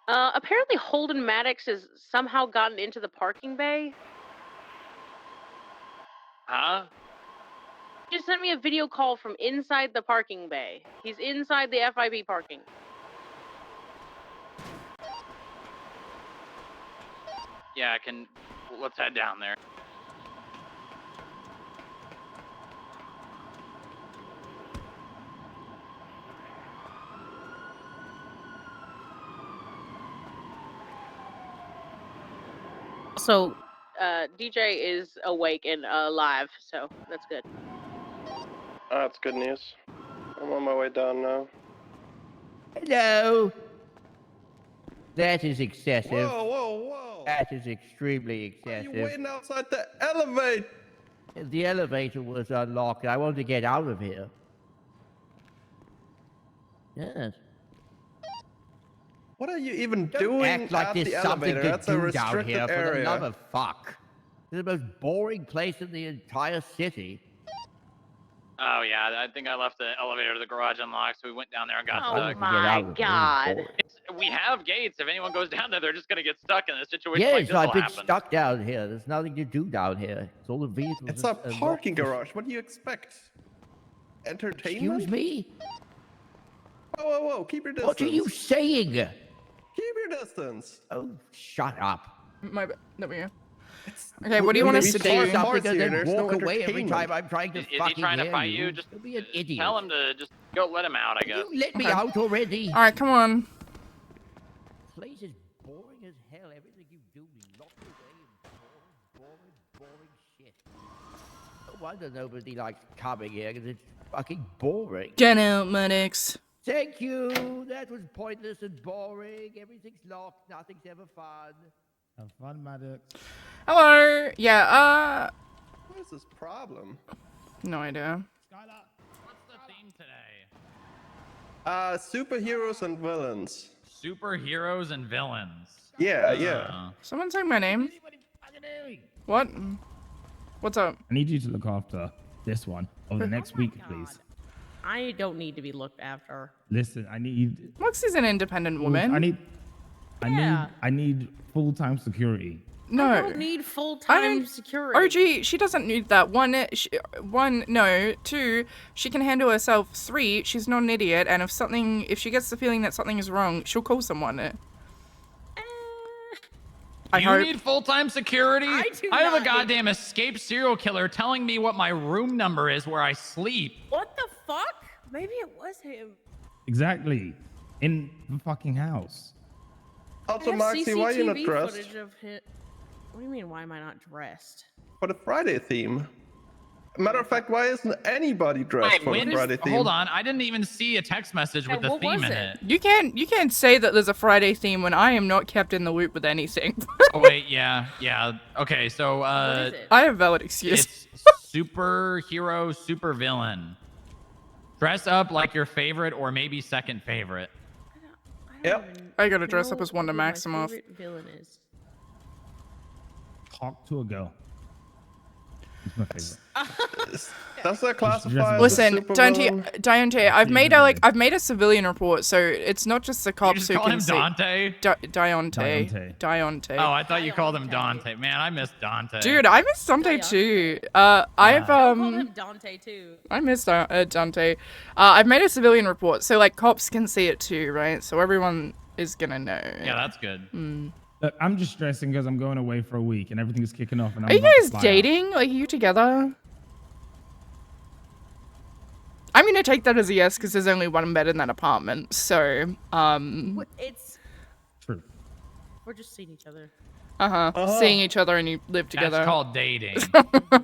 Apparently Holden Maddox has somehow gotten into the parking bay. Huh? He just sent me a video call from inside the parking bay. He's inside the FIB parking. Yeah, let's head down there. So, DJ is awake and alive, so that's good. That's good news. I'm on my way down now. Hello. That is excessive. Whoa, whoa, whoa. That is extremely excessive. Why are you waiting outside the elevator? The elevator was unlocked. I wanted to get out of here. Yes. What are you even Don't doing act like at there's the something elevator? to That's a do down restricted here, for the area. love of fuck. It's the most boring place in the entire city. Oh yeah, I think I left the elevator to the garage unlocked, so we went down there and got stuck. Oh my god. We have gates. If anyone goes down there, they're just gonna get stuck in a situation Yes, like this. I've been happen. stuck down here. There's nothing to do down here. It's all the vehicles. It's a parking garage. What do you expect? Entertainment? Excuse me? Whoa, whoa, whoa. Keep your distance. What are you saying? Keep your distance. Oh, shut up. My bad. There we go. Okay, what do you want us to do? Something and then There's no walk away every entertainment. time I'm trying to Is he fucking trying to hear fight you? Just Don't be an idiot. tell him to just go let him out, I guess. You let me out already. All right, come on. This place is boring as hell. Everything you do locked away and boring shit. No wonder nobody likes coming here, because it's fucking boring. Get out, Maddox. Thank you. That was pointless and boring. Everything's locked. Nothing's ever fun. Have fun, Maddox. Hello. Yeah. What is this problem? No idea. Skylar. What's the theme today? Superheroes and villains. Superheroes and villains. Yeah, yeah. Someone say my name. What? What's up? I need you to look after this one over the next week, please. I don't need to be looked after. Listen, I need. Moxie's an independent woman. I need full-time security. No. I don't need full-time security. OG, she doesn't need that. No. 2, she can handle herself. 3, she's not an idiot. And if she gets the feeling that something is wrong, she'll call someone. You need full-time security? I have a goddamn escaped serial killer telling me what my room number is where I sleep. What the fuck? Maybe it was him. Exactly. In the fucking house. Also, Moxie, why are you not dressed? What do you mean, why am I not dressed? For the Friday theme. Matter of fact, why isn't anybody dressed for the Friday theme? Hold on, I didn't even see a text message with the theme in it. You can't say that there's a Friday theme when I am not kept in the loop with anything. Oh wait, yeah. Okay, so What is it? I have valid excuse. it's superhero, supervillain. Dress up like your favorite or maybe second favorite. Yep. I gotta dress up as Wanda Maximoff. My favorite villain is. Talk to a girl. It's my favorite. Does that classify Listen, as a supervillain? Dante, I've made a civilian report, so it's not just the cops who can see. You just call him Dante? Dante. Oh, I thought you called him Dante. Man, I miss Dante. Dude, I miss Dante too. I call him Dante too. I miss Dante. I've made a civilian report, so like cops can see it too, right? So everyone is gonna know. Yeah, that's good. Look, I'm just stressing because I'm going away for a week and everything is kicking off. And Are you guys dating? Like, are you together? I'm gonna take that as a yes because there's only one bed in that apartment. So, It's. True. We're just seeing each other. seeing each other and you live together. That's called dating.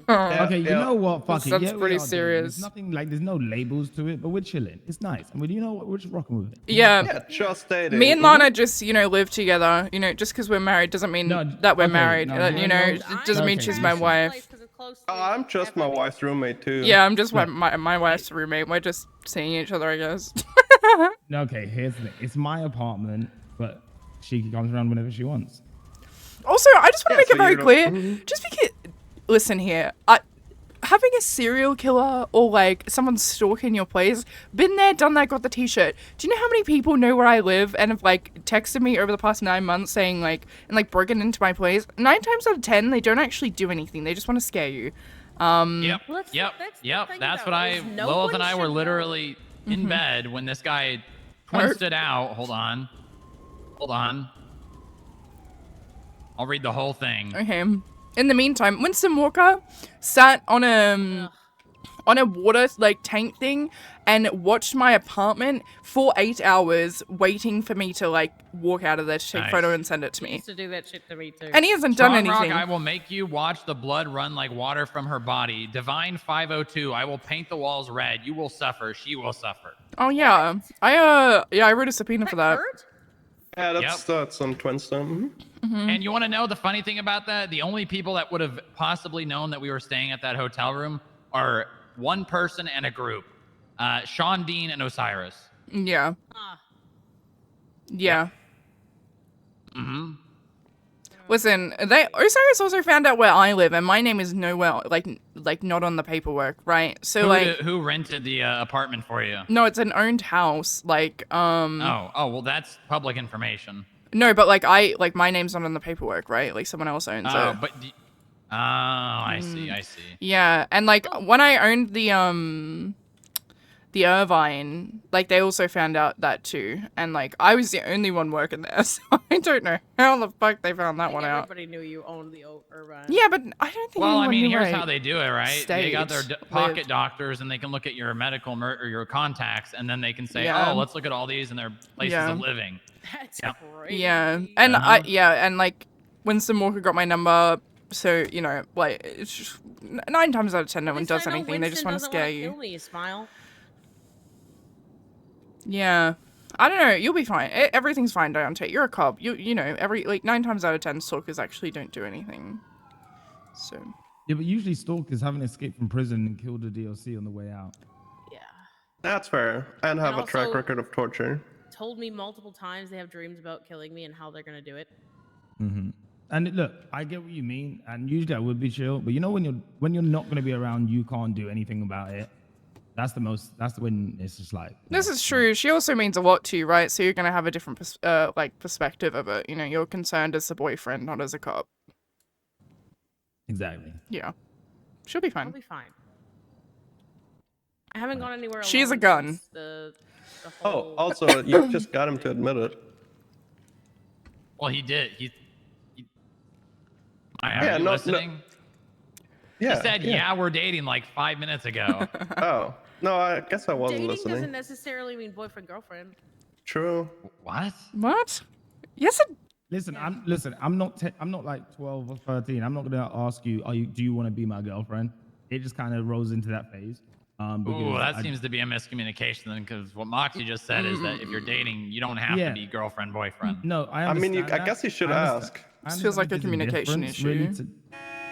Okay, you know what? Fuck it. That's Yeah, we pretty are dating. serious. There's nothing like, there's no labels to it, but we're chilling. It's nice. I mean, you know what? We're just rocking with it. Yeah, just dating. Me and Lana just, live together. Just because we're married doesn't mean that we're married. It doesn't mean she's my wife. Oh, I'm just my wife's roommate too. Yeah, I'm just my wife's roommate. We're just seeing each other, I guess. Okay, here's the thing. It's my apartment, but she comes around whenever she wants. Also, I just want to make it very clear. Just because, listen here, having a serial killer or like someone stalking your place, been there, done that, got the t-shirt. Do you know how many people know where I live and have like texted me over the past 9 months saying like, and like broken into my place? 9 times out of 10, they don't actually do anything. They just want to scare you. Yep. Well, that's That's what what Lilith and I were literally in bed when this guy twisted out. Hold on. I'll read the whole thing. Okay. In the meantime, Winston Walker sat on a water like tank thing and watched my apartment for 8 hours, waiting for me to like walk out of there to take a photo and send it to He me. used to do that shit to me too. And he hasn't done anything. Rock, I will make you watch the blood run like water from her body. Divine 502, I will paint the walls red. You will suffer. She will suffer. Oh yeah, I wrote a subpoena for that. Hurt? Yeah, that's on Twinstone. And you want to know the funny thing about that? The only people that would have possibly known that we were staying at that hotel room are one person and a group. Sean Dean and Osiris. Yeah. Yeah. Mm-hmm. Listen, Osiris also found out where I live, and my name is nowhere, like not on the paperwork, right? So who rented the apartment for you? No, it's an owned house, like Oh, well, that's public information. No, but like my name's not on the paperwork, right? Like someone else owns it. But. I see. Yeah, and like when I owned the Irvine, like they also found out that too, and like I was the only one working there, so I don't know how the fuck they found that one out. Everybody knew you owned the Irvine. Yeah, but I don't think. Well, I anyone mean, knew here's where how they do it, right? stayed, They got their pocket lived. doctors, and they can look at your medical or your contacts, and then they can say, Yeah. "Oh, let's look at all these and their places Yeah. of living." That's Yep. crazy. Yeah, and and like Winston Walker got my number, so you know, like it's just 9 times out of 10, no one does anything. They just want to scare you. Kill me, Smile. Yeah. I don't know. You'll be fine. Everything's fine, Deontay. You're a cop. You know, 9 times out of 10, stalkers actually don't do anything. So. Yeah, but usually stalkers haven't escaped from prison and killed a DLC on the way out. Yeah. That's fair. And have And a track also- record of torture. Told me multiple times they have dreams about killing me and how they're gonna do it. Mm-hmm. And look, I get what you mean, and usually I would be chill, but you know when you're not going to be around, you can't do anything about it. That's when it's just like. This is true. She also means a lot to you, right? So you're gonna have a different perspective of it. You know, you're concerned as a boyfriend, not as a cop. Exactly. Yeah. She'll be I'll fine. be fine. I haven't gone anywhere. She has a alone gun. since The Oh, whole... also, you just got him to admit it. Well, he did. Are Yeah, you no- listening? Yeah. He said, "Yeah, we're dating" like 5 minutes ago. Oh, no, I guess I wasn't Dating listening. doesn't necessarily mean boyfriend girlfriend. True. What? What? Yes. Listen, I'm not like 12 or 13. I'm not gonna ask you, do you want to be my girlfriend? It just kind of rolls into that phase. Ooh, that seems to be a miscommunication then, because what Moxie just said is that if you're dating, you don't have to be girlfriend boyfriend. No, I mean, I guess you should ask. This feels like a communication issue.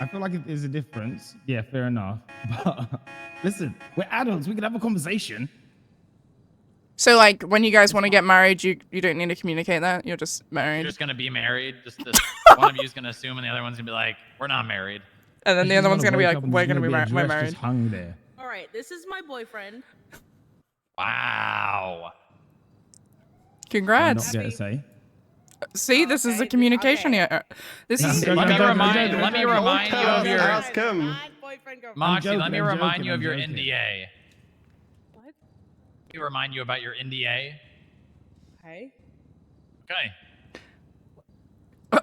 I feel like if there's a difference, yeah, fair enough. But listen, we're adults. We can have a conversation. So like when you guys want to get married, you don't need to communicate that. You're just married. You're just gonna be married. One of you is gonna assume, and the other one's gonna be like, "We're not married." And then the other one's gonna be like, "We're gonna be married. we're married." Hung there. All right, this is my boyfriend. Wow. Congrats. I'm not gonna say. See, this is a communication here. This is. I'm Let me joking, remind Don't you of your ask him. Not boyfriend, girlfriend. Moxie. Let me I'm remind joking, you of I'm your joking. NDA. What? Let me remind you about your NDA. Hey. Okay.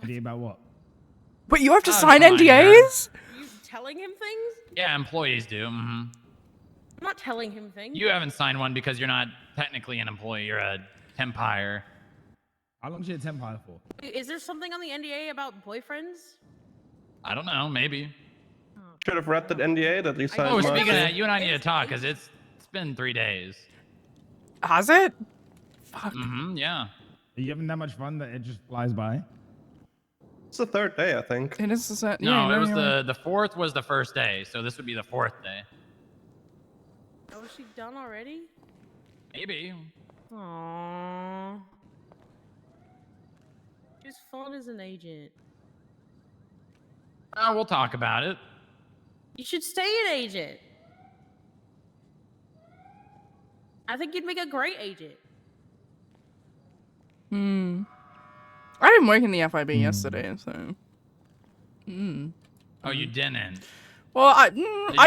Idea about what? But you have to Oh, sign come on, NDAs? You telling him things? Yeah, employees do. Mm-hmm. I'm not telling him things. You haven't signed one because you're not technically an employee. You're a temp hire. How long should a temp hire for? Is there something on the NDA about boyfriends? I don't know. Maybe. Should have read that NDA that you signed. Oh, speaking of Moxie. that, you and I need to talk because it's been 3 days. Has it? Fuck. Mm-hmm. Yeah. Are you having that much fun that it just flies by? It's the third day, I think. It is the set. No, Yeah, it was you're right. the 4th was the first day, so this would be the 4th day. Oh, is she done already? Maybe. Aww. She's fun as an agent. We'll talk about it. You should stay an agent. I think you'd make a great agent. I didn't work in the FIB yesterday, so. Oh, you didn't. Well, I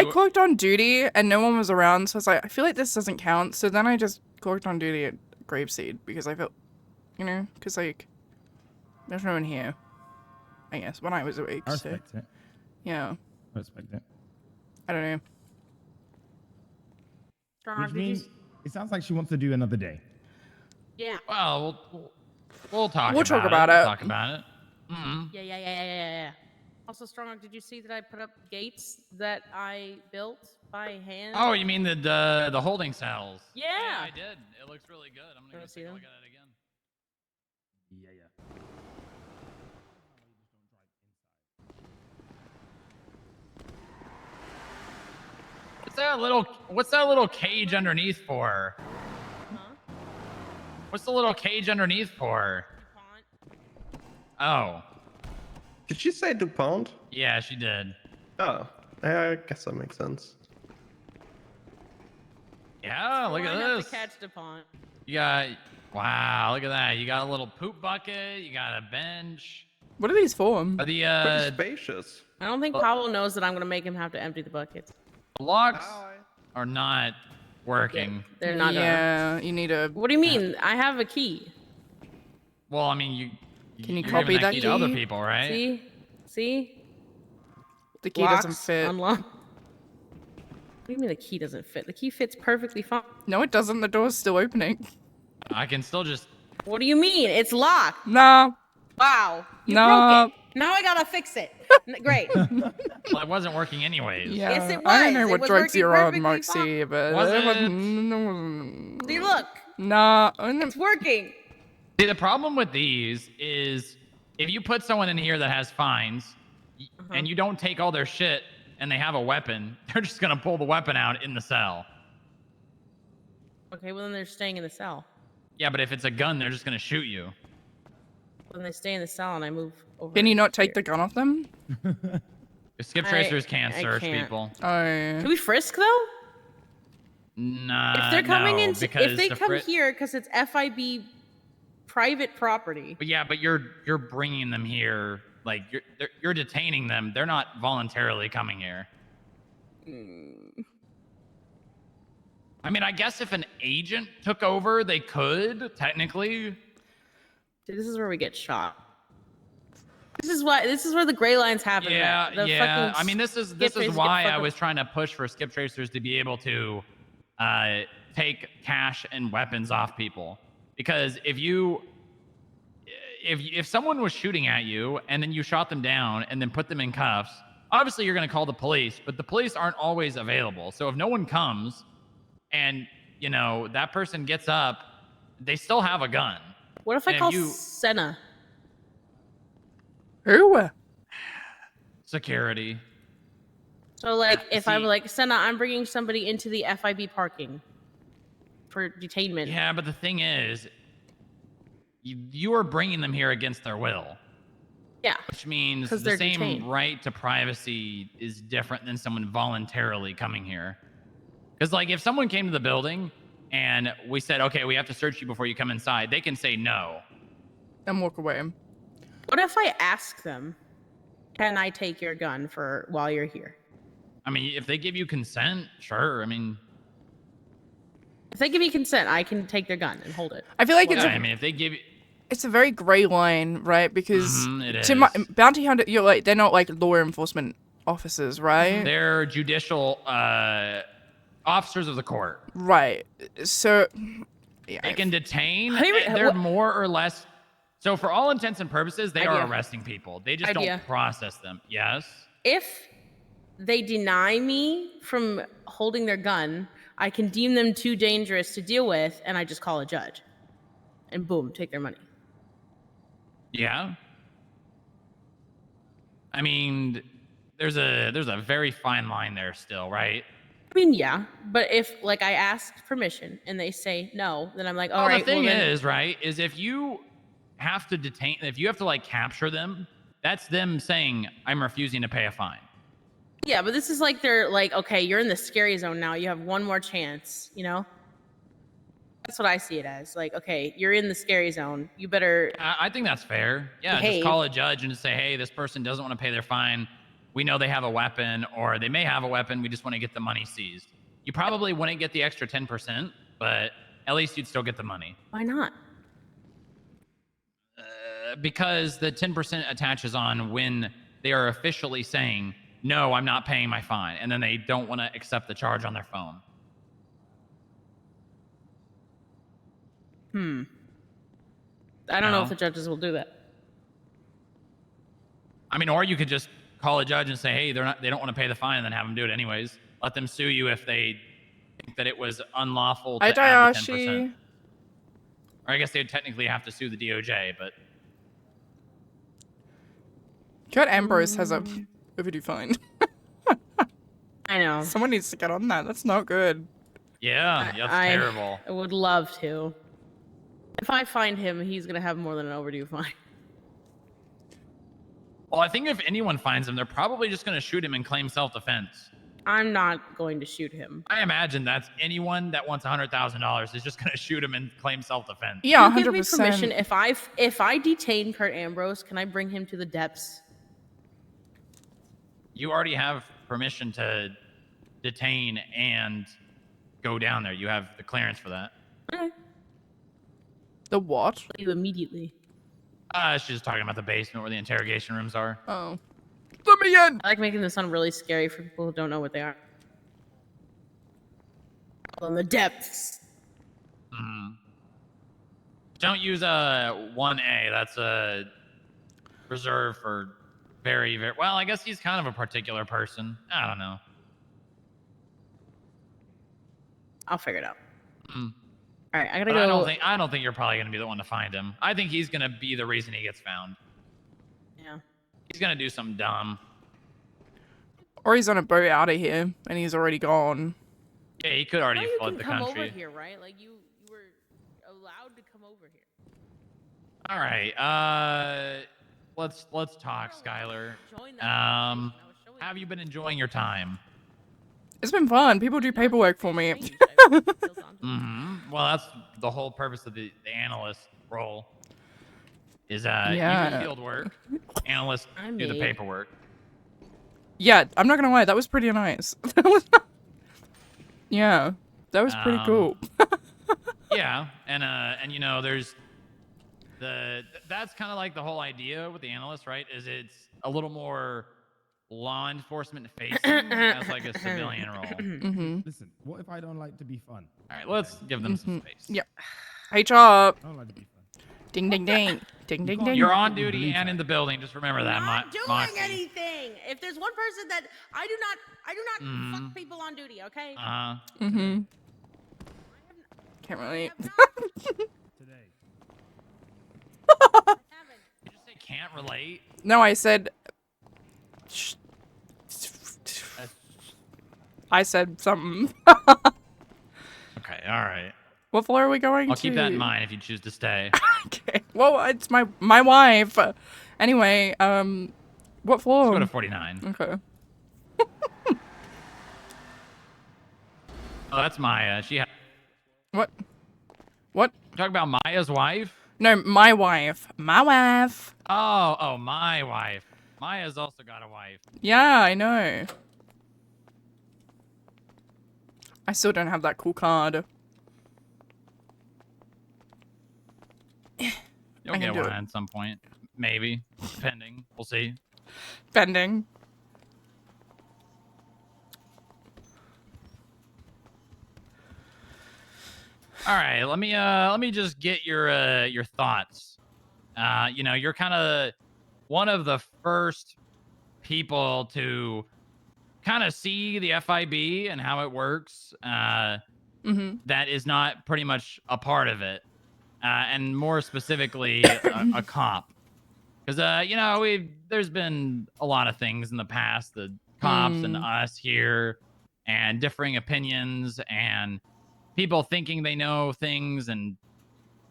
you- clocked on duty and no one was around, so I was like, I feel like this doesn't count. So then I just clocked on duty at Graveseed because I felt, you know, because like, there's no one here. I guess when I was awake. I So respect it. yeah, I respect it. I don't know. Strong, Which did you means it sounds like she wants to do another day. Yeah. Well, we'll talk. We'll talk about We'll it. talk about it. Mm-hmm. Yeah. Also, Strong, did you see that I put up gates that I built by hand? Oh, you mean the holding cells? Yeah. I did. It looks really good. I'm gonna Wanna go see take a them? look at it again. Yeah. What's that little cage underneath for? Huh? What's the little cage underneath for? DuPont. Oh, Did she say DuPont? yeah, she did. Oh, yeah, I guess that makes sense. Yeah, look Trying at not this. to catch DuPont. You got, wow, look at that. You got a little poop bucket. You got a bench. What are these for? Pretty The spacious. I don't think Pablo knows that I'm gonna make him have to empty the buckets. locks Hi. are not working. They're not gonna. Yeah, you need a. What do you mean? I have a key. Well, I mean, Can you you're copy giving that key to other key? people, right? See? The key doesn't Locks, fit. Unlock. What do you mean the key doesn't fit? The key fits perfectly fine. No, it doesn't. The door's still opening. I can still just. What do you mean? It's locked. Nah. Wow. You No. broke it. Now I gotta fix it. Great. Well, it wasn't working anyways. Yeah. Yes, it I don't was. know It what was drugs working you're on, perfectly Mark fine. C, but Was it it? wasn't. See, look. Nah. It's working. See, the problem with these is if you put someone in here that has fines and you don't take all their shit and they have a weapon, they're just gonna pull the weapon out in the cell. Okay, well then they're staying in the cell. Yeah, but if it's a gun, they're just gonna shoot you. When they stay in the cell and I move over. Can you not take the gun off them? Skip tracers can't I search can't. people. Oh. Can we frisk though? Nah. If they're coming no, in, because if they the come here because it's FIB private property. But yeah, but you're bringing them here, like you're detaining them. They're not voluntarily coming here. I mean, I guess if an agent took over, they could technically. See, this is where we get shot. This is where the gray lines happen. Yeah, The yeah. fucking I mean, this is skip tracers get why I fucking- was trying to push for skip tracers to be able to take cash and weapons off people, because if someone was shooting at you and then you shot them down and then put them in cuffs, obviously you're going to call the police, but the police aren't always available. So if no one comes and you know that person gets up, they still have a gun. What if I and call you- Senna? Who? Security. So like, if I'm see- like Senna, I'm bringing somebody into the FIB parking for detainment. Yeah, but the thing is, you are bringing them here against their will, Yeah. which means 'Cause the they're same detained. right to privacy is different than someone voluntarily coming here. Because like, if someone came to the building and we said, okay, we have to search you before you come inside, they can say no. And walk away. What if I ask them, can I take your gun for while you're here? I mean, if they give you consent, sure. I mean, If they give me consent, I can take their gun and hold it. I feel like yeah, I mean, if they give you, it's a very gray line, right? Because Mhm, it to my, is. bounty hunter, you're like they're not like law enforcement officers, right? they're judicial officers of the court. Right. So, yeah. They can detain. I don't even- They're what- more or less. So for all intents and purposes, they are Idea. arresting people. They just Idea. don't process them. Yes. If they deny me from holding their gun, I can deem them too dangerous to deal with, and I just call a judge. And boom, take their money. Yeah. I mean, there's a very fine line there still, right? I mean, yeah, but if like I asked permission and they say no, then I'm like, all Well, right. the thing well, then- is, right, is if you have to detain, if you have to like capture them, that's them saying, I'm refusing to pay a fine. Yeah, but this is like they're like, okay, you're in the scary zone now. You have one more chance, you know? That's what I see it as. Like, okay, you're in the scary zone. You better I think that's fair. Yeah, behave. just call a judge and just say, hey, this person doesn't want to pay their fine. We know they have a weapon, or they may have a weapon. We just want to get the money seized. You probably wouldn't get the extra 10%, but at least you'd still get the money. Why not? Because the 10% attaches on when they are officially saying, no, I'm not paying my fine, and then they don't want to accept the charge on their phone. I don't know No. if the judges will do that. I mean, or you could just call a judge and say, hey, they don't want to pay the fine, and then have them do it anyways. Let them sue you if they think that it was unlawful to add the 10%. Or I guess they'd technically have to sue the DOJ, but... God, Ambrose has a overdue fine. I know. Someone needs to get on that. That's not good. Yeah, that's terrible. I would love to. If I find him, he's going to have more than an overdue fine. Well, I think if anyone finds him, they're probably just going to shoot him and claim self-defense. I'm not going to shoot him. I imagine that's anyone that wants $100,000 is just going to shoot him and claim self-defense. Yeah, 100%. Give me permission. If I detain Kurt Ambrose, can I bring him to the depths? You already have permission to detain and go down there. You have the clearance for that. Okay. The what? You immediately. She's just talking about the basement where the interrogation rooms are. Oh. Let me in! I like making this sound really scary for people who don't know what they are. On the depths. Don't use a 1A. That's a reserved for very, very... Well, I guess he's kind of a particular person. I don't know. I'll figure it out. All right, I gotta But go. I don't think you're probably going to be the one to find him. I think he's going to be the reason he gets found. Yeah. He's going to do something dumb. Or he's on a boat out of here, and he's already gone. Yeah, he could already You flood can the come country. over here, right? Like you were allowed to come over here. All right. Let's talk, Skylar. Join that conversation. I was showing Have you been enjoying your time? It's been fun. People do paperwork for me. Well, that's the whole purpose of the analyst role. Is you Yeah. do field work, analysts do the paperwork. Yeah, I'm not gonna lie, that was pretty nice. Yeah, that was pretty cool. Yeah, and you know, there's that's kind of like the whole idea with the analyst, right? Is it's a little more law enforcement facing as like a civilian role. Listen, what if I don't like to be fun? All right, let's give them some space. Yep. HR. I don't like to be fun. Ding ding ding. Ding ding ding. You're on duty and in the building. Just remember that. not doing Moxie. anything. If there's one person that I do not fuck people on duty, okay? Can't relate. Today. You just say can't relate. No, I said. I said something. Okay, all right. What floor are we going to? I'll keep that in mind if you choose to stay. Okay. Well, it's my wife. Anyway, what floor? Let's go to 49. Okay. Oh, that's Maya. What? What? Talk about Maya's wife? No, my wife. My wife. Oh, my wife. Maya's also got a wife. Yeah, I know. I still don't have that cool card. You'll I can get do one it. at some point. Maybe. Depending. We'll see. Bending. All right, let me just get your thoughts. You know, you're kind of one of the first people to kind of see the FIB and how it works. That is not pretty much a part of it, and more specifically, a cop. Because you know, there's been a lot of things in the past, the cops and us here, and differing opinions and people thinking they know things and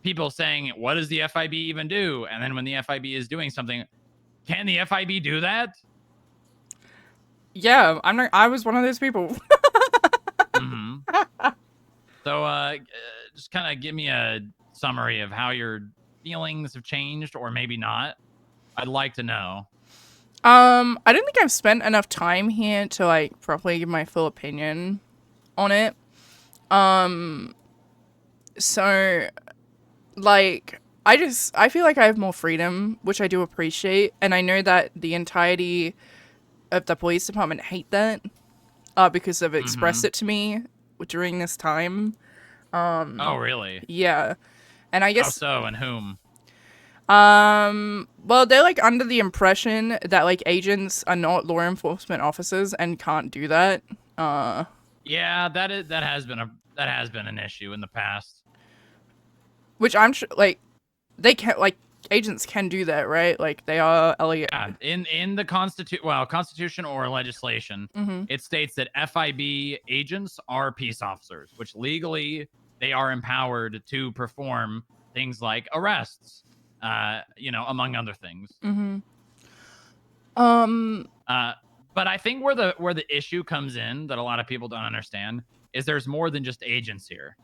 people saying, what does the FIB even do? And then when the FIB is doing something, can the FIB do that? Yeah, I was one of those people. Mm-hmm. So, just kind of give me a summary of how your feelings have changed, or maybe not. I'd like to know. I don't think I've spent enough time here to like properly give my full opinion on it. So like I feel like I have more freedom, which I do appreciate, and I know that the entirety of the police department hate that because they've expressed it to me during this time. Oh, really? Yeah. And I How guess so, and whom? well, they're like under the impression that like agents are not law enforcement officers and can't do that. Yeah, that has been an issue in the past. Which I'm sure like they can like agents can do that, right? Like they are LA. Yeah, in the Constitution or legislation, it states that FIB agents are peace officers, which legally they are empowered to perform things like arrests, among other things. But I think where the issue comes in that a lot of people don't understand is there's more than just agents here.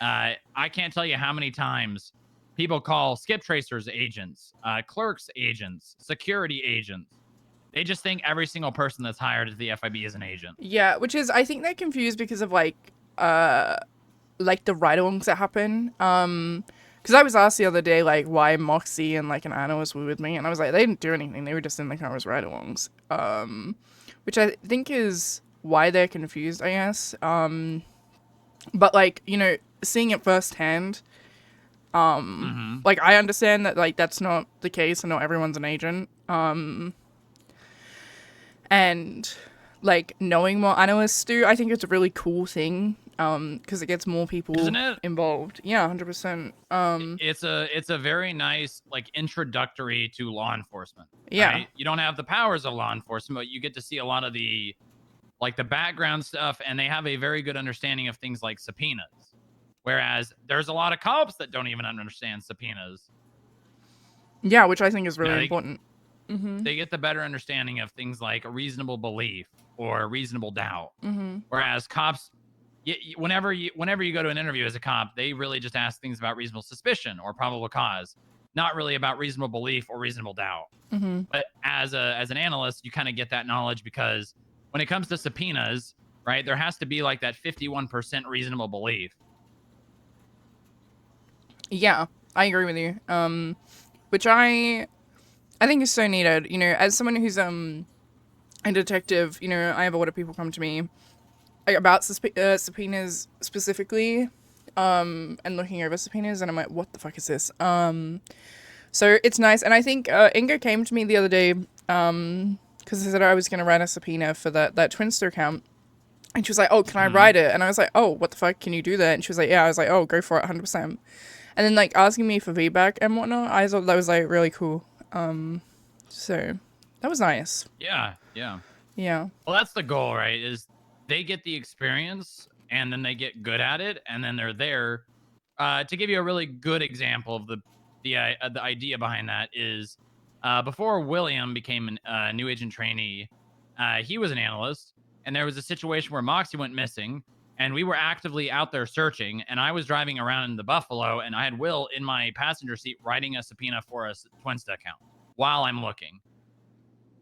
I can't tell you how many times people call skip tracers agents, clerks agents, security agents. They just think every single person that's hired at the FIB is an agent. Yeah, which is I think they're confused because of like the ride-alongs that happen. Because I was asked the other day like why Moxie and like an analyst were with me, and I was like they didn't do anything. They were just in the car as ride-alongs. Which I think is why they're confused, I guess. But like seeing it firsthand, like I understand that like that's not the case and not everyone's an agent. And like knowing what analysts do, I think it's a really cool thing. Because it gets more people involved. Yeah, 100%. It's a very nice like introductory to law enforcement. Yeah. Right? You don't have the powers of law enforcement, but you get to see a lot of the background stuff, and they have a very good understanding of things like subpoenas. Whereas there's a lot of cops that don't even understand subpoenas. Yeah, which I think is really important. They get the better understanding of things like a reasonable belief or a reasonable doubt. Whereas cops, whenever you go to an interview as a cop, they really just ask things about reasonable suspicion or probable cause, not really about reasonable belief or reasonable doubt. But as an analyst, you kind of get that knowledge because when it comes to subpoenas, right, there has to be like that 51% reasonable belief. Yeah, I agree with you. Which I think is so needed. As someone who's a detective, I have a lot of people come to me about subpoenas specifically, and looking over subpoenas, and I'm like, what the fuck is this? So it's nice, and I think Inga came to me the other day, because I said I was gonna write a subpoena for that Twinster account. And she was like, oh, can I write it? And I was like, oh, what the fuck? Can you do that? And she was like, yeah. I was like, oh, go for it, 100%. And then, like, asking me for feedback and whatnot, I thought that was, like, really cool. So that was nice. Yeah. Yeah. Well, that's the goal, right? Is they get the experience, and then they get good at it, and then they're there. To give you a really good example of the idea behind that is, before William became a new agent trainee, he was an analyst, and there was a situation where Moxie went missing, and we were actively out there searching, and I was driving around in the Buffalo, and I had Will in my passenger seat writing a subpoena for a Twinsta account while I'm looking.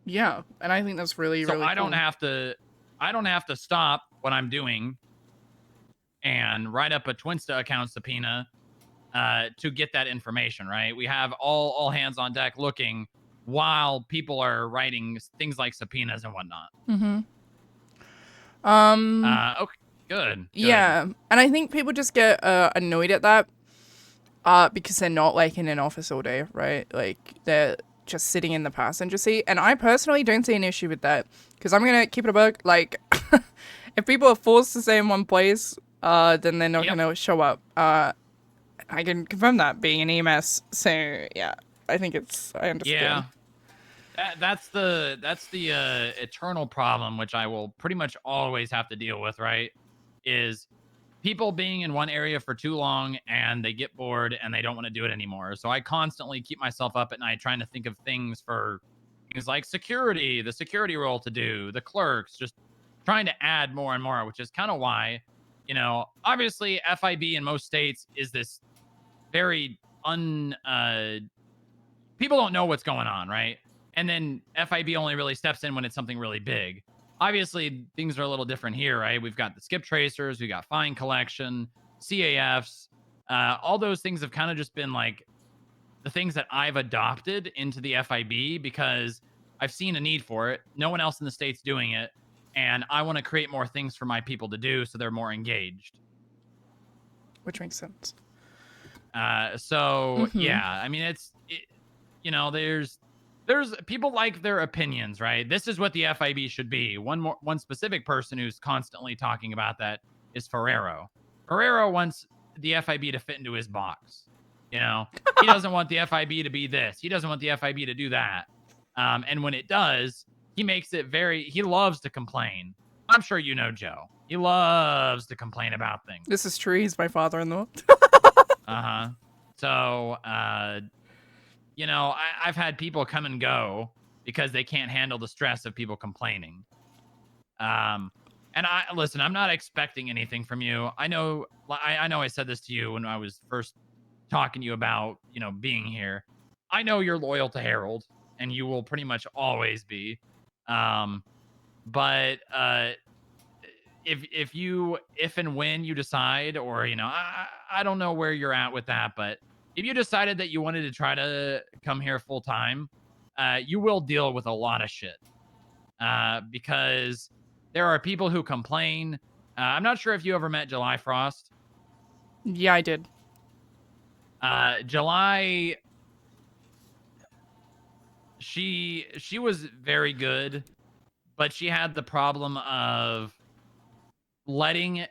Yeah, and I think that's really, really cool. I don't have to stop what I'm doing and write up a Twinsta account subpoena to get that information, right? We have all hands on deck looking while people are writing things like subpoenas and whatnot. Okay, good. Yeah, and I think people just get annoyed at that because they're not like in an office all day, right? Like they're just sitting in the passenger seat, and I personally don't see an issue with that because I'm gonna keep it a buck. Like, if people are forced to stay in one place, then they're not gonna show up. I can confirm that being an EMS. So yeah, I think I understand. Yeah. That's the eternal problem, which I will pretty much always have to deal with, right? Is people being in one area for too long and they get bored and they don't want to do it anymore. So I constantly keep myself up at night trying to think of things for, things like security, the security role to do, the clerks, just trying to add more and more, which is kind of why, obviously FIB in most states is this very people don't know what's going on, right? And then FIB only really steps in when it's something really big. Obviously, things are a little different here, right? We've got the skip tracers, we got fine collection, CAFs. All those things have kind of just been like the things that I've adopted into the FIB because I've seen a need for it. No one else in the state's doing it. And I want to create more things for my people to do so they're more engaged. Which makes sense. Yeah, I mean, there's people like their opinions, right? This is what the FIB should be. One specific person who's constantly talking about that is Ferrero. Ferrero wants the FIB to fit into his box. He doesn't want the FIB to be this. He doesn't want the FIB to do that. And when it does, he makes it he loves to complain. I'm sure you know Joe. He loves to complain about things. This is true. He's my father-in-law. Uh-huh. So, I've had people come and go because they can't handle the stress of people complaining. And listen, I'm not expecting anything from you. I know I said this to you when I was first talking to you about, being here. I know you're loyal to Harold and you will pretty much always be. But if and when you decide, or, I don't know where you're at with that, but if you decided that you wanted to try to come here full time, you will deal with a lot of shit. Because there are people who complain. I'm not sure if you ever met July Frost. Yeah, I did. July, she was very good, but she had the problem of letting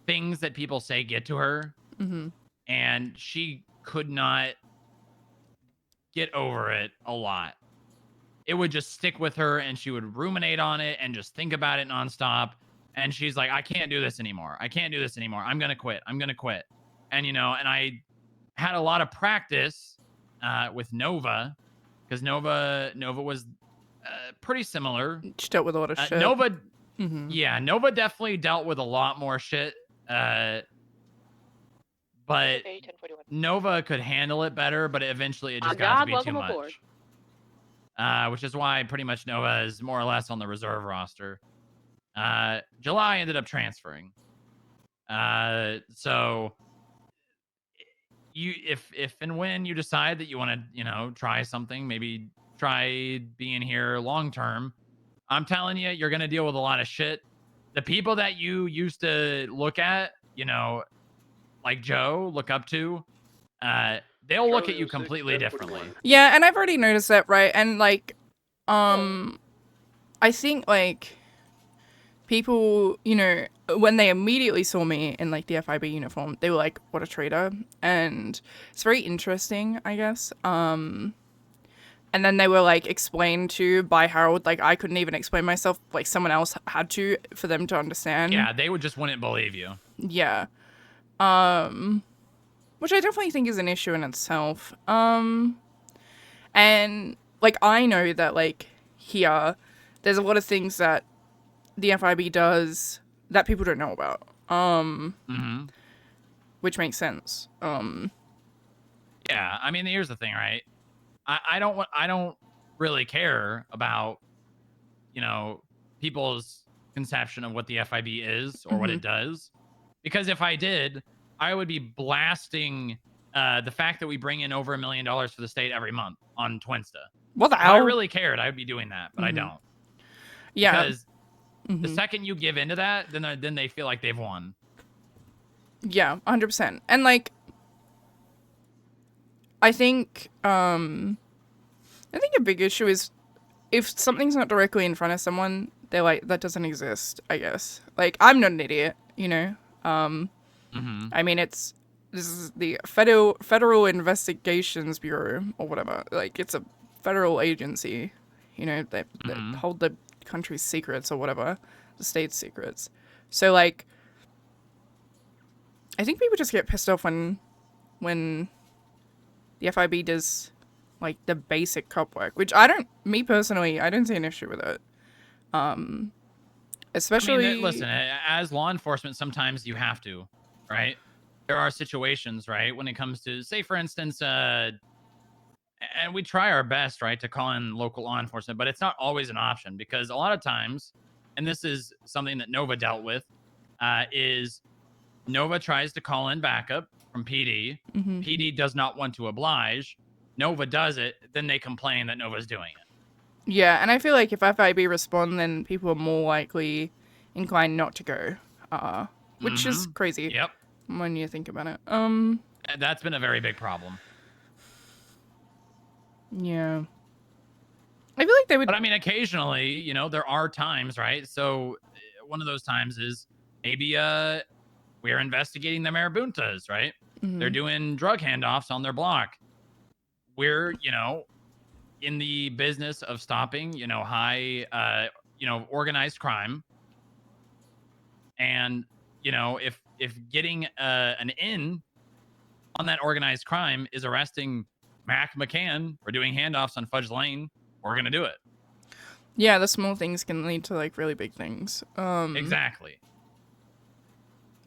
things that people say get to her. Mm-hmm. And she could not get over it a lot. It would just stick with her and she would ruminate on it and just think about it nonstop. And she's like, I can't do this anymore. I can't do this anymore. I'm going to quit. I'm going to quit. And, and I had a lot of practice with Nova, because Nova was pretty similar. She dealt with a lot of shit. Nova, mm-hmm. Yeah, Nova definitely dealt with a lot more shit. But Nova could handle it better, but eventually it just got to be too much. Which is why pretty much Nova is more or less on the reserve roster. July ended up transferring. So if and when you decide that you want to, try something, maybe try being here long term, I'm telling you, you're gonna deal with a lot of shit. The people that you used to look at, like Joe, look up to, they'll look at you completely differently. Yeah, and I've already noticed that, right? And I think people, when they immediately saw me in the FIB uniform, they were like, "What a traitor!" And it's very interesting, I guess. And then they were explained to by Harold. I couldn't even explain myself. Someone else had to for them to understand. Yeah, they wouldn't believe you. Yeah. Which I definitely think is an issue in itself. And I know that here, there's a lot of things that the FIB does that people don't know about. Mm-hmm. Which makes sense. Yeah, I mean, here's the thing, right? I don't really care about, people's conception of what the FIB is or what it does. Because if I did, I would be blasting the fact that we bring in over $1 million for the state every month on Twinsta. What the hell? If I really cared, I would be doing that, but I don't. Yeah. Because the second you give into that, then they feel like they've won. Yeah, 100%. And I think a big issue is if something's not directly in front of someone, they're like, that doesn't exist, I guess. I'm not an idiot, Mm-hmm. I mean, this is the Federal Investigations Bureau or whatever. It's a federal agency, they hold the country's secrets or whatever, the state's secrets. So I think people just get pissed off when the FIB does like the basic cop work, which me personally, I don't see an issue with it. Especially, I mean, listen, as law enforcement, sometimes you have to, right? There are situations, right, when it comes to, say, for instance, and we try our best, right, to call in local law enforcement, but it's not always an option because a lot of times, and this is something that Nova dealt with, is Nova tries to call in backup from PD. PD does not want to oblige. Nova does it, then they complain that Nova's doing it. Yeah, and I feel like if FIB respond, then people are more likely inclined not to go, which is crazy. Yep. When you think about it. And that's been a very big problem. Yeah. I feel like they would... But I mean, occasionally, you know, there are times, right? So one of those times is maybe we're investigating the marabuntas, right? They're doing drug handoffs on their block. We're, you know, in the business of stopping, you know, high, you know, organized crime. And, you know, if getting an in on that organized crime is arresting Mac McCann for doing handoffs on Fudge Lane, we're going to do it. Yeah, the small things can lead to, like, really big things. Exactly.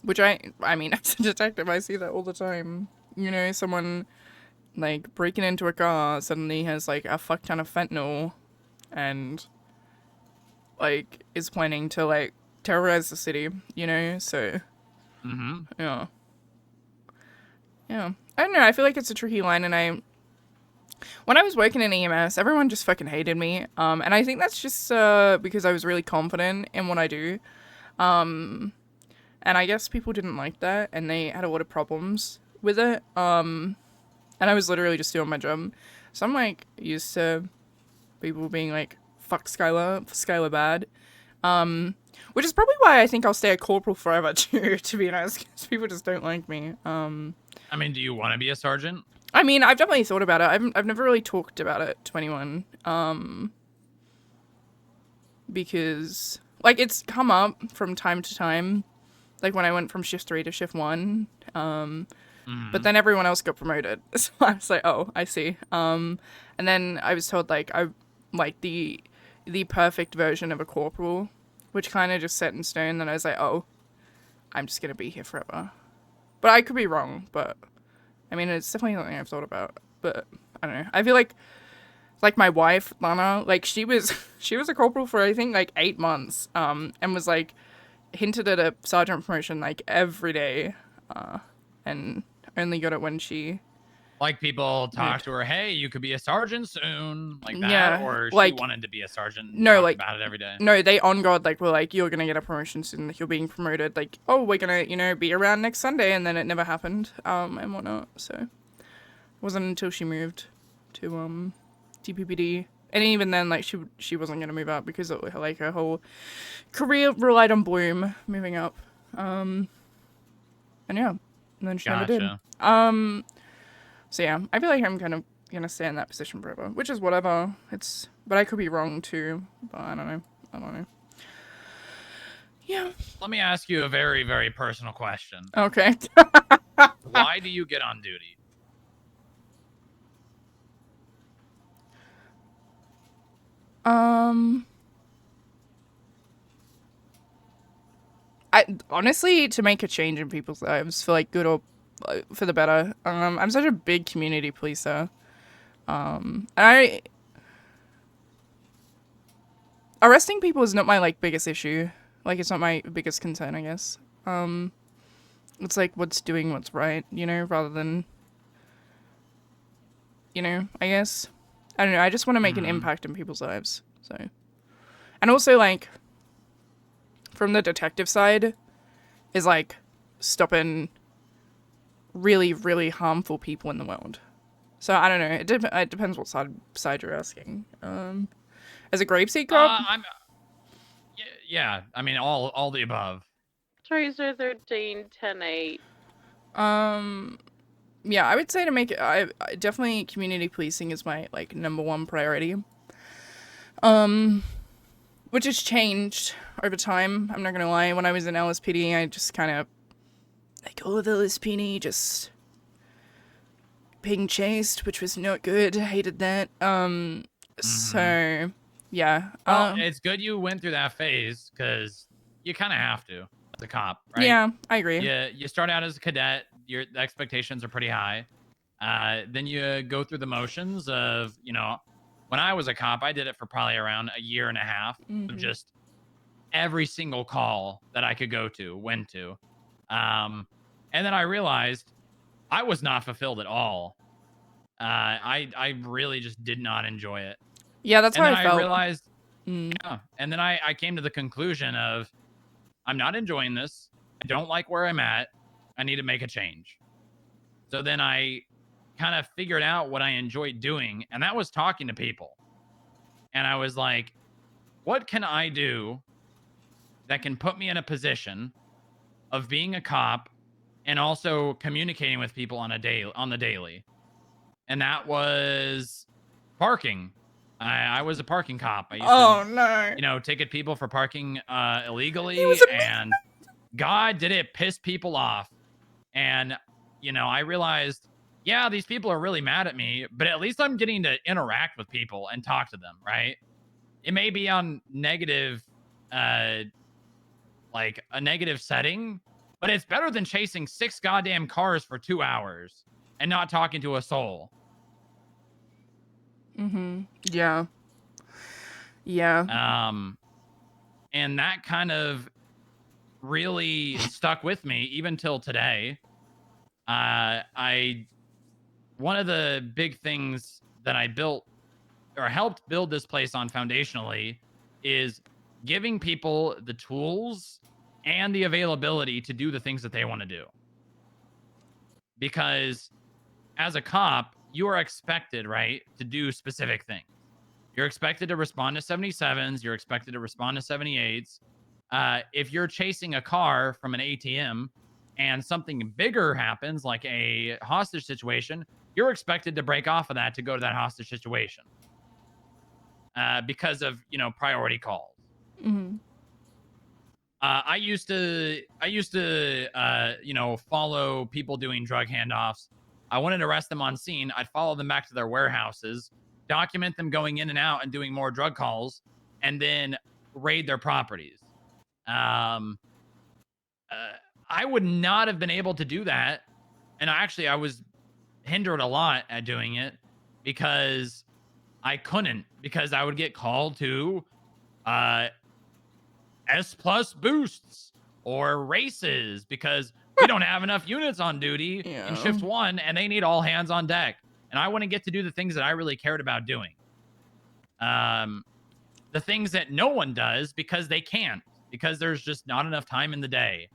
Which I mean, as a detective, I see that all the time. You know, someone, like, breaking into a car suddenly has, like, a fuck ton of fentanyl and, like, is planning to, like, terrorize the city, you know? So, yeah. Yeah. I don't know, I feel like it's a tricky line, and when I was working in EMS, everyone just fucking hated me, and I think that's just, because I was really confident in what I do, and I guess people didn't like that, and they had a lot of problems with it, and I was literally just doing my job, so I'm, like, used to people being like, fuck Skylar bad, which is probably why I think I'll stay a corporal forever, too, to be honest, because people just don't like me, I mean, do you want to be a sergeant? I mean, I've definitely thought about it. I've never really talked about it to anyone, because, like, it's come up from time to time, like, when I went from shift 3 to shift 1, but then everyone else got promoted, so I was like, oh, I see, and then I was told, like, the perfect version of a corporal, which kind of just set in stone, then I was like, oh, I'm just gonna be here forever, but I could be wrong, but... I mean, it's definitely something I've thought about, but I don't know. I feel like my wife, Lana, like, she was a corporal for, I think, like, 8 months, and was, like, hinted at a sergeant promotion, like, every day, and only got it when she... Like, people talk to her, hey, you could be a sergeant soon, like that, yeah, or like, she wanted to be a sergeant and no, talked like, about it every day. No, they on God, like, were like, you're gonna get a promotion soon, like, you're being promoted, like, oh, we're gonna, you know, be around next Sunday, and then it never happened, and whatnot, so... It wasn't until she moved to, DPPD, and even then, like, she wasn't gonna move up, because, like, her whole career relied on Bloom moving up, and yeah, and then she never did. So yeah, I feel like I'm kind of gonna stay in that position forever, which is whatever. But I could be wrong too. But I don't know. Yeah. Let me ask you a very, very personal question. Okay. Why do you get on duty? Honestly, to make a change in people's lives for, like, good or for the better. I'm such a big community policer. Arresting people is not my, like, biggest issue. Like, it's not my biggest concern, I guess. It's like what's right, you know, rather than, you know, I guess. I don't know, I just want to make an impact in people's lives, so. And also, like, from the detective side, is, like, stopping really, really harmful people in the world. So, I don't know, it depends what side you're asking. As a grapeseed cop? Yeah, I mean, all the above. Tracer 13, 10-8. Yeah, I would say to make it, I definitely community policing is my, like, #1 priority. Which has changed over time, I'm not gonna lie. When I was in LSPD, I just kind of, like, all of LSPD, just being chased, which was not good. Hated that. So yeah. Well, it's good you went through that phase because you kind of have to as a cop, right? Yeah, I agree. You start out as a cadet. The expectations are pretty high. Then you go through the motions of, you know, when I was a cop, I did it for probably around a year and a half of just every single call that I could go to, went to. And then I realized I was not fulfilled at all. I really just did not enjoy it. Yeah, that's And how then I felt. I realized, yeah. And then I came to the conclusion of, I'm not enjoying this. I don't like where I'm at. I need to make a change. So then I kind of figured out what I enjoyed doing, and that was talking to people. And I was like, what can I do that can put me in a position of being a cop and also communicating with people on the daily? And that was parking. I was a parking cop. I used to, no. you know, ticket people for parking illegally, and God, did it piss people off. And, you know, I realized, yeah, these people are really mad at me, but at least I'm getting to interact with people and talk to them, right? It may be on negative, like a negative setting, but it's better than chasing 6 goddamn cars for 2 hours and not talking to a soul. Yeah. Yeah. And that kind of really stuck with me even till today. One of the big things that I built or helped build this place on foundationally is giving people the tools and the availability to do the things that they want to do. Because as a cop, you are expected, right, to do specific things. You're expected to respond to 77s. You're expected to respond to 78s. If you're chasing a car from an ATM and something bigger happens, like a hostage situation, you're expected to break off of that to go to that hostage situation because of, you know, priority calls. I used to, you know, follow people doing drug handoffs. I wanted to arrest them on scene. I'd follow them back to their warehouses, document them going in and out and doing more drug calls, and then raid their properties. I would not have been able to do that. And actually, I was hindered a lot at doing it because I couldn't, because I would get called to S+ boosts or races because we don't have enough units on duty in shift 1 and they need all hands on deck. And I wouldn't get to do the things that I really cared about doing. The things that no one does because they can't, because there's just not enough time in the day.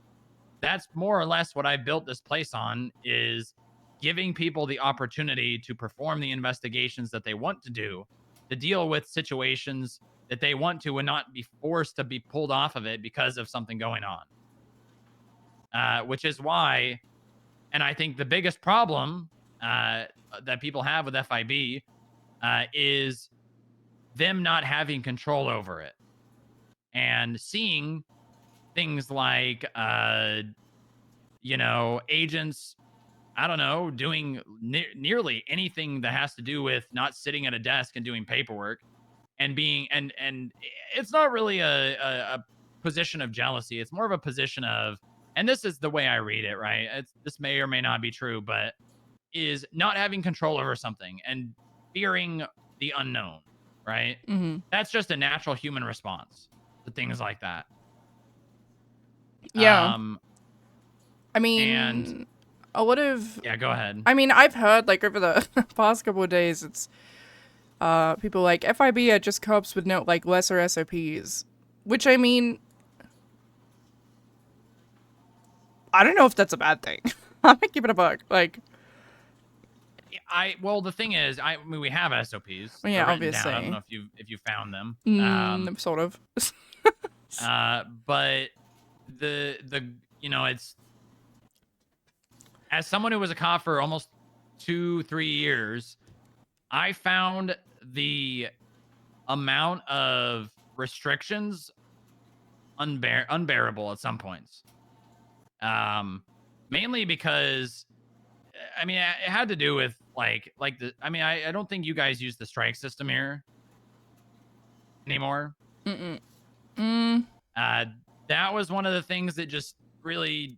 That's more or less what I built this place on, is giving people the opportunity to perform the investigations that they want to do, to deal with situations that they want to and not be forced to be pulled off of it because of something going on. Which is why, and I think the biggest problem that people have with FIB is them not having control over it and seeing things like, you know, agents, I don't know, doing nearly anything that has to do with not sitting at a desk and doing paperwork and being, and it's not really a position of jealousy. It's more of a position of, and this is the way I read it, right? This may or may not be true, but is not having control over something and fearing the unknown, right? That's just a natural human response to things like that. Yeah. I mean, and a lot of... Yeah, go ahead. I mean, I've heard, like, over the past couple of days, it's people like, FIB are just cops with no, like, lesser SOPs. Which, I mean... I don't know if that's a bad thing. I'm gonna keep it a buck. Like... Well, the thing is, I mean, we have SOPs. Well, yeah, They're written obviously. down. I don't know if you found them. Sort of. But the you know, it's, as someone who was a cop for almost 2-3 years, I found the amount of restrictions unbearable at some points. Mainly because, I mean, it had to do with like the. I mean, I don't think you guys use the strike system here anymore. That was one of the things that just really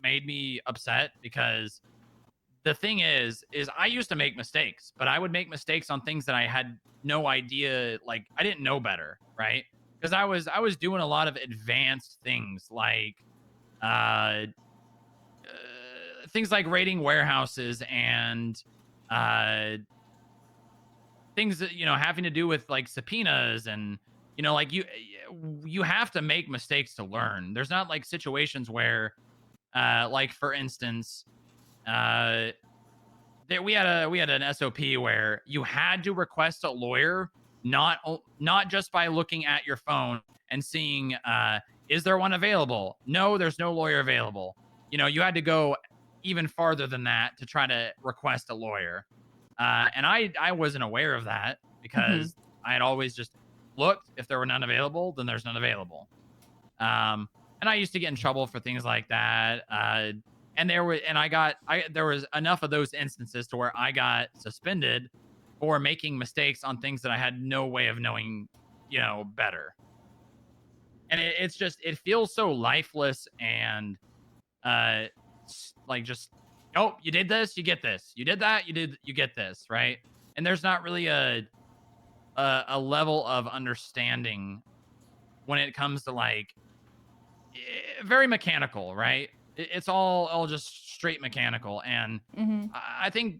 made me upset, because the thing is I used to make mistakes, but I would make mistakes on things that I had no idea, like I didn't know better, right? Because I was doing a lot of advanced things, like things like raiding warehouses and things that, having to do with like subpoenas, and like you have to make mistakes to learn. There's not like situations where like for instance there we had an SOP where you had to request a lawyer, not just by looking at your phone and seeing is there one available? No, there's no lawyer available. You had to go even farther than that to try to request a lawyer. And I wasn't aware of that, because I had always just looked. If there were none available, then there's none available. And I used to get in trouble for things like that. And there was enough of those instances to where I got suspended for making mistakes on things that I had no way of knowing, better. And it feels so lifeless and like just, oh, you did this, you get this. You did that, you get this, right? And there's not really a level of understanding when it comes to like very mechanical, right? It's all just straight mechanical. And I think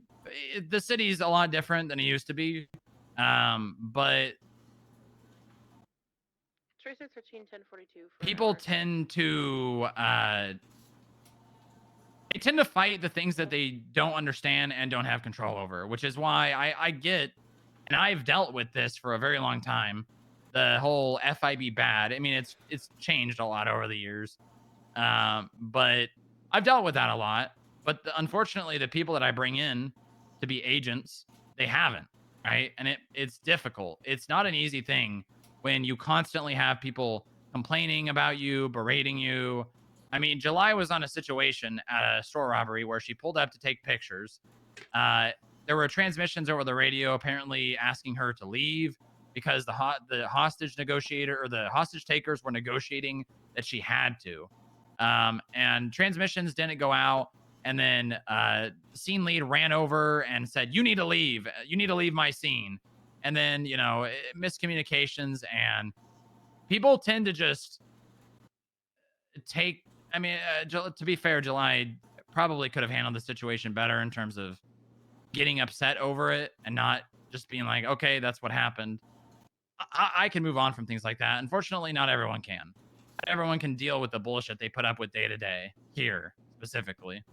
the city's a lot different than it used to be. But Tracer 13 1042. People tend to they tend to fight the things that they don't understand and don't have control over, which is why I get, and I've dealt with this for a very long time, the whole FIB bad. I mean, it's changed a lot over the years, but I've dealt with that a lot. But unfortunately, the people that I bring in to be agents, they haven't, right? And it's difficult. It's not an easy thing when you constantly have people complaining about you, berating you. I mean, July was on a situation at a store robbery where she pulled up to take pictures. There were transmissions over the radio apparently asking her to leave because the hostage negotiator or the hostage takers were negotiating that she had to. And transmissions didn't go out. And then the scene lead ran over and said, "You need to leave. You need to leave my scene." And then, miscommunications, and people tend to just take, I mean, to be fair, July probably could have handled the situation better in terms of getting upset over it and not just being like, okay, that's what happened. I can move on from things like that. Unfortunately, not everyone can. Not everyone can deal with the bullshit they put up with day to day here specifically.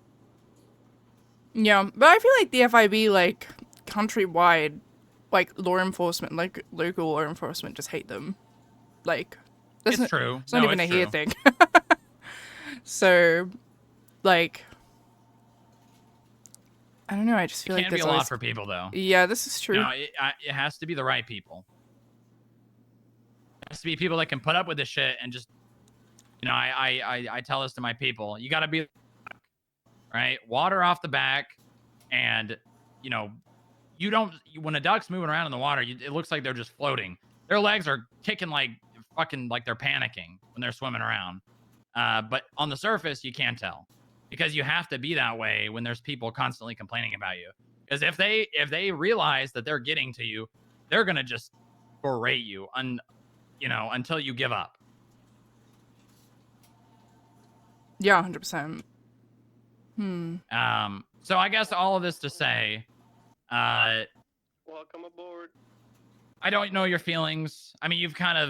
Yeah, but I feel like the FIB, like, countrywide, like, law enforcement, like, local law enforcement just hate them. Like, it's true. It's not even a here thing. So, like, I don't know, I just feel like it can be a lot for people, though. Yeah, this is true. It has to be the right people. It has to be people that can put up with this shit and just, I tell this to my people. You got to be, right? Water off the back, and, you don't, when a duck's moving around in the water, it looks like they're just floating. Their legs are kicking like fucking, like they're panicking when they're swimming around. But on the surface, you can't tell, because you have to be that way when there's people constantly complaining about you. Because if they realize that they're getting to you, they're going to just berate you until you give up. Yeah, 100%. So I guess all of this to say, welcome aboard. I don't know your feelings. I mean, you've kind of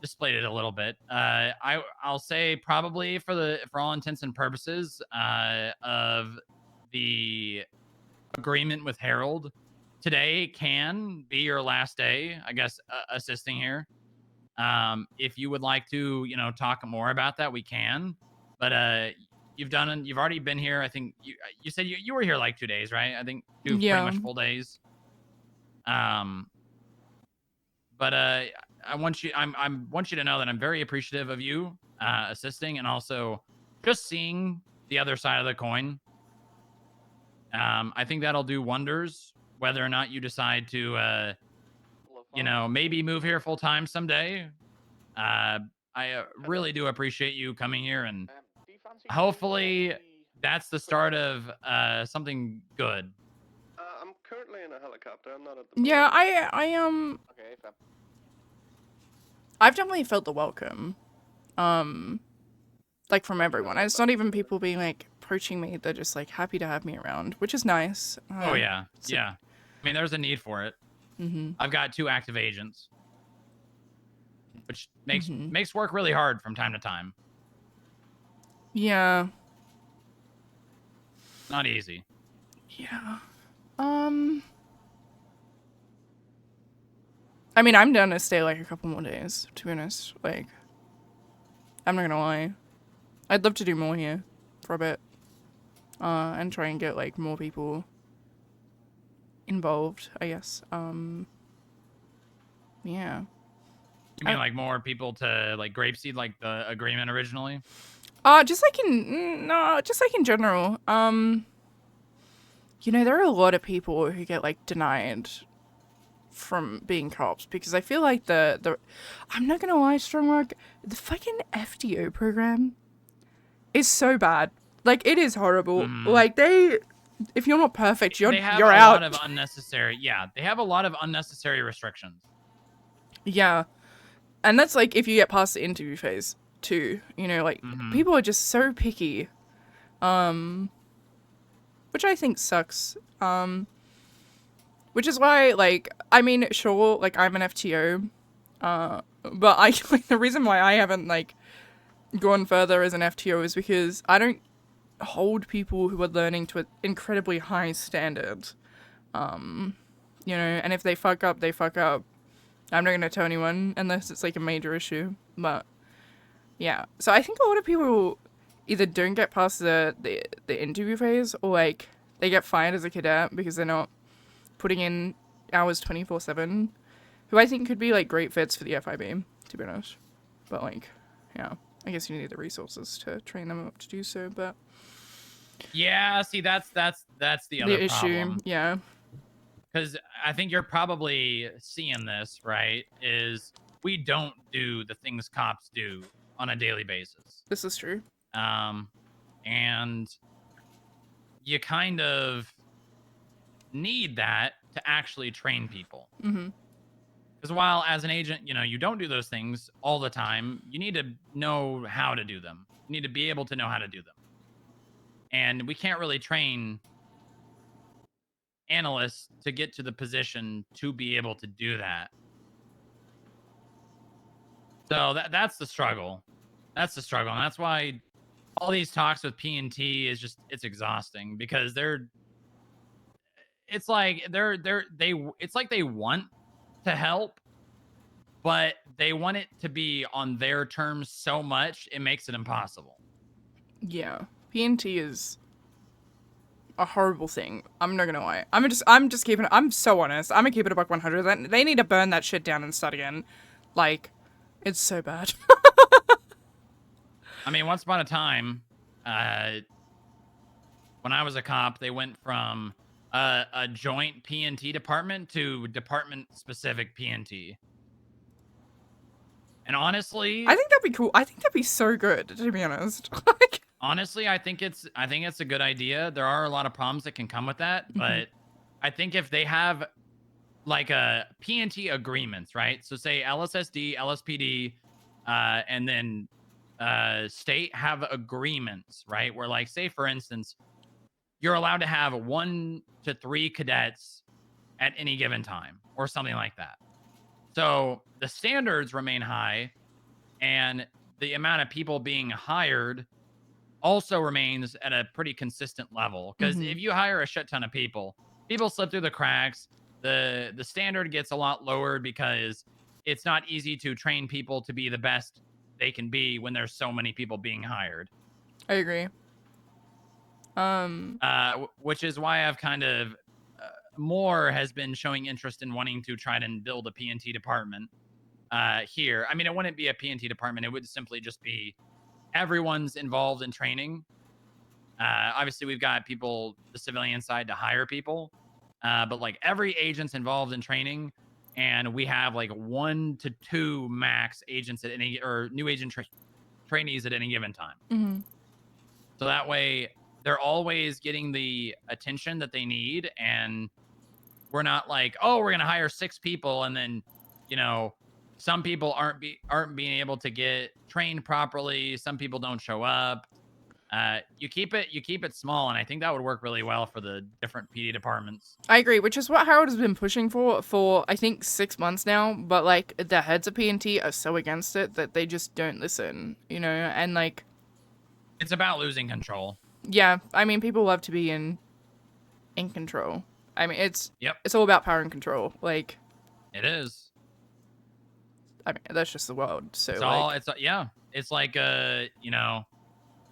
displayed it a little bit. I'll say probably for all intents and purposes of the agreement with Harold, today can be your last day, I guess, assisting here. If you would like to, talk more about that, we can. But you've already been here. I think you said you were here like 2 days, right? I think 2 pretty much full days. But I want you to know that I'm very appreciative of you assisting, and also just seeing the other side of the coin. I think that'll do wonders. Whether or not you decide to, you know, maybe move here full time someday. I really do appreciate you coming here, and hopefully that's the start of something good. I'm currently in a helicopter. I'm not at the. Yeah, I've definitely felt the welcome. Like from everyone. It's not even people being like approaching me. They're just like happy to have me around, which is nice. Oh yeah, yeah. I mean, there's a need for it. Mm-hmm. I've got 2 active agents, which makes work really hard from time to time. Yeah. Not easy. Yeah. I mean, I'm down to stay like a couple more days, to be honest. Like, I'm not gonna lie. I'd love to do more here for a bit. And try and get like more people involved, I guess. Yeah. You mean like more people to like grapeseed like the agreement originally? Just like in general. You know, there are a lot of people who get like denied from being cops because I feel like the I'm not gonna lie, Strongwork, the fucking FDO program is so bad. Like, it is horrible. Like, if you're not perfect, you're out. They have a lot of unnecessary. Yeah, they have a lot of unnecessary restrictions. Yeah, and that's like if you get past the interview phase too. You know, like people are just so picky, which I think sucks. Which is why, like, I mean, sure, like I'm an FTO, but I like the reason why I haven't like gone further as an FTO is because I don't hold people who are learning to an incredibly high standard. You know, and if they fuck up, they fuck up. I'm not gonna tell anyone unless it's like a major issue. But yeah, so I think a lot of people either don't get past the interview phase, or like they get fired as a cadet because they're not putting in hours 24/7. Who I think could be like great fits for the FIB, to be honest. But like, yeah, I guess you need the resources to train them up to do so. But yeah, see, that's the other issue. problem. Yeah. Because I think you're probably seeing this, right? Is we don't do the things cops do on a daily basis. This is true. And you kind of need that to actually train people. Because while as an agent, you know, you don't do those things all the time, you need to know how to do them. You need to be able to know how to do them. And we can't really train analysts to get to the position to be able to do that. So that's the struggle. That's the struggle. And that's why all these talks with P&T is just, it's exhausting because it's like they want to help, but they want it to be on their terms so much it makes it impossible. Yeah. P&T is a horrible thing. I'm not gonna lie. I'm just keeping it. I'm so honest. I'm gonna keep it a buck 100. They need to burn that shit down and start again. Like, it's so bad. I mean, once upon a time, when I was a cop, they went from a joint P&T department to department-specific P&T. And honestly, I think that'd be cool. I think that'd be so good, to be honest. Like, honestly, I think it's a good idea. There are a lot of problems that can come with that, but I think if they have like a P&T agreements, right? So say LSSD, LSPD, and then state have agreements, right? Where like, say for instance, you're allowed to have 1 to 3 cadets at any given time or something like that. So the standards remain high and the amount of people being hired also remains at a pretty consistent level. Because if you hire a shit ton of people slip through the cracks. The standard gets a lot lower because it's not easy to train people to be the best they can be when there's so many people being hired. I agree. Which is why I've kind of more has been showing interest in wanting to try to build a P&T department here. I mean, it wouldn't be a P&T department. It would simply just be everyone's involved in training. Obviously, we've got people, the civilian side, to hire people, but like every agent's involved in training, and we have like 1 to 2 max agents at any, or new agent trainees at any given time. Mm-hmm. So that way, they're always getting the attention that they need, and we're not like, oh, we're gonna hire 6 people, and then, you know, some people aren't being able to get trained properly. Some people don't show up. You keep it small, and I think that would work really well for the different PD departments. I agree, which is what Harold has been pushing for I think 6 months now. But like the heads of PNT are so against it that they just don't listen, you know. And like, It's about losing control. yeah, I mean, people love to be in control. I mean, it's all about power and control. Like, It is. I mean, that's just the world. So It's like, all. It's like you know,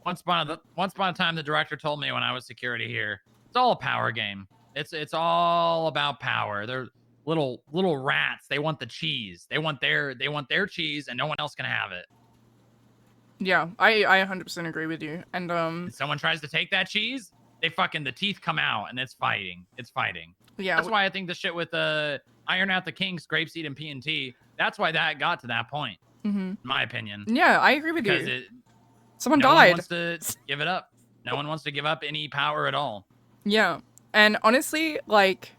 once upon a time, the director told me when I was security here, it's all a power game. It's all about power. They're little rats. They want the cheese. They want their cheese, and no one else can have it. yeah, I 100% agree with you. And If someone tries to take that cheese, the teeth come out, and it's fighting. It's fighting. yeah, That's why I think the shit with Iron Out the Kinks, Grapeseed, and PNT, that's why that got to that point, in my opinion. yeah, I agree with Because you. Someone no one died. wants to give it up. No one wants to give up any power at all. Yeah. And honestly, like,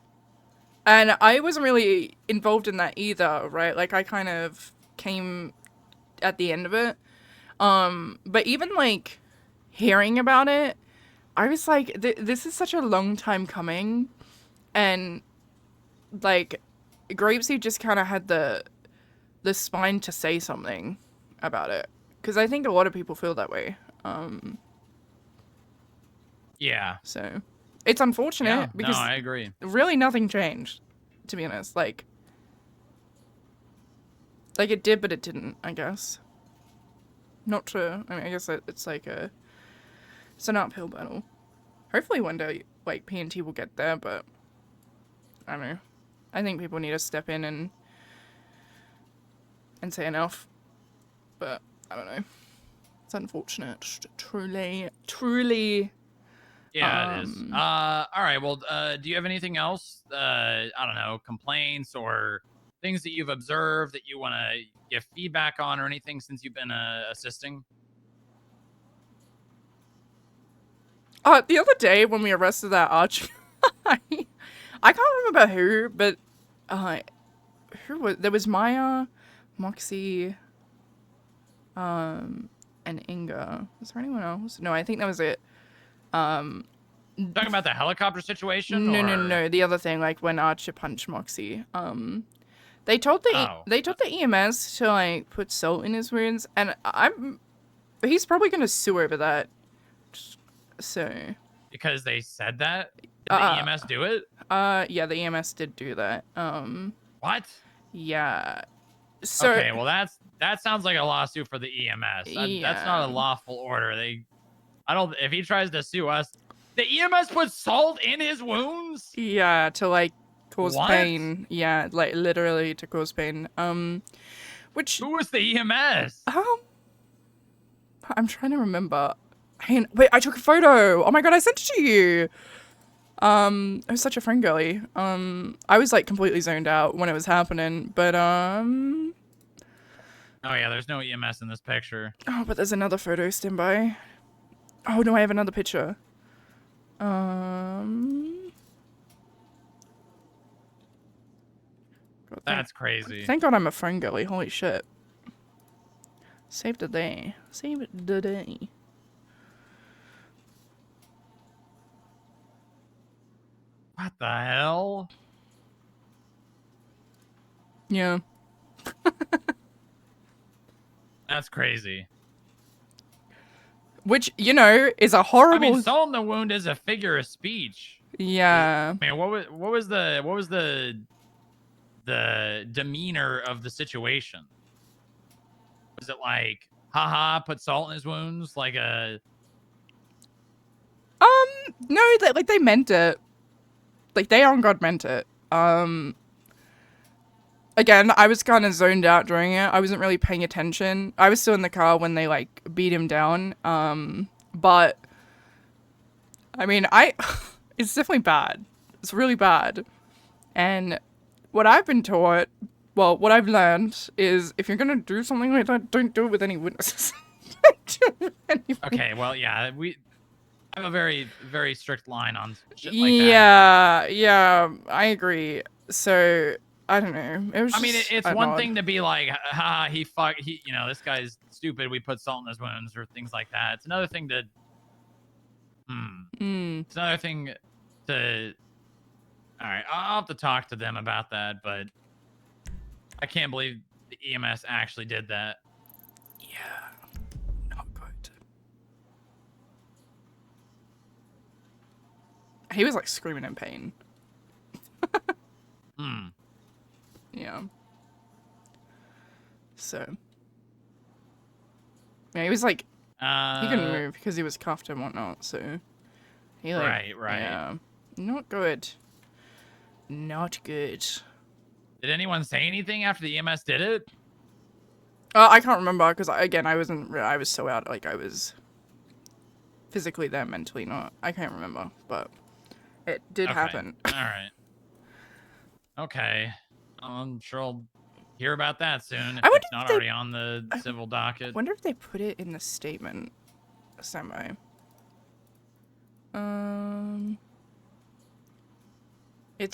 and I wasn't really involved in that either, right? Like, I kind of came at the end of it. But even, like, hearing about it, I was like, this is such a long time coming. And, like, Grapeseed just kind of had the spine to say something about it. Because I think a lot of people feel that way. Yeah. So, it's unfortunate Yeah, because no, I agree. really nothing changed, to be honest. Like it did, but it didn't, I guess. Not to, I mean, I guess it's like it's an uphill battle. Hopefully one day, like, PNT will get there, but I don't know. I think people need to step in and say enough. But I don't know. It's unfortunate. Truly. Yeah, it is. All right. Well, do you have anything else? I don't know, complaints or things that you've observed that you want to give feedback on, or anything since you've been assisting? The other day when we arrested that archer, I can't remember who, but who was there? Was Maya, Moxie, and Inga. Was there anyone else? No, I think that was it. Talking about the helicopter situation? No. The other thing, like when Archer punched Moxie. They told the EMS to like put salt in his wounds, and he's probably gonna sue over that. So. Because they said that? Did the EMS do it? Yeah, the EMS did do that. What? Yeah. So. Okay, well that sounds like a lawsuit for the EMS. That's not a lawful order. If he tries to sue us, the EMS put salt in his wounds? Yeah, to like cause pain. Yeah, like literally to cause pain. Which who was the EMS? I'm trying to remember. Wait, I took a photo. Oh my god, I sent it to you. It was such a friend girly. I was like completely zoned out when it was happening, but Oh yeah, there's no EMS in this picture. Oh, but there's another photo standby. Oh no, I have another picture. That's crazy. Thank God I'm a friend girly. Holy shit. Save the day. Save the day. What the hell? Yeah. That's crazy. Which, you know, is a horrible... I mean, salt in the wound is a figure of speech. Yeah. Man, what was the demeanor of the situation? Was it like, haha, put salt in his wounds? Like a... No, they meant it. Like, they on God meant it. Again, I was kind of zoned out during it. I wasn't really paying attention. I was still in the car when they, like, beat him down. But I mean, it's definitely bad. It's really bad. And what I've been taught, well, what I've learned is if you're gonna do something like that, don't do it with any witnesses. Don't do it with any Okay, well, yeah, I have a very, very strict line on shit like Yeah, that. yeah, I agree. So I don't know. It was. I mean, just it's an one odd- thing to be like, this guy's stupid. We put salt in his wounds or things like that. It's another thing to, It's another thing to. All right, I'll have to talk to them about that, but I can't believe the EMS actually did that. Yeah, not good. He was like screaming in pain. Yeah. So. Yeah, he was like. He couldn't move because he was cuffed and whatnot. So. He like. Right. Yeah. Not good. Not good. Did anyone say anything after the EMS did it? I can't remember because again I was so out, like I was physically there, mentally not. I can't remember, but it did happen. All right. Okay. I'm sure I'll hear about that soon if it's not already on the civil docket. I wonder if they put it in the statement. It's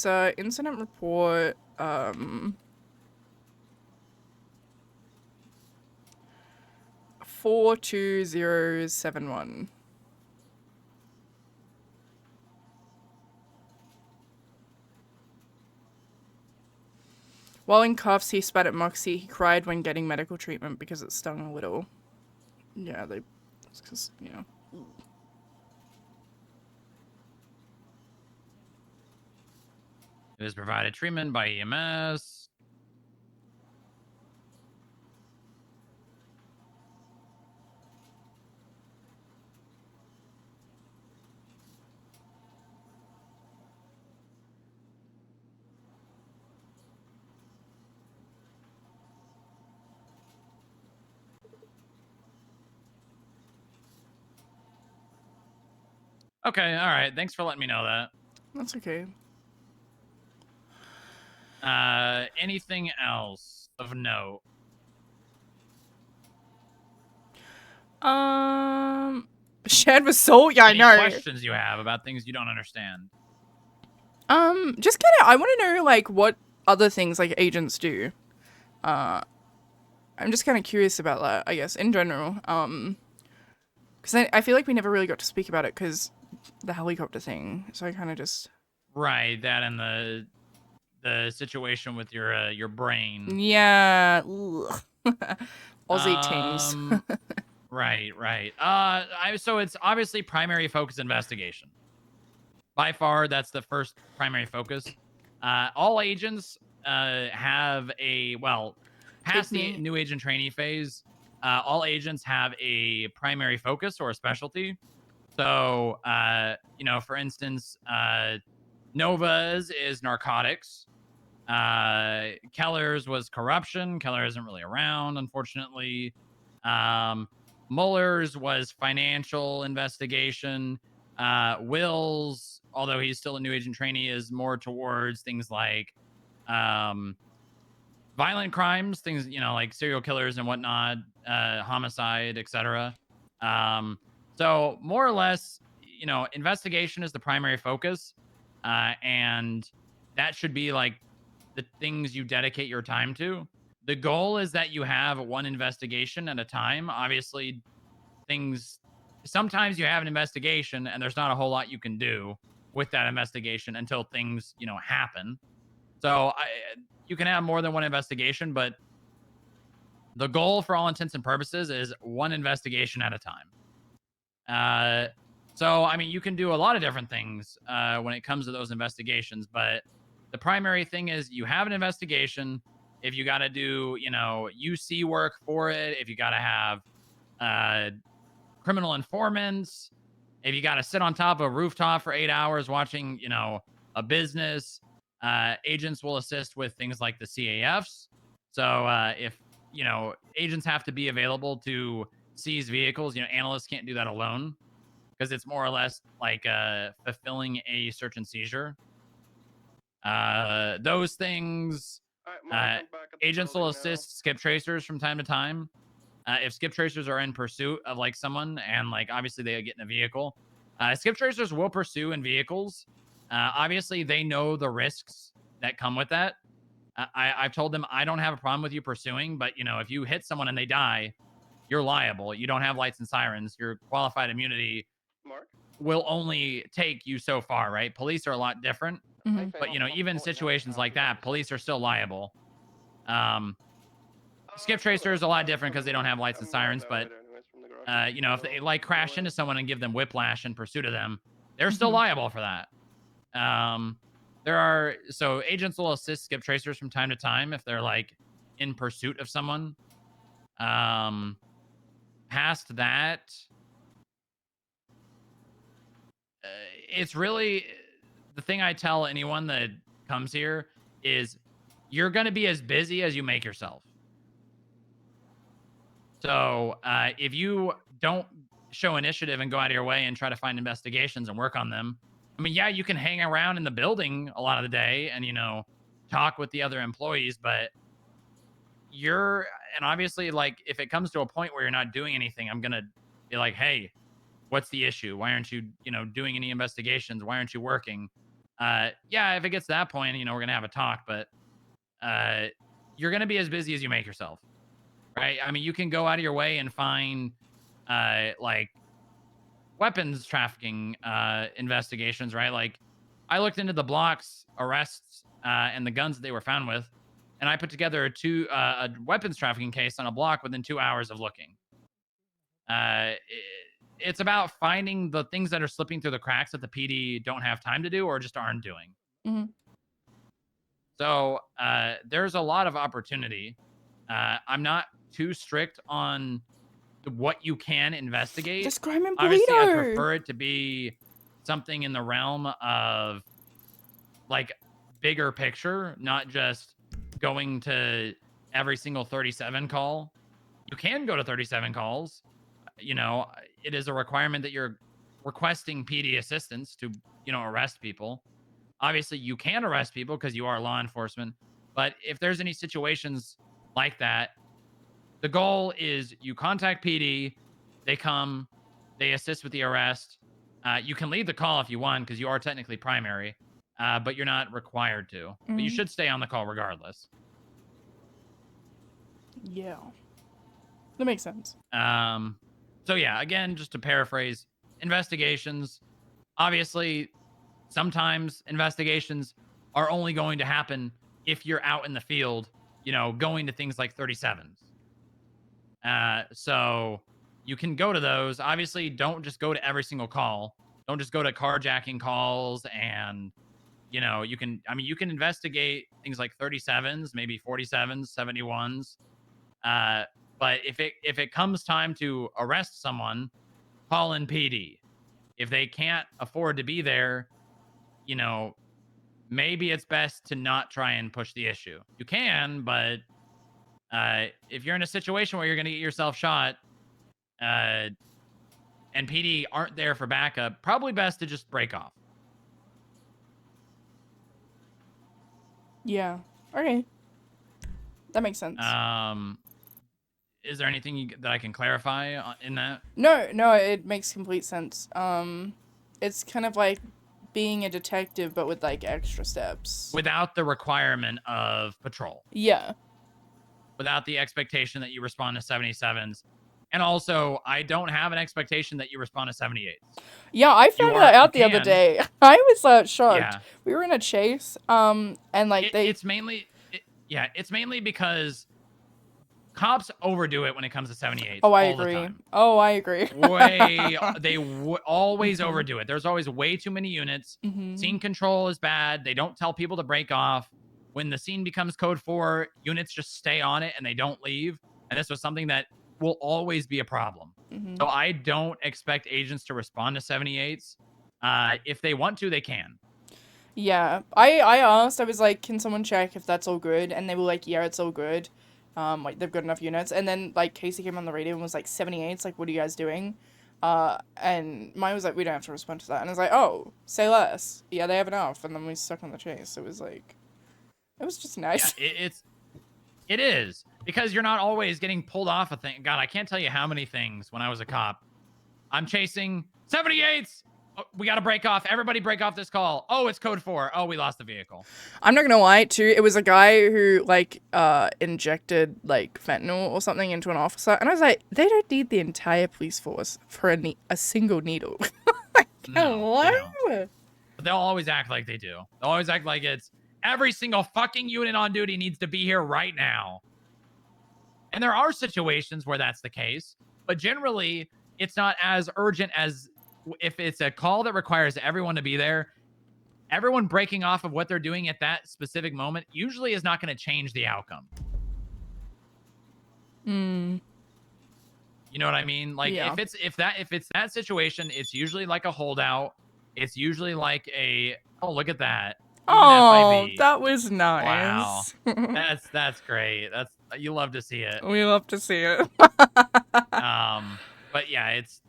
a incident report. 42071. While in cuffs, he spat at Moxie. He cried when getting medical treatment because it stung a little. Yeah, because, you know. It was provided treatment by EMS. Okay, all right. Thanks for letting me know that. That's okay. Anything else of note? Shared with Salt? Yeah, Any I know. questions you have about things you don't understand? Just kind of, I want to know, like, what other things, like, agents do. I'm just kind of curious about that, I guess, in general. Because I feel like we never really got to speak about it because the helicopter thing. So I kind of just... Right, that and the situation with your brain. Yeah. Aussie tings. Right. So it's obviously primary focus investigation. By far, that's the first primary focus. All agents have past the new agent trainee phase, all agents have a primary focus or a specialty. So, for instance, Nova's is narcotics. Keller's was corruption. Keller isn't really around, unfortunately. Muller's was financial investigation. Will's, although he's still a new agent trainee, is more towards things like violent crimes, things, like serial killers and whatnot, homicide, etc. So more or less, investigation is the primary focus. And that should be like the things you dedicate your time to. The goal is that you have one investigation at a time. Obviously, sometimes you have an investigation and there's not a whole lot you can do with that investigation until things, happen. So you can have more than one investigation, but the goal for all intents and purposes is one investigation at a time. So, I mean, you can do a lot of different things when it comes to those investigations, but the primary thing is you have an investigation. If you got to do, UC work for it, if you got to have criminal informants, if you got to sit on top of a rooftop for 8 hours watching, a business, agents will assist with things like the CAFs. So if, agents have to be available to seize vehicles, analysts can't do that alone because it's more or less like fulfilling a search and seizure. Those things, agents will assist skip tracers from time to time. If skip tracers are in pursuit of like someone and like obviously they get in a vehicle, skip tracers will pursue in vehicles. Obviously they know the risks that come with that. I've told them I don't have a problem with you pursuing, but you know, if you hit someone and they die, you're liable. You don't have lights and sirens. Your qualified immunity will only take you so far, right? Police are a lot different, but you know, even in situations like that, police are still liable. Skip tracer is a lot different because they don't have lights and sirens, but you know, if they like crash into someone and give them whiplash in pursuit of them, they're still liable for that. So agents will assist skip tracers from time to time if they're like in pursuit of someone. Past that, it's really the thing I tell anyone that comes here is you're going to be as busy as you make yourself. So if you don't show initiative and go out of your way and try to find investigations and work on them, I mean, yeah, you can hang around in the building a lot of the day and, you know, talk with the other employees, but and obviously, like, if it comes to a point where you're not doing anything, I'm going to be like, hey, what's the issue? Why aren't you, you know, doing any investigations? Why aren't you working? Yeah, if it gets to that point, you know, we're going to have a talk, but you're going to be as busy as you make yourself, right? I mean, you can go out of your way and find, like, weapons trafficking investigations, right? Like, I looked into the blocks, arrests, and the guns that they were found with, and I put together a weapons trafficking case on a block within 2 hours of looking. It's about finding the things that are slipping through the cracks that the PD don't have time to do or just aren't doing. So there's a lot of opportunity. I'm not too strict on what you can investigate. Describe him, Obviously, I burrito. prefer it to be something in the realm of like bigger picture, not just going to every single 37 call. You can go to 37 calls. You know, it is a requirement that you're requesting PD assistance to, you know, arrest people. Obviously, you can arrest people because you are law enforcement. But if there's any situations like that, the goal is you contact PD, they come, they assist with the arrest. You can leave the call if you want because you are technically primary, but you're not required to. But you should stay on the call regardless. Yeah. That makes sense. So yeah, again, just to paraphrase, investigations, obviously, sometimes investigations are only going to happen if you're out in the field, you know, going to things like 37s. So you can go to those. Obviously, don't just go to every single call. Don't just go to carjacking calls and, you know, you can investigate things like 37s, maybe 47s, 71s. But if it comes time to arrest someone, call in PD. If they can't afford to be there, you know, maybe it's best to not try and push the issue. You can, but if you're in a situation where you're going to get yourself shot, and PD aren't there for backup, probably best to just break off. Yeah. Okay. That makes sense. Is there anything that I can clarify in that? No, it makes complete sense. It's kind of like being a detective, but with like extra steps. Without the requirement of patrol. Yeah. Without the expectation that you respond to 77s. And also, I don't have an expectation that you respond to 78s. Yeah, I found that out the other day. I was shocked. Yeah. We were in a chase, and like it's mainly because cops overdo it when it comes to 78s. Oh, I agree. Oh, I agree. They always overdo it. There's always way too many units. Scene control is bad. They don't tell people to break off. When the scene becomes code 4, units just stay on it and they don't leave. And this was something that will always be a problem. So I don't expect agents to respond to 78s. If they want to, they can. Yeah. I asked, I was like, can someone check if that's all good? And they were like, yeah, it's all good. Like, they've got enough units. And then, like, Casey came on the radio and was like, 78s, like, what are you guys doing? And mine was like, we don't have to respond to that. And I was like, oh, say less. Yeah, they have enough. And then we stuck on the chase. It was like, it was just nice. Yeah, it is. Because you're not always getting pulled off a thing. God, I can't tell you how many things when I was a cop. I'm chasing 78s. Oh, we got to break off. Everybody break off this call. Oh, it's code 4. Oh, we lost the vehicle. I'm not gonna lie, too. It was a guy who, like, injected, like, fentanyl or something into an officer. And I was like, they don't need the entire police force for a single needle. No, they don't. But they'll always act like they do. They'll always act like it's every single fucking unit on duty needs to be here right now. And there are situations where that's the case. But generally, it's not as urgent as if it's a call that requires everyone to be there. Everyone breaking off of what they're doing at that specific moment usually is not going to change the outcome. You know what I mean? Like Yeah. if it's that situation, it's usually like a holdout. It's usually like a look at that. Oh, FIB. that was nice. Wow. That's great. You love to see it. We love to see it. But yeah, it's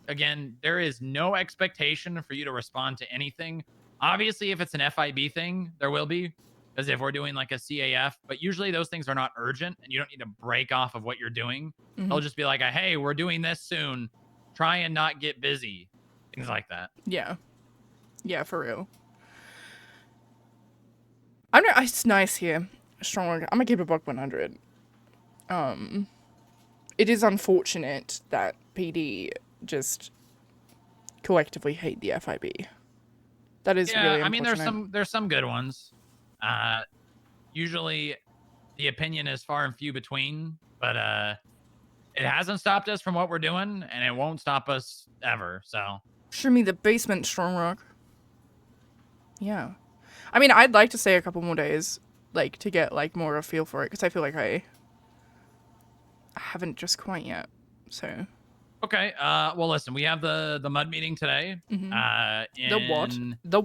again, there is no expectation for you to respond to anything. Obviously, if it's an FIB thing, there will be, because if we're doing like a CAF, but usually those things are not urgent and you don't need to break off of what you're doing. They'll just be like, hey, we're doing this soon. Try and not get busy. Things like that. Yeah. Yeah, for real. It's nice here. Strong work. I'm gonna keep a buck 100. It is unfortunate that PD just collectively hate the FIB. That is really unfortunate. I mean, there's some good ones. Usually, the opinion is far and few between, but it hasn't stopped us from what we're doing, and it won't stop us ever. So, show me the basement, Strong Rock. Yeah, I mean, I'd like to stay a couple more days, like to get like more of a feel for it, because I feel like I haven't just quite yet. So. Okay. Well, listen, we have the mud meeting today. The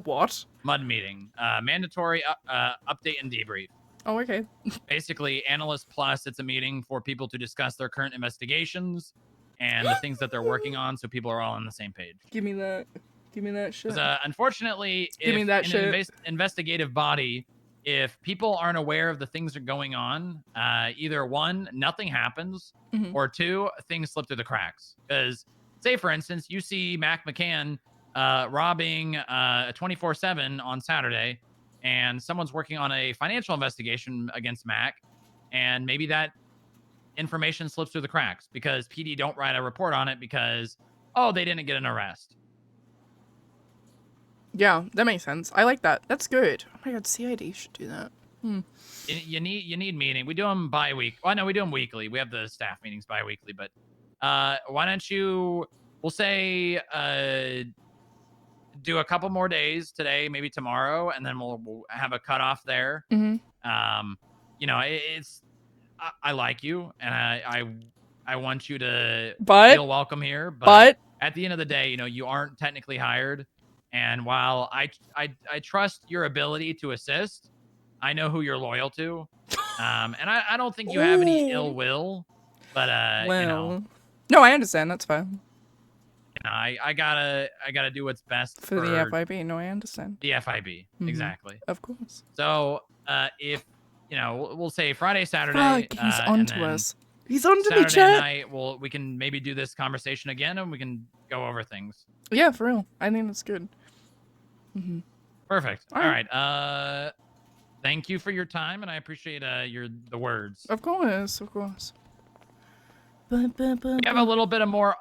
what? Mud meeting. Mandatory update and debrief. Oh, okay. Basically, Analyst Plus, it's a meeting for people to discuss their current investigations and the things that they're working on, so people are all on the same page. Give me that. Give me that shit. Unfortunately, Give me that shit. An investigative body, if people aren't aware of the things that are going on, either one, nothing happens, or two, things slip through the cracks. Because, say, for instance, you see Mac McCann robbing 24/7 on Saturday, and someone's working on a financial investigation against Mac, and maybe that information slips through the cracks because PD don't write a report on it because, they didn't get an arrest. Yeah, that makes sense. I like that. That's good. Oh my god, CID should do that. You need meeting. We do them bi-week. Well, no, we do them weekly. We have the staff meetings bi-weekly, but why don't we'll say do a couple more days today, maybe tomorrow, and then we'll have a cutoff there. I like you, and I want you to feel welcome here, but at the end of the day, you aren't technically hired. And while I trust your ability to assist, I know who you're loyal to, and I don't think you have any ill will, but no, I understand. That's fine. I gotta do what's best for the FIB. No, I understand. The FIB, exactly. Of course. So if we'll say Friday, Saturday. Fuck, he's onto us. He's onto Saturday me, chat. night, we can maybe do this conversation again, and we can go over things. Yeah, for real. I think that's good. Perfect. All right. Thank you for your time, and I appreciate the words. Of course. We have a little bit of more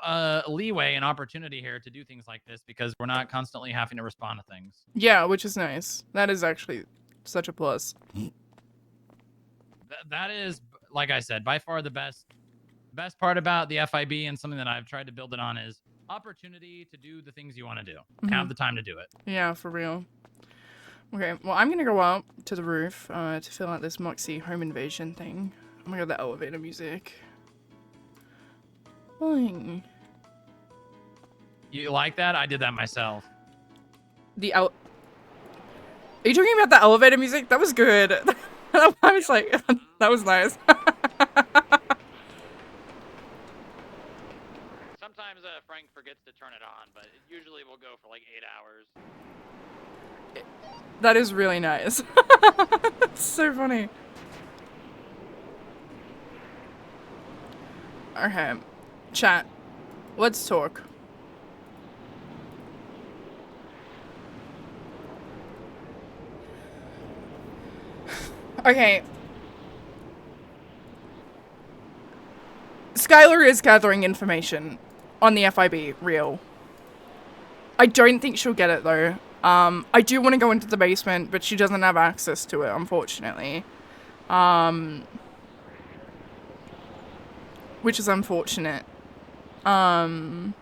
leeway and opportunity here to do things like this because we're not constantly having to respond to things. Yeah, which is nice. That is actually such a plus. That is, like I said, by far the best part about the FIB, and something that I've tried to build it on is opportunity to do the things you want to do. Have the time to do it. Yeah, for real. Okay, well, I'm gonna go up to the roof to fill out this Moxie home invasion thing. Oh my god, the elevator music. Boing. You like that? I did that myself. Are you talking about the elevator music? That was good. I was like, that was nice. Sometimes Frank forgets That is really nice. That's so funny. Okay. Chat. Let's talk. Okay. Skylar is gathering information on the FIB, real. I don't think she'll get it though. I do want to go into the basement, but she doesn't have access to it, unfortunately. Which is unfortunate. I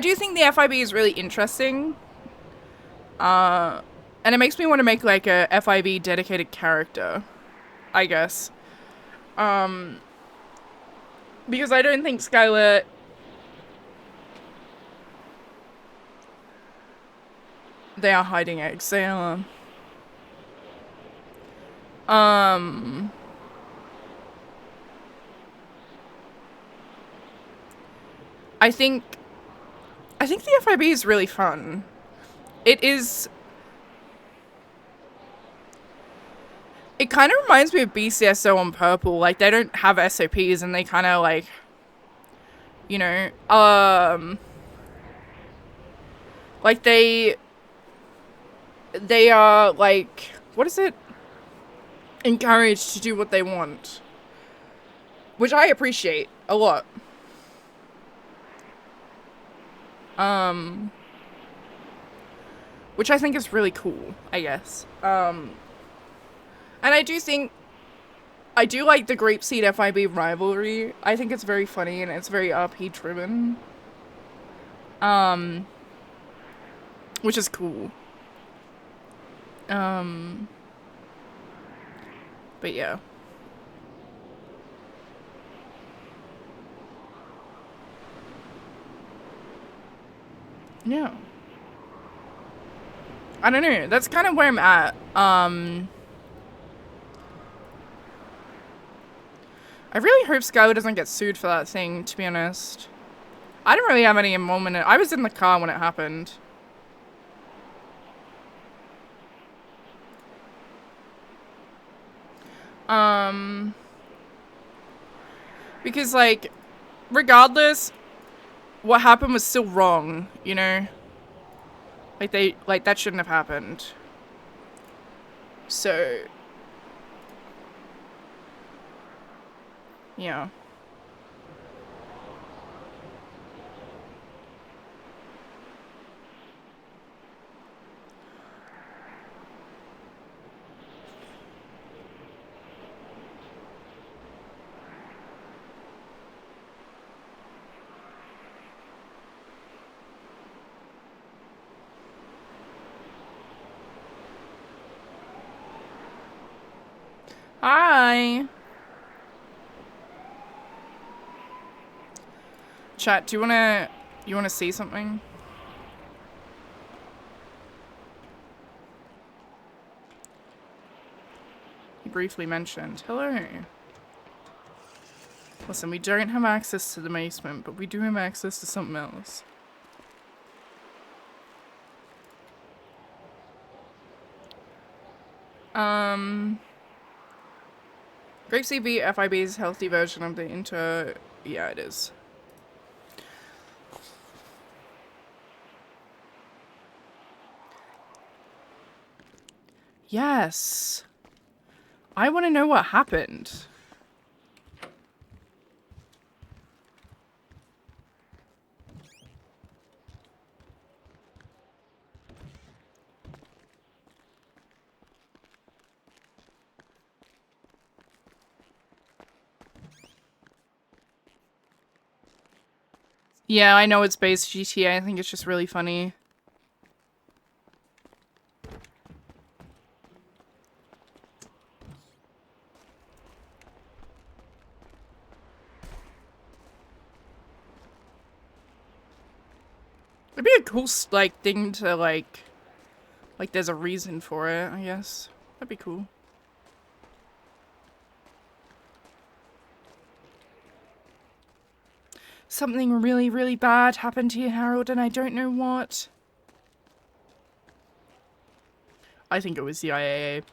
do think the FIB is really interesting. And it makes me want to make like a FIB dedicated character, I guess. Because I don't think Skylar... They are hiding eggs. They are... I think the FIB is really fun. It is... It kind of reminds me of BCSO on Purple. Like, they don't have SOPs and they kind of, like... You know, like, they are, like... What is it? Encouraged to do what they want. Which I appreciate a lot. Which I think is really cool, I guess. And I do think, I do like the Grapeseed FIB rivalry. I think it's very funny and it's very RP driven. Which is cool. But yeah. Yeah. I don't know. That's kind of where I'm at. I really hope Skylar doesn't get sued for that thing, to be honest. I don't really have any involvement in it. I was in the car when it happened. Because, like, regardless, what happened was still wrong, you know? Like, that shouldn't have happened. So... Yeah. Hi. Chat, do you wanna see something? He briefly mentioned. Hello. Listen, we don't have access to the basement, but we do have access to something else. Grapeseed FIB's healthy version of the inter... Yeah, it is. Yes. I want to know what happened. Yeah, I know it's based GTA. I think it's just really funny. It'd be a cool, like, thing to, like, there's a reason for it, I guess. That'd be cool. Something really, really bad happened to you, Harold, and I don't know what. I think it was the IAA.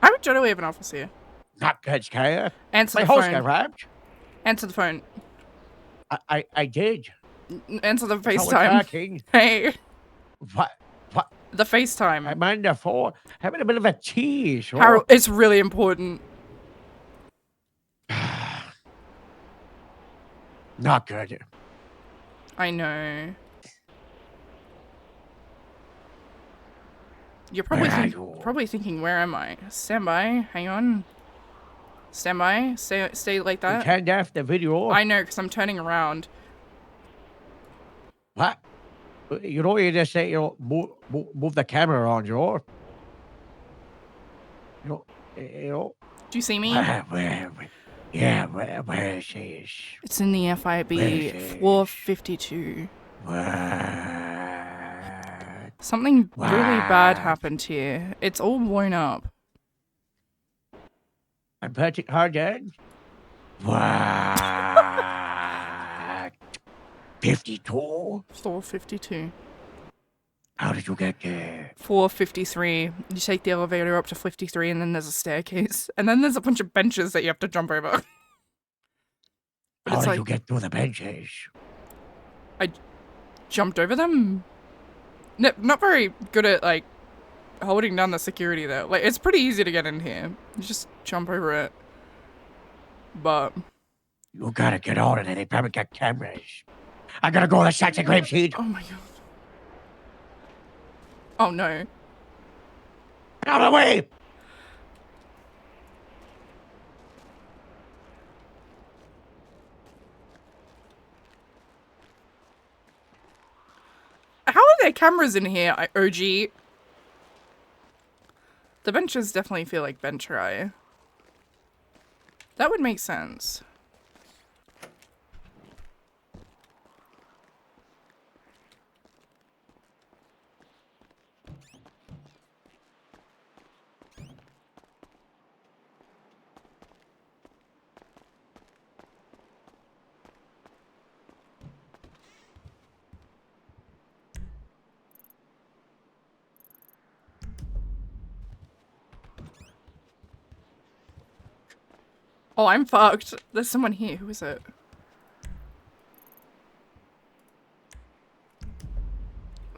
I would generally have an office here. Not good, Skylar. Answer My the host got phone. robbed. Answer the phone. I did. Answer the No one FaceTime. talking. Hey, What? the FaceTime. I'm on the phone. Having a bit of a tease. Harold, it's really important. Not good. I know. You're probably Where are you? probably thinking, where am I? Stand by. Hang on. Stand by. Stay like You that. turned off the video. I know, because I'm turning around. What? You know, you just say, move the camera around, you know? You know. Do you see me? Where is this? It's in the FIB, floor 52. What? Something really bad What? happened here. It's all blown up. I'm punching hard again. What? 52? Floor 52. How did you get there? Floor 53. You take the elevator up to 53 and then there's a staircase. And then there's a bunch of benches that you have to jump over. But How it's did like, you get through the benches? I jumped over them? No, not very good at, like, holding down the security, though. Like, it's pretty easy to get in here. You just jump over it. But... You gotta get on it, and they probably got cameras. I gotta go to the sacks of grapeseed. Oh my god. Oh no. Out of the way! How are there cameras in here, OG? The benches definitely feel like bench rye. That would make sense. Oh, I'm fucked. There's someone here. Who is it?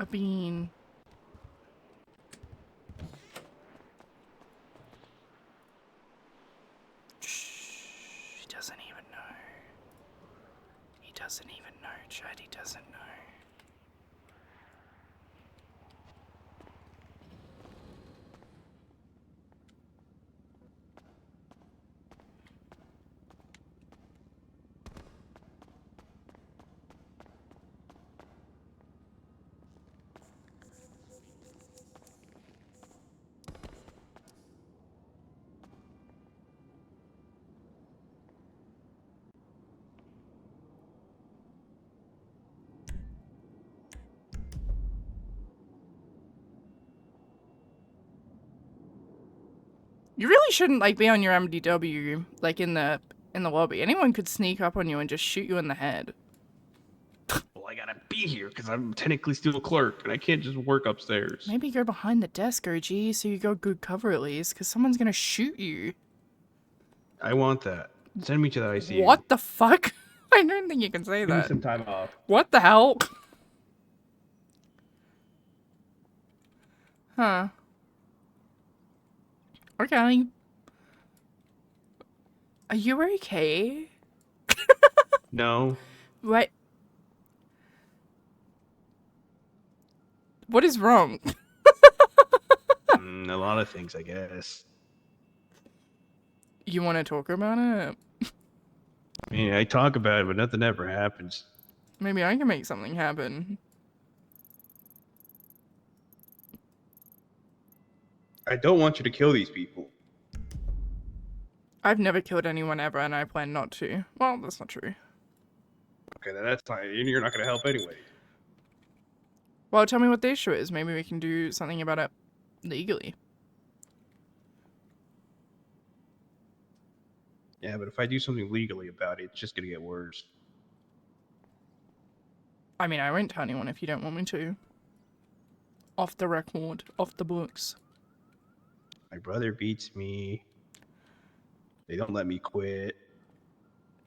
A bean. Shh. He doesn't even know. He doesn't even know, Chad. He doesn't know. You really shouldn't like be on your MDW like in the lobby. Anyone could sneak up on you and just shoot you in the head. Well, I gotta be here because I'm technically still a clerk and I can't just work upstairs. Maybe go behind the desk, OG, so you got good cover at least, because someone's gonna shoot you. I want that. Send me to the ICU. What the fuck? I don't think you can say Give me that. some time off. What the hell? Huh. Okay. Are you okay? No. What? What is wrong? A lot of things, I guess. You want to talk about it? mean, I talk about it, but nothing ever happens. Maybe I can make something happen. I don't want you to kill these people. I've never killed anyone ever, and I plan not to. Well, that's not true. Okay, then that's fine. You're not going to help anyway. Well, tell me what the issue is. Maybe we can do something about it legally. Yeah, but if I do something legally about it, it's just going to get worse. I mean, I won't tell anyone if you don't want me to. Off the record, off the books. My brother beats me. They don't let me quit.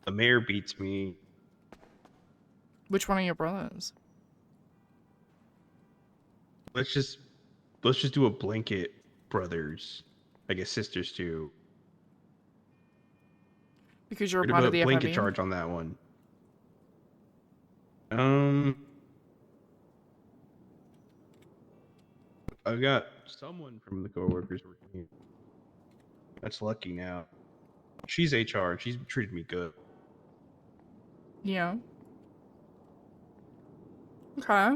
The mayor beats me. Which one of your brothers? Let's just do a blanket brothers. I guess sisters too. Because you're a We're part gonna of put the a blanket FIB? charge on that one. I've got someone from the coworkers working here. That's lucky now. She's HR and she's treated me good. Yeah. Okay.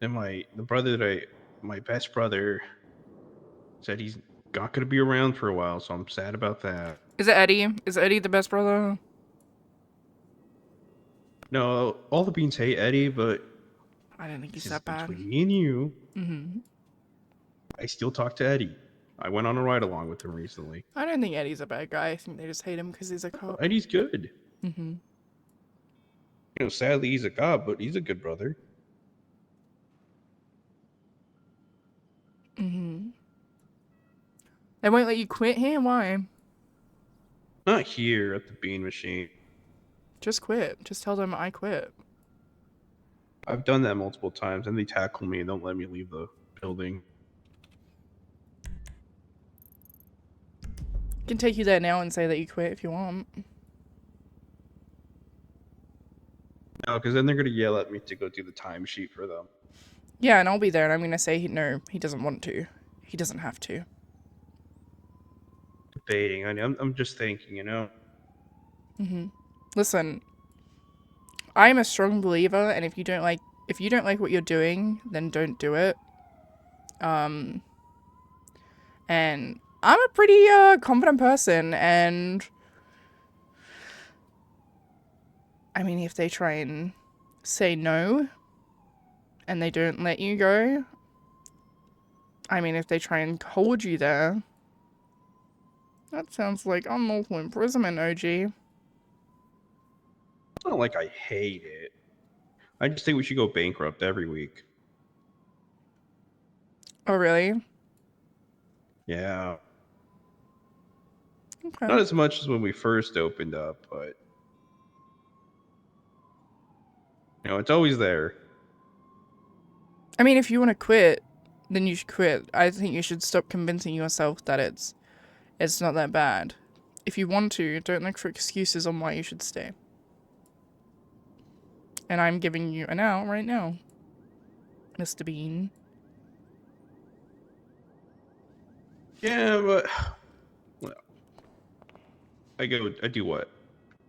And my best brother said he's not gonna be around for a while, so I'm sad about that. Is it Eddie? Is Eddie the best brother? No, all the beans hate Eddie, but I don't think he's this that is bad. between me and you. Mm-hmm. I still talk to Eddie. I went on a ride along with him recently. I don't think Eddie's a bad guy. I think they just hate him because he's a cop. Eddie's good. Mm-hmm. You know, sadly he's a cop, but he's a good brother. Mm-hmm. They won't let you quit here? Why? Not here at the bean machine. Just quit. Just tell them I quit. I've done that multiple times, and they tackle me and don't let me leave the building. I can take you there now and say that you quit if you want. No, because then they're gonna yell at me to go do the timesheet for them. Yeah, and I'll be there and I'm going to say no, he doesn't want to. He doesn't have to. Debating. I'm just thinking, you know. Mm-hmm. Listen, I'm a strong believer, and if you don't like what you're doing, then don't do it. And I'm a pretty confident person, and I mean, if they try and say no, and they don't let you go, I mean, if they try and hold you there, that sounds like unlawful imprisonment, OG. It's not like I hate it. I just think we should go bankrupt every week. Oh, really? Yeah. Okay. Not as much as when we first opened up, but you know, it's always there. I mean, if you want to quit, then you should quit. I think you should stop convincing yourself that it's not that bad. If you want to, don't look for excuses on why you should stay. And I'm giving you an out right now, Mr. Bean. Yeah, but well, I do what?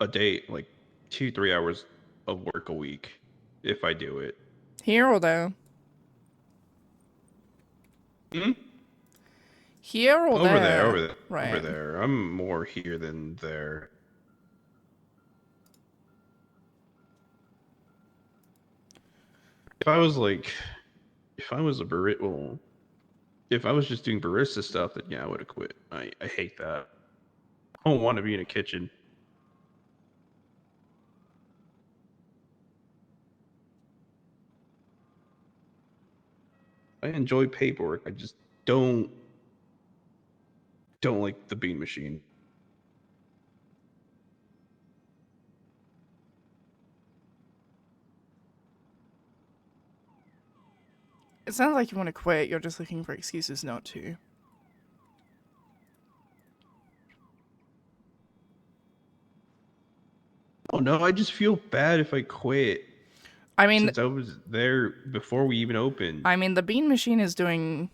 A day, like 2-3 hours of work a week, if I do it. Here or there? Hmm? Here or Over there? there, over there, Right. over there. I'm more here than there. If I was just doing barista stuff, then yeah, I would have quit. I hate that. I don't want to be in a kitchen. I enjoy paperwork. I just don't like the bean machine. It sounds like you want to quit. You're just looking for excuses not to. Oh no, I just feel bad if I quit. I mean, Since I was there before we even opened. the bean machine is doing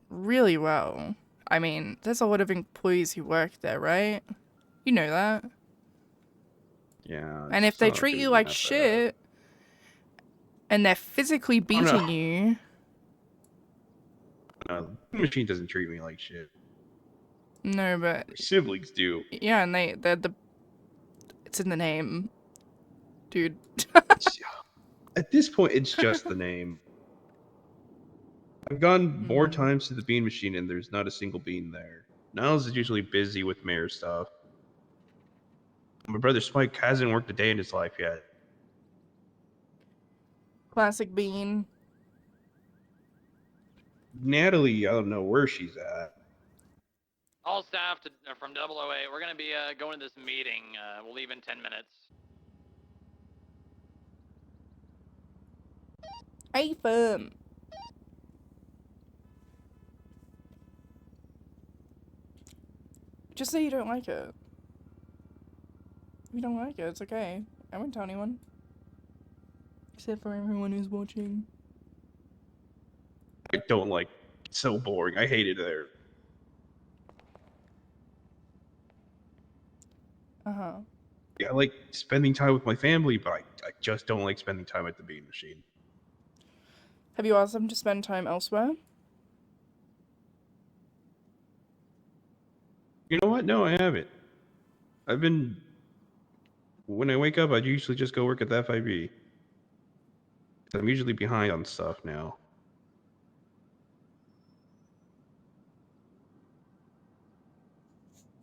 really well. I mean, there's a lot of employees who work there, right? You know that. Yeah. And if they treat you like shit, and they're physically beating you... No, the machine doesn't treat me like shit. No, but... My siblings do. Yeah, and they're the... It's in the name. Dude. At this point, it's just the name. I've gone more times to the bean machine and there's not a single bean there. Niles is usually busy with mayor stuff. My brother Spike hasn't worked a day in his life yet. Classic bean. Natalie, I don't know where she's at. All staff from 008, we're going to be going to this meeting. We'll leave in 10 minutes. Hey, fun. Just say you don't like it. If you don't like it, it's okay. I won't tell anyone. Except for everyone who's watching. I don't like it's so boring. I hate it there. Uh-huh. Yeah, I like spending time with my family, but I just don't like spending time at the bean machine. Have you asked them to spend time elsewhere? You know what? No, I haven't. When I wake up, I usually just go work at the FIB. I'm usually behind on stuff now.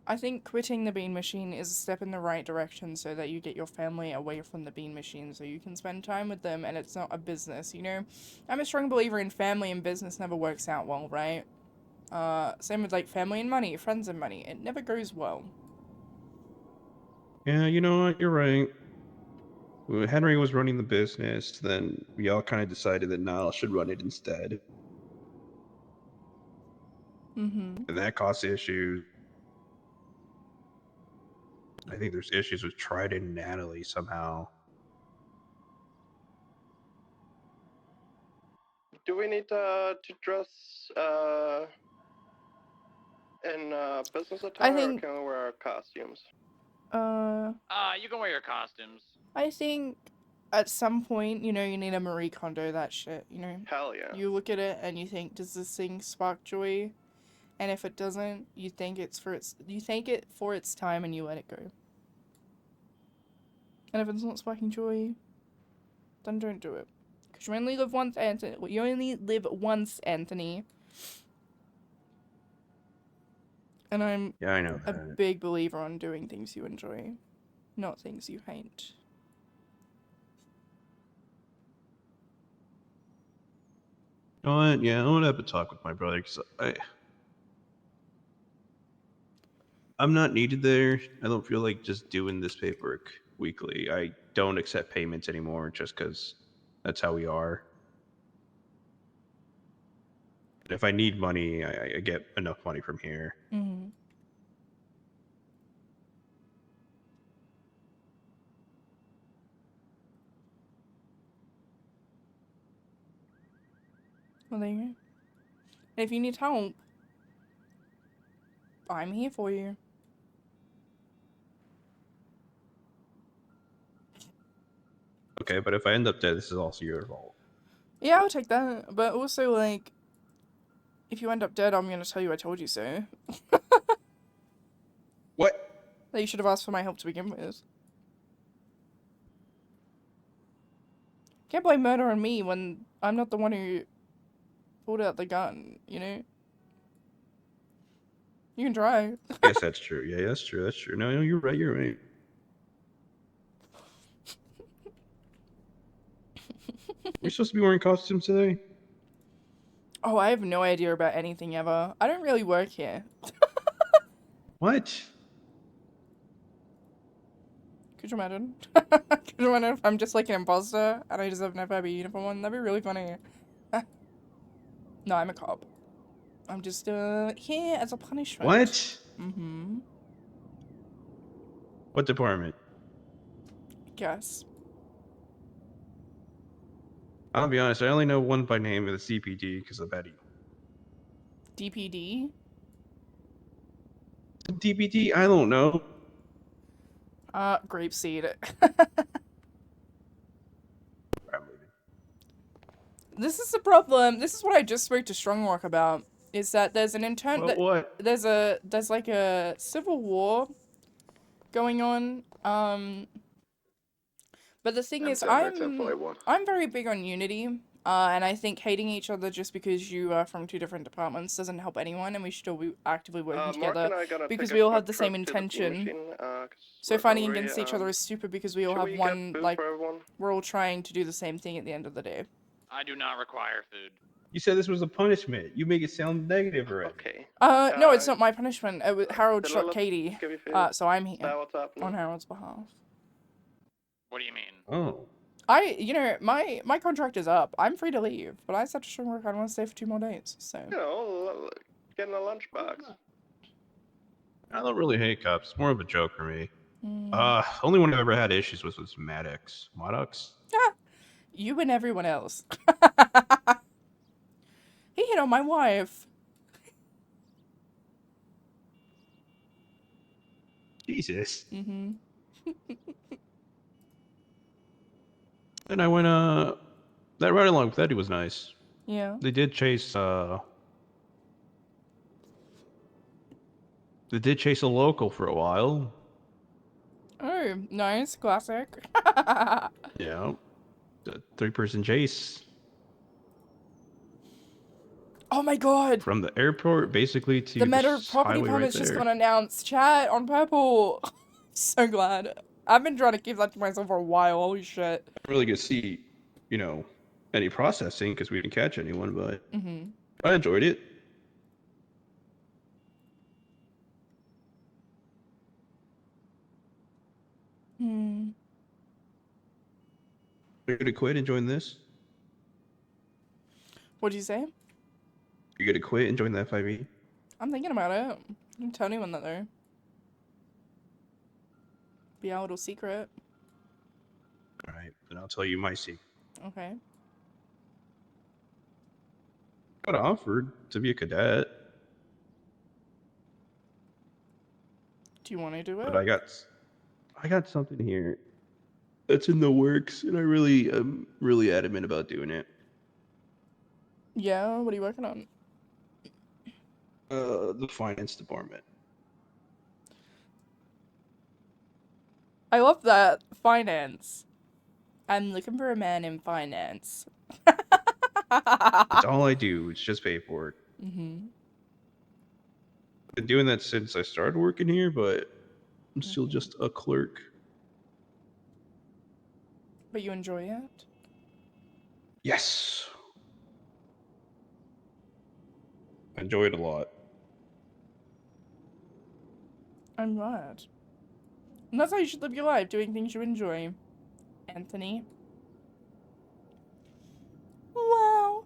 I think quitting the bean machine is a step in the right direction so that you get your family away from the bean machine so you can spend time with them and it's not a business, you know? I'm a strong believer in family and business never works out well, right? Same with like family and money, friends and money. It never goes well. Yeah, you know what? You're right. When Henry was running the business, then we all kind of decided that Niall should run it instead. Mm-hmm. And that caused issues. I think there's issues with Trident and Natalie somehow. Do we need to dress in business attire, or can we wear our costumes? You can wear your costumes. I think at some point, you know, you need a Marie Kondo that shit, you know? Hell yeah. You look at it and you think, does this thing spark joy? And if it doesn't, you thank it for its time and you let it go. And if it's not sparking joy, then don't do it. Because you only live once, Anthony. You only live once, Anthony. And I'm Yeah, I know a that. big believer on doing things you enjoy, not things you hate. You know what? Yeah, I'm gonna have to talk with my brother because I'm not needed there. I don't feel like just doing this paperwork weekly. I don't accept payments anymore just because that's how we are. And if I need money, I get enough money from here. Mm-hmm. Well, there you go. If you need help, I'm here for you. Okay, but if I end up dead, this is also your fault. Yeah, I'll take that. But also, like, if you end up dead, I'm gonna tell you I told you so. What? That you should have asked for my help to begin with. Can't blame murder on me when I'm not the one who pulled out the gun, you know? You can try. Yes, that's true. Yeah, that's true. That's true. No, you're right. You're right. We're supposed to be wearing costumes today? Oh, I have no idea about anything ever. I don't really work here. What? Could you imagine? Could you imagine if I'm just like an imposter and I just have an FIB uniform on? That'd be really funny. No, I'm a cop. I'm just here as a punishment. What? Mm-hmm. What department? Guess. I'll be honest, I only know one by name of the CPD because of Betty. DPD? Some DBD? I don't know. Grapeseed. I'm leaving. This is the problem. This is what I just spoke to Strongwalk about. Is that there's an intern that What? there's like a civil war going on. But the thing is, I'm very big on unity. And I think hating each other just because you are from two different departments doesn't help anyone, and we should all be actively working together because we all have the same intention. So fighting against each other is stupid because we all have one, like, we're all trying to do the same thing at the end of the day. I do not require food. You said this was a punishment. You make it sound negative already. Okay. No, it's not my punishment. Harold shot Katie, so I'm here on Harold's behalf. What do you mean? Oh. You know, my contract is up. I'm free to leave, but I said to Strongwork I want to stay for 2 more days, so. You know, get in a lunchbox. I don't really hate cops. It's more of a joke for me. Mm. Only one I've ever had issues with was Maddox. Maddox? You and everyone else. He hit on my wife. Jesus. Mm-hmm. And I went, that ride along with Eddie was nice. Yeah. They did chase, They did chase a local for a while. Oh, nice. Classic. Yeah. The 3-person chase. Oh my god. From the airport, basically, to The Meta property highway permit's right just there. got announced. Chat on Purple. So glad. I've been trying to keep that to myself for a while. Holy shit. I really get to see, you know, any processing because we didn't catch anyone, but I enjoyed it. You're gonna quit and join this? What'd you say? You're gonna quit and join the FIB? I'm thinking about it. Don't tell anyone that though. Be our little secret. Alright, then I'll tell you my secret. Okay. Got offered to be a cadet, Do you want to do it? but I got something here that's in the works, and I'm really adamant about doing it. Yeah, what are you working on? The finance department. I love that. Finance. I'm looking for a man in finance. That's all I do. It's just paperwork. Mm-hmm. Been doing that since I started working here, but I'm still just a clerk. But you enjoy it? Yes. I enjoy it a lot. I'm glad. And that's how you should live your life, doing things you enjoy. Anthony. Wow.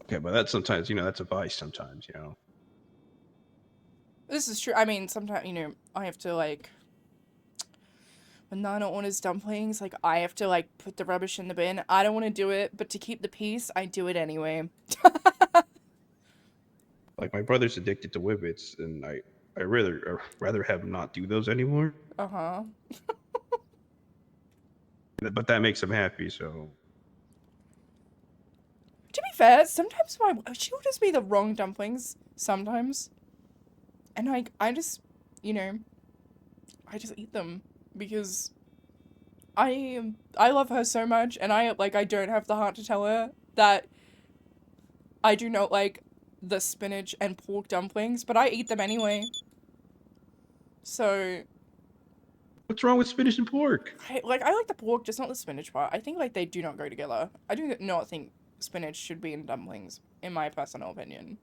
Okay, but that's sometimes, that's a vice sometimes, This is true. I mean, sometimes, I have to, like... When Nana orders dumplings, like, I have to, like, put the rubbish in the bin. I don't want to do it, but to keep the peace, I do it anyway. Like, my brother's addicted to Whippets, and I rather have him not do those anymore. Uh-huh. But that makes him happy, so... To be fair, sometimes she orders me the wrong dumplings. Sometimes. And, like, I just eat them. Because I love her so much, and I don't have the heart to tell her that I do not like the spinach and pork dumplings, but I eat them anyway. So... What's wrong with spinach and pork? I like the pork, just not the spinach part. I think, like, they do not go together. I do not think spinach should be in dumplings, in my personal opinion.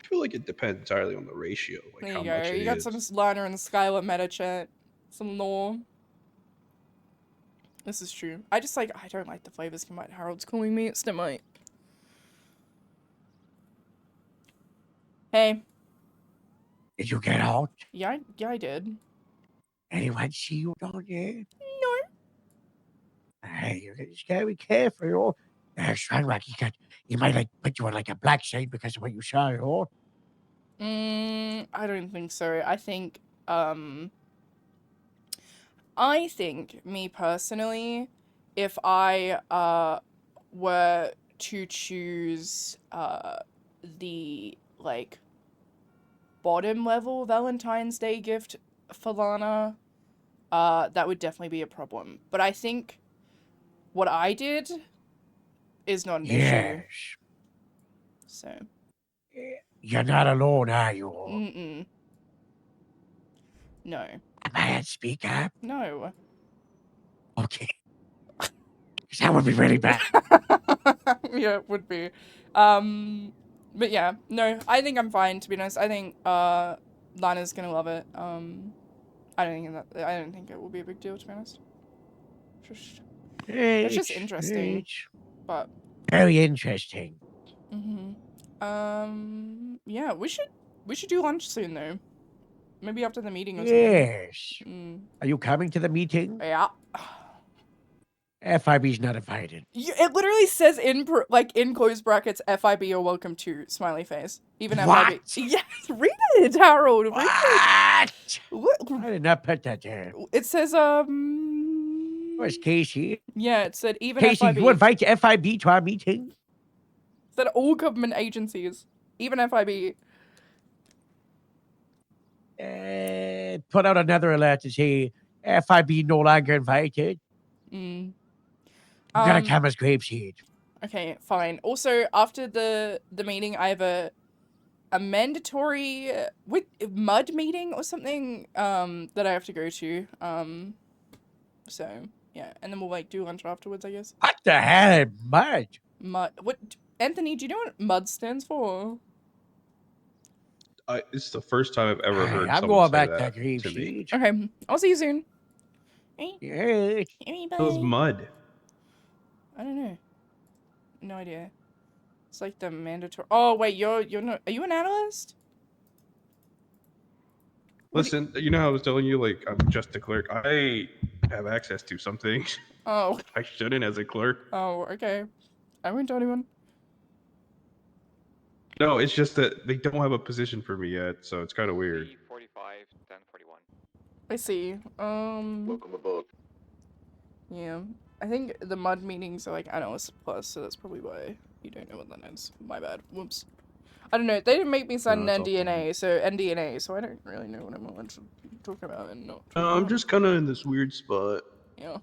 I feel like it depends entirely on the ratio. Like There how you go. much it You got is. some Skylar and Skylar meta chat. Some lore. This is true. I don't like the flavors combined. Harold's calling me. It's not my... Hey. Did you get out? Yeah, I did. Anyone see you down there? No. Hey, you just gotta be careful. That's right, Rocky. You might like put you on like a black sheet because of what you saw, or? I don't think so. I think me personally, if I were to choose the like bottom level Valentine's Day gift for Lana, that would definitely be a problem. But I think what I did is not an issue. So. You're not alone, are you? Mm-mm. No. Am I on speak up? No. Okay. That would be really bad. Yeah, it would be. But yeah, no, I think I'm fine, to be honest. I think, Lana's gonna love it. I don't think it will be a big deal, to be honest. It's just interesting. But. Very interesting. Yeah, we should do lunch soon, though. Maybe after the meeting or something. Yes. Are you coming to the meeting? Yeah. FIB's not invited. It literally says in close brackets, FIB you're welcome to, smiley face. Even What? FIB. Yes, read it, Harold. Read What? it. I did not put that there. It says, Where's Casey? yeah, it said even Casey, FIB. you invite FIB to our meeting? It said all government agencies, even FIB. Put out another alert to say FIB no longer invited. I'm gonna come as Grapeseed. Okay, fine. Also, after the meeting, I have a mandatory mud meeting or something that I have to go to. So yeah, and then we'll like do lunch afterwards, I guess. What the hell, mud? Mud. What? Anthony, do you know what MUD stands for? It's the first time I've ever heard I'm someone going say back that to Grapeseed. to me. Okay, I'll see you soon. Yeah. It was mud. I don't know. No idea. It's like the mandatory. Oh wait, you're not. Are you an analyst? Listen, you know how I was telling you, like, I'm just a clerk. I have access to something. Oh. I shouldn't as a clerk. Oh, okay. I won't tell anyone. No, it's just that they don't have a position for me yet, so it's kind of weird. 45, 10, 41. I see. Welcome aboard. Yeah. I think the mud meetings are like analyst plus, so that's probably why you don't know what that is. My bad. Whoops. I don't know. They didn't make me sign an NDNA, so I don't really know what I'm allowed to talk about and not. I'm just kind of in this weird spot. Yeah.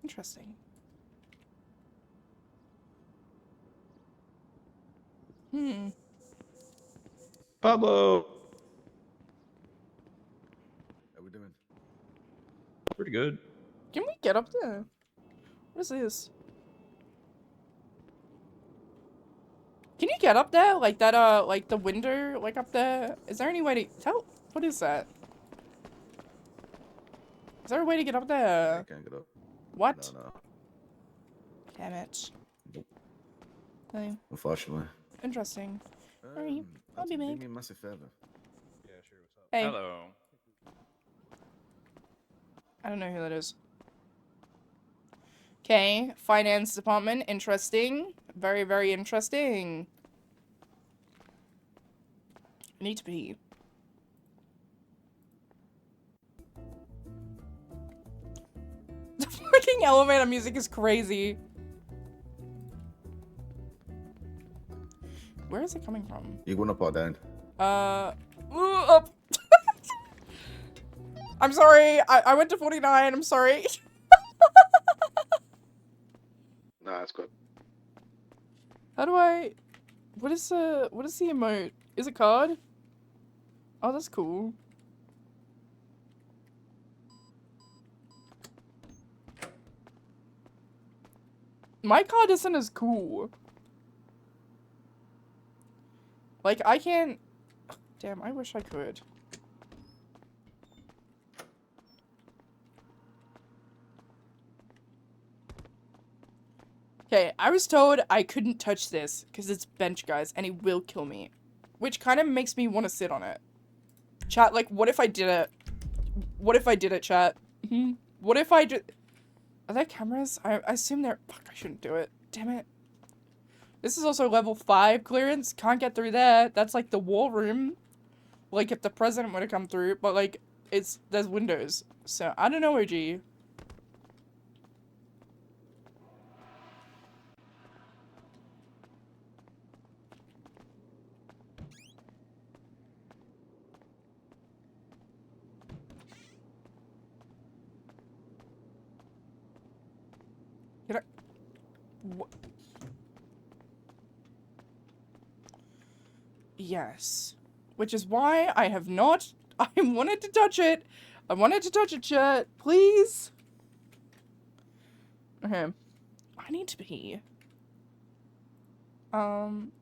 Interesting. Pablo! How we doing? Pretty good. Can we get up there? What is this? Can you get up there? Like that, like the window, like up there? Is there any way to tell? What is that? Is there a way to get up there? I can't get up. What? No. Damn it. Nope. Okay. Unfortunately. Interesting. Alright, I'll be back. Me a massive favor. Yeah, sure. What's up? Hey. Hello. I don't know who that is. Okay, finance department, interesting. Very, very interesting. I need to pee. The fucking elevator music is crazy. Where is it coming from? You going up or down? Up. I'm sorry. I went to 49. I'm sorry. Nah, that's good. How do I? What is the emote? Is it card? Oh, that's cool. My card isn't as cool. Like, I can't... Damn, I wish I could. Okay, I was told I couldn't touch this because it's bench, guys, and it will kill me. Which kind of makes me want to sit on it. Chat, like, what if I did it? What if I did it, chat? What if I did... Are there cameras? I assume they're... Fuck, I shouldn't do it. Damn it. This is also level 5 clearance. Can't get through there. That's like the war room. Like if the president would have come through. But like, there's windows. So, I don't know, OG. Yes. Which is why I have not... I wanted to touch it. I wanted to touch it, chat. Please. Okay. I need to pee. I'm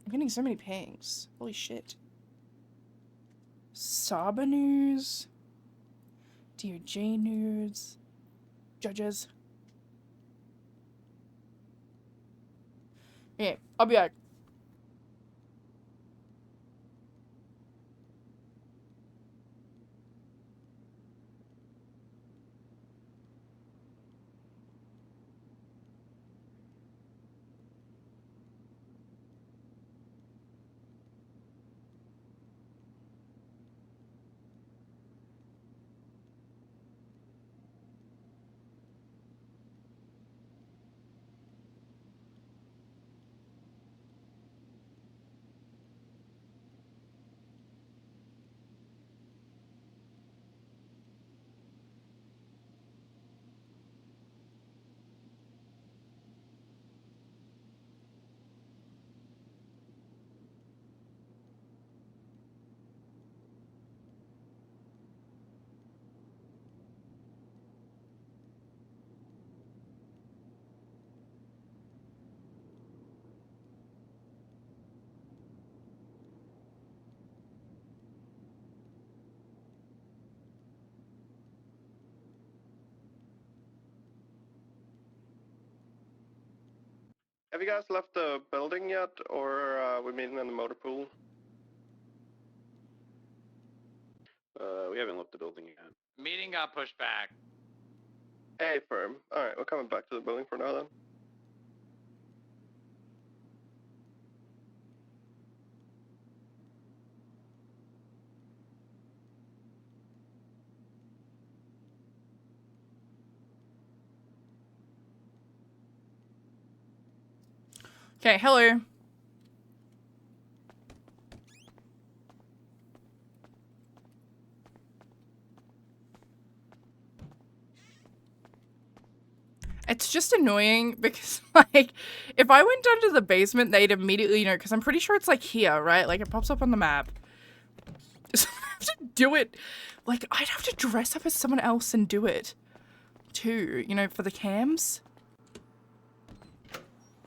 getting so many pings. Holy shit. Saba news. DOJ news. Judges. Yeah, I'll be back. Have you guys left the building yet, or we're meeting in the motor pool? We haven't left the building yet. Meeting got pushed back. Hey, firm. Alright, we're coming back to the building for now then. Okay, hello. It's just annoying because, like, if I went down to the basement, they'd immediately know, because I'm pretty sure it's, like, here, right? Like, it pops up on the map. So I have to do it. Like, I'd have to dress up as someone else and do it, too, you know, for the cams.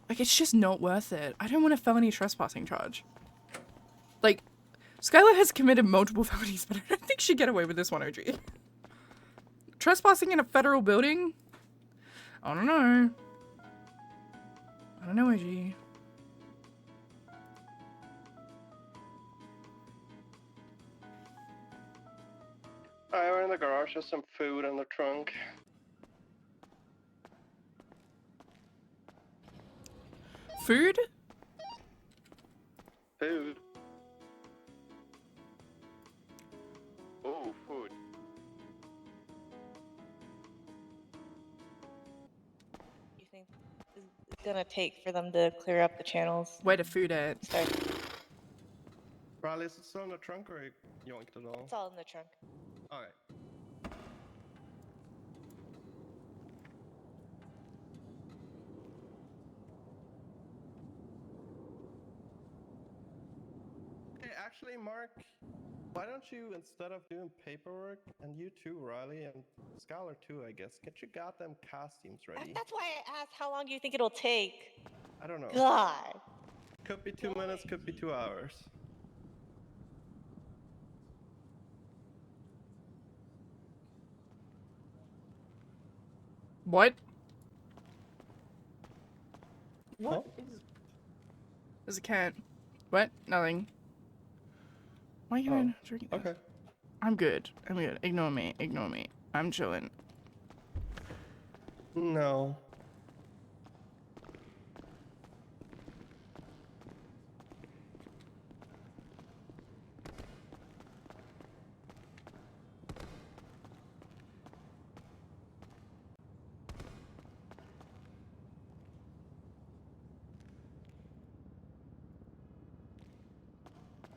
Like, it's just not worth it. I don't want a felony trespassing charge. Like, Skylar has committed multiple felonies, but I don't think she'd get away with this one, OG. Trespassing in a federal building? I don't know. I don't know, OG. Alright, we're in the garage. There's some food in the trunk. Food? Food? Oh, food. You think it's gonna take for them to clear up the channels? Where the food at? Start. Riley, is it still in the trunk or you yoinked it all? It's all in the trunk. Alright. Hey, actually, Mark, why don't you, instead of doing paperwork, and you too, Riley, and Skylar too, I guess, get your goddamn costumes ready? That's why I asked how long do you think it'll take? I don't know. God. Could be 2 minutes, could be 2 hours. What? What? Huh? There's a cat. What? Nothing. Why are you drinking that? Okay. I'm good. I'm good. Ignore me. Ignore me. I'm chilling. No.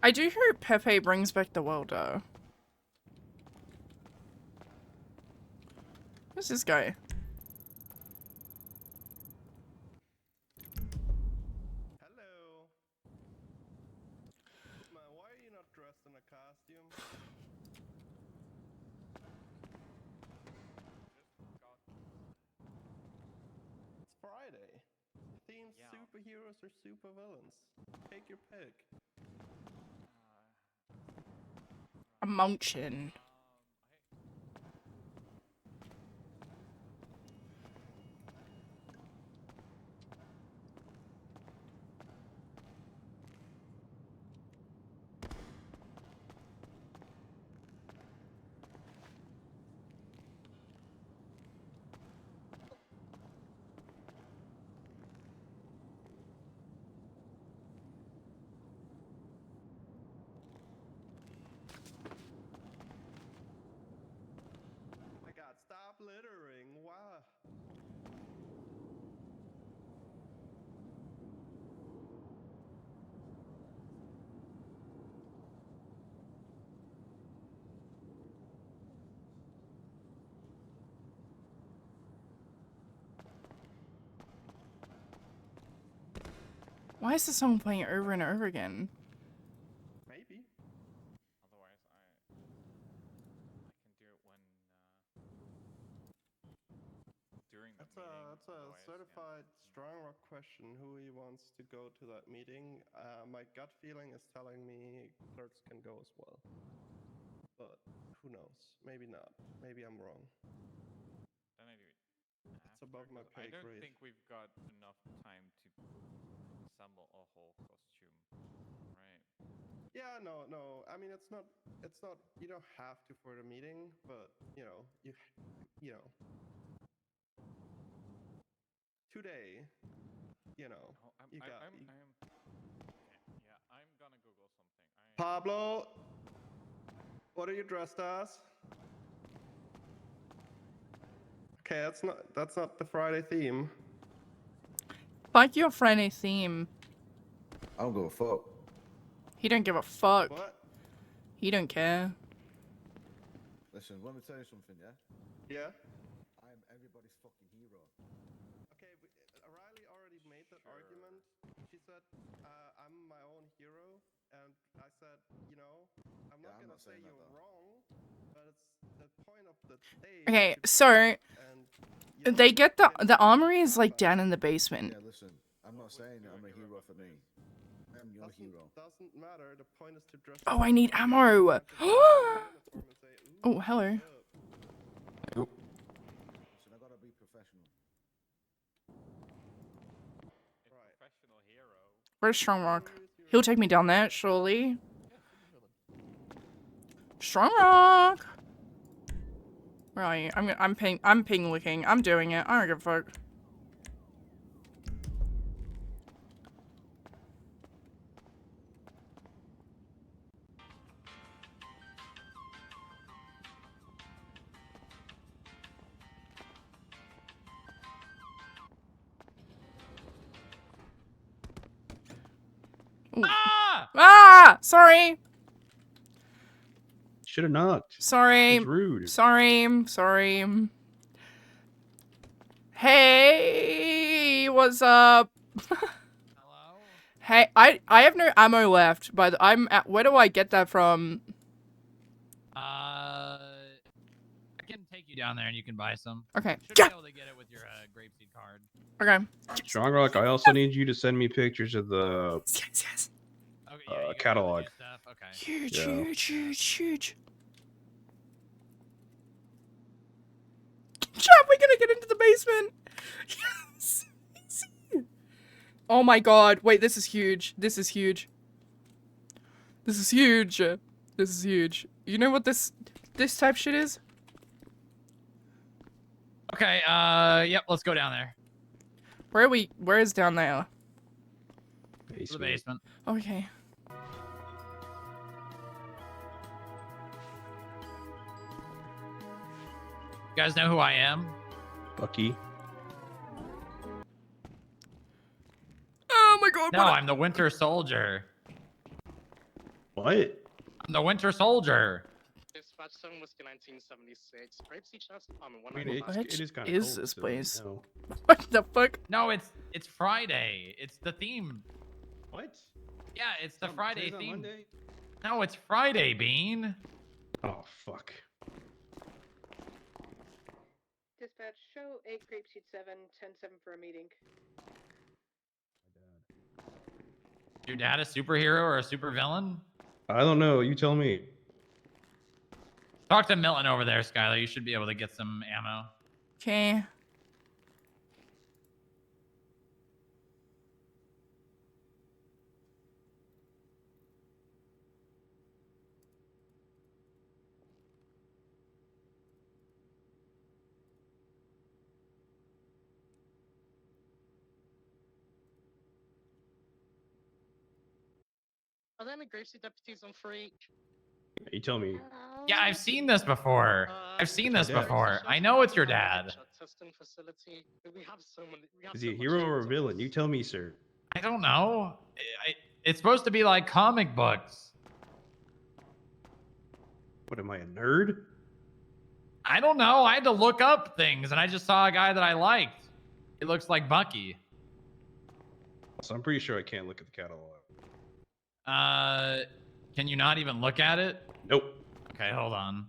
I do hope Pepe brings back the welder. Who's this guy? Hello. Man, why are you not dressed in a costume? It's Friday. Themed superheroes or supervillains. Take your pick. I'm munching. My god, stop littering. Wow. Why is this song playing over and over again? Maybe. Otherwise, I can do it when during the That's meeting. a certified strong rock question. Who he wants to go to that meeting? My gut feeling is telling me clerks can go as well. But who knows? Maybe not. Maybe I'm wrong. Then I do it. It's above my I pay don't grade. think we've got enough time to assemble a whole costume, right? Yeah, no. I mean, it's not. You don't have to for the meeting, but you know. Today, you know. No, You got. okay, yeah, I'm gonna Google something. Pablo, what are you dressed as? Okay, that's not the Friday theme. Fuck your Friday theme. I don't give a fuck. He don't give a fuck. What? He don't care. Listen, let me tell you something, yeah? Yeah. I am everybody's fucking hero. Okay, Riley already made that argument. She said, I'm my own hero, and I said, I'm not gonna say you're wrong, but it's the point of the day. Okay, so they get the armory is like down in the basement. Yeah, listen, I'm not saying that I'm a hero for me. I'm your hero. Doesn't matter. The point is to dress. Oh, I need ammo. Oh, hello. Listen, I gotta be professional. Professional hero. Where's Strong Rock? He'll take me down there, surely. Strong Rock. Where are you? I'm ping looking. I'm doing it. I don't give a fuck. Ah! Ah! Sorry. Should have knocked. Sorry. It's rude. Sorry. Hey, what's up? Hello? Hey, I have no ammo left, but I'm at, where do I get that from? I can take you down there and you can buy some. Okay. Should be able to get it with your grapeseed card. Okay. Strong Rock, I also need you to send me pictures of the Yes. Okay, yeah, you got catalog. the stuff? Okay. Huge. Chap, we're gonna get into the basement. Yes. Oh my god. Wait, this is huge. This is huge. You know what this type shit is? Okay, yep, let's go down there. Where is down there? To the basement. Okay. You guys know who I am? Bucky. Oh my god. No, I'm the Winter Soldier. What? I'm the Winter Soldier. Dispatch 7 Whiskey 1976. Grapeseed chest. I mean, it is kind of is cold, this so, place? you know. What the fuck? No, it's Friday. It's the theme. What? Yeah, it's the Friday Today's on theme. Monday? No, it's Friday, Bean. Oh, fuck. Dispatch, show 8 Grapeseed 7, 10-7 for a meeting. Your dad a superhero or a supervillain? I don't know. You tell me. Talk to Milton over there, Skylar. You should be able to get some ammo. Okay. Are there any Grapeseed deputies on free? You tell me. Yeah, I've seen this before. I've seen this before. I know it's your dad. Testing facility. We have so many. Is he a hero or a villain? You tell me, sir. I don't know. It's supposed to be like comic books. What am I, a nerd? I don't know. I had to look up things, and I just saw a guy that I liked. It looks like Bucky. So I'm pretty sure I can't look at the catalog. Can you not even look at it? Nope. Okay, hold on.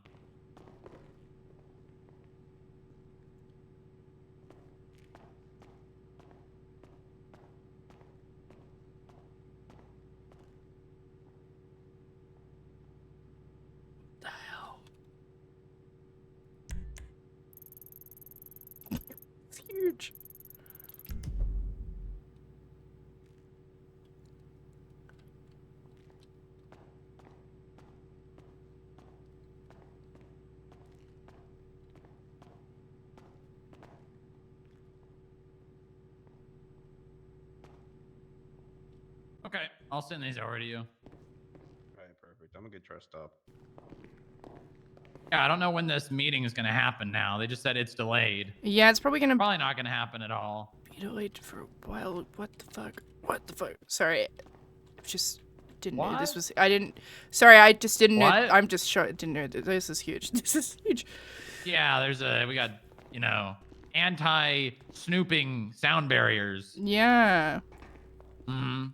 What the hell? It's huge. Okay, I'll send these over to you. Alright, perfect. I'm gonna get dressed up. Yeah, I don't know when this meeting is going to happen now. They just said it's delayed. Yeah, it's probably Probably not going to happen at all. be delayed for a while. What the fuck? What the fuck? Sorry. I just didn't know this What? was. I didn't. Sorry, I just didn't know. What? I'm just sure. Didn't know. This is huge. This is huge. Yeah, we got, you know, anti-snooping sound barriers. Yeah. Hmm.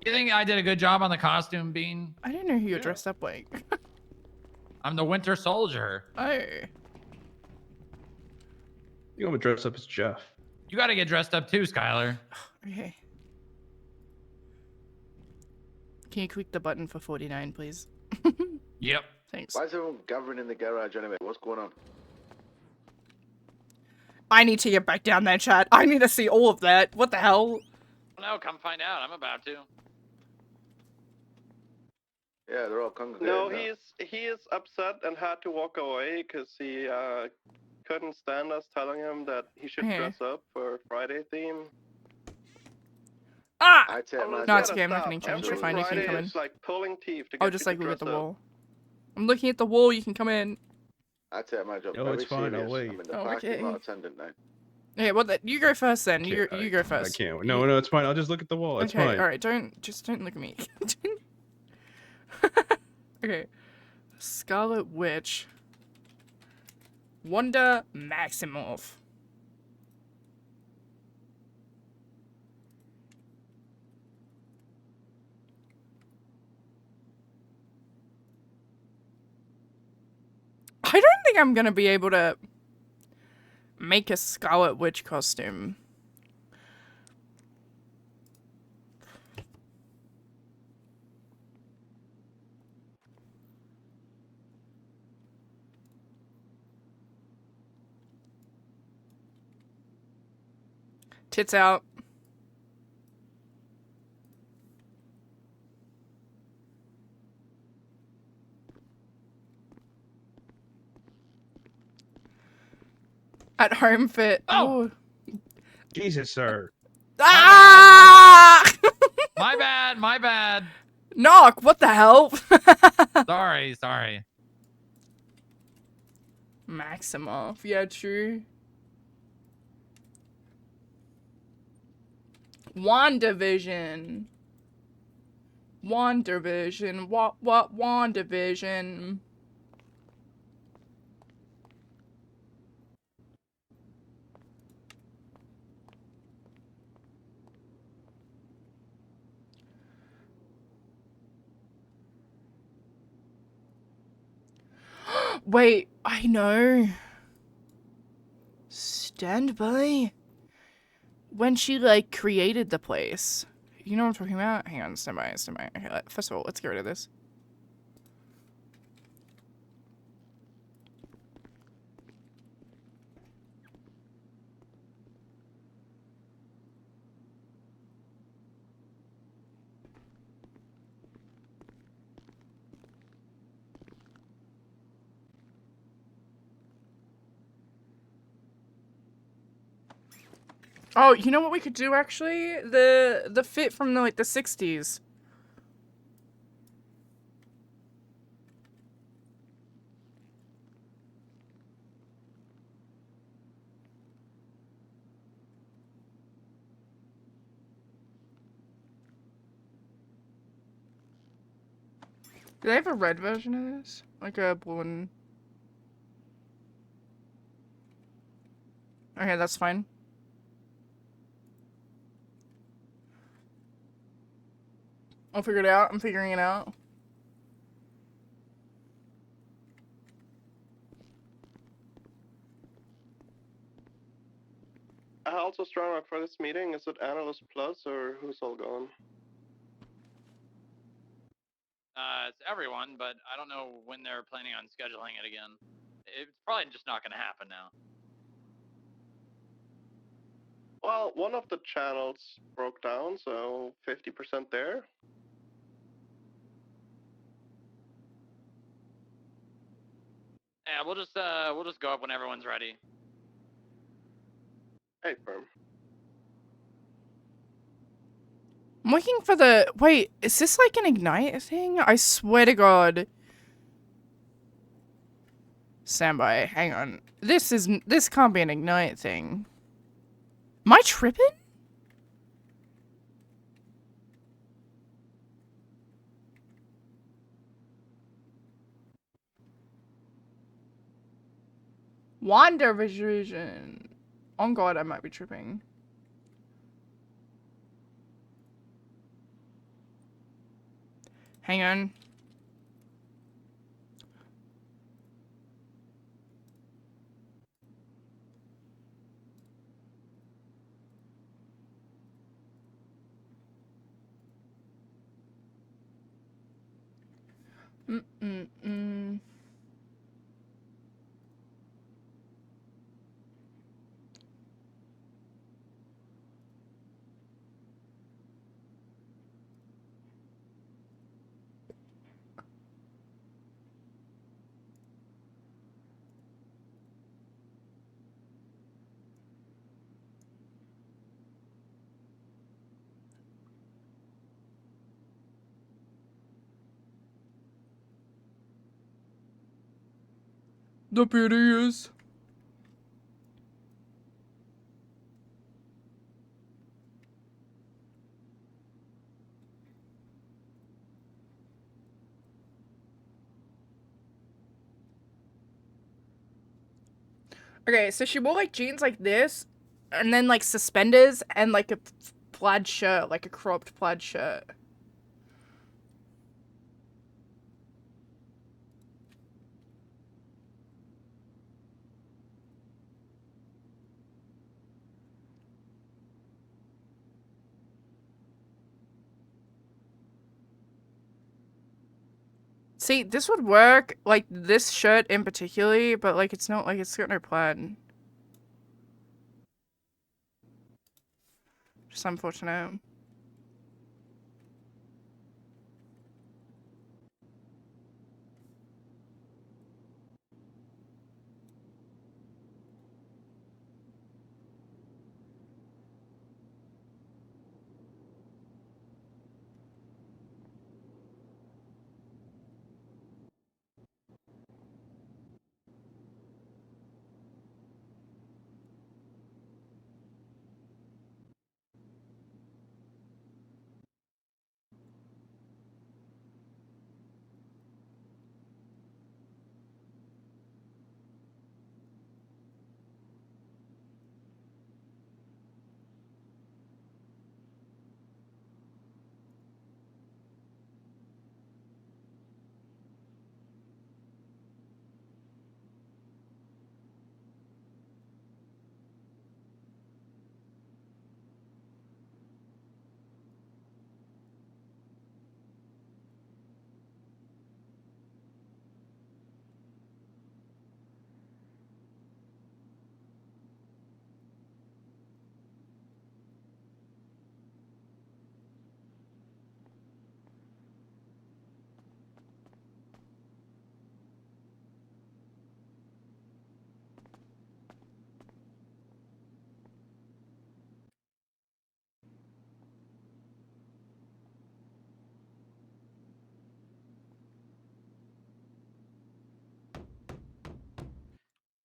You think I did a good job on the costume, Bean? I didn't know who you're dressed up like. I'm the Winter Soldier. Oh. You want me to dress up as Jeff? You got to get dressed up too, Skylar. Okay. Can you click the button for 49, please? Yep. Thanks. Why is everyone gathering in the garage anyway? What's going on? I need to get back down there, chat. I need to see all of that. What the hell? No, come find out. I'm about to. Yeah, they're all congregating. No, now. he is upset and had to walk away because he couldn't stand us telling him that he should Mhm. dress up for Friday theme. Ah! I take my No, it's job. okay. I'm not getting changed. You're fine. You can Friday come in. is like pulling teeth to Oh, get just you like to look at the dress up. wall. I'm looking at the wall. You can come in. I take my job. No, very it's fine, I'll serious. wait. I'm in the Oh, parking okay. lot attendant now. Okay, well, you go first then. You go I first. can't. No, no, it's fine. I'll just look at the wall. It's Okay, fine. all right. Don't look at me. Okay. Scarlet Witch. Wanda Maximoff. I don't think I'm gonna be able to make a Scarlet Witch costume. Tits out. At home fit. Oh! Jesus, sir. Ah! My bad, my bad. Knock, what the hell? Sorry. Maximoff, yeah, true. WandaVision. WandaVision. What WandaVision? Wait, I know. Stand by. When she, like, created the place. You know what I'm talking about? Hang on, stand by. Okay, first of all, let's get rid of this. Oh, you know what we could do actually? The fit from the, like, the 60s. Do they have a red version of this? Like a blue and... Okay, that's fine. I'll figure it out. I'm figuring it out. Also strong rock for this meeting. Is it Analyst Plus or who's all gone? It's everyone, but I don't know when they're planning on scheduling it again. It's probably just not going to happen now. Well, one of the channels broke down, so 50% there. Yeah, we'll just go up when everyone's ready. Hey, firm. I'm looking for the... Wait, is this like an Ignite thing? I swear to God. Standby, hang on. This can't be an Ignite thing. Am I tripping? WandaVision. Oh God, I might be tripping. Hang on. Mm-mm-mm. The beauty is... Okay, so she wore like jeans like this, and then like suspenders and like a plaid shirt, like a cropped plaid shirt. See, this would work, like this shirt in particular, but like it's not like it's got no plaid. It's unfortunate.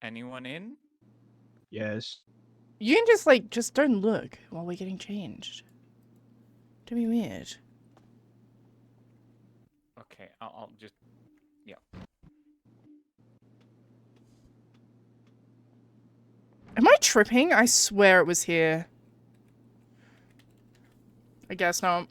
Anyone in? Yes. You can just like, just don't look while we're getting changed. Don't be weird. Okay, I'll just. Yeah. Am I tripping? I swear it was here. I guess not.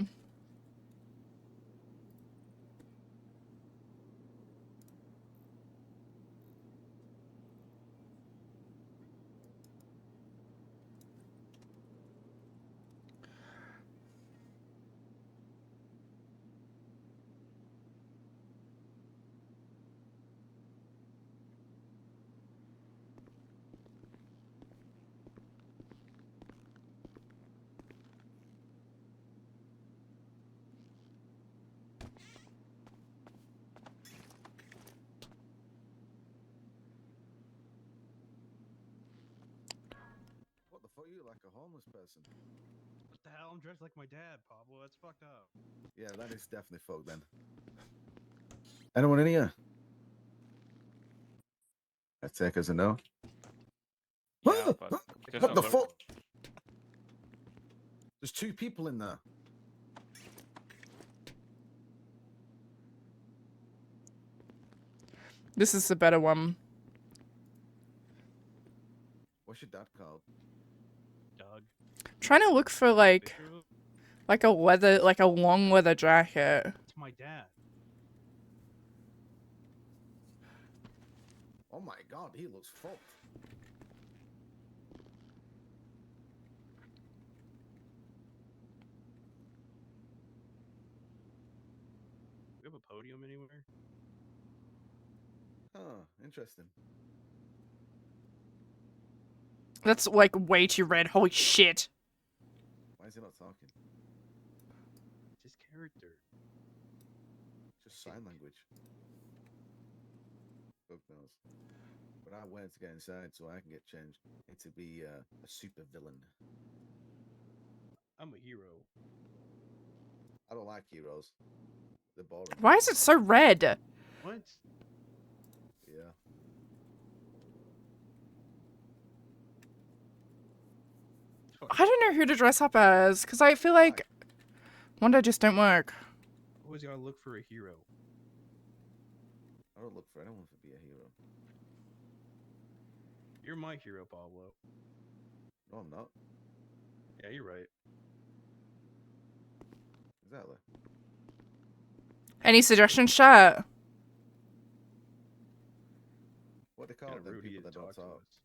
What the fuck? You like a homeless person? What the hell? I'm dressed like my dad, Pablo. That's fucked up. Yeah, that is definitely fucked then. Anyone in here? I take as a no. Yeah, but just What the alert. fuck? There's 2 people in there. This is the better one. What's your dad called? Doug. Trying to look for like a leather, like a long leather jacket. It's my dad. Oh my god, he looks fucked. Do we have a podium anywhere? Oh, interesting. That's like way too red. Holy shit. Why is he not talking? It's his character. Just sign language. Fuck knows. But I went to get inside so I can get changed into be a super villain. I'm a hero. I don't like heroes. They're boring. Why is it so red? What? Yeah. I don't know who to dress up as, because I feel like one day just don't work. Always gotta look for a hero. I don't look for anyone to be a hero. You're my hero, Pablo. No, I'm not. Yeah, you're right. Exactly. Any suggestions, chat? What they call Kind of them rude people to that don't talk to talk. us.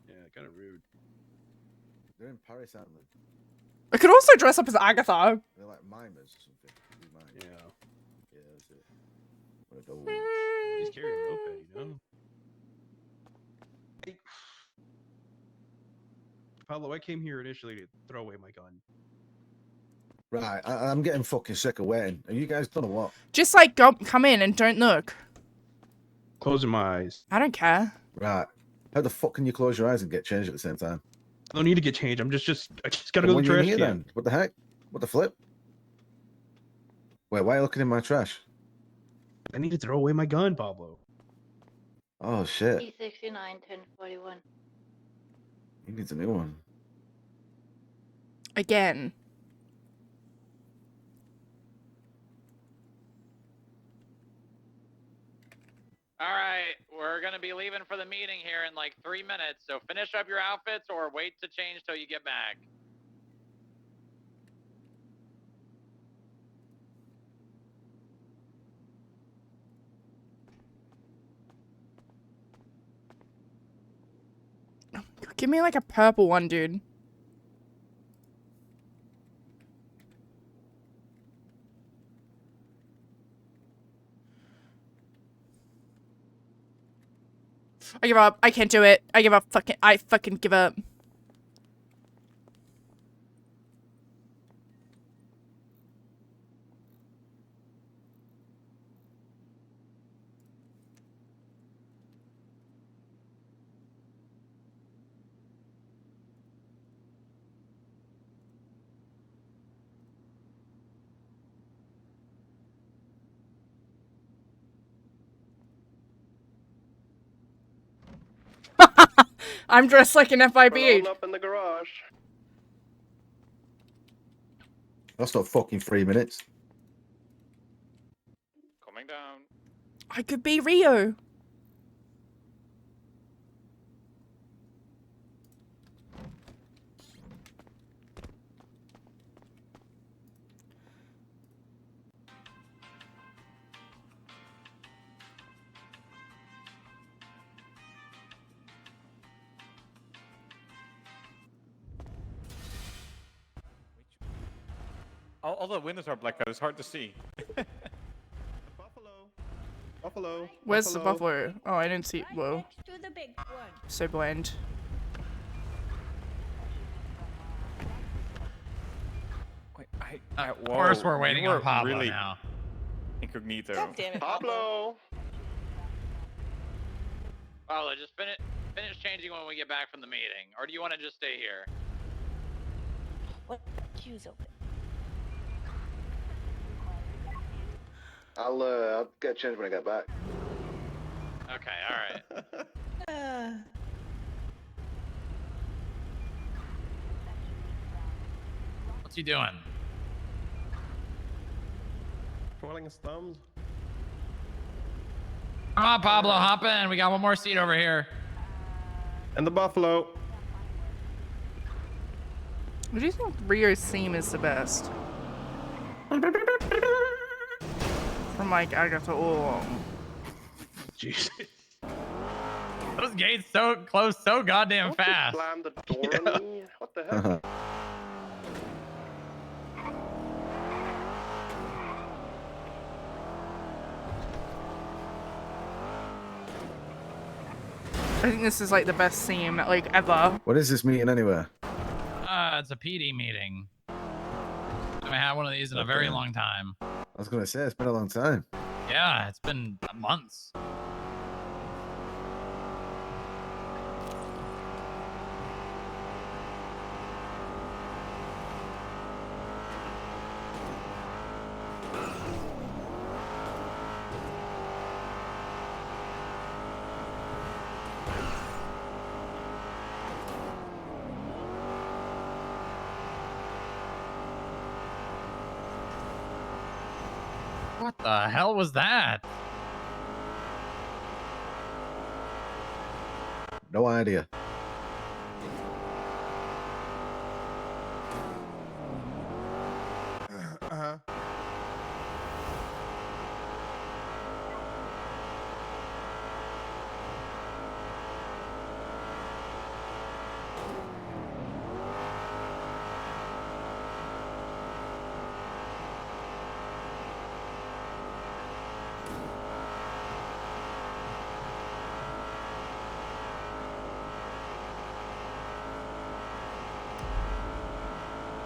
Yeah, kind of rude. They're in Paris, aren't they? I could also dress up as Agatha. They're like mimers or something. Who's mime? Yeah. Yeah, that's it. What a dope. He's carrying a moped, you know? Hey. Pablo, I came here initially to throw away my gun. Right, I'm getting fucking sick of waiting. Are you guys done or what? Just like come in and don't look. Closing my eyes. I don't care. Right. How the fuck can you close your eyes and get changed at the same time? I don't need to get changed. I just gotta Then go to the what are you in trash here can. then? What the heck? What the flip? Wait, why are you looking in my trash? I need to throw away my gun, Pablo. Oh shit. E69 1041. He needs a new one. Again. All right, we're gonna be leaving for the meeting here in like 3 minutes, so finish up your outfits or wait to change till you get back. Give me like a purple one, dude. I give up. I can't do it. I give up. I fucking give up. I'm dressed like an FIB. We're up in the garage. That's not fucking 3 minutes. Coming down. I could be Rio. All the windows are blacked out. It's hard to see. Buffalo. Where's the buffalo? Oh, I didn't see. Whoa. Next to the big one. So blind. Wait, Of course we're waiting on Pablo really now. Incognito. God damn it, Pablo. Pablo, just finish changing when we get back from the meeting, or do you want to just stay here? What? Queue's open. I'll get changed when I get back. Okay, all right. What's he doing? Twirling his thumbs. Come on, Pablo, hop in. We got one more seat over here. And the buffalo. What do you think Rio's theme is the best? From like Agatha All. Jesus. Those gates so close, so goddamn Don't fast. just slam the door on me. What the heck? I think this is like the best theme like ever. What is this meeting anyway? It's a PD meeting. I haven't had one of these in a very long time. I was gonna say it's been a long time. Yeah, it's been months. What the hell was that? No idea.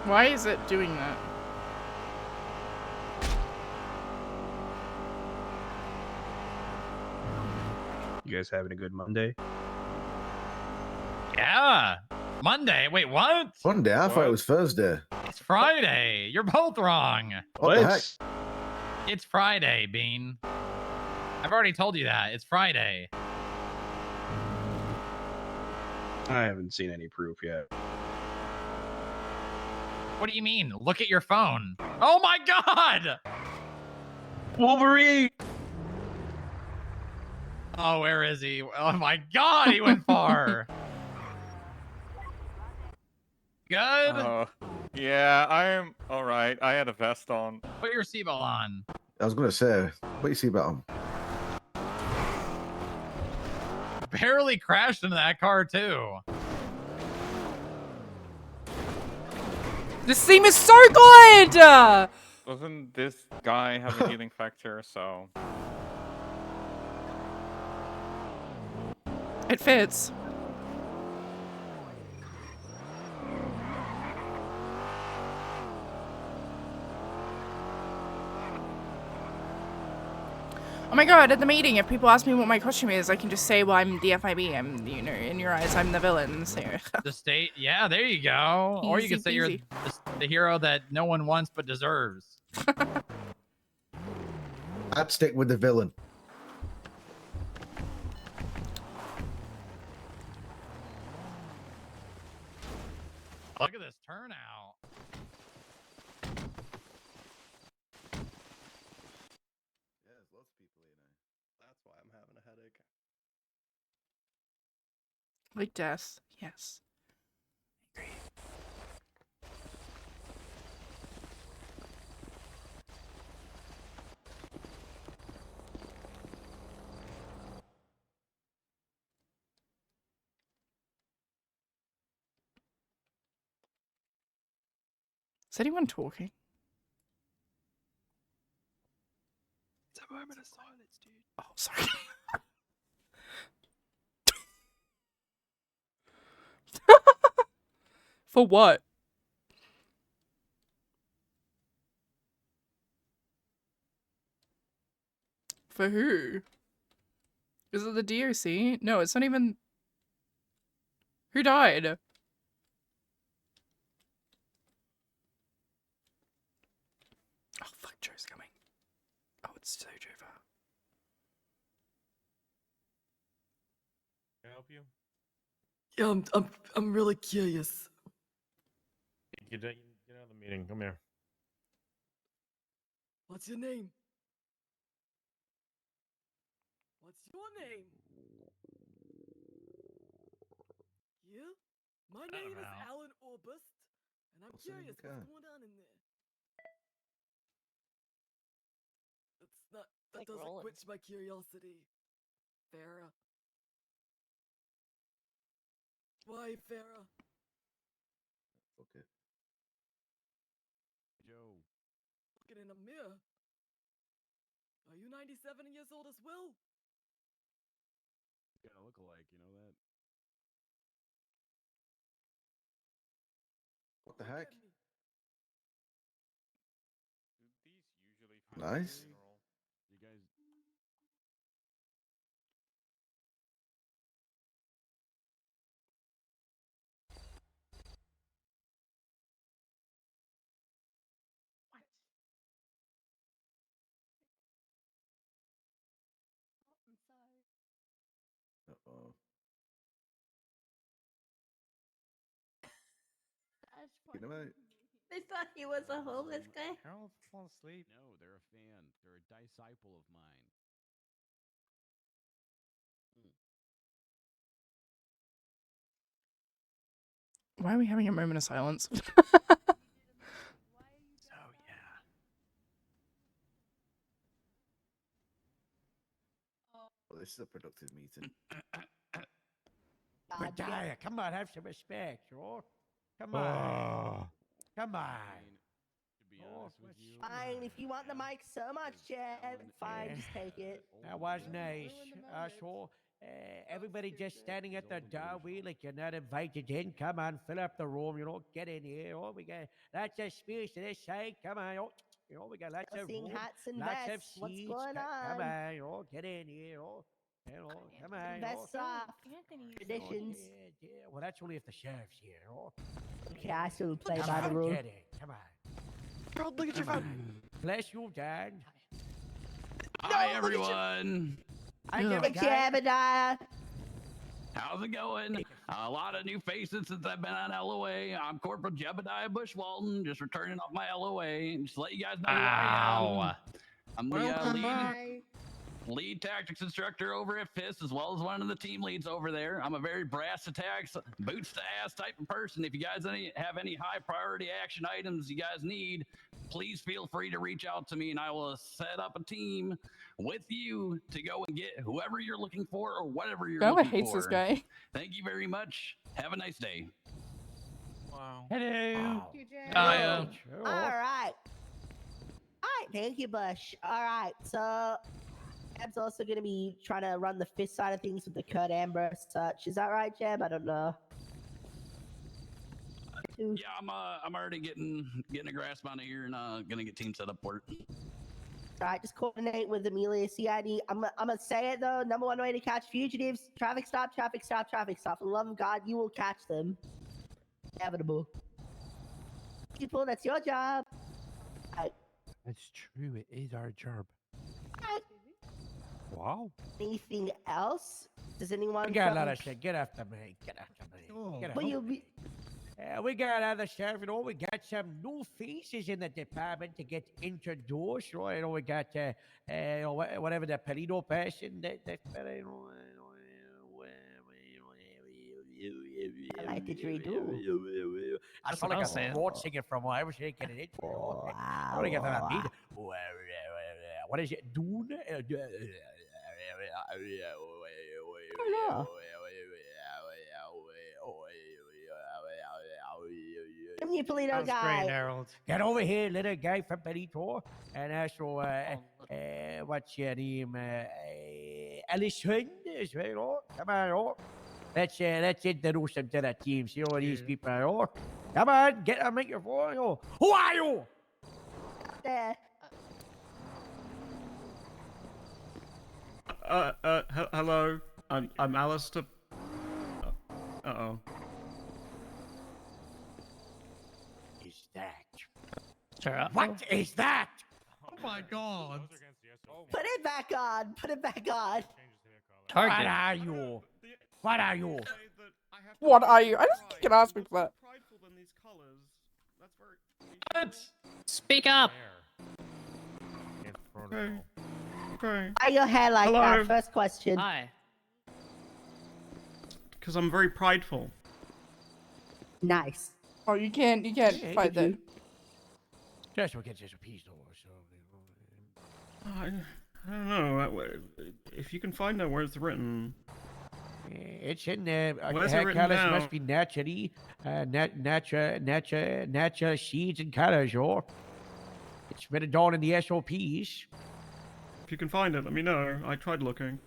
Why is it doing that? guys having a good Monday? Yeah. Monday. Wait, what? Monday? I thought it was Thursday. It's Friday. You're both wrong. What the heck? It's Friday, Bean. I've already told you that. It's Friday. I haven't seen any proof yet. What do you mean? Look at your phone. Oh my god! Wolverine! Oh, where is he? Oh my god, he went far. Good? Yeah, I'm all right. I had a vest on. Put your seatbelt on. I was going to say, what you see about him? Barely crashed into that car, too. This theme is so good! Doesn't this guy have a healing factor? So It fits. Oh my god, at the meeting, if people ask me what my costume is, I can just say, well, I'm the FIB. I'm, you know, in your eyes, I'm the villain. So. The state, yeah, there you go. Or you Easy could say you're peasy. the hero that no one wants but deserves. I'd stick with the villain. Look at this turnout. Yeah, there's lots of people here now. That's why I'm having a headache. Like death, yes. Agree. Is anyone talking? It's a moment of silence, dude. Oh, sorry. For what? For who? Is it the DOC? No, it's not even... Who died? Oh, fuck, Joe's coming. Oh, it's so Joe. can I help you? Yeah, I'm really curious. Get out of the meeting. Come here. What's your name? What's your name? Yeah? My name is know. Alan Orbust, and I'm What's in curious the what's car? going on in there. That Like doesn't Roland. quench my curiosity. Farah. Why, Farah? Okay. Joe. Looking in a mirror. Are you 97 years old as well? Gonna look alike, you know that? What the heck? Look at me. Do these usually happen Nice. in general? You guys. Uh-oh. You know what? They thought he was a homeless guy. Harold fall asleep. No, they're a fan. They're a disciple of mine. Why are we having a moment of silence? So, yeah. Well, this is a productive meeting. Medea, come on, have some respect, sure. Come on. Come on. To be honest with you, Fine, if you want the mic so much, Jen, fine, just take it. That was nice. Sure. Everybody just standing at the door, we like you're not invited in. Come on, fill up the room, get in here. Oh, we got lots of space to this side. Come on, we got lots of Seeing room, hats and lots of vests. What's seats. going Come on? on, get in here. Hello, come on. That's traditions. Yeah. Well, that's only if the sheriff's here. Oh. Okay, I still play Come by the on, rules. get it. Come on. God, look at your phone. Bless you, Dad. Hi, everyone. I Hey, never got Jebediah. How's it going? A lot of new faces since I've been on LOA. I'm Corporal Jebediah Bushwalton, just returning off my LOA. Just to let you guys know who I am. I'm the lead tactics instructor over at FIST, as well as one of the team leads over there. I'm a very brass attacks, boots to ass type of person. If you guys have any high priority action items you guys need, please feel free to reach out to me, and I will set up a team with you to go and get whoever you're looking for or whatever you're Skylar looking hates for. this guy. Thank you very much. Have a nice day. Wow. Hello. All right. Thank you, Bush. All right, so Jeb's also going to be trying to run the FIST side of things with the Kurt Amber such. Is that right, Jeb? I don't know. Yeah, I'm already getting a grasp on it here and gonna get team set up for it. All right, just coordinate with Amelia CID. I'm gonna say it though. Number one way to catch fugitives: traffic stop, traffic stop, traffic stop. For the love of God, you will catch them. Inevitable. People, that's your job. That's true. It is our job. Right. Wow. Anything else? Does anyone? We got a lot of shit. Get after me. Get after me. Get Will you be? We got other stuff, you know. We got some new faces in the department to get introduced, right? You know, we got whatever the Perino person. I like the redo. I sound like a throat singer from I was getting it. I don't get that beat. What is it? Dune? Give me a Polito guy. Get over here, little guy from Benito. And also, what's your name? Allison, you know? Come on, oh. Let's introduce them to the team. See all these people are. Oh. Come on, get a microphone. Oh. Who are you? There. Hello. I'm Alistair. Uh-oh. Is that? Sure. What is that? Oh my God. Put it back on. Put it back on. What are you? What are you? What are you? I don't think you can ask me for that. Speak up. Okay. Okay. Why your hair like Hello. that? First question. Hi. Because I'm very prideful. Nice. Oh, you can't fight that. Just we'll get a piece or so. I don't know. If you can find out where it's written. It's in there. Where's it written colors down? must be naturally, natural seeds and colors, or it's written down in the SOPs. If you can find it, let me know. I tried looking.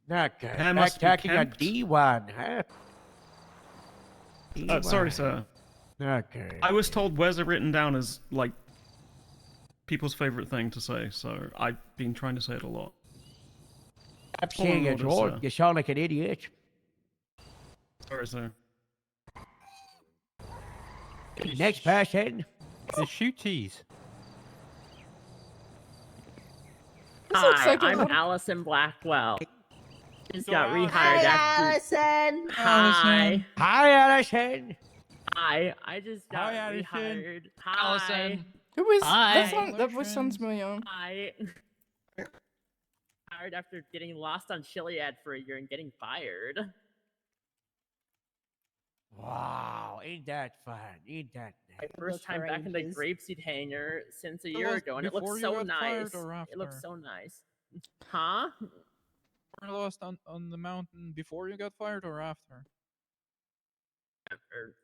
Not good. Hair must be Backtracking on kept. D1, huh? Sorry, D1. sir. Okay. I was told where's it written down is like people's favorite thing to say, so I've been trying to say it a lot. I'm saying it, George. You sound like an idiot. Sorry, sir. Next person. The shooties. Hi, I'm Allison Blackwell. Just got rehired after. Allison. Hi. Hi, Allison. Hi. I just got Hi, Allison. rehired. Hi. Who is Hi. that voice sounds familiar. Hi. Hired after getting lost on Chiliad for a year and getting fired. Wow, ain't that fun? Ain't that My nice? first time back in the grapeseed hangar since a year ago, and it looks so nice. It looks so nice. Huh? Were you lost on the mountain before you got fired or after? After.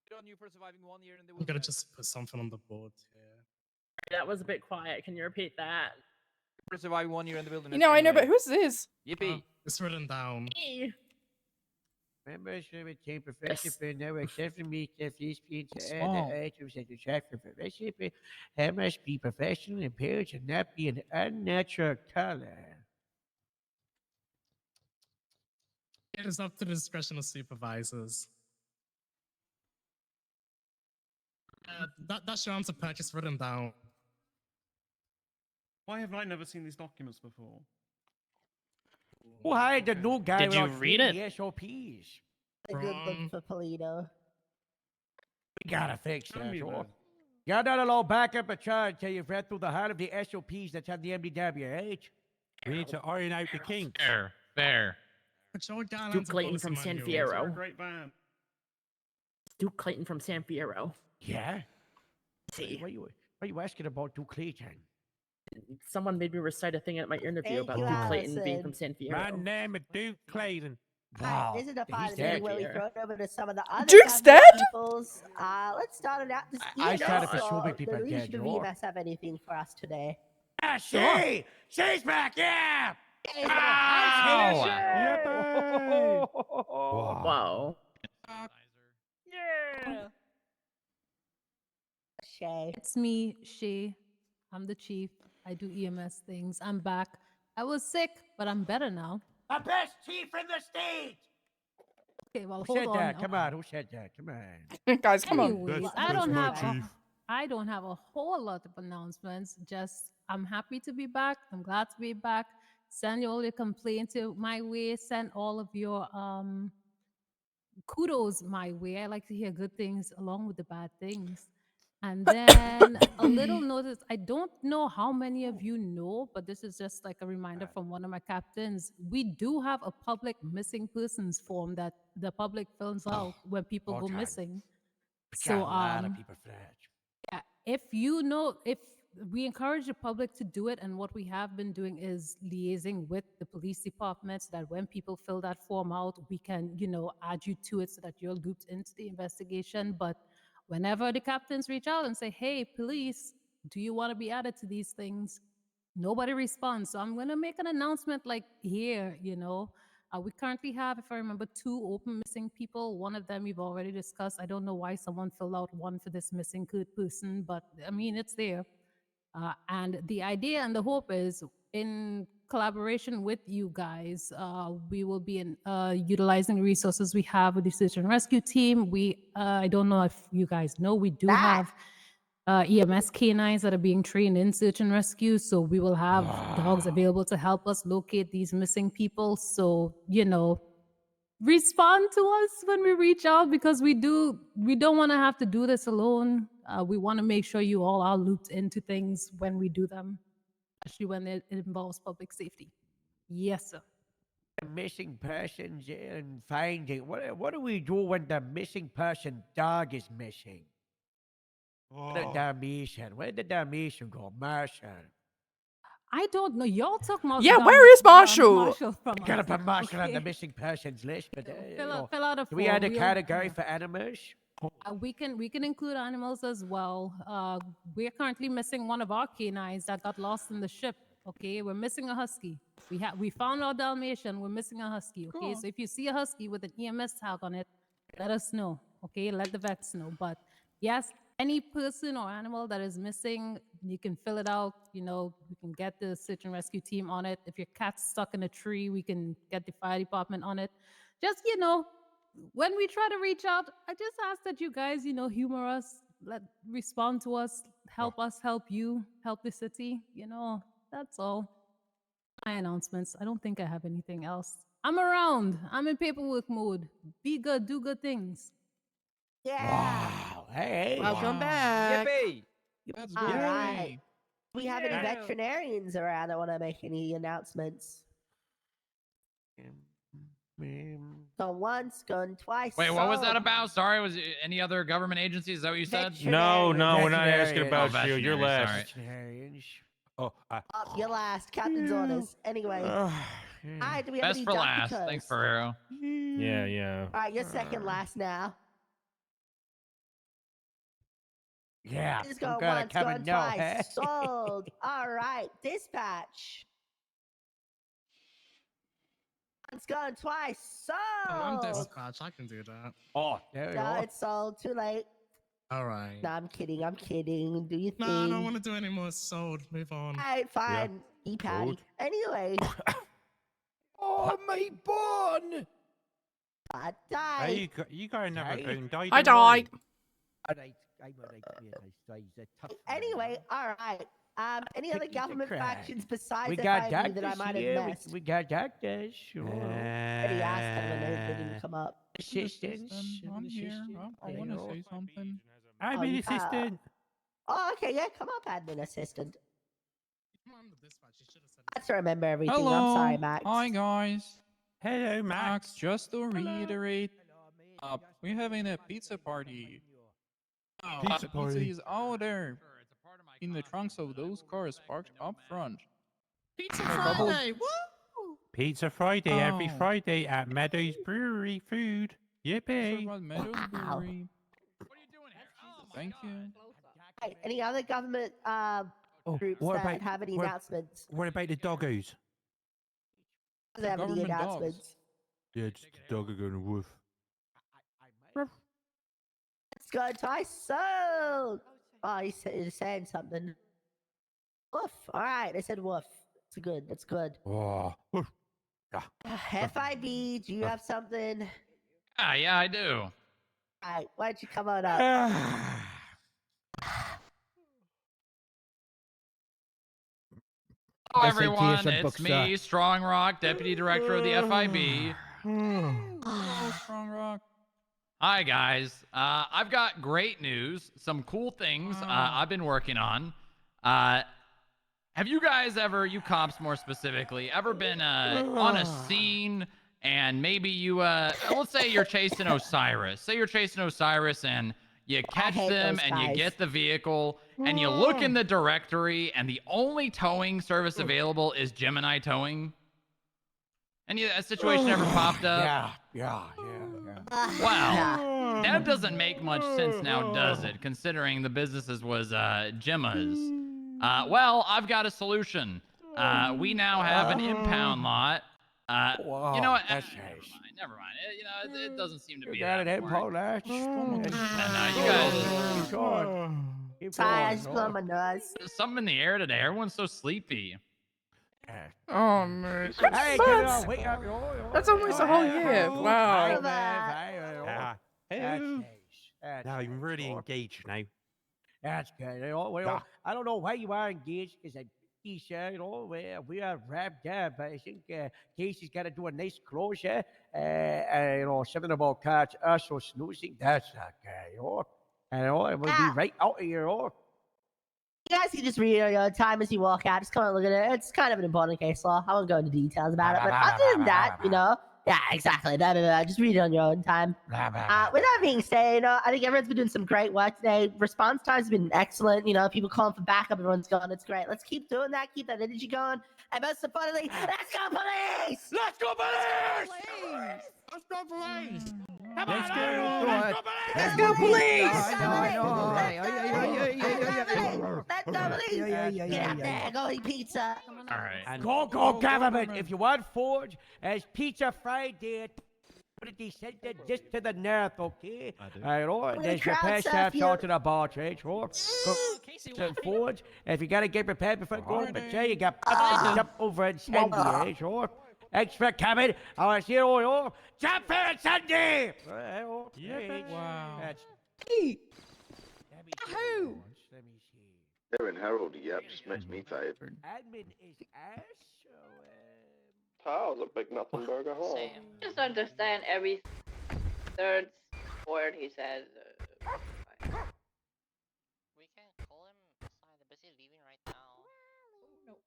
Good on you for surviving 1 year in the I'm gonna just put something on the board here. That was a bit quiet. Can you repeat that? For surviving 1 year in the wilderness. You know, I know, but who's this? Yippee. It's written down. Me. Members of the team profession Yes. for no exception me if these being to add Small. the items and to check for profession, they must be professional in appearance and not be an unnatural color. It is up to the discretion of supervisors. That's your answer, purchase written down. Why have I never seen these documents before? Who hired the new guy? Did you without read reading it? The SOPs. A good look for Polito. We gotta fix Show that. me Or then. you're not allowed back up a charge until you've read through the heart of the SOPs that's on the MDWH. We need to iron out the kinks. Fair. Patrol guidelines Duke and Clayton policy from San manuals. Fierro. Great van. Duke Clayton from San Fierro. Yeah? See, What are you asking about Duke Clayton? someone made me recite a thing at my interview Thank about you, Duke Clayton being Allison. from San Fierro. My name is Duke Clayton. Alright, this is the part of the dead. meeting where we throw it over to some of the other Duke's cabinet dead? peoples. Let's start it out. Does I EMS started for or so many people the dead, leadership of Joe. EMS have anything for us today? Ah, Sure. She's back, yeah! Wow. Yeah. Shay. It's me, Shay. I'm the chief. I do EMS things. I'm back. I was sick, but I'm better now. The best chief in the state! Okay, well, Who hold said on. that? Come on, who said that? Come on. Guys, come on. Anyways, I don't have a whole lot of announcements. Just I'm happy to be back. I'm glad to be back. Send all your complaints my way. Send all of your kudos my way. I like to hear good things along with the bad things. And then a little notice, I don't know how many of you know, but this is just like a reminder from one of my captains. We do have a public missing persons form that the public fills out when people all go time. missing. We So got a lot of people for that. yeah, if you know, if we encourage the public to do it, and what we have been doing is liaising with the police department so that when people fill that form out, we can, add you to it so that you're looped into the investigation. But whenever the captains reach out and say, hey, police, do you want to be added to these things? Nobody responds. So I'm going to make an announcement like here, we currently have, if I remember, 2 open missing people. One of them we've already discussed. I don't know why someone filled out one for this missing person, but I mean, it's there. And the idea and the hope is, in collaboration with you guys, we will be utilizing resources we have with the search and rescue team. I don't know if you guys know, we do have EMS canines that are being trained in search and rescue. So we will have dogs available to help us locate these missing people. So, respond to us when we reach out, because we don't want to have to do this alone. We want to make sure you all are looped into things when we do them, especially when it involves public safety. Yes, sir. Missing persons and finding. What do we do when the missing person dog is missing? The Dalmatian. Where did the Dalmatian go? Marshall. I don't know. Y'all took Marshall. Yeah, where is Marshall? Marshall from Gotta us. put Marshall on the Okay. missing persons list, but Fill out a do we add a form. category for animals? We can include animals as well. We're currently missing one of our canines that got lost in the ship. Okay, we're missing a husky. We found our Dalmatian. We're missing a husky. Okay, so if you see a husky with an EMS tag on it, let us know. Okay, let the vets know. But yes, any person or animal that is missing, you can fill it out. We can get the search and rescue team on it. If your cat's stuck in a tree, we can get the fire department on it. Just when we try to reach out, I just ask that you guys, humor us, respond to us, help us, help you, help the city. That's all. My announcements. I don't think I have anything else. I'm around. I'm in paperwork mode. Be good, do good things. Yeah. Wow. Hey. Welcome back. Yippee! All right. Do we have any veterinarians around that want to make any announcements? Gone once, gone twice. Wait, what was that sold. about? Sorry, was it any other government agencies? Is that what you said? No, we're not asking about Oh, you. You're veterinary, last. Veterinarians. Oh, Up, you're last. Captain's orders. Anyway. All right, do we have Best any for last. doctors? Thanks, Ferrero. yeah. All right, you're second last now. Yeah. Just I'm gone gonna once, come gone and know. twice. Sold. All right, dispatch. It's gone twice. So. I'm dispatch. I can do that. Oh, there you No, are. it's sold. Too late. All right. No, I'm kidding. I'm kidding. Do you think? No, I don't want to do any more. Sold. Move on. Alright, fine. Eat patty. Sold. Anyway. Oh, my bun! I died. Hey, you got another Hey. boon. Died I in died. Anyway, all right. Any other Cookies and government crack. factions besides We the got FIB doctors that I might here. have missed? We got doctors. Sure. Already asked them and they didn't come up. Assistants. I'm here. I want to say something. I'm Oh, an you- assistant. Oh, okay, yeah, come up, admin assistant. I'm the dispatch. You should have said. I have to remember everything. Hello. I'm sorry, Max. Hi, guys. Hello, Max. Just to reiterate, we're having a pizza party. Pizza party. Pizza is out there in the trunks of those cars parked up front. Pizza Double- Friday. Woo! Pizza Friday every Oh. Friday at Meadows Brewery Food. Sorry Yippee. about Meadows Wow. Brewery. Thank you. Hey, any other government groups what that about- have any what- announcements? What about the doggos? Do they have any government dogs. announcements? Yeah, just the dog are going to woof. Let's go twice sold. Oh, he's saying something. Woof. All right, I said woof. That's good. That's good. Oh, woof. FIB, do you have something? Yeah, I do. All right, why don't you come on up? Hello, SAT everyone. some It's books, me, Strong Rock, Deputy Director of the FIB. Hello, Strong Rock. Hi, guys. I've got great news, some cool things I've been working on. Have you guys ever, you cops more specifically, ever been on a scene and maybe you, let's say you're chasing Osiris. Say you're chasing Osiris and you catch hate them those and you guys. get the vehicle and you look in the directory and the only towing service available is Gemini Towing? Any that situation ever popped up? Yeah. Wow, that doesn't make much sense now, does it? Considering the businesses was Gemma's. Well, I've got a solution. We now have an impound lot. You know what? Never mind. It doesn't seem to be that important. You guys. Sorry, I just blew my nose. There's something in the air today. Everyone's so sleepy. Oh no. Hey, get it on. Wake up. That's almost a whole year. Wow. Now I'm really engaged now. That's good. I don't know why you are engaged because I'm T-shirt, we are wrapped up. I think Casey's got to do a nice closure. Something about catch us or snoozing. That's not good, And it will be right out of here, You guys can just read it on your own time as you walk out. Just come and look at it. It's kind of an important case law. I won't go into details about it. But other than that, yeah, exactly. Just read it on your own time. With that being said, I think everyone's been doing some great work today. Response times have been excellent. People calling for backup. Everyone's going. It's great. Let's keep doing that. Keep that energy going. And most importantly, let's go police! Let's go police! Let's go police! Let's go police! Get out there. Go eat pizza. All right. Go, government. If you want Forge, as Pizza Friday, they sent it just to the north, okay? There's your past half shot to the bar, right? So Forge, if you gotta get prepared before going to jail, you got to jump over and Sunday, sure. Thanks for coming. I see you all. Jump for it Sunday. Wow. That's Who? Let me see. Aaron Harold, yep, just makes me tired. Admin is ass. How's a big nothing burger hole? Same. Just understand every third word he says. We can call him aside, but he's leaving right now.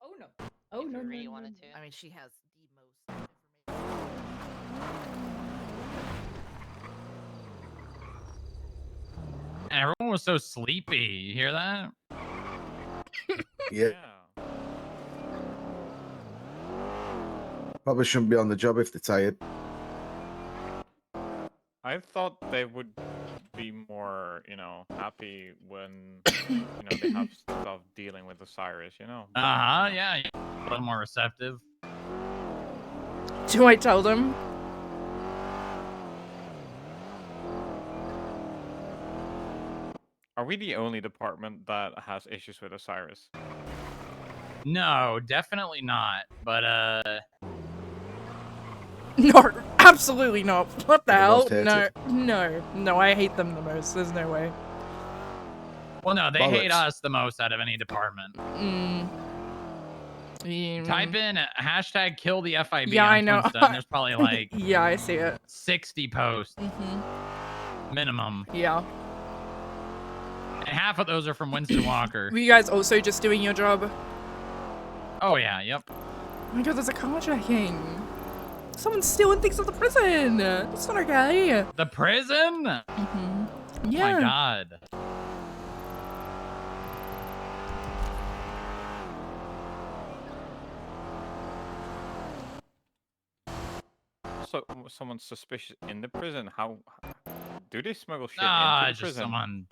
Oh no. Oh no. If you really wanted to. I mean, she has the most information. Everyone was so sleepy. You hear that? Yeah. Probably shouldn't be on the job if they're tired. I thought they would be more, happy when, they have stuff dealing with Osiris, Yeah. A little more receptive. Do I tell them? Are we the only department that has issues with Osiris? No, definitely not. But No, absolutely not. What the They're the hell? most No, hated. no, I hate them the most. There's no way. well, no, they hate Bollocks. us the most out of any department. Type Mm. in hashtag kill the FIB Yeah, on I know. Twinsta, and there's probably like Yeah, I see it. 60 posts minimum, Yeah. and half of those are from Winston Walker. Were you guys also just doing your job? Oh yeah, yep. Oh my god, there's a carjacking. Someone's stealing things at the prison. That's not okay. The prison? Yeah. Oh my god. So someone's suspicious in the prison. How do they smuggle shit Ah, into the just prison?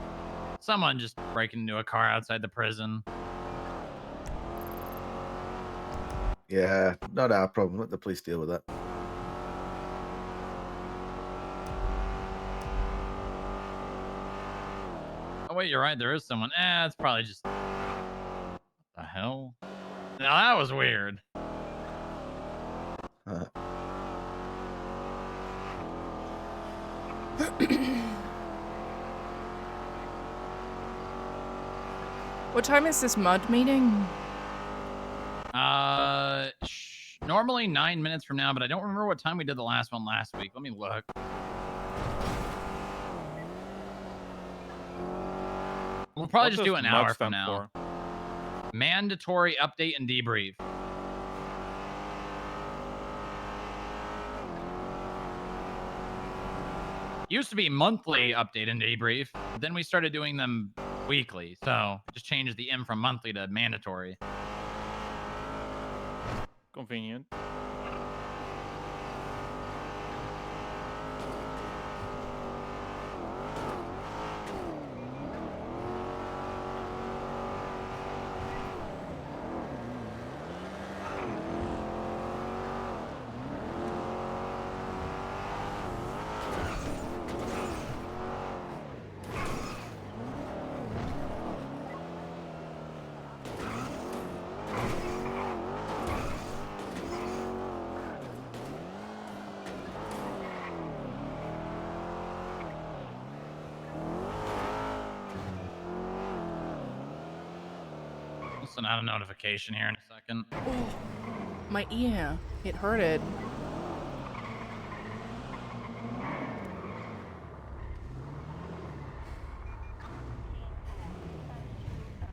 someone just breaking into a car outside the prison. Yeah, not our problem. Let the police deal with that. Oh wait, you're right. There is someone. It's probably just. What the hell? Now that was weird. What time is this mud meeting? Normally 9 minutes from now, but I don't remember what time we did the last one last week. Let me look. We'll probably just do an hour from now. Mandatory update and debrief. Used to be monthly update and debrief, but then we started doing them weekly. So just changed the M from monthly to mandatory. Convenient. I'll send out a notification here in a second. My ear. It hurted.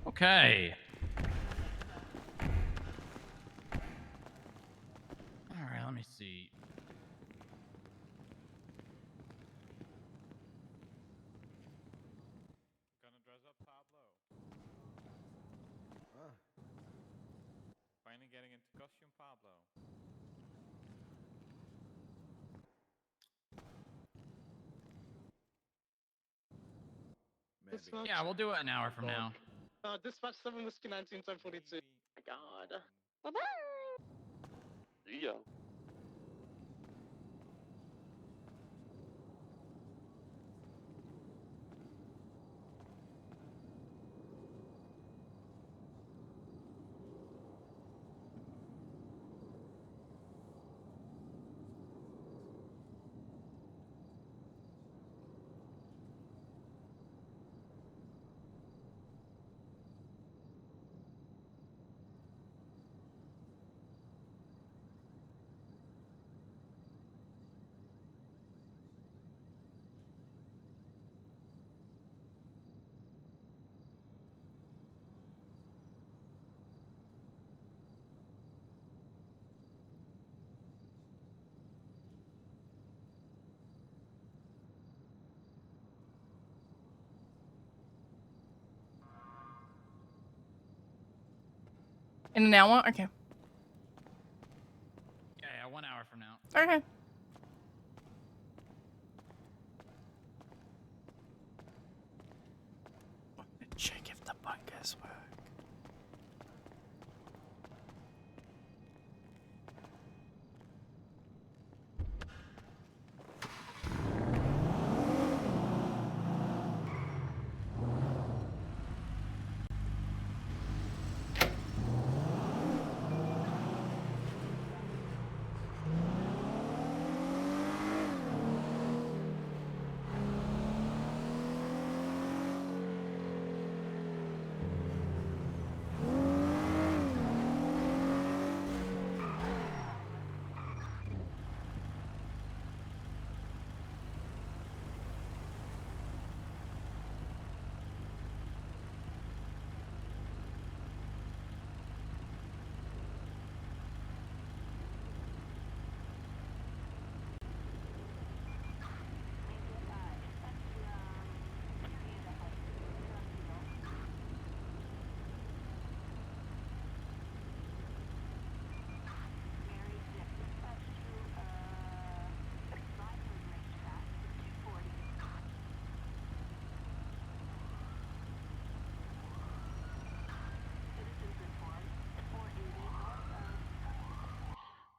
Okay. All right, let me see. Finally getting into costume, Pablo. Yeah, we'll do it an hour from now. Dispatch 7 Whiskey 19 time 42. My God. Bye-bye. See ya. In an hour? Okay. Yeah, 1 hour from now. Okay. Check if the bunkers work.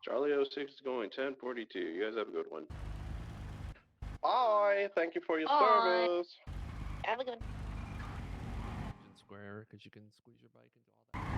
Charlie 06 is going 1042. You guys have a good one. Bye. Thank you for your Bye. service. Have a good one. Square, because you can squeeze your bike into all that.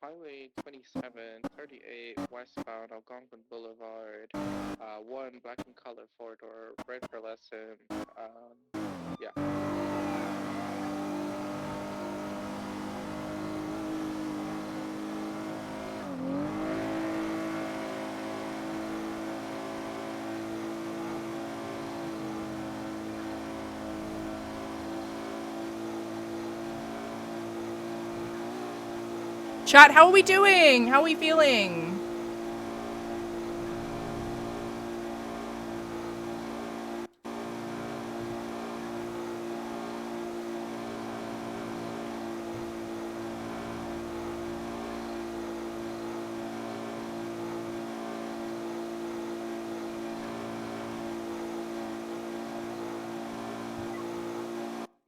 Highway 2738 westbound Algonquin Boulevard. 1 black and color 4-door, red pearlescent. Yeah. Chat, how are we doing? How are we feeling?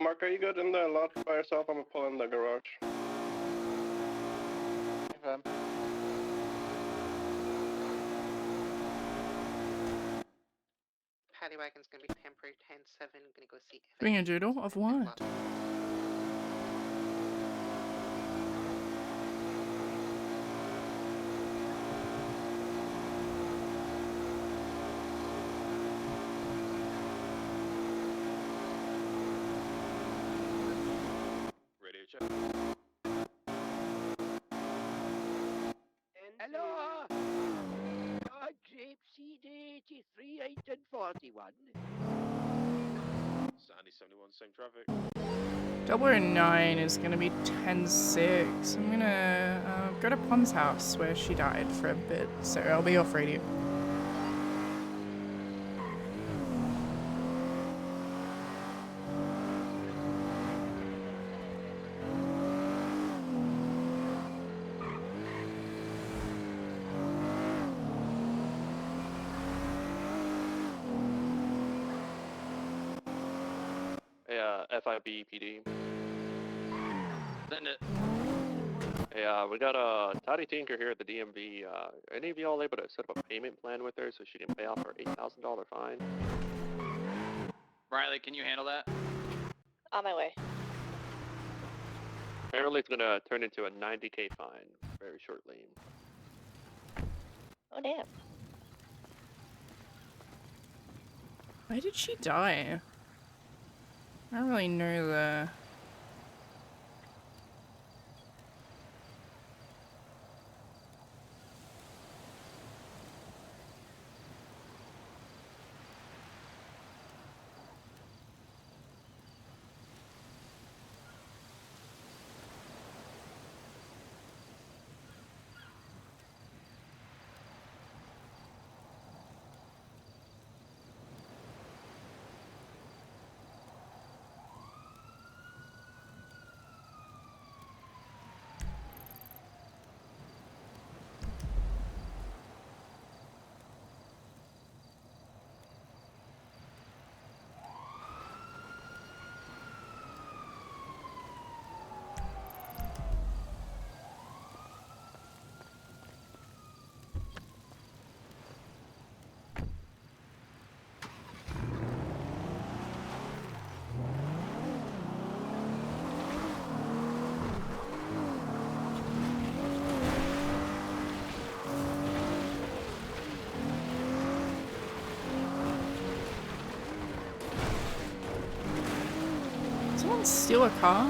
Mark, are you good in the lot by yourself? I'm gonna pull in the garage. Paddy Wagon's gonna be temporary 10-7. Gonna go see. Doing a doodle of what? Radio check. Hello? Grape Seed 83, 841. Sandy 71, same traffic. 009 is gonna be 10-6. I'm gonna go to Pond's house where she died for a bit, so I'll be off radio. Hey, FIB PD. Send it. Hey, we got Toddy Tinker here at the DMV. Any of y'all able to set up a payment plan with her so she can pay off her $8,000 fine? Riley, can you handle that? On my way. Apparently it's gonna turn into a $90K fine very shortly. Oh, damn. Why did she die? I don't really know the... Someone steal a car?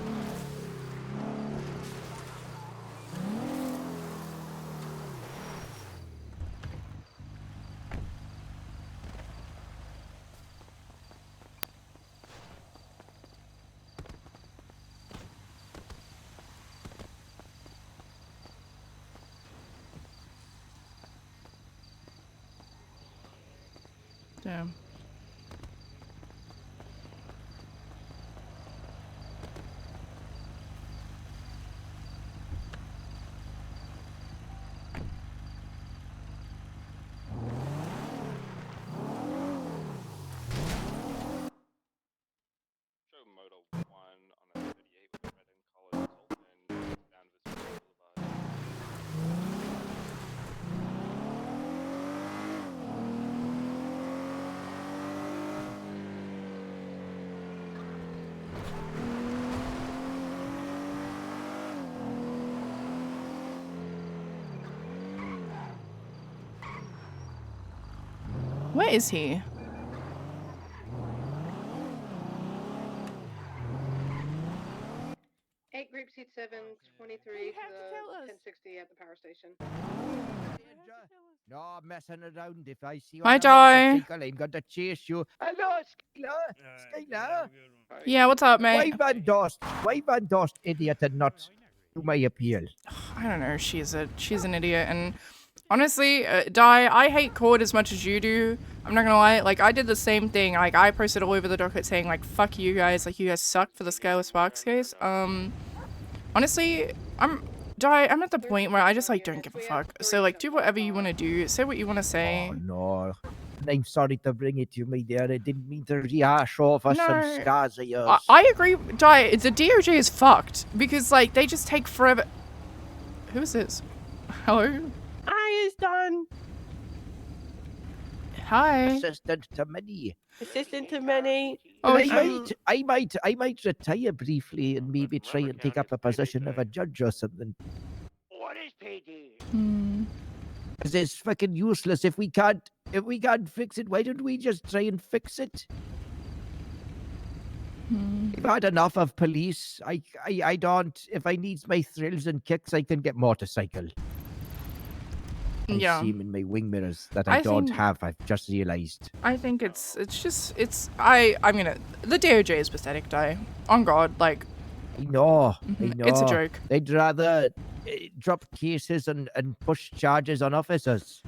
Damn. Show Moto 1 on a 38 with a red and colored Sultan down Vespucci Boulevard. Where is he? Eight group seat 7, 23 to the 1060 at the power station. No messing around. If I see you Hi, on a Di. motorcycle, I'm gonna chase you. Hello, Skylar. Skylar. Yeah, what's up, mate? Why Van Dost, idiot, and not to my appeal? I don't know. She's an idiot, and honestly, Di, I hate Cord as much as you do. I'm not gonna lie. Like, I did the same thing. Like, I posted all over the docket saying like, "Fuck you guys! Like, you guys suck for the Skylar Sparks case." Honestly, I'm at the point where I just like don't give a fuck. So like, do whatever you want to do. Say what you want to say. Oh no. And I'm sorry to bring it to you, my dear. I didn't mean to rehash over some scars of yours. I agree, Di. The DOJ is fucked because like they just take forever. Who is this? Hello. Hi, it's done. Hi. Assistant to many. Assistant to many. Oh, I might retire briefly and maybe try and take up a position of a judge or something. What is PD? Because it's fucking useless. If we can't fix it, why don't we just try and fix it? I've had enough of police. I don't. If I need my thrills and kicks, I can get motorcycle. I Yeah. see him in my wing mirrors that I don't think- have. I've just realized. I think it's I'm gonna. The DOJ is pathetic, Di. On God, like. I know. It's a joke. They'd rather drop cases and push charges on officers.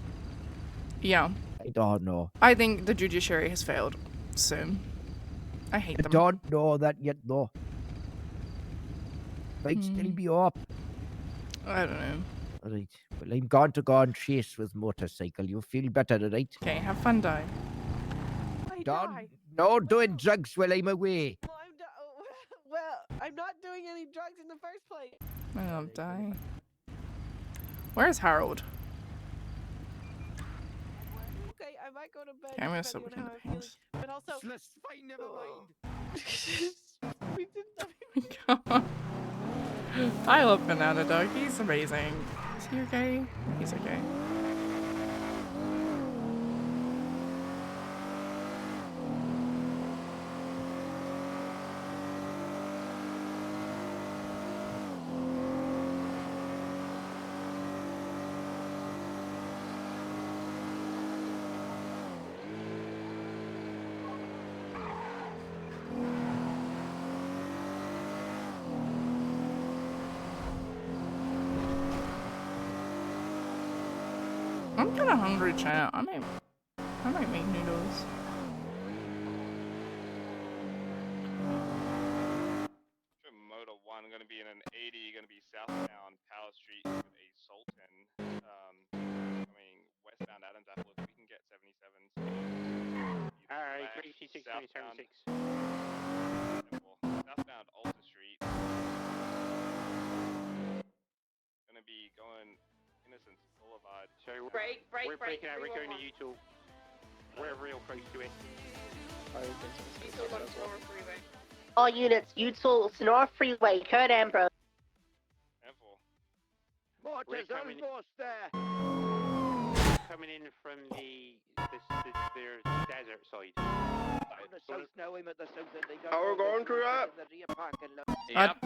Yeah. I don't know. I think the judiciary has failed. So, I hate I them. don't know that yet, though. Might still be up. I don't know. All right. Well, I'm going to go and chase with motorcycle. You feel better, all right? Okay, have fun, Di. No doing drugs while I'm away. Well, I'm not doing any drugs in the first place. I love Di. Where's Harold? Okay, I might go to bed. Okay, I'm gonna depending stop on looking how at I'm the feeling. But also, fine, never we didn't. Come on. I love Banana Dog. He's amazing. Is he okay? He's okay. I'm kind of hungry, chat. I might make noodles. Moto 1 going to be in an 80, going to be southbound Power Street with a Sultan. Westbound Adams Apple, if we can get 77s. Alright, 3C6, 376. Southbound Alta Street. Going to be going Innocence Boulevard. So Break, we're breaking out, we're going to U2. We're real close to it. All units, Utsel, Sonora Freeway, Kurt Ambrose. We're coming. coming in from the desert side. How we're going through that?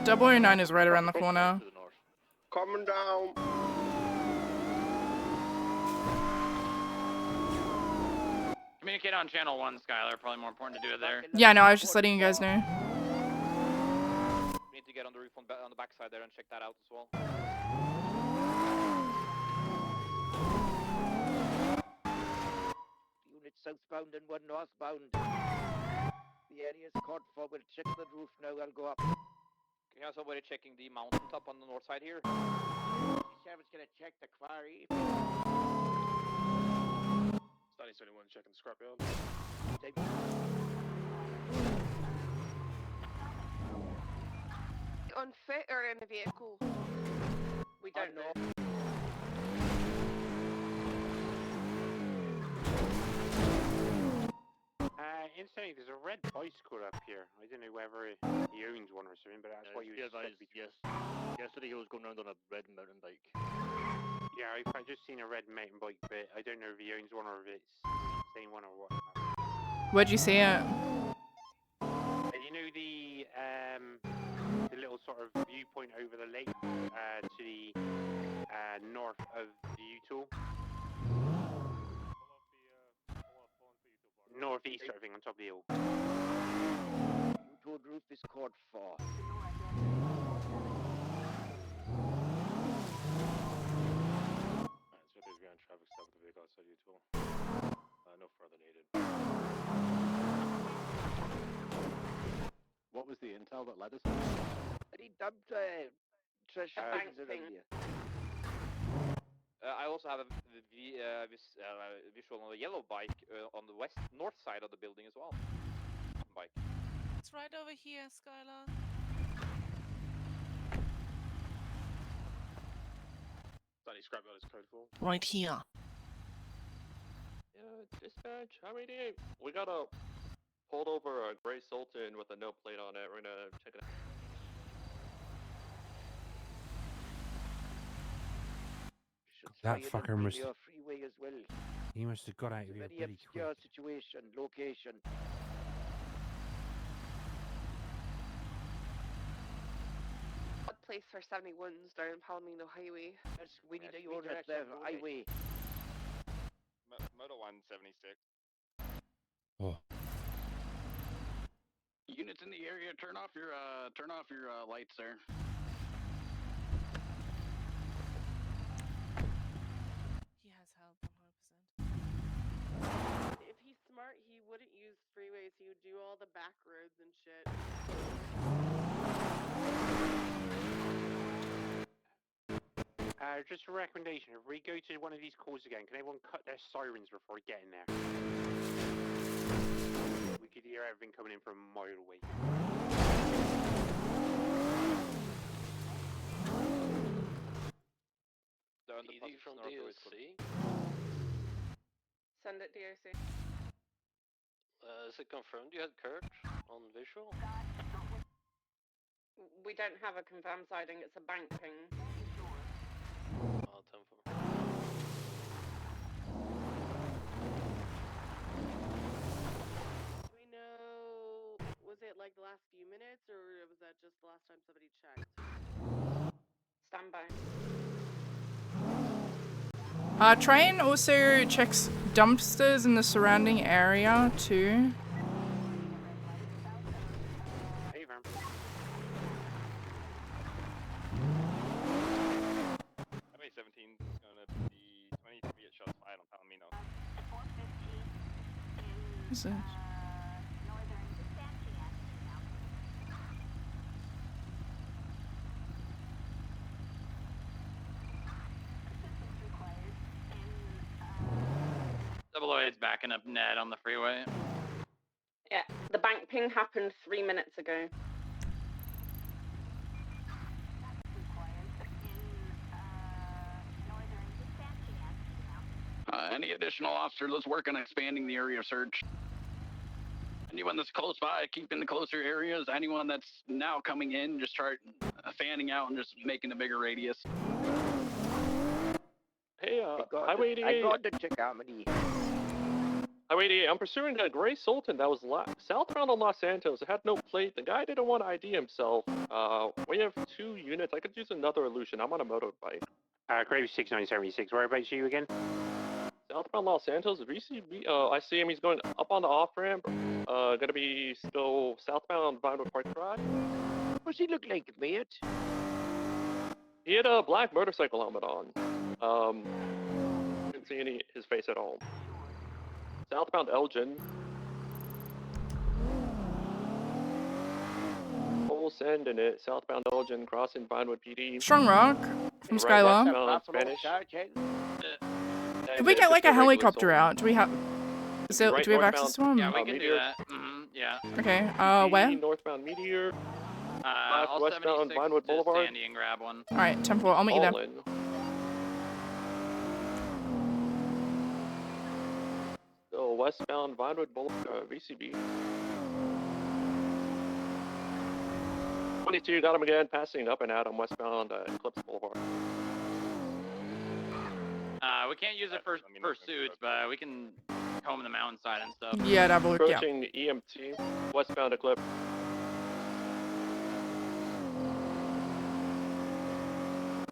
009 is right around the corner. Coming down. Communicate on channel 1, Skylar. Probably more important to do it there. Yeah, no, I was just letting you guys know. We need to get on the roof on the backside there and check that out as well. Unit southbound and one northbound. The area is caught for. We'll check the roof now. I'll go up. Can you have somebody checking the mountaintop on the north side here? Sheriff's gonna check the quarry. Study 21 checking the scrapyard. Unfit or in a vehicle? We don't know. Instantly, there's a red bicycle up here. I don't know whether he owns one or something, but that's why you Yesterday he was going around on a red mountain bike. Yeah, I've just seen a red mountain bike, but I don't know if he owns one or if it's the same one or what. Where'd you see it? You know the little sort of viewpoint over the lake to the north of the U-Tool? Northeast sort of thing on top of the hill. U-Tool roof is caught for. So there's behind traffic stop with the vehicle outside U-Tool. No further needed. What was the intel that led us? He dumped trash bags around here. I also have a visual on the yellow bike on the north side of the building as well. Bike. It's right over here, Skylar. Study scrapyard is code 4. Right here. Yeah, dispatch, how many? We got a pulled over a gray Sultan with a no plate on it. We're gonna check it out. That fucker must. Freeway as well. He must have got out of here Very pretty obscure quick. situation, location. Place for 71s down Palomino Highway. We need a unit there, highway. Moto 176. Oh. Units in the area, turn off your lights there. He has help, 100%. If he's smart, he wouldn't use freeways. He would do all the back roads and shit. Just a recommendation, if we go to one of these calls again, can everyone cut their sirens before getting there? We could hear everything coming in from a mile away. Easy from DOC. Send it DOC. Is it confirmed you had Kurt on visual? We don't have a confirmed sighting, it's a bank ping. Oh, 10 for. Do we know, was it like the last few minutes, or was that just the last time somebody checked? Stand by. Try and also check dumpsters in the surrounding area too. Hey, Vern. Highway 17 is gonna be 23 at shots fired on Palomino. What's this? Double O is backing up Ned on the freeway. Yeah, the bank ping happened 3 minutes ago. Any additional officers, let's work on expanding the area of search. Anyone that's close by, keep in the closer areas. Anyone that's now coming in, just start fanning out and just making a bigger radius. Hey, Hey, Highway 88. I got the Chikamani. Highway 88, I'm pursuing a Gray Sultan that was southbound on Los Santos. It had no plate. The guy didn't want to ID himself. We have 2 units. I could use another illusion. I'm on a motorbike. Crave 6976. Whereabouts are you again? Southbound Los Santos, VCB, I see him. He's going up on the off-ramp. Gonna be still southbound Vinewood Park Drive. What's he look like, mate? He had a black motorcycle helmet on. Didn't see his face at all. Southbound Elgin. Full send in it. Southbound Elgin crossing Vinewood PD. Strong Rock from Skylar. Spanish. Could we get like a helicopter out? Do we have? Do we have access to him? Yeah, we can do that. Yeah. Okay. Where? Northbound Meteor. I'll westbound 76 Vinewood to Boulevard. Sandy and grab one. All right, 10-4. I'll meet you there. So westbound Vinewood Boulevard, VCB. 22, got him again, passing up and out on westbound Eclipse Boulevard. We can't use it for pursuits, but we can comb the mountainside and stuff. Yeah, double. Yeah. Approaching EMT, westbound Eclipse.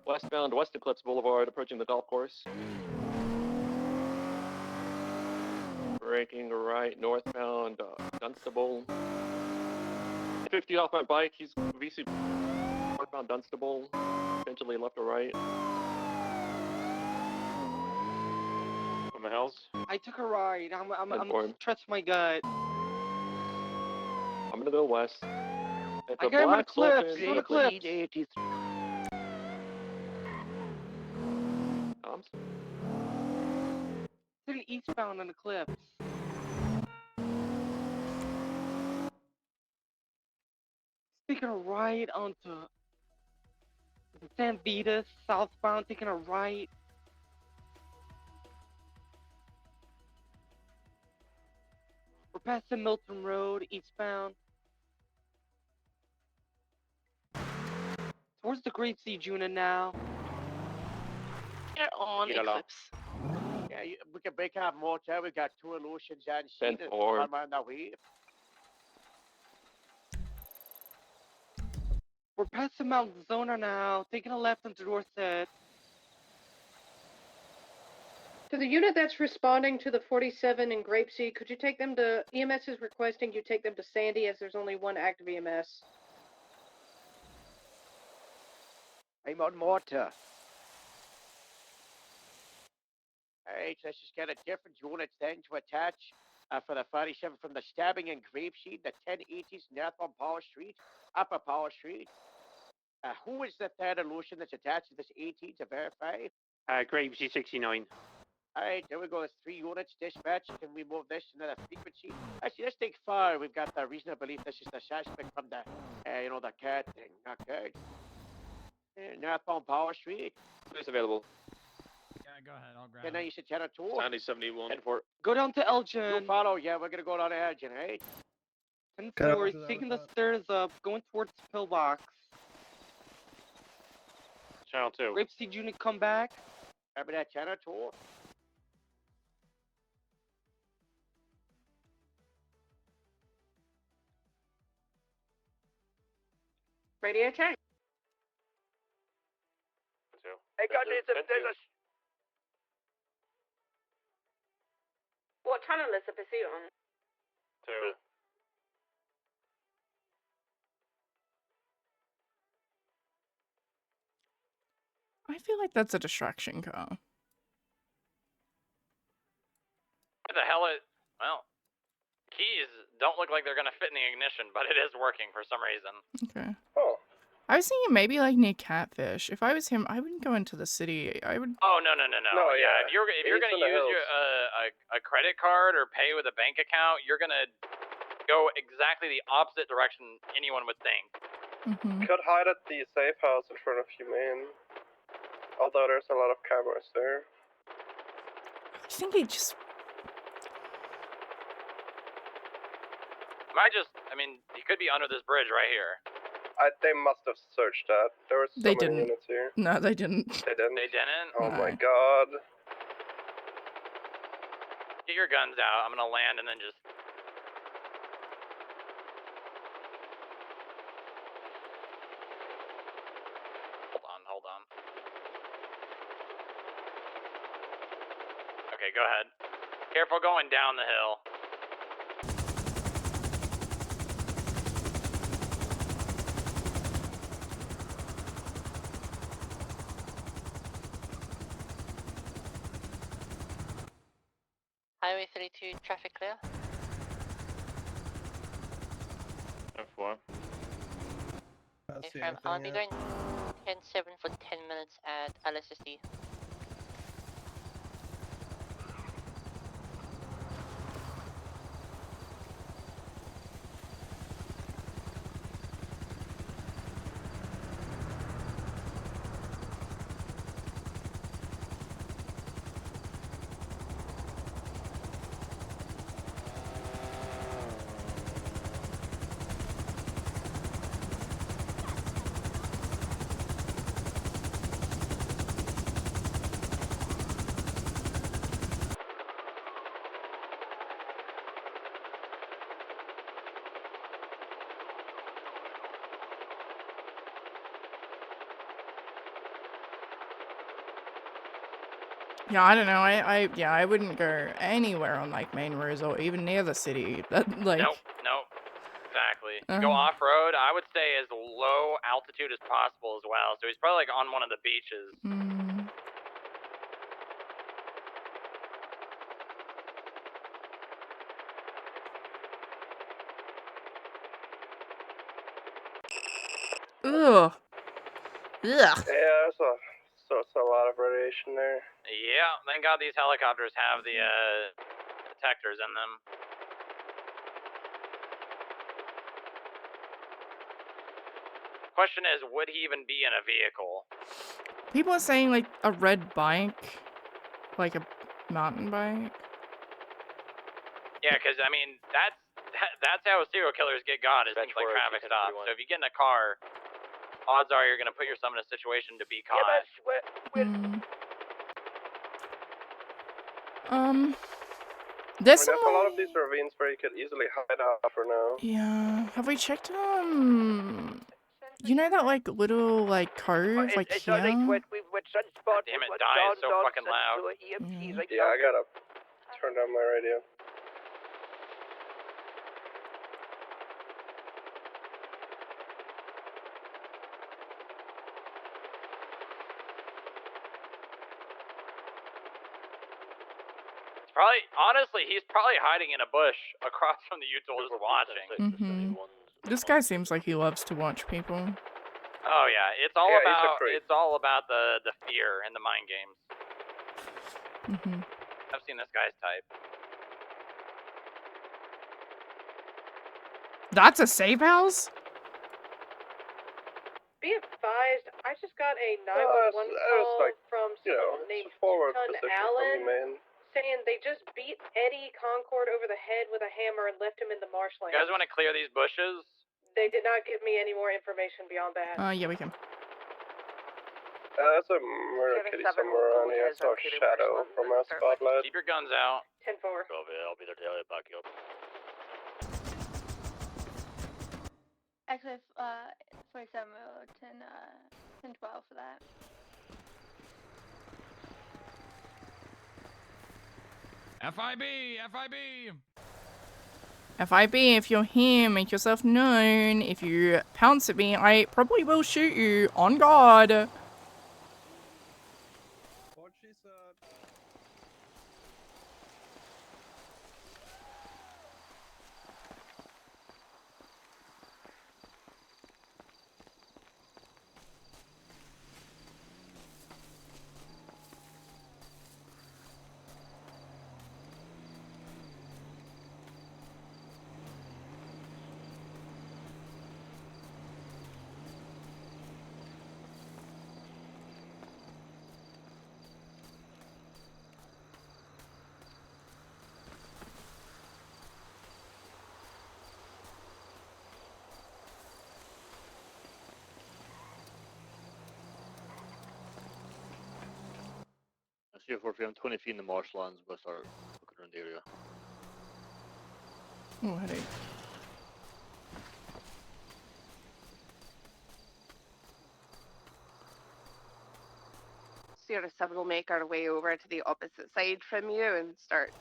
Westbound West Eclipse Boulevard, approaching the golf course. Braking right, northbound Dunstable. 50 off my bike, he's VC northbound Dunstable, potentially left or right. On the hills? I took a ride. I'm Informed. trust my gut. I'm gonna go west. It's I a got him on black the cliffs. Sultan. On the cliffs. Still eastbound on the cliffs. Taking a ride onto San Vitas, southbound, taking a right. We're passing Milton Road, eastbound. Towards the Great Siege unit now. Get on Get along. Eclipse. Yeah, we can break out motor. We got 2 illusions and Send shit. forward. On that way. We're passing Mount Zona now, taking a left into Dorset. To the unit that's responding to the 47 in Grapeseed, could you take them to, EMS is requesting you take them to Sandy as there's only one active EMS. I'm on motor. Alright, let's just get a different unit then to attach for the 47 from the stabbing in Grapeseed, the 1080s north on Power Street, upper Power Street. Who is the third illusion that's attached to this 18 to verify? Grapeseed 69. Alright, there we go. There's 3 units. Dispatch, can we move this to another frequency? Actually, let's take 4. We've got the reason to believe this is the suspect from the, the cat thing. Okay. Northbound Power Street. Who's available? Yeah, go ahead. I'll grab Okay, now it. you said 10 or 2. 9071. And for Go down to You Elgin. follow, yeah, we're gonna go down to Elgin, right? 10-4, he's taking the stairs up, going towards Pillbox. Channel 2. Grapeseed unit come back. Remember that 10 or 2? Radio check. Hey, God, there's a... What channel is the pursuit on? 2. I feel like that's a distraction car. What the hell is... Well, keys don't look like they're going to fit in the ignition, but it is working for some reason. Okay. Oh. I was thinking maybe like near Catfish. If I was him, I wouldn't go into the city. I would. Oh, no. No, Yeah, yeah. if you're going to use your a credit card or pay with a bank account, you're going to go exactly the opposite direction anyone would think. Could hide at the safe house in front of Humane. Although there's a lot of cameras there. I think he just. He could be under this bridge right here. They must have searched that. There were so They many didn't. units here. No, they didn't. They didn't? They didn't? Oh my No. god. Get your guns out. I'm gonna land and then just... Hold on. Okay, go ahead. Careful going down the hill. Highway 32 traffic clear. F4. I'll be going 10-7 for 10 minutes at LSSD. Yeah, I don't know. I wouldn't go anywhere on like main roads or even near the city. That like. Nope. Exactly. To go off-road, I would stay as low altitude as possible as well. So he's probably like on one of the beaches. Ugh. Yeah, it's a lot of radiation there. Yeah, thank God these helicopters have the detectors in them. Question is, would he even be in a vehicle? People are saying like a red bike, like a mountain bike. Yeah, because I mean that's how serial killers get got, is things like traffic stops. So if you get in a car, odds are you're gonna put yourself in a situation to be caught. There's There's a lot of these ravines where you could easily hide out for now. Yeah. Have we checked you know that like little like cove like here? Damn it, Dye is so fucking loud. Yeah, I gotta turn down my radio. Honestly, he's probably hiding in a bush across from the Utah just watching. This guy seems like he loves to watch people. Oh yeah, it's all about the fear and the mind games. I've seen this guy's type. That's a safe house? Be advised, I just got a 911 call like, from someone named forward Ton position Allen for me, man. saying they just beat Eddie Concord over the head with a hammer and left him in the marshland. You guys want to clear these bushes? They did not give me any more information beyond that. Yeah, we can. That's a murder kitty somewhere around here. I saw a shadow from our spotlight. Keep your guns out. 10-4. I'll be there to tell you, back you up. Actually, 47 or 10-12 for that. FIB! FIB, if you're here, make yourself known. If you pounce at me, I probably will shoot you. On guard. Here for 20 feet in the marshlands, but start looking around the area. Oh, headache. Sierra 7 will make our way over to the opposite side from you and start.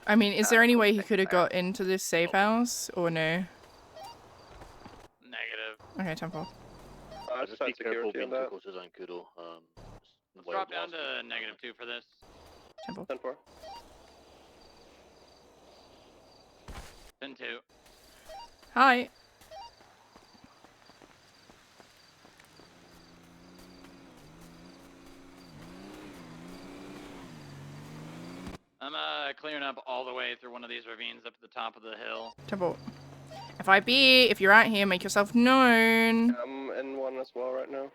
I mean, is there any way he could have got into this safe house, or no? Negative. Okay, temple. Just be careful being too close to Zancudo. Let's drop down to -2 for this. Temple. 10-4. 10-2. Hi. I'm clearing up all the way through one of these ravines up to the top of the hill. Temple. FIB, if you're out here, make yourself known. I'm in one as well right now.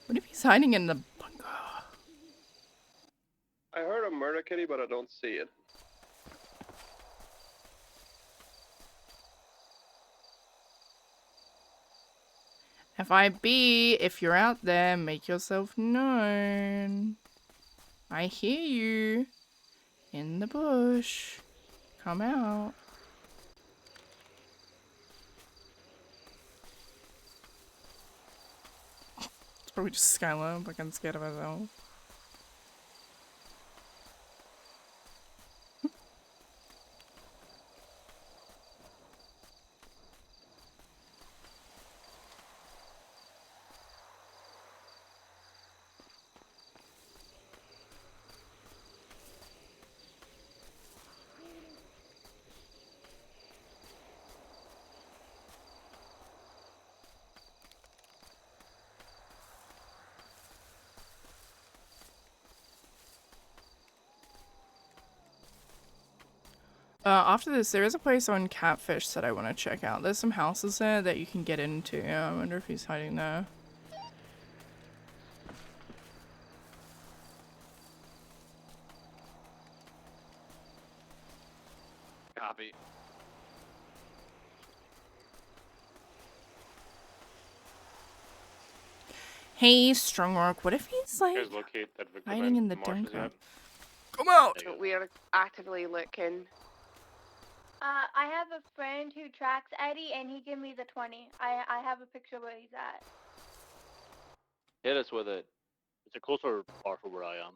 What if he's hiding in the bunker? I heard a murder kitty, but I don't see it. FIB, if you're out there, make yourself known. I hear you. In the bush. Come out. It's probably just Skylar, like I'm scared of herself. After this, there is a place on Catfish that I want to check out. There's some houses there that you can get into. I wonder if he's hiding there. Copy. Hey, Strongrock, what if he's like Guys locate that victim hiding in the marshes bunker? at? Come out! We are actively looking. I have a friend who tracks Eddie, and he gave me the 20. I have a picture where he's at. Hit us with it. It's a closer bar for where I am.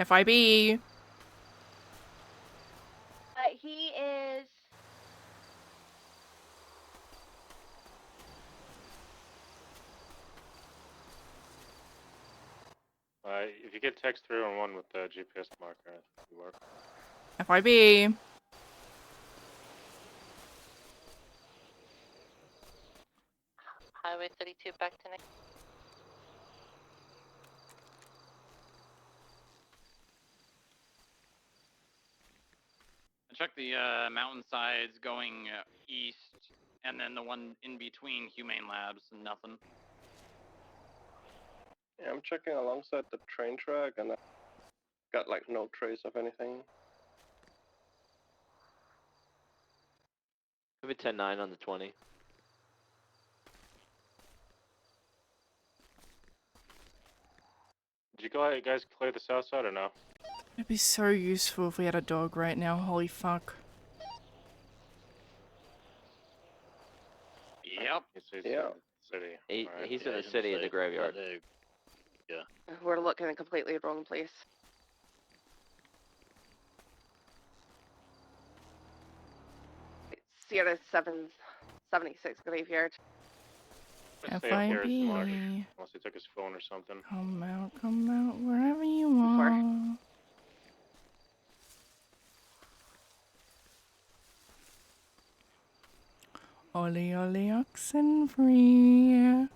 FIB. He is. If you get text 311 with the GPS marker, I think it work. FIB. Highway 32 back to next. I checked the mountainsides going east, and then the one in between Humane Labs, and nothing. Yeah, I'm checking alongside the train track, and I got like no trace of anything. Maybe 10-9 on the 20. Did you guys clear the south side or no? It'd be so useful if we had a dog right now. Holy fuck. Yep. Yeah. He's Alright, in the city in the graveyard. Yeah. We're looking in a completely wrong place. Sierra 776 graveyard. Stay up here as the marsh, FIB. unless he took his phone or something. Come out, wherever you are. Ollie, ollie, oxen free.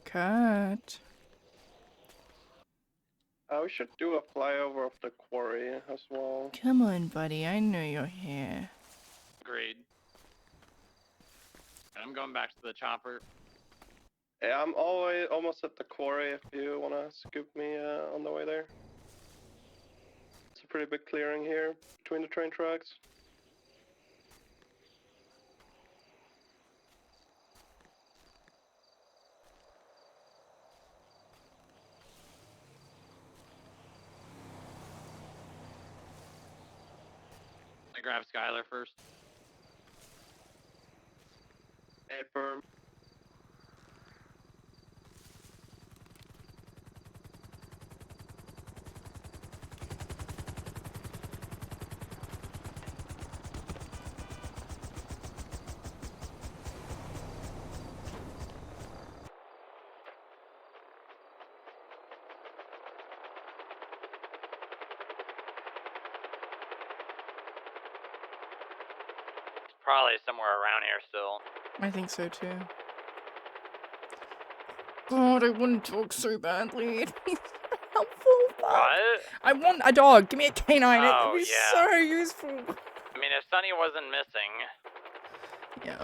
Cut. We should do a flyover of the quarry as well. Come on, buddy. I know you're here. Agreed. I'm going back to the chopper. Yeah, I'm almost at the quarry if you want to scoop me on the way there. pretty big clearing here between the train tracks. I grab Skylar first. Hey, firm. Probably somewhere around here still. I think so too. God, I want to talk so badly. It'd be so helpful. What? I want a dog. Give me a canine. Oh, It'd be yeah. so useful. I mean, if Sunny wasn't missing. Yeah.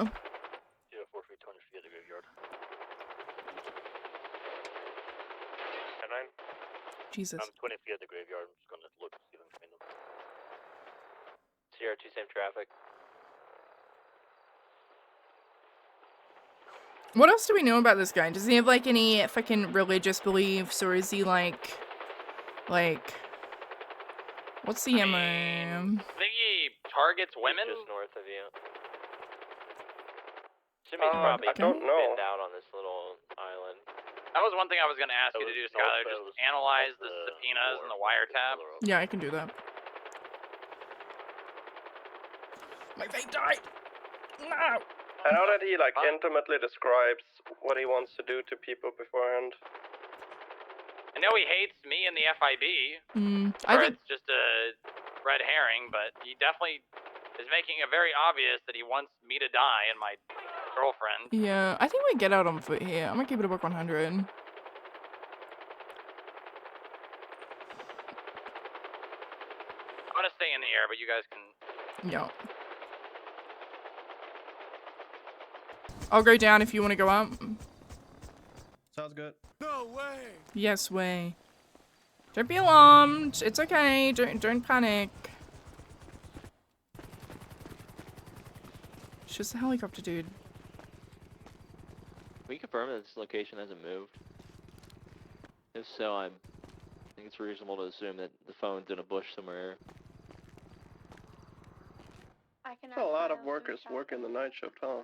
4 feet, 200 feet of the graveyard. Jesus. I'm 20 feet at the graveyard. I'm just gonna look to see them between them. CR2, same traffic. What else do we know about this guy? Does he have like any fucking religious beliefs, or is he like, what's the MO? I think he targets women. Just north of you. Jimmy's probably I don't know. been out on this little island. That was one thing I was going to ask you to do, Skylar. Just analyze the subpoenas and the wiretap. Yeah, I can do that. My vape died! No! I know that he like intimately describes what he wants to do to people beforehand. I know he hates me and the FIB. I Or think it's just a red herring, but he definitely is making it very obvious that he wants me to die and my girlfriend. yeah, I think we get out on foot here. I'm gonna keep it a buck 100. I'm gonna stay in the air, but you guys can. Yeah. I'll go down if you want to go up. Sounds good. No way! Yes, way. Don't be alarmed. It's okay. Don't panic. It's just a helicopter, dude. Can we confirm that this location hasn't moved? If so, I think it's reasonable to assume that the phone's in a bush somewhere. There's a lot of workers working the night shift, huh?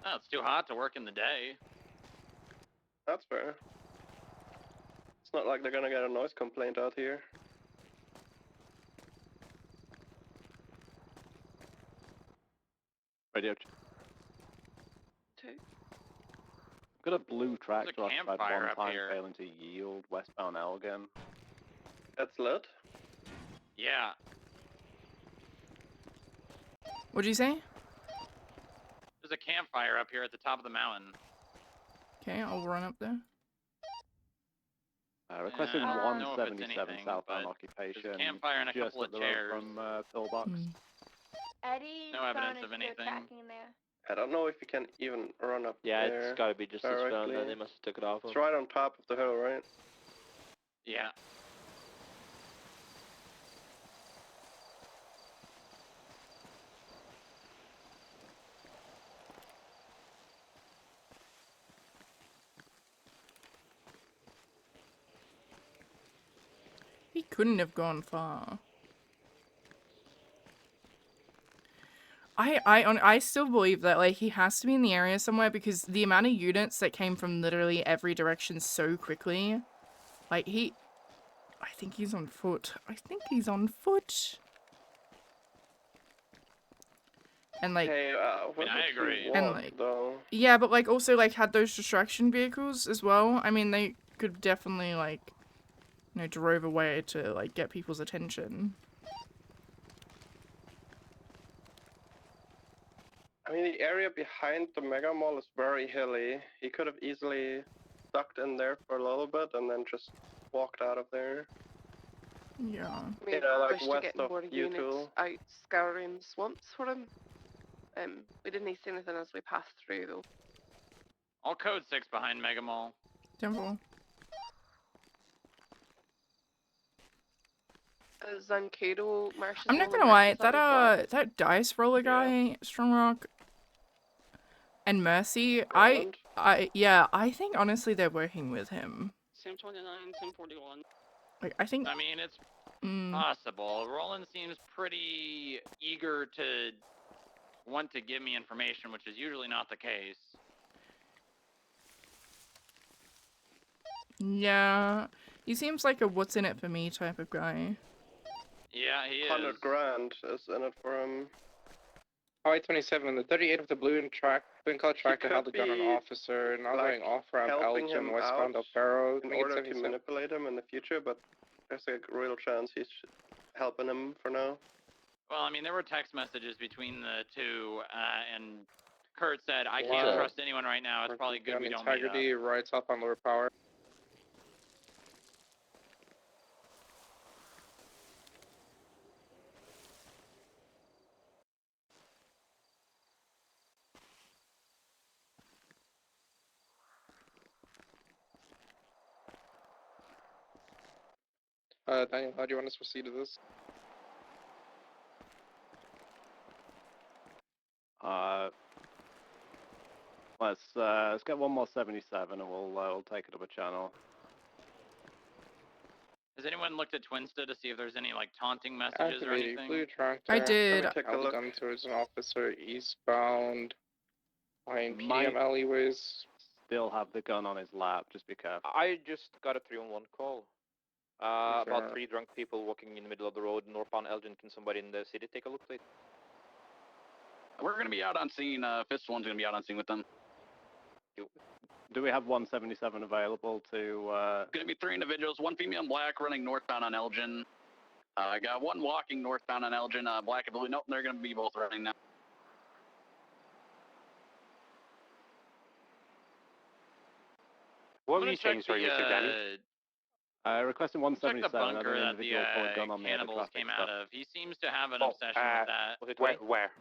Oh, it's too hot to work in the day. That's fair. It's not like they're gonna get a noise complaint out here. Radio. Got a blue track There's a to occupied campfire one up time, here. failing to yield westbound Elgin. That's lit. Yeah. What'd you say? There's a campfire up here at the top of the mountain. Okay, I'll run up there. Requesting I don't know if it's 177 anything, southbound but occupation. there's a campfire and a just couple up of the road chairs. from Pillbox. Eddie's No evidence phone of is still anything. tracking there. I don't know if you can even run up Yeah, there. it's gotta be just his phone directly. then. They must have took it off him. It's right on top of the hill, right? Yeah. He couldn't have gone far. I still believe that like he has to be in the area somewhere, because the amount of units that came from literally every direction so quickly, like I think he's on foot. I think he's on foot. And like, Hey, what I does he agree. want, And, like, though? yeah, but like also like had those distraction vehicles as well. I mean, they could definitely like, you know, drove away to like get people's attention. I mean, the area behind the Mega Mall is very hilly. He could have easily ducked in there for a little bit and then just walked out of there. Yeah. We You know, like wish to west get of more U2. units out scouring swamps for him. We didn't see anything as we passed through though. All code 6 behind Mega Mall. Temple. Zancato Marsh's I'm not role in gonna lie, Marsh's on his bar. that dice roller guy, Strongrock, and Mercy, I think honestly they're working with him. Sam 29, Sam 41. Like, I think. I mean, it's Mm, possible. Roland seems pretty eager to want to give me information, which is usually not the case. yeah, he seems like a what's in it for me type of guy. Yeah, he is. 100 grand is in it for him. I-27, the 38 of the blue color tractor could held a gun on an be, officer, now like, going off around helping Elgin, him westbound out El Perro. in order to manipulate him in the future, but there's a real chance he's helping him for now. Well, I mean, there were text messages between the two, and Kurt said, I can't trust anyone right now. It's probably good we don't meet up. Integrity, right up on lower power. Daniel, how do you want us to proceed to this? Let's get one more 77 and we'll take it up a channel. Has anyone looked at Twinsta to see if there's any, like, taunting messages or Activating anything? blue tractor. I did. Take a look. Gun towards an officer eastbound. Behind PM alleyways. Still have the gun on his lap, just be careful. I just got a 311 call. Sure. About 3 drunk people walking in the middle of the road northbound Elgin. Can somebody in the city take a look, please? We're gonna be out on scene. Fist one's gonna be out on scene with them. Do we have 177 available to? Gonna be 3 individuals, 1 female in black running northbound on Elgin. I got 1 walking northbound on Elgin, black and blue. Nope, they're gonna be both running now. What were you saying, sorry, Mr. Danny? Requesting Check the 177. bunker Other that the individual pulled a gun on me. cannibals came out of. He seems to have an obsession with that. Where?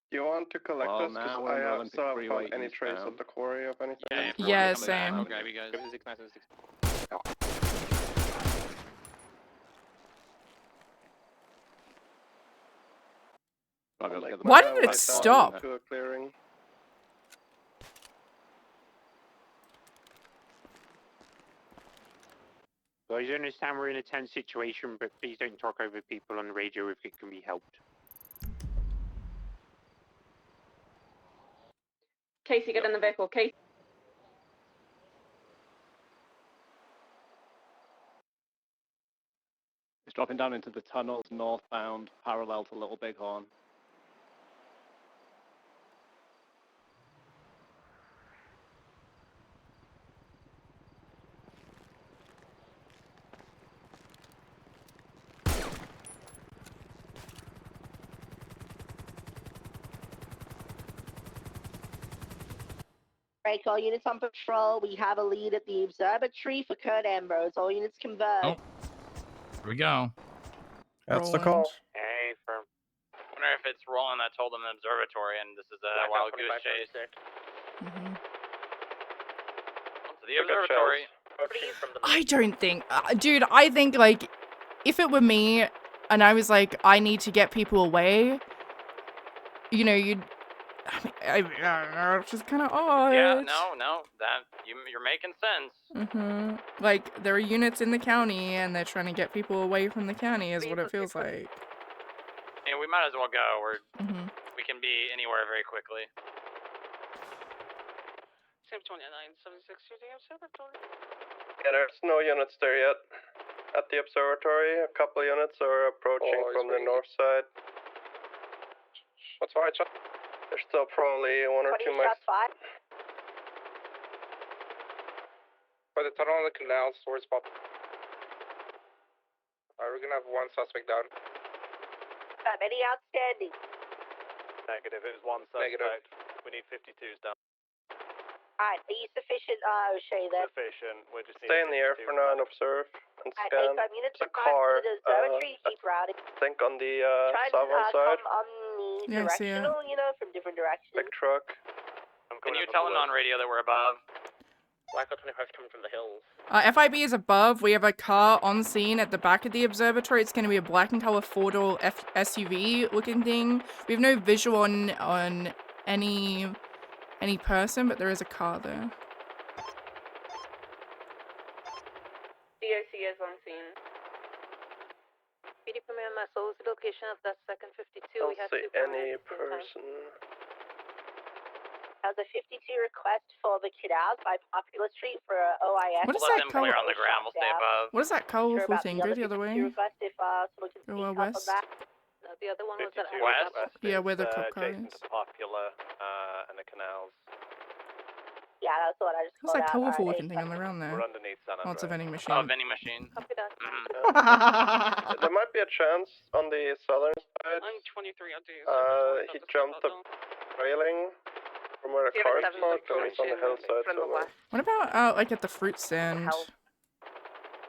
Do you want to collect Well, this? Because now we're in I Olympic still haven't Freeway found any trace eastbound. of the quarry of anything. Yeah, same. I'll grab you guys. Why did it stop? To a clearing. Guys, I understand we're in a tense situation, but please don't talk over people on the radio if it can be helped. Casey, get in the vehicle. Casey. It's dropping down into the tunnels northbound, parallel to Little Bighorn. Break all units on patrol. We have a lead at the observatory for Kurt Ambrose. All units converge. Oh, here we go. That's the call. Hey, firm. I wonder if it's Roland that told them the observatory, and this is a wild goose chase. To the observatory. I don't think, dude. I think like, if it were me, and I was like, I need to get people away. You know, you'd. I mean, it's just kind of odd. Yeah, no, that you're making sense. Like, there are units in the county, and they're trying to get people away from the county, is what it feels like. And we might as well go. We can be anywhere very quickly. Sam 29, 76 to the observatory. Yeah, there's no units there yet. At the observatory, a couple units are approaching from the north side. What's right, John? There's still probably 1 or 2 miles. By the tunnel on the canal, sore spot. Alright, we're gonna have 1 suspect down. Any outstanding? Negative, it was 1 suspect. Negative. We need 52s down. Alright, are you sufficient, O'Shea then? Sufficient, we're just Stay in the air for now and observe and scan. Alright, 85 units There's a to car, the observatory, keep routing. I think on the Try and southern side. come on the Yeah, I see it. directional, you know, from different directions. Big truck. Can you tell them on radio that we're above? Blackout 25 coming from the hills. FIB is above. We have a car on scene at the back of the observatory. It's going to be a black and color 4-door SUV looking thing. We have no visual on any person, but there is a car there. DIC is on scene. PD from EMS, what was the location of that second 52? Don't We have see two any paramedics at the same time. person. The 52 request for the Canals by Popular Street for OIS. What is Let that them clear color? on the ground. We'll stay above. What is that colorful thing? Go the other way. Request if someone can Go speak up on west. that. No, the other one was at West? Yeah, where the cop car adjacent is. to Popular and the canals. Yeah, that's what I just What's called that out. colorful Alright, looking thing on the ground there? We're underneath San Oh, it's a Andreas. vending machine. Oh, vending machine. Copy that. There might be a chance on the southern side. I'm 23 out there. He jumped the railing from where a car is parked and he's on the hillside somewhere. What about like at the fruit stand?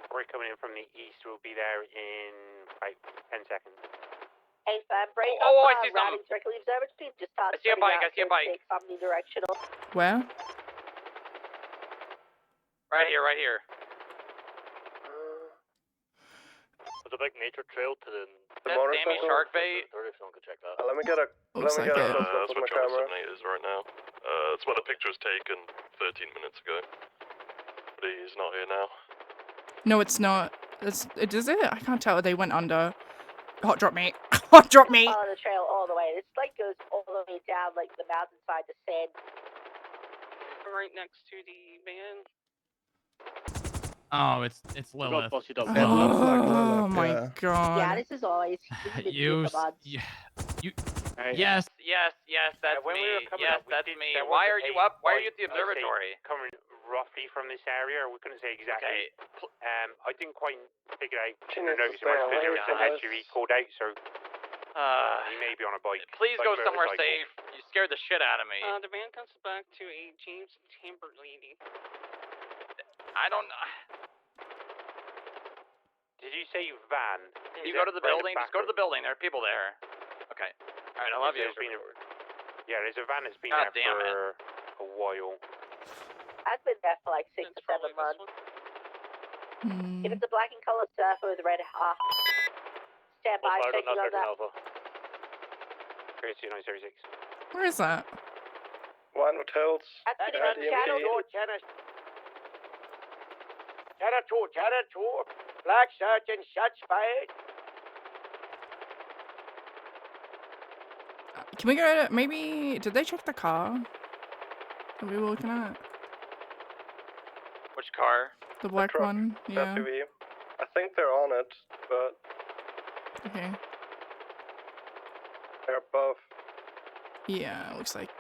We're coming in from the east. We'll be there in like 10 seconds. Hey, Fab, break Oh, up I see routing something. circle observatory. Just start I see a spreading bike, out I see a to bike. stay omnidirectional. Where? Right here, right here. There's a big nature trail to the... The That's Sammy motorcycle? Shark bait. If someone could check that. Let me get a Looks like it. close up That's with what my Charlie camera. 78 is right now. That's when the picture was taken 13 minutes ago. But he's not here now. No, it's not. Is it? I can't tell. They went under. Hot drop me. Hot drop me. Follow the trail all the way. This like goes all the way down like the mountainside to sand. I'm right next to the van. Oh, it's Lilith. Bossy dog. Oh my Yeah, god. this is always You, yes, that's when me. we were coming Yes, up, we that's did- me. there Why was are you a up? Why are you at the bike, I would say, observatory? Coming roughly from this area, we couldn't say exactly. I didn't quite figure out. She I needs to noticed stay much on because there was an guys. SUV called out, so he may be on a bike. Please like go somewhere motorcycle. safe. You scared the shit out of me. The van comes back to a James Tambert lady. I don't know. Did you say van? You go to the building. Just go to the building. There are people there. Okay. All right. I love you. Yeah, there's a van that's been God there damn for a while. I've been there for like 6 or 7 months. If it's a black and colored surfer with red stand by, Alpha, checking on that. Alpha. 3936. Where is that? Winewood Hills. That's That's gonna be channel. Channel 2. Black Sergeant shots fired. Can we go to maybe? Did they check the car that we were looking at? Which car? The black truck, one. Yeah. SUV. I think they're on it, but Okay. they're above. Yeah, looks like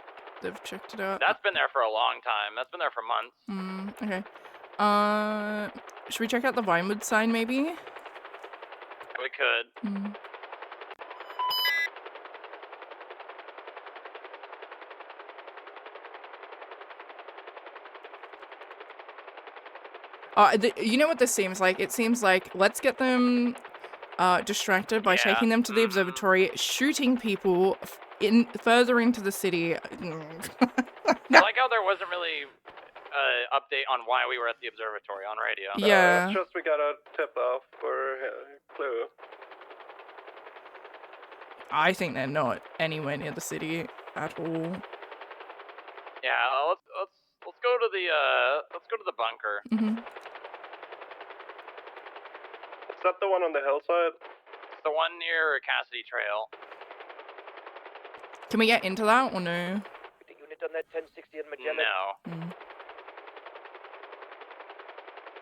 they've checked it out. That's been there for a long time. That's been there for months. Okay. Should we check out the Vinewood sign maybe? We could. You know what this seems like? It seems like let's get them distracted by taking them to the observatory, shooting people further into the city. I like how there wasn't really an update on why we were at the observatory on radio. Yeah. It's just we got a tip off for Clue. I think they're not anywhere near the city at all. Yeah, let's go to the bunker. Mm-hmm. Is that the one on the hillside? It's the one near Cassidy Trail. Can we get into that or no? The unit on that 1060 in Magellan. No.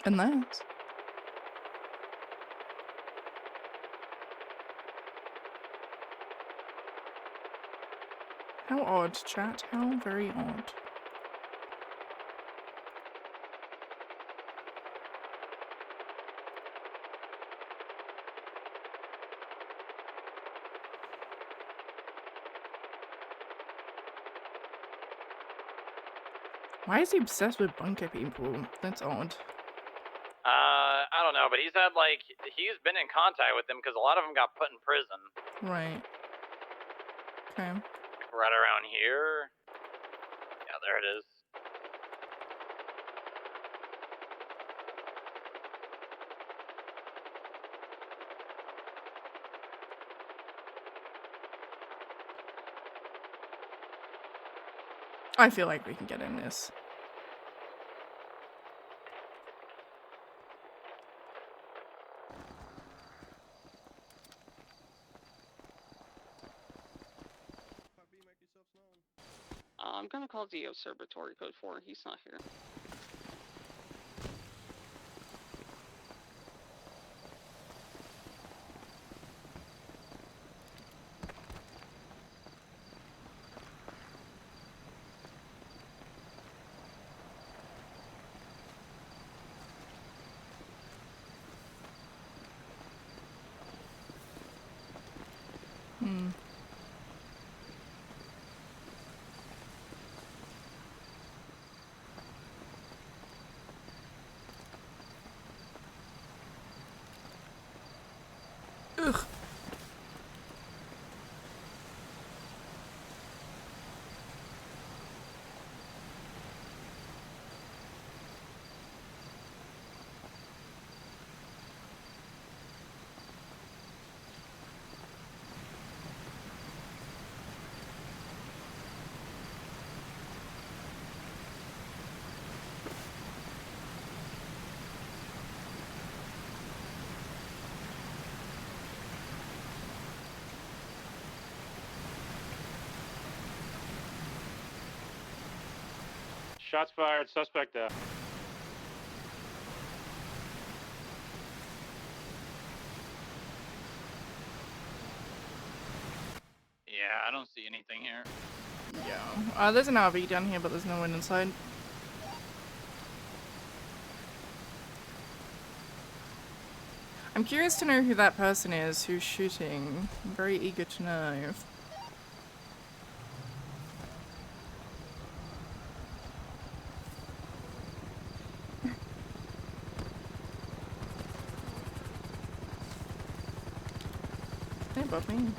Unless. How odd, chat. How very odd. Why is he obsessed with bunker people? That's odd. I don't know, but he's been in contact with them because a lot of them got put in prison. Right. Okay. Right around here. Yeah, there it is. I feel like we can get in this. I'm gonna call the Observatory Code 4. He's not here. Hmm. Ugh. Shots fired. Suspect down. Yeah, I don't see anything here. Yeah. There's an RV down here, but there's no one inside. I'm curious to know who that person is who's shooting. I'm very eager to know. Hey, above me.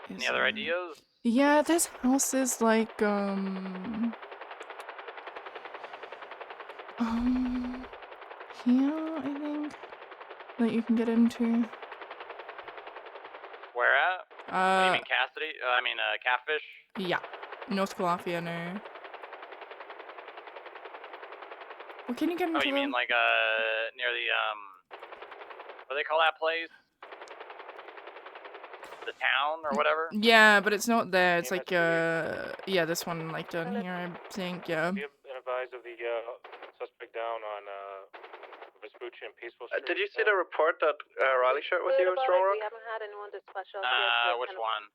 Any other ideas? Yeah, there's houses like, here, I think, that you can get into. Where at? What do you mean, Cassidy? Catfish? Yeah. North Calafia, no. Well, can you get into Oh, you mean them? like, near the, what do they call that place? The town or whatever? Yeah, but it's not there. It's like, yeah, this one, like, down here, I think, yeah. Be advised of the suspect down on Vespucci and Peaceful Street. Did you see the report that Riley shared with you, Strong Rock? We haven't had anyone dispatch us Which one?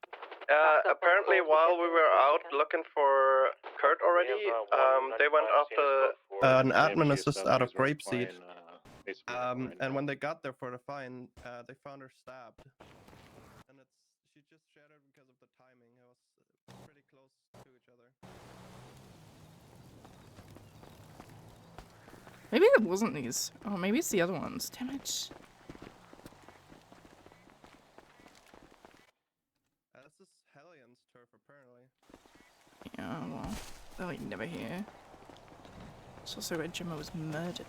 Apparently while we were out looking for Kurt already, they went after an admin assist out of Grapeseed. And when they got there for the fine, they found her stabbed. And she just shattered because of the timing. It was pretty close to each other. Maybe it wasn't these. Oh, maybe it's the other ones. Damn it. This is Hellions turf, apparently. Yeah, well, they're like never here. It's also where Gemma was murdered.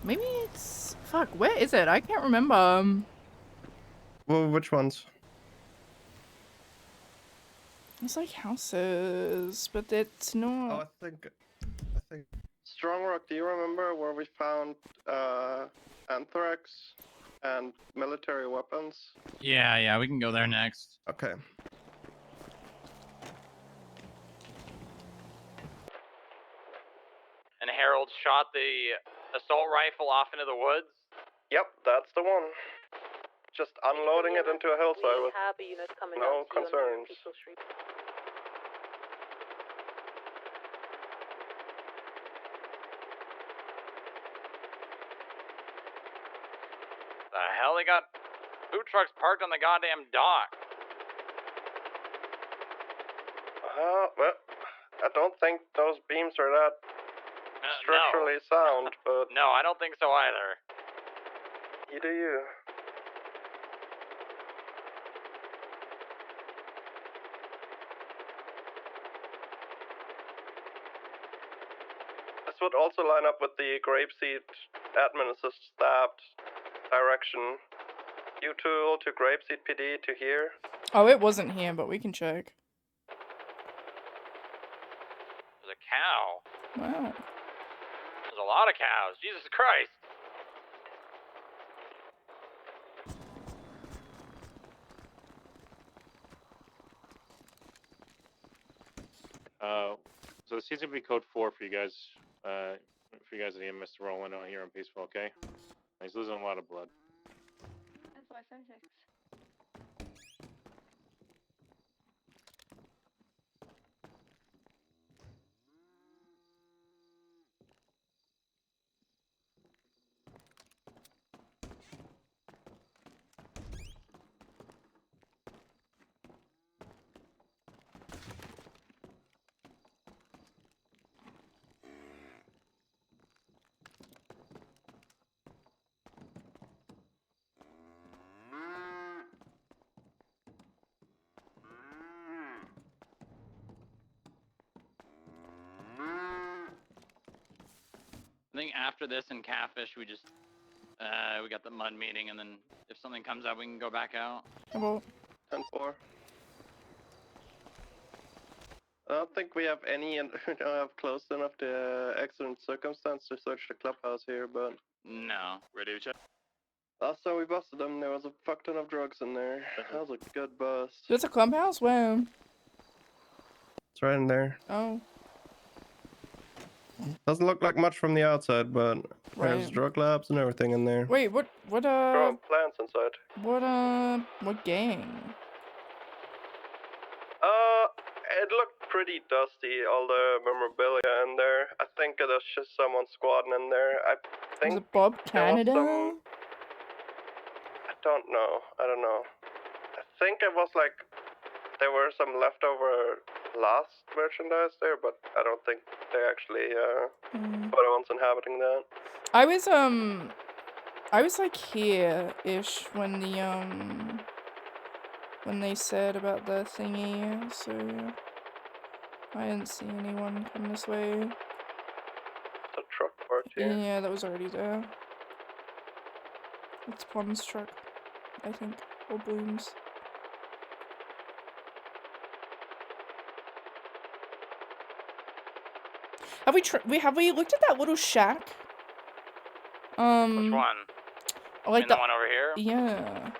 Maybe it's... Fuck, where is it? I can't remember. Well, which ones? It's like houses, but it's not... Oh, I think... Strong Rock, do you remember where we found anthrax and military weapons? Yeah, we can go there next. Okay. And Harold shot the assault rifle off into the woods? Yep, that's the one. Just unloading it into a hillside with have a unit coming no out to you on concerns. Peaceful Street. The hell, they got food trucks parked on the goddamn dock. Well, I don't think those beams are that structurally sound, but No, I don't think so either. you do you. This would also line up with the Grapeseed admin assist stabbed direction. U-Tool to Grapeseed PD to here. Oh, it wasn't here, but we can check. There's a cow. Wow. There's a lot of cows. Jesus Christ. So this seems to be code 4 for you guys. For you guys at EMS to roll in out here on Peaceful, okay? He's losing a lot of blood. That's 576. I think after this and Catfish, we just, we got the mud meeting, and then if something comes up, we can go back out. About 10-4. I don't think we have any, and we don't have close enough to accident circumstance to search the clubhouse here, but... No. Ready to check? Last time we busted them, there was a fuck ton of drugs in there. That was a good bust. There's a clubhouse? Where? It's right in there. Oh. Doesn't look like much from the outside, but there's Right. drug labs and everything in there. Wait, what, Growing plants inside. what gang? It looked pretty dusty, all the memorabilia in there. I think there's just someone squatting in there. I think Was it Bob there was Canada? some... I don't know. I don't know. I think it was like there were some leftover last merchandise there, but I don't think they actually were the ones inhabiting that. I was like here-ish when when they said about the thingy, so I didn't see anyone come this way. The truck parked here. Yeah, that was already there. It's Pond's truck, I think, or Bloom's. Have we looked at that little shack? Which one? Like the one over here? Yeah.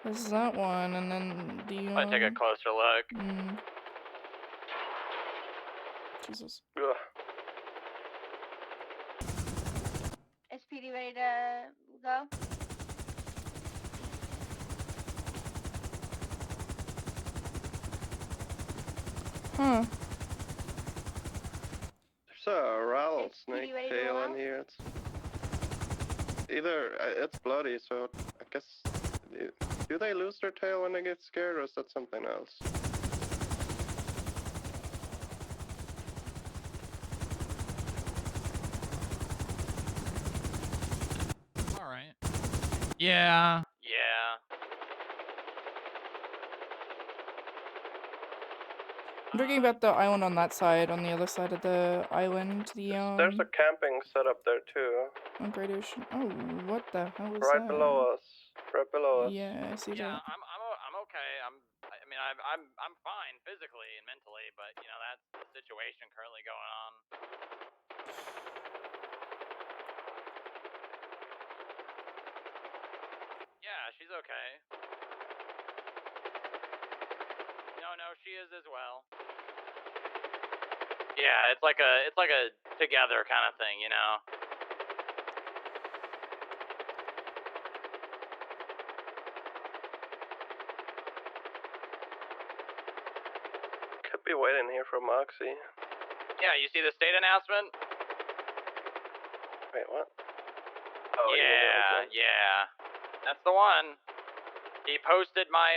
There's that one, and then the I'll take a closer look. Jesus. Ugh. SPD ready to go? There's a rattlesnake ready to tail roll in out? here. It's either it's bloody, so I guess do they lose their tail when they get scared, or is that something else? All right. Yeah. Yeah. I'm talking about the island on that side, on the other side of the island, There's a camping setup there too. on Great Ocean. Oh, what the hell is Right that? below us. Right below us. Yeah, I see Yeah, that. I'm okay. I mean, I'm fine physically and mentally, but you know that's the situation currently going on. Yeah, she's okay. No, she is as well. Yeah, it's like a together kind of thing, you know. Could be waiting here for Moxie. Yeah, you see the state announcement? Wait, what? Oh, yeah, that's the one. He posted my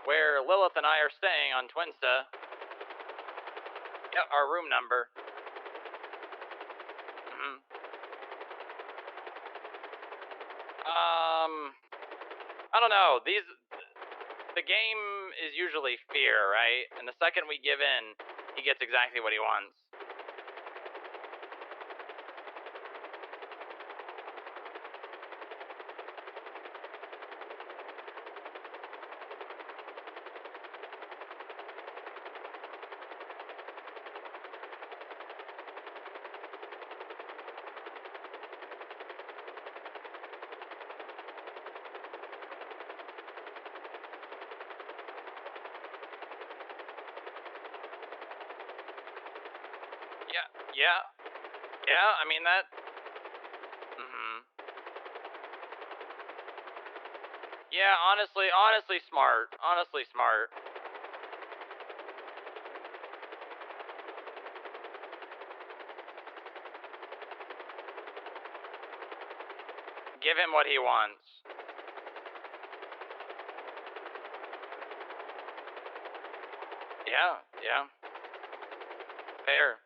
where Lilith and I are staying on Twinsta. Yep, our room number. I don't know. The game is usually fear, right? And the second we give in, he gets exactly what he wants. Yeah, I mean that. Yeah, honestly smart. Honestly smart. Give him what he wants. Yeah. Fair.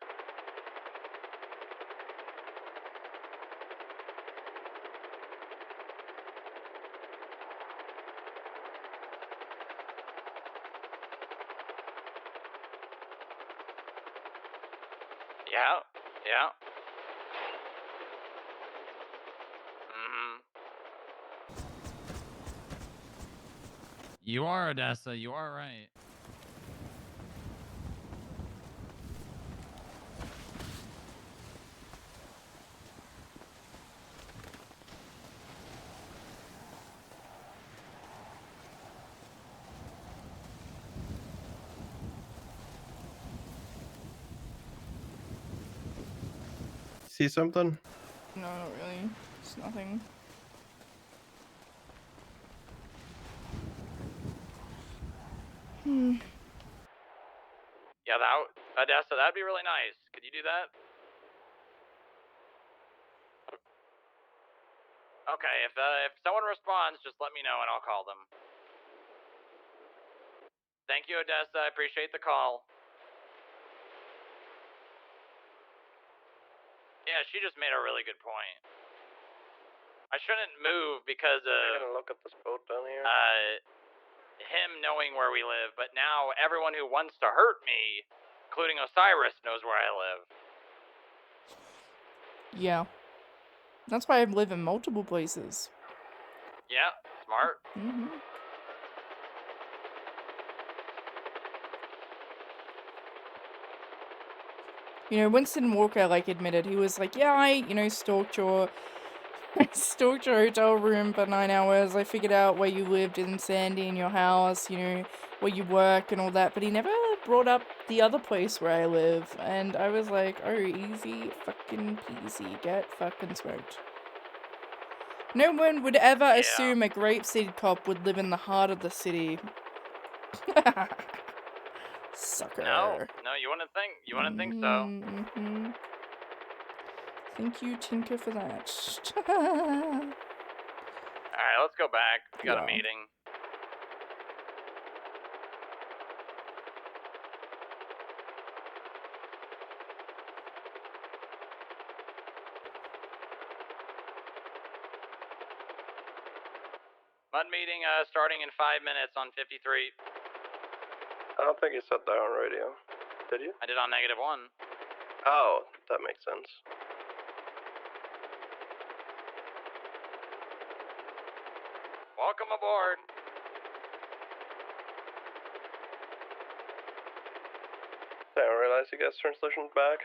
Yeah. You are, Odessa. You are right. See something? No, not really. It's nothing. Yeah, Odessa, that'd be really nice. Could you do that? Okay, if someone responds, just let me know and I'll call them. Thank you, Odessa. I appreciate the call. Yeah, she just made a really good point. I shouldn't move because of I'm gonna look at this boat down here. him knowing where we live, but now everyone who wants to hurt me, including Osiris, knows where I live. Yeah. That's why I live in multiple places. Yeah, smart. You know, Winston Walker, like, admitted, he was like, yeah, I, you know, stalked your hotel room for 9 hours. I figured out where you lived in Sandy in your house, you know, where you work and all that. But he never brought up the other place where I live. And I was like, oh, easy fucking peasy. Get fucking smoked. No one would ever assume a grapeseed cop would live in the heart of the city. Sucker. No, you wouldn't think so. Thank you, Tinker, for that. Alright, let's go back. We got a meeting. Mud meeting starting in 5 minutes on 53. I don't think you said that on radio. Did you? I did on -1. Oh, that makes sense. Welcome aboard. I didn't realize you guys transitioned back.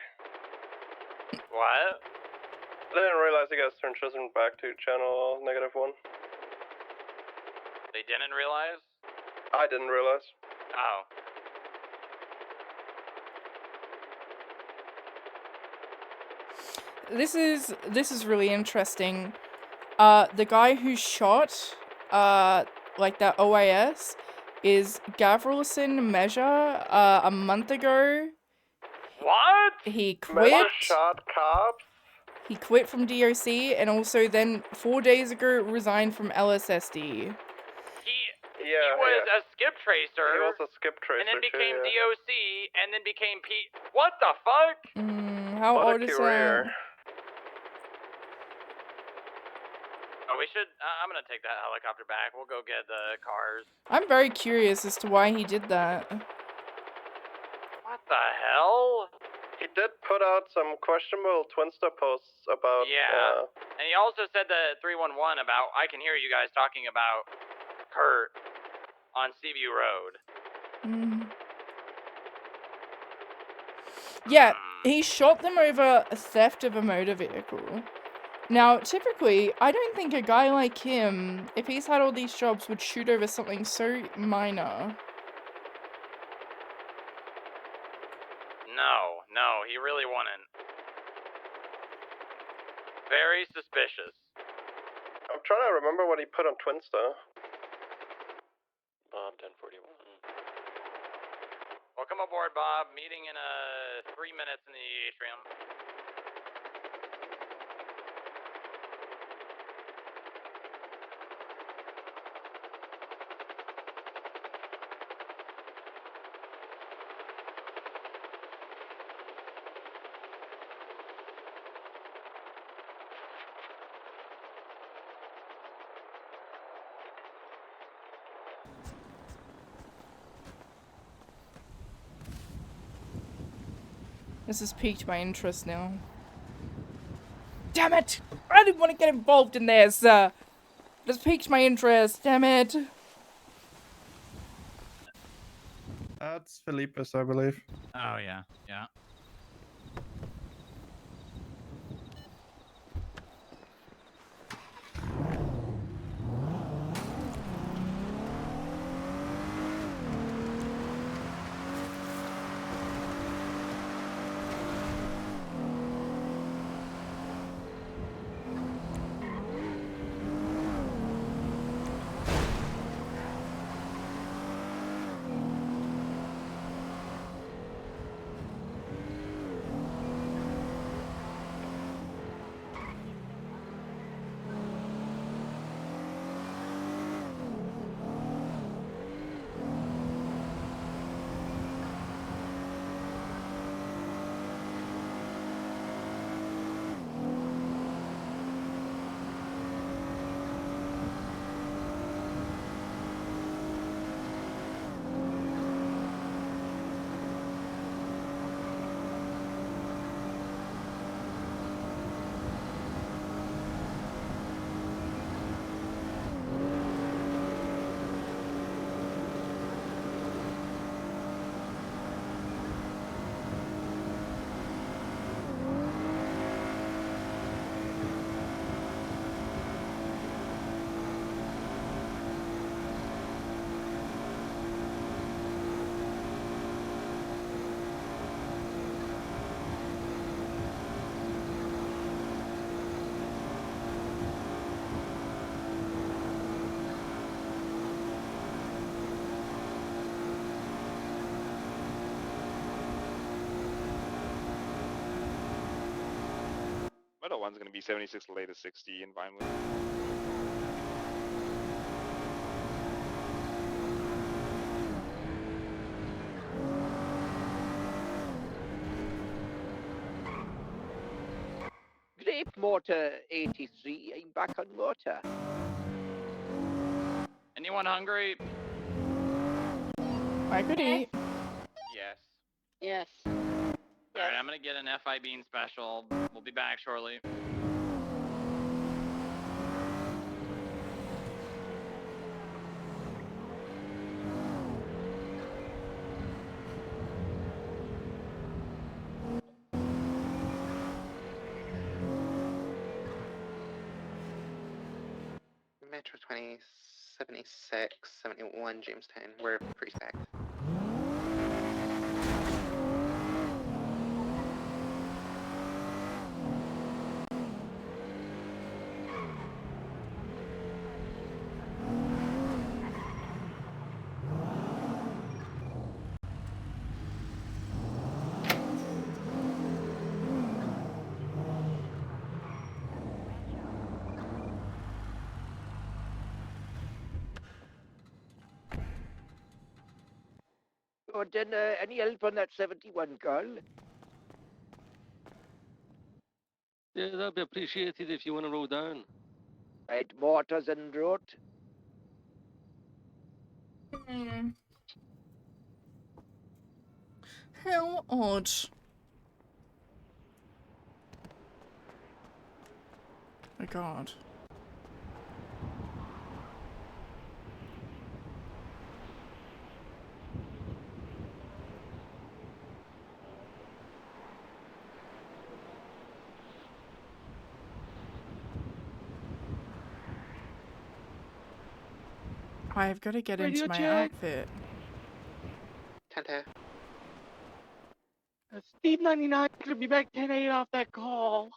What? I didn't realize you guys transitioned back to channel -1. They didn't realize? I didn't realize. Oh. This is really interesting. The guy who shot like that OAS is Gavrilson Measure. A month ago, what? He quit. Measure shot cops? He quit from DOC and also then 4 days ago resigned from LSSD. Yeah, he was a skip tracer. He was a skip tracer. And then became too, DOC, and then became P. What the fuck? How What a old is career. that? Oh, we should. I'm gonna take that helicopter back. We'll go get the cars. I'm very curious as to why he did that. What the hell? He did put out some questionable Twinster posts about. Yeah. And he also said the 311 about. I can hear you guys talking about Kurt on Seaview Road. Yeah, he shot them over a theft of a motor vehicle. Now, typically, I don't think a guy like him, if he's had all these jobs, would shoot over something so minor. No, he really wouldn't. Very suspicious. I'm trying to remember what he put on Twinster. 1041. Welcome aboard, Bob. Meeting in 3 minutes in the atrium. This has piqued my interest now. Damn it! I didn't want to get involved in this! This piqued my interest, damn it! That's Felipe's, I believe. Oh, yeah. Middle one's gonna be 76, the latest 60 in Vinewood. Grape Motor 83, I'm back on motor. Anyone hungry? I could eat. Yes. Yes. Alright, I'm gonna get an FIB special. We'll be back shortly. Metro 20, 76, 71, Jamestown. We're pretty stacked. Oh, then any help on that 71 call? Yeah, that'd be appreciated if you want to roll down. Right, mortars and road. How odd. My god. I've got to get into my outfit. Steve 99 could be back 10-8 off that call.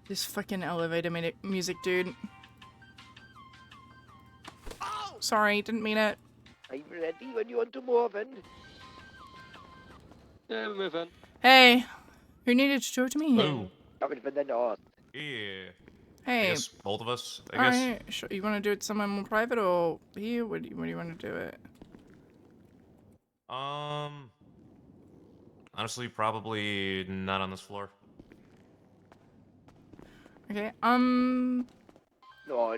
This fucking elevator music, dude. Sorry, didn't mean it. I'm ready when you want to move in. Yeah, we're moving. Hey, who needed to talk to me? Ooh. Coming from the north. Yeah. Hey. I guess both of us, I guess. Alright, sure. You want to do it somewhere more private or here? Where do you want to do it? Honestly, probably not on this floor. Okay, No,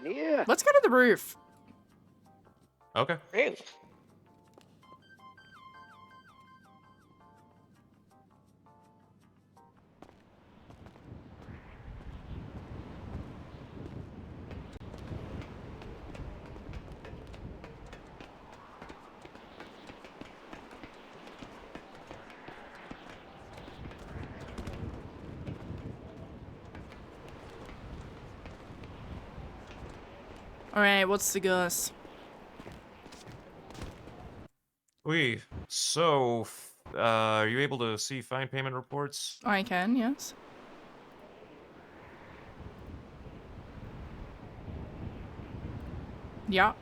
near. let's go to the roof. Okay. Roof. Alright, what's the goss? So, are you able to see fine payment reports? I can, yes. Yeah.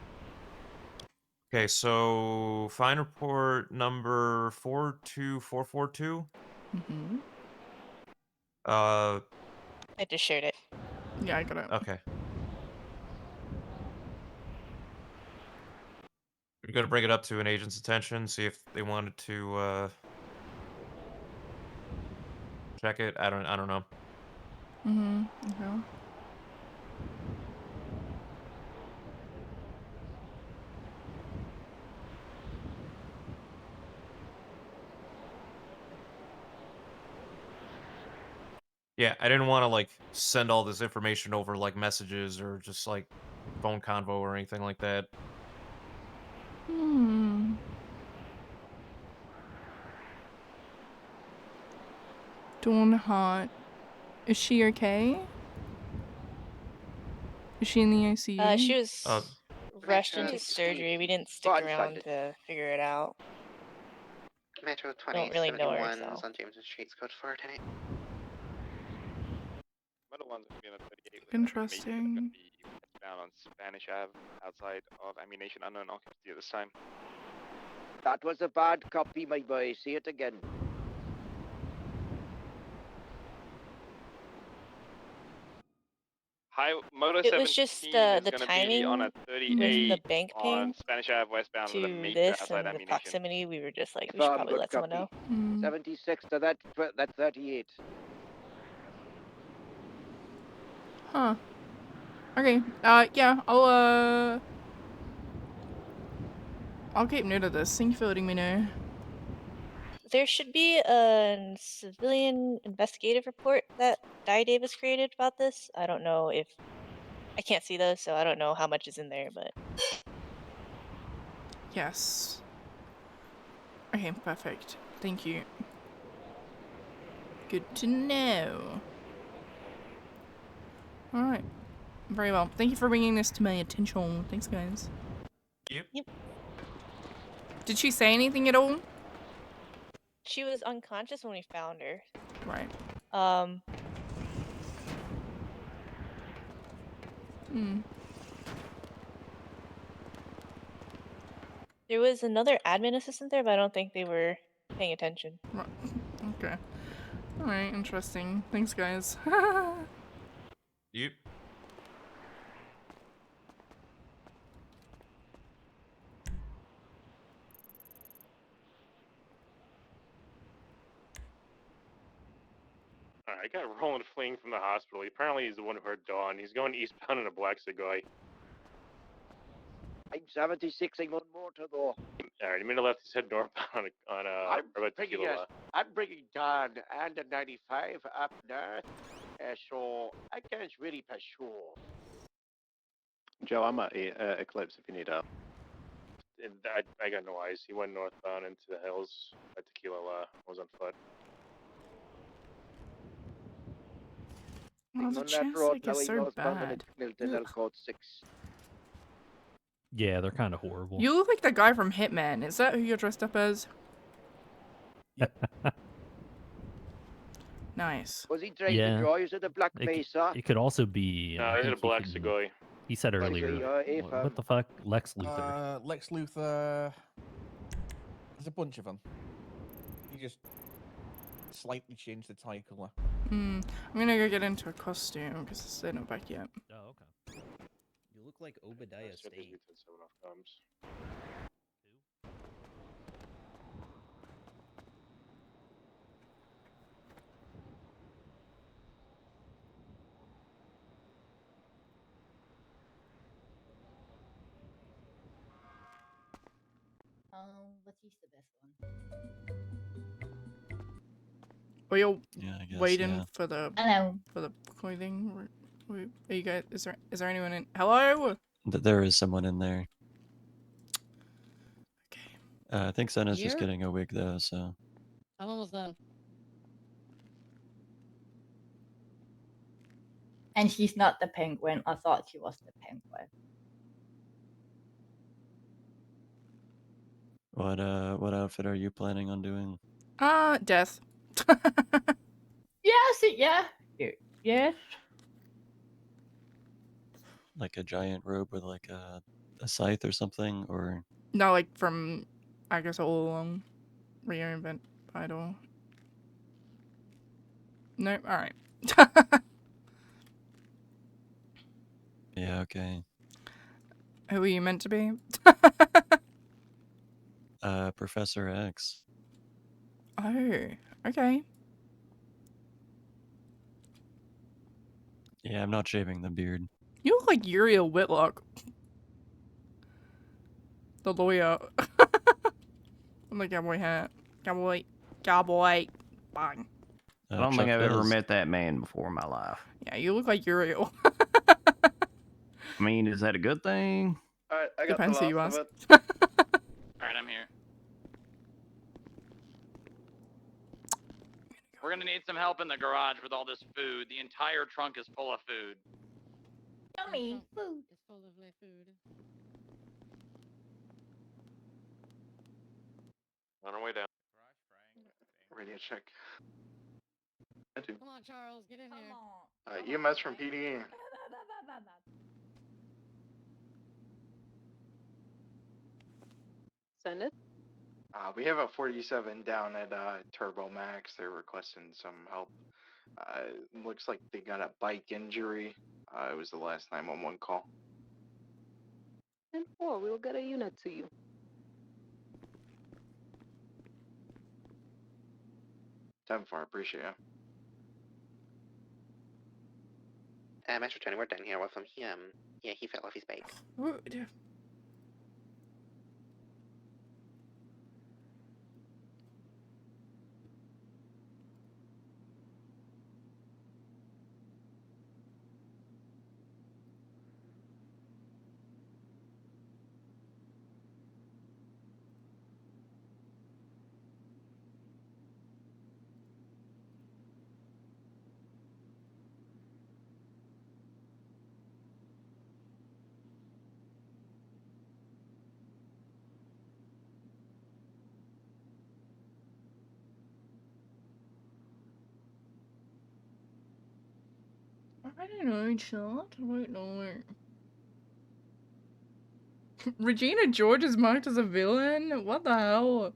Okay, so fine report number 42442. Mm-hmm. Uh, I just shared it. Yeah, I got it. okay. We're gonna bring it up to an agent's attention, see if they wanted to check it. I don't know. Mm-hmm. Okay. Yeah, I didn't want to like send all this information over like messages or just like phone convo or anything like that. Hmm. Dawn Hart. Is she okay? Is she in the ICU? She was rushed into surgery. We didn't stick around to figure it out. Metro Don't really know her, 2071 so. on Jameson Street's code 410. Middle one's gonna be on a 38 with Interesting. down on Spanish Ave outside of ammunition unknown occupancy at this time. That was a bad copy, my boy. Say it again. Moto It was 17 just is the gonna timing be on a with 38 the bank on ping Spanish Ave westbound with a to major this outside and the ammunition. proximity. We were just like, we should Firm, probably good let someone know. copy. 76 to that 38. Huh. Okay. Yeah. I'll keep note of this. Thank you for letting me know. There should be a civilian investigative report that Di Davis created about this. I don't know if I can't see those, so I don't know how much is in there, but Yes. Okay, perfect. Thank you. Good to know. Alright. Very well. Thank you for bringing this to my attention. Thanks, guys. Yep. Did she say anything at all? she was unconscious when we found her. Right. Hmm. There was another admin assistant there, but I don't think they were paying attention. Okay. Alright, interesting. Thanks, guys. Yep. Alright, I got Roland fleeing from the hospital. Apparently he's the one who heard Dawn. He's going eastbound in a black Segoy. I'm 76ing on motor though. Alright, he made a left. He's head northbound on about Tequila. I'm bringing Don and the 95 up north, so I can't really be sure. Joe, I'm at Eclipse if you need help. And I got no eyes. He went northbound into the hills at Tequila. Was on foot. Oh, the On that chance road, like is Lily so knows bad. permanent Milton Ugh. code 6. Yeah, they're kind of horrible. You look like the guy from Hitman. Is that who you're dressed up as? Nice. Was he trying Yeah. to draw you to the Black Mesa? It could also be. No, I he's in a think he black can- Segoy. He said Is he, earlier. What the fuck? Lex Luthor. Lex Luthor. There's a bunch of them. You just slightly change the tie color. I'm gonna go get into a costume because they're not back yet. Oh, okay. You look like Obadiah Stane. Let's the best one. Are you Yeah, I guess, waiting yeah. for the Hello. for the clothing? Are you guys? Is there anyone in? Hello? There is someone in there. Okay. I think Senna's just Here? getting a wig though, so. I'm almost done. And she's not the penguin. I thought she was the penguin. What outfit are you planning on doing? Death. Yeah. Yes. Like a giant robe with like a scythe or something, or No, like from, I guess, all along. Reinvent idol. No, alright. yeah, okay. Who are you meant to be? Professor X. Oh, okay. Yeah, I'm not shaving the beard. You look like Uriel Whitlock. The lawyer. On the cowboy hat. Cowboy. Bang. I don't think Chuck I've ever does. met that man before in my life. Yeah, you look like Uriel. I mean, is that a good thing? Alright, I got Depends the who you last ask. of it. Alright, I'm here. We're gonna need some help in the garage with all this food. The entire trunk is full of food. Yummy food. It's full of my food. On our way down. Radio check. I do. Come on, Charles, get in here. EMS from PD. Send it. We have a 47 down at Turbo Max. They're requesting some help. Looks like they got a bike injury. It was the last 911 call. 10-4, we will get a unit to you. 10-4, appreciate it. Master Tony, we're done here with him. He fell off his bike. Rude. I don't know, chat. I don't know. Regina George is marked as a villain? What the hell?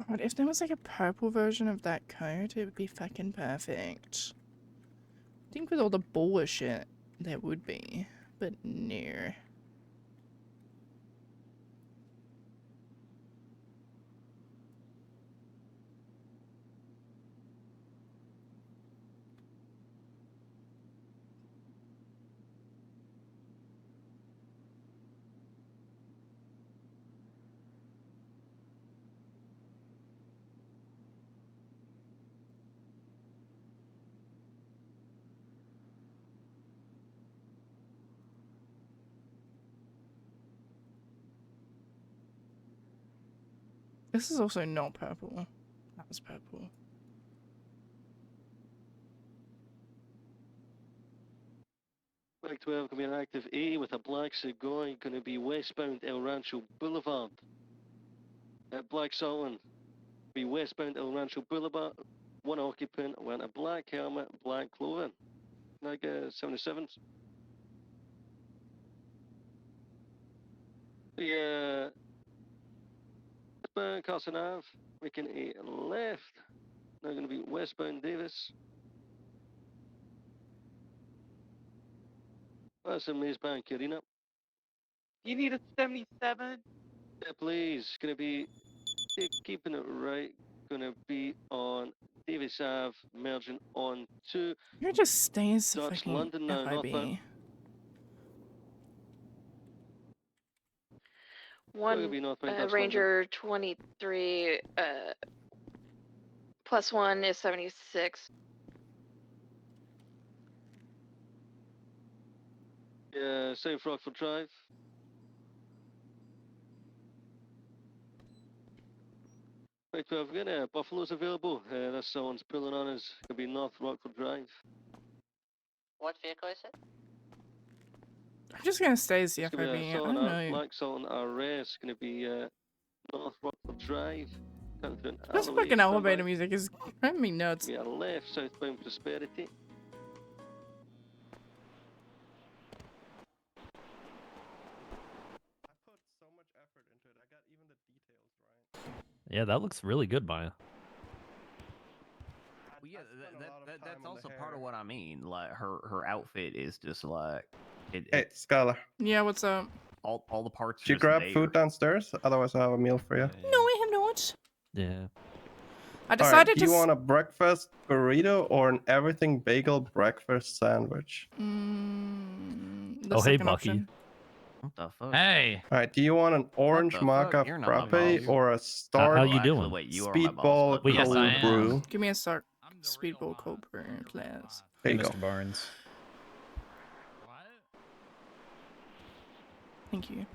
God, if there was like a purple version of that code, it would be fucking perfect. I think with all the bullshit there would be, but no. This is also not purple. That was purple. Black 12 gonna be an active A with a black cigar, gonna be westbound El Rancho Boulevard. At Black Sultan, be westbound El Rancho Boulevard. One occupant wearing a black helmet, black clothing. Like 77s. The westbound Carson Ave, making a left. Now gonna be westbound Davis. That's a Maze Bank Arena. You need a 77? Yeah, please. Gonna be keeping it right. Gonna be on Davis Ave, merging on to You're just stays the Dutch fucking London now, northbound. FIB. One be northbound Dutch Ranger 23 +1 is 76. Yeah, South Rockford Drive. Right, 12 again. Buffalo's available. That's someone's pulling on us. Gonna be North Rockford Drive. What vehicle is it? I'm just gonna stay as the It's gonna FIB. be I don't know. Black Sultan RS. Gonna be North Rockford Drive. This fucking elevator music is driving me nuts. Yeah, left southbound Prosperity. Yeah, that looks really good, Maya. Well, yeah, that's also part of what I mean. Like her outfit is just like. Hey, Skylar. Yeah, what's up? All the parts. Did you just grab there. food downstairs? Otherwise, I have a meal for you. No, I have not. Yeah. I Alright, decided do you to. want a breakfast burrito or an everything bagel breakfast sandwich? The Oh, hey, second Bucky. option. What the fuck? Hey. Alright, do you want an orange the fuck? maca You're not my frappe boss. or a Stark How you doing? Wait, you are my boss, speedball but- Wait, yes, cold I am. brew? Give me a Stark speedball cold brew, please. There you Mr. go. Barnes. Thank you.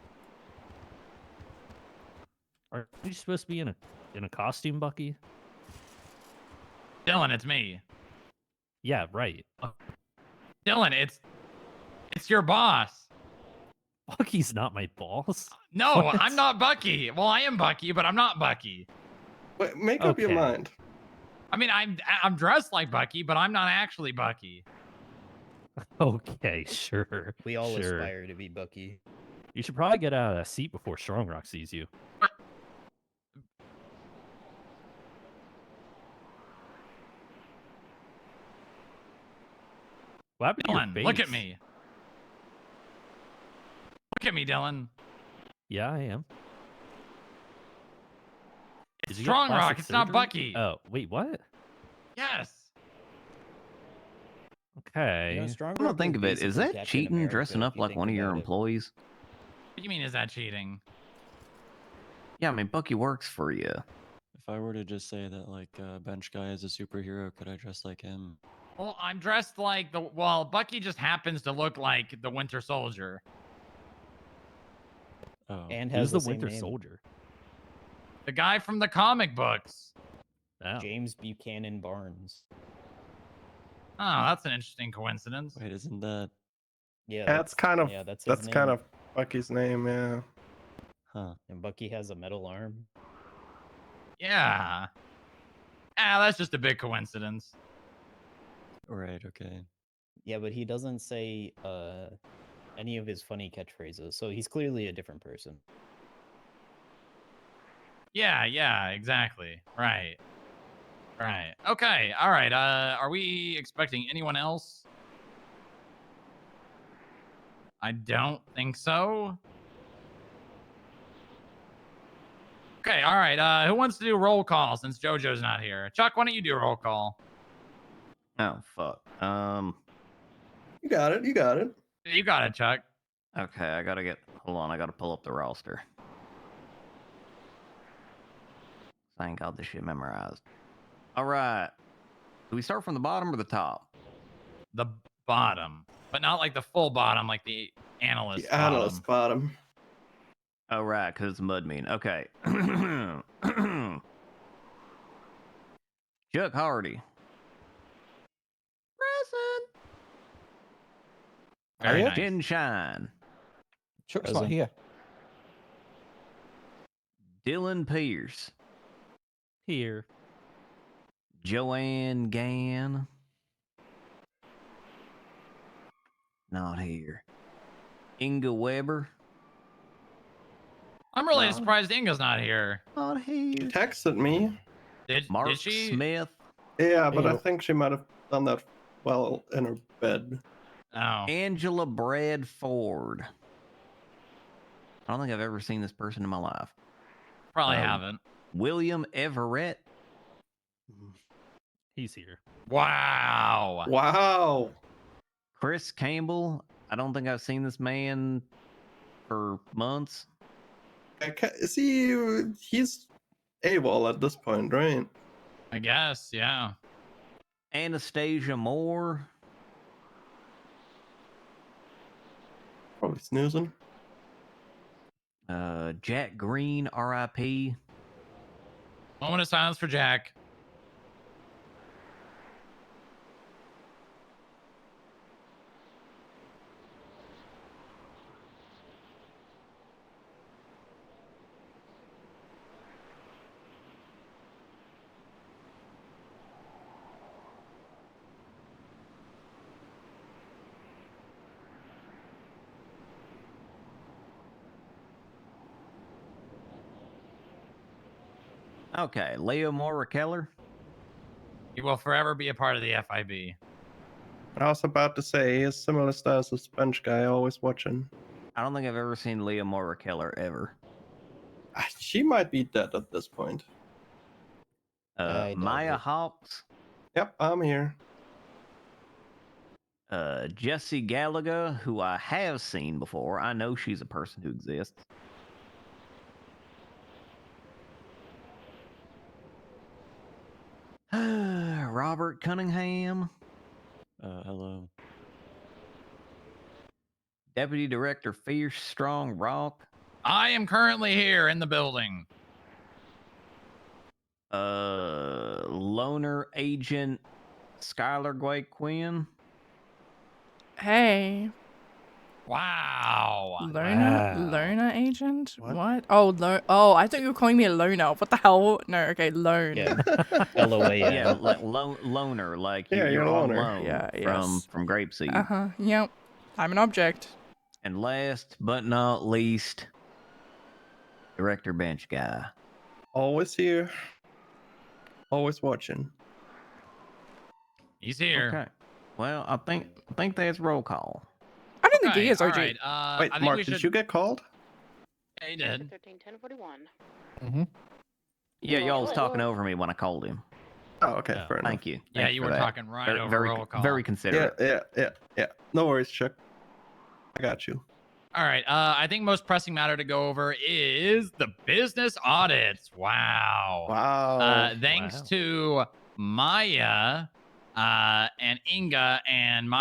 Are you supposed to be in a costume, Bucky? Dylan, it's me. Yeah, right. Dylan, it's your boss. Bucky's not my boss. No, What? I'm not Bucky. Well, I am Bucky, but I'm not Bucky. Wait, make up your Okay. mind. I mean, I'm dressed like Bucky, but I'm not actually Bucky. Okay, sure. We all sure. aspire to be Bucky. You should probably get out of that seat before Strongrock sees you. What happened to your Dylan, face? look at me. Look at me, Dylan. Yeah, I am. It's Did you get Strongrock. plastic It's not surgery? Bucky. Oh, wait, what? Yes. Okay. You know, Strong Come to Rock think is of it, is basically that Captain cheating America dressing if up you like think one of your about it. employees? What do you mean, is that cheating? Yeah, I mean, Bucky works for you. If I were to just say that, like, bench guy is a superhero, could I dress like him? Well, I'm dressed like the. Well, Bucky just happens to look like the Winter Soldier. Oh. And Who's has the the same Winter name. Soldier? The guy from the comic books. James Buchanan Barnes. Oh, that's an interesting coincidence. Wait, isn't that? Yeah, That's kind of that's his that's name. kind of Bucky's name, yeah. Huh. And Bucky has a metal arm. Yeah. Ah, that's just a big coincidence. Right. Okay. Yeah, but he doesn't say any of his funny catchphrases, so he's clearly a different person. Yeah, exactly. Right. Okay, all right. Are we expecting anyone else? I don't think so. Okay, all right. Who wants to do roll call since JoJo's not here? Chuck, why don't you do roll call? Oh fuck. You got it. You got it. You got it, Chuck. Okay, I gotta get. Hold on, I gotta pull up the roster. I ain't got this shit memorized. All right. Do we start from the bottom or the top? The bottom, but not like the full bottom, like the analyst. The analyst bottom. Oh, right, because it's mud mean. Okay. Chuck Hardy. Present. Very nice. Jen Shine. Chuck's not here. Dylan Pierce. Here. Joanne Gann. Not here. Inga Weber. I'm really No. surprised Inga's not here. Not here. She texted me. Mark did she? Smith. Yeah, but I Ew. think she might have done that while in her bed. Oh. Angela Bradford. I don't think I've ever seen this person in my life. Probably haven't. William Everett. He's here. Wow. Wow. Chris Campbell. I don't think I've seen this man for months. Is he's AWOL at this point, right? I guess, yeah. Anastasia Moore. Probably snoozing. Jack Green, RIP. Moment of silence for Jack. Okay, Leo Mora Keller. He will forever be a part of the FIB. I was about to say, he has similar style as this bench guy, always watching. I don't think I've ever seen Leo Mora Keller ever. She might be dead at this point. Maya Hawks. Yep, I'm here. Jesse Gallagher, who I have seen before. I know she's a person who exists. Robert Cunningham. Hello. Deputy Director Fierce Strong Rock. I am currently here in the building. Loner Agent Skylar Gray-Quinn. Hey. Wow. Loner agent? What? Oh, I thought you were calling me a loner. What the hell? No, okay, lone. Yeah. LOAN. Yeah, like loner, like Yeah, you're you're a on loner. loan Yeah, from Grapeseed. Uh-huh. Yep. I'm an object. And last but not least, Director Bench Guy. Always here. Always watching. He's here. Okay. Well, I think that's roll call. I don't think he Okay, is, OG. all right, Wait, I think Mark, we should... did you get called? Yeah, he did. 13-10-41. Yeah, y'all was talking over me when I called him. Oh, okay, fair enough. Thank you. Yeah, Thanks you for were that. talking right over very, roll call. very considerate. Yeah. No worries, Chuck. I got you. All right. I think most pressing matter to go over is the business audits. Wow. Wow. Thanks to Maya, and Inga and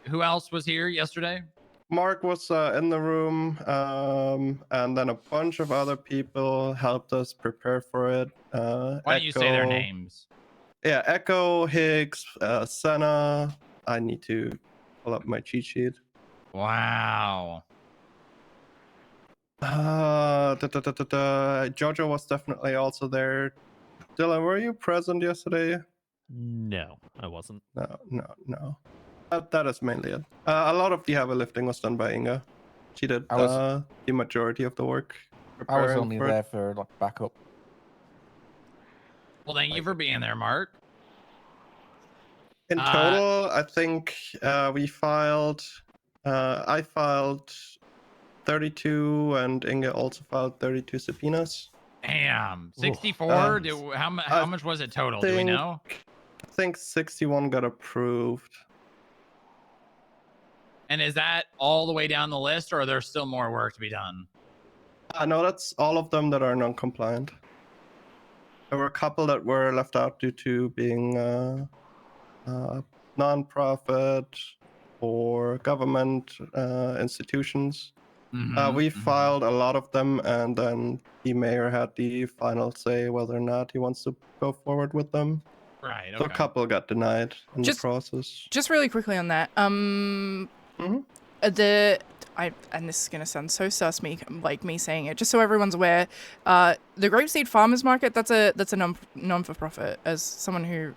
who else was here yesterday? Mark was in the room, and then a bunch of other people helped us prepare for it. Why don't you say their Echo- names? Yeah, Echo, Higgs, Senna. I need to pull up my cheat sheet. Wow. Jojo was definitely also there. Dylan, were you present yesterday? No, I wasn't. No. That is mainly it. A lot of the heavy lifting was done by Inga. She did I was- the majority of the work. I was preparing only for it. there for like backup. Well, thank you for being there, Mark. In total, I think we filed. I filed 32, and Inga also filed 32 subpoenas. Damn, 64. How much was it total? Do we know? I think 61 got approved. And is that all the way down the list, or are there still more work to be done? No, that's all of them that are non-compliant. There were a couple that were left out due to being non-profit or government institutions. We filed a lot of them, and then the mayor had the final say whether or not he wants to go forward with them. Right. So a couple got denied in the process. Just really quickly on that. And this is gonna sound so sus me saying it, just so everyone's aware, the Grapeseed Farmers Market, that's a non for profit. As someone who,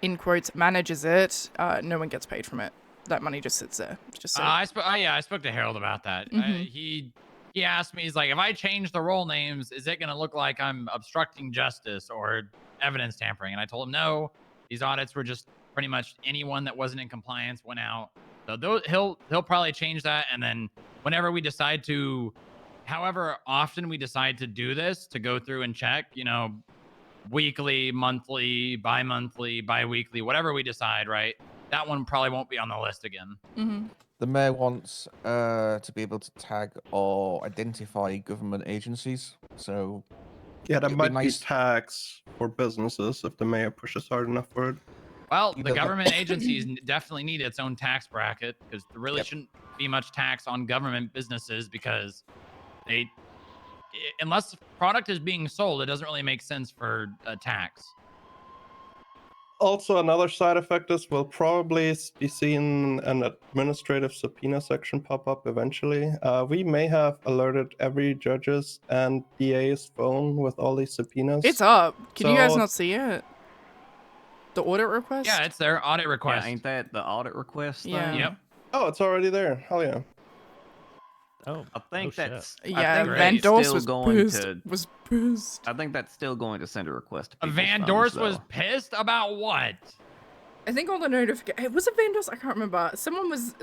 in quotes, manages it, no one gets paid from it. That money just sits there. Just so. I spoke to Harold about that. He asked me, he's like, if I change the role names, is it gonna look like I'm obstructing justice or evidence tampering? And I told him no. These audits were just pretty much anyone that wasn't in compliance went out. So he'll probably change that, and then whenever we decide to, however often we decide to do this, to go through and check, weekly, monthly, bi-monthly, bi-weekly, whatever we decide, right? That one probably won't be on the list again. The mayor wants to be able to tag or identify government agencies. So Yeah, that it'd might nice- be tax for businesses if the mayor pushes hard enough for it. Well, the government agencies definitely need its own tax bracket, because there really shouldn't be much tax on government businesses, because unless the product is being sold, it doesn't really make sense for a tax. Also, another side effect is we'll probably be seeing an administrative subpoena section pop up eventually. We may have alerted every judge's and DA's phone with all these subpoenas. It's up. Can you guys not see it? The audit request? Yeah, it's their audit request. Yeah, ain't that the audit request thing? Yeah. Yep. Oh, it's already there. Hell yeah. Oh, I think that's. Yeah, I think Van that's Dorst still was going pissed. to. Was pissed. I think that's still going to send a request to people's Van phones, Dorst though. was pissed about what? I think all the notifications. Was it Van Dorst? I can't remember. Someone was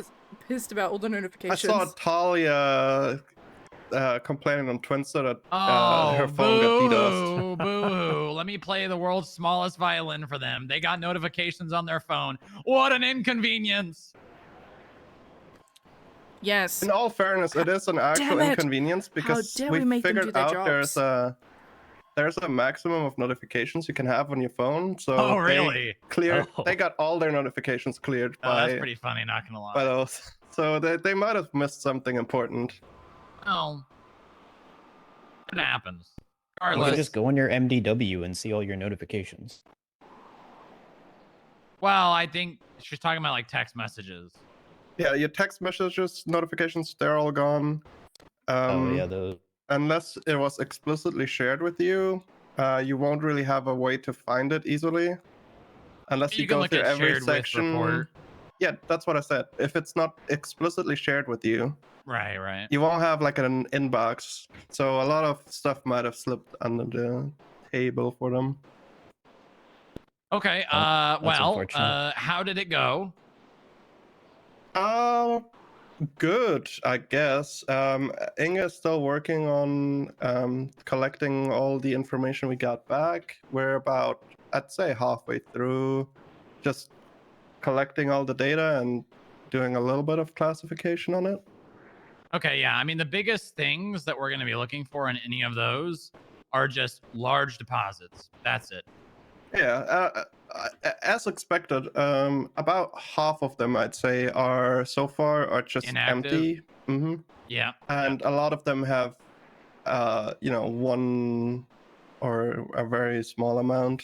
pissed about all the I notifications. saw Talia complaining on Twitter that Oh, her phone got DDoSed. boo, boo. Let me play the world's smallest violin for them. They got notifications on their phone. What an inconvenience. Yes. In all fairness, it is an actual Damn it. inconvenience because dare we make them do figured their out jobs? there's a maximum of notifications you can have on your phone. So Oh, they really? cleared. Oh. They got all their notifications cleared Oh, by that's pretty funny, not gonna lie. by those. So they might have missed something important. Oh. It happens. You can Regardless. just go on your MDW and see all your notifications. Well, I think she's talking about like text messages. Yeah, your text messages, notifications, they're all gone. Oh yeah, the Unless it was explicitly shared with you, you won't really have a way to find it easily. Unless You you can go look through at every shared with section. report. Yeah, that's what I said. If it's not explicitly shared with you, Right, right. you won't have like an inbox. So a lot of stuff might have slipped under the table for them. Okay, that's well, unfortunate. how did it go? Good, I guess. Inga is still working on collecting all the information we got back. We're about, I'd say, halfway through just collecting all the data and doing a little bit of classification on it. Okay, yeah. I mean, the biggest things that we're going to be looking for in any of those are just large deposits. That's it. Yeah, As expected, about half of them, I'd say, are so far are just Inactive? empty. Mm-hmm. Yeah. And a lot of them have, one or a very small amount.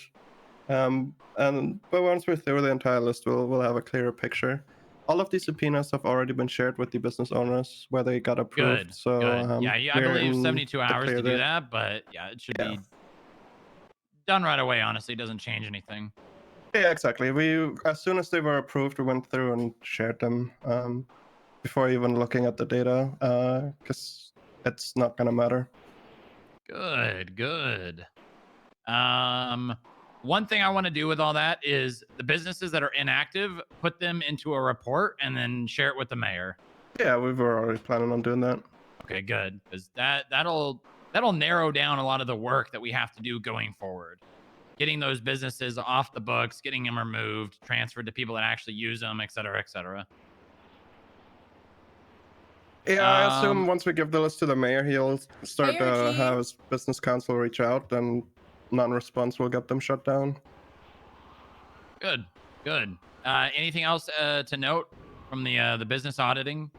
But once we're through the entire list, we'll have a clearer picture. All of these subpoenas have already been shared with the business owners where they got approved. Good. So Good. Yeah, I we're believe in 72 the hours clear to do there. that, but yeah, it should be done right away. Honestly, it doesn't change anything. Yeah, exactly. As soon as they were approved, we went through and shared them before even looking at the data, because it's not gonna matter. Good. Good. One thing I want to do with all that is the businesses that are inactive, put them into a report and then share it with the mayor. Yeah, we were already planning on doing that. Okay, good, because that'll narrow down a lot of the work that we have to do going forward. Getting those businesses off the books, getting them removed, transferred to people that actually use them, et cetera, et cetera. Yeah, I assume once we give the list to the mayor, he'll start Mayor to G. have his business council reach out, and non-response will get them shut down. Good, good. Anything else to note from the business auditing?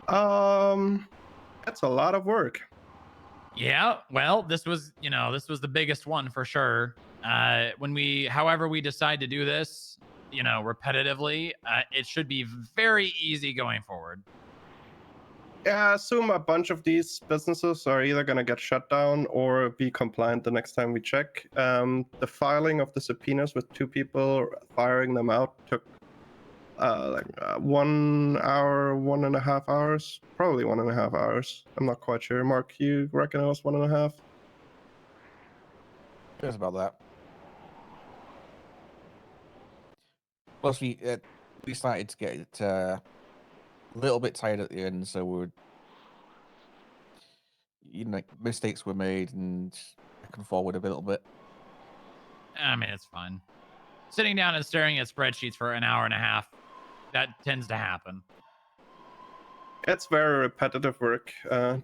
That's a lot of work. Yeah, well, this was the biggest one for sure. However we decide to do this, repetitively, it should be very easy going forward. Yeah, I assume a bunch of these businesses are either going to get shut down or be compliant the next time we check. The filing of the subpoenas with 2 people firing them out took 1 hour, 1.5 hours, probably 1.5 hours. I'm not quite sure. Mark, you reckon it was 1.5? Just about that. Plus, we started to get a little bit tired at the end, so mistakes were made and back and forward a little bit. I mean, it's fine. Sitting down and staring at spreadsheets for an hour and a half, that tends to happen. It's very repetitive work.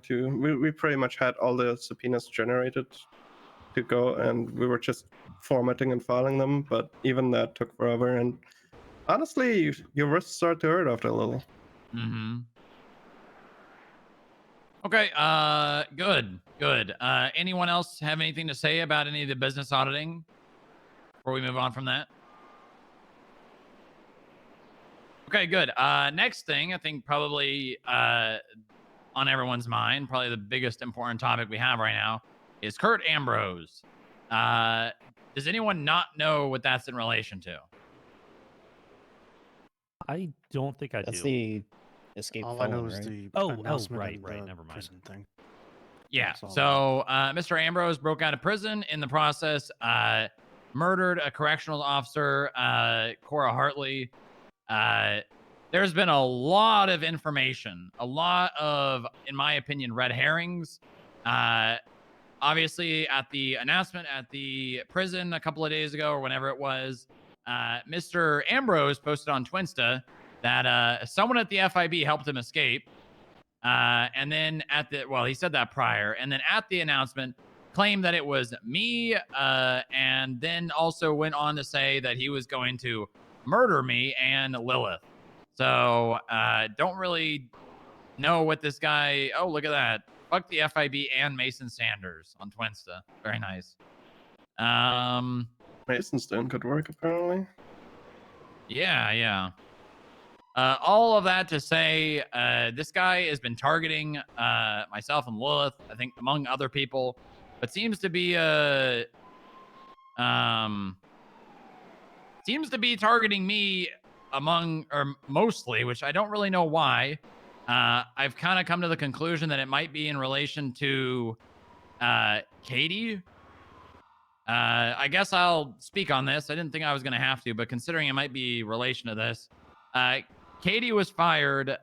We pretty much had all the subpoenas generated to go, and we were just formatting and filing them. But even that took forever. And honestly, your wrists start to hurt after a little. Mm-hmm. Okay. Good. Anyone else have anything to say about any of the business auditing before we move on from that? Okay, good. Next thing, I think probably on everyone's mind, probably the biggest important topic we have right now is Kurt Ambrose. Does anyone not know what that's in relation to? I don't think I That's do. the escape All I know felon, is right? the Oh, announcement right, and right. the Never mind. prison thing. Yeah. That's all I So Mr. Ambrose broke out of prison in the process, murdered a correctional officer, Cora Hartley. There's been a lot of information, a lot of, in my opinion, red herrings. Obviously, at the announcement at the prison a couple of days ago or whenever it was, Mr. Ambrose posted on Twinsta that someone at the FIB helped him escape. And then he said that prior. And then at the announcement, claimed that it was me, and then also went on to say that he was going to murder me and Lilith. So don't really know what this guy. Oh, look at that. Fuck the FIB and Mason Sanders on Twinsta. Very nice. Mason's doing good work, apparently. Yeah. All of that to say, this guy has been targeting myself and Lilith, I think, among other people, but seems to be targeting me mostly, which I don't really know why. I've kind of come to the conclusion that it might be in relation to Katie. I guess I'll speak on this. I didn't think I was going to have to, but considering it might be relation to this, Katie was fired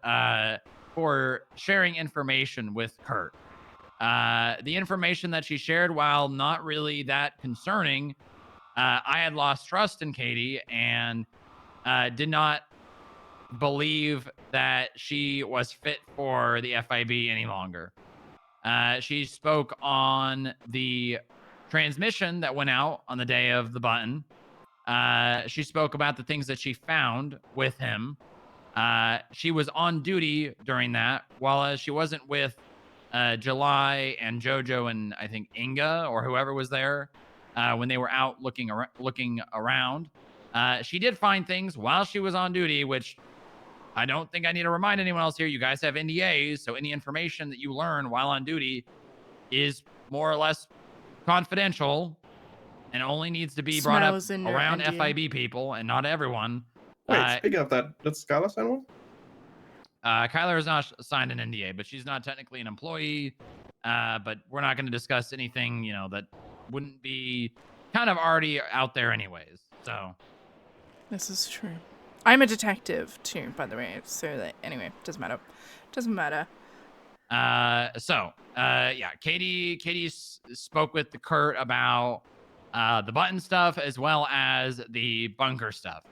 for sharing information with Kurt. The information that she shared, while not really that concerning, I had lost trust in Katie and did not believe that she was fit for the FIB any longer. She spoke on the transmission that went out on the day of the button, She spoke about the things that she found with him. She was on duty during that, while she wasn't with July and JoJo and I think Inga or whoever was there when they were out looking around. She did find things while she was on duty, which I don't think I need to remind anyone else here. You guys have NDAs, so any information that you learn while on duty is more or less confidential and only needs to be brought up Smells in your around NDA. FIB people and not everyone. Wait, speaking of that, did Skylar sign one? Kyler has not signed an NDA, but she's not technically an employee. But we're not going to discuss anything, that wouldn't be kind of already out there anyways. So This is true. I'm a detective too, by the way. So that anyway, doesn't matter. Doesn't matter. Yeah, Katie spoke with the Kurt about the button stuff as well as the bunker stuff.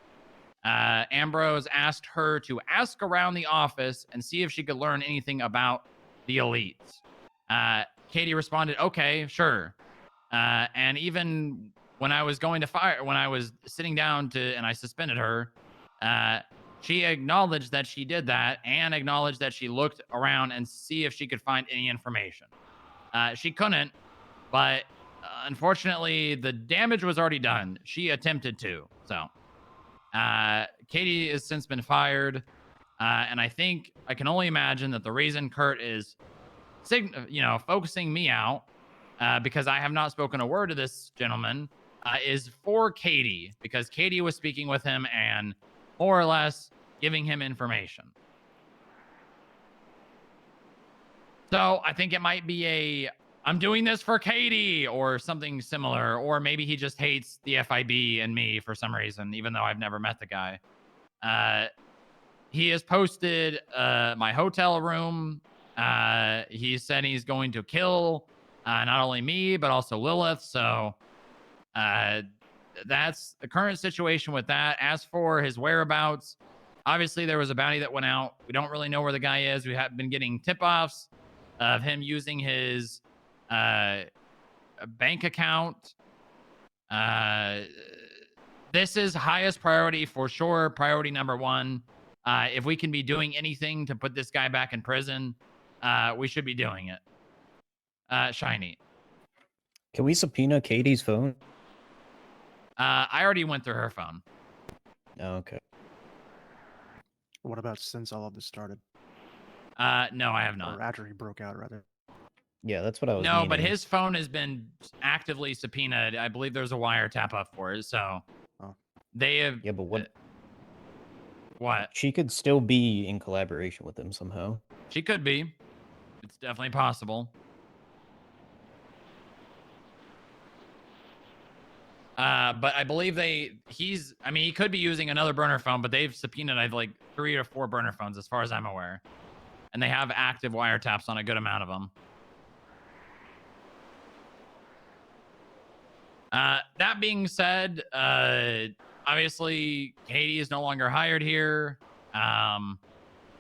Ambrose asked her to ask around the office and see if she could learn anything about the elites. Katie responded, okay, sure. And even when I was when I was sitting down and I suspended her, she acknowledged that she did that and acknowledged that she looked around and see if she could find any information. She couldn't, but unfortunately, the damage was already done. She attempted to, so. Katie has since been fired, and I think I can only imagine that the reason Kurt is, focusing me out, because I have not spoken a word to this gentleman, is for Katie, because Katie was speaking with him and more or less giving him information. So I think it might be I'm doing this for Katie or something similar, or maybe he just hates the FIB and me for some reason, even though I've never met the guy. He has posted my hotel room. He said he's going to kill not only me, but also Lilith. So that's the current situation with that. As for his whereabouts, obviously there was a bounty that went out. We don't really know where the guy is. We have been getting tip-offs of him using his bank account. This is highest priority for sure. Priority number one. If we can be doing anything to put this guy back in prison, we should be doing it. Shiny. Can we subpoena Katie's phone? I already went through her phone. Oh, okay. What about since all of this started? No, I have not. Or after he broke out, rather. Yeah, that's what I was. No, but his phone has been actively subpoenaed. I believe there's a wiretap up for it. So they have. Yeah, but what? What? She could still be in collaboration with him somehow. She could be. It's definitely possible. But I believe he could be using another burner phone, but they've subpoenaed like 3 or 4 burner phones as far as I'm aware. And they have active wiretaps on a good amount of them. That being said, obviously Katie is no longer hired here. I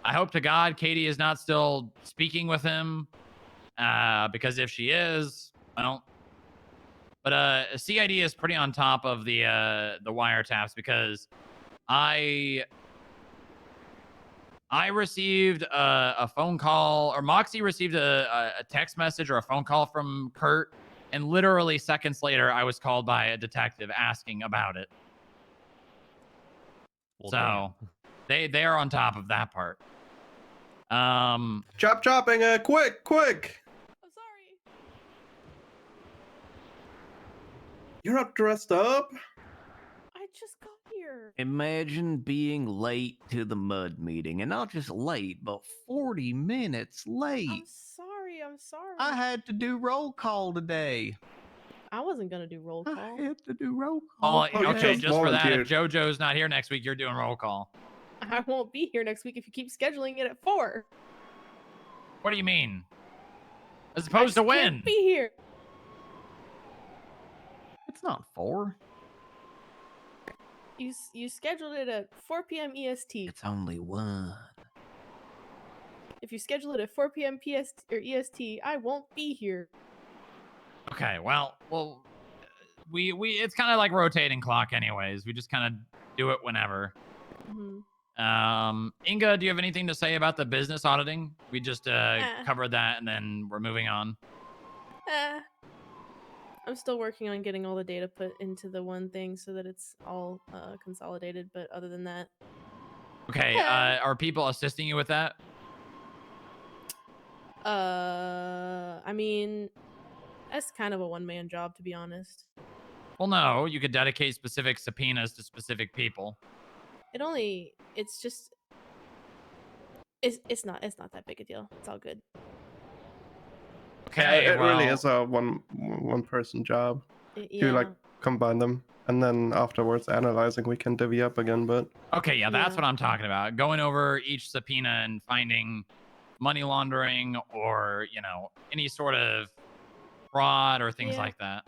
hope to God Katie is not still speaking with him. Because if she is, well. But CID is pretty on top of the wiretaps because I received a phone call, or Moxie received a text message or a phone call from Kurt, and literally seconds later, I was called by a detective asking about it. Well, so they are on top of that part. Chopping, quick! You're not dressed up? I just got here. Imagine being late to the mud meeting, and not just late, but 40 minutes late. I'm sorry. I had to do roll call today. I wasn't gonna do roll call. I had to do roll Oh, call. okay, just for that, if JoJo's not here next week, you're doing roll call. I won't be here next week if you keep scheduling it at 4. What do you mean? As opposed to when? Can't be here. It's not 4. You scheduled it at 4 p.m. EST. It's only 1. If you schedule it at 4 p.m. PST or EST, I won't be here. Okay, well, it's kind of like rotating clock anyways. We just kind of do it whenever. Inga, do you have anything to say about the business auditing? We just covered that and then we're moving on. I'm still working on getting all the data put into the one thing so that it's all consolidated, but other than that. Okay, are people assisting you with that? I mean, that's kind of a one-man job, to be honest. Well, no, you could dedicate specific subpoenas to specific people. It's not that big a deal. It's all good. Okay, it really well- is a one person job. Yeah. You like combine them, and then afterwards analyzing, we can divvy up again. But Okay, yeah, that's what I'm talking about. Going over each subpoena and finding money laundering or, you know, any sort of fraud or things Yeah. like that.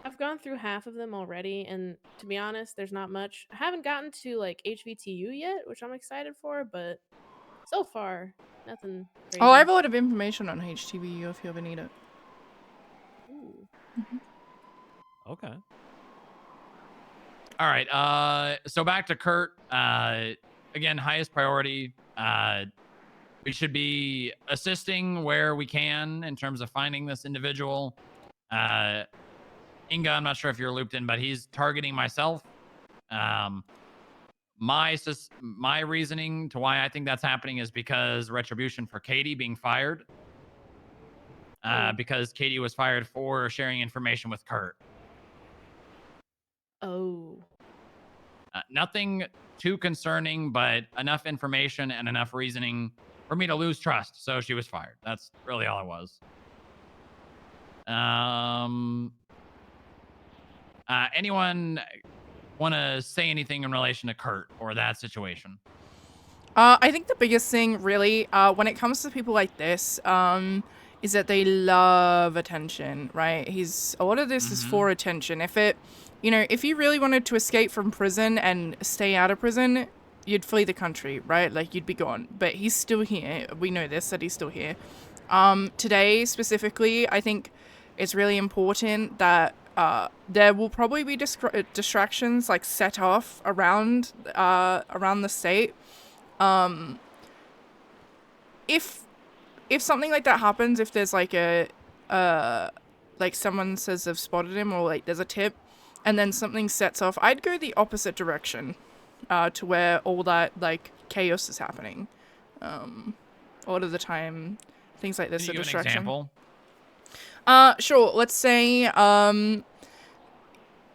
I've gone through half of them already, and to be honest, there's not much. I haven't gotten to like HVTU yet, which I'm excited for, but so far, nothing crazy. Oh, I have a lot of information on HTVU if you ever need it. Ooh. Okay. All right, so back to Kurt. Again, highest priority. We should be assisting where we can in terms of finding this individual. Inga, I'm not sure if you're looped in, but he's targeting myself. My reasoning to why I think that's happening is because retribution for Katie being fired. Because Katie was fired for sharing information with Kurt. Oh. Nothing too concerning, but enough information and enough reasoning for me to lose trust. So she was fired. That's really all it was. Anyone want to say anything in relation to Kurt or that situation? I think the biggest thing, really, when it comes to people like this, is that they love attention, right? A lot of this is for attention. If you really wanted to escape from prison and stay out of prison, you'd flee the country, right? Like, you'd be gone. But he's still here. We know this, that he's still here. Today, specifically, I think it's really important that there will probably be distractions, like, set off around the state. If something like that happens, if there's like like someone says they've spotted him or like there's a tip and then something sets off, I'd go the opposite direction to where all that like chaos is happening. A lot of the time things like this Can are you give an distraction. example? Sure. Let's say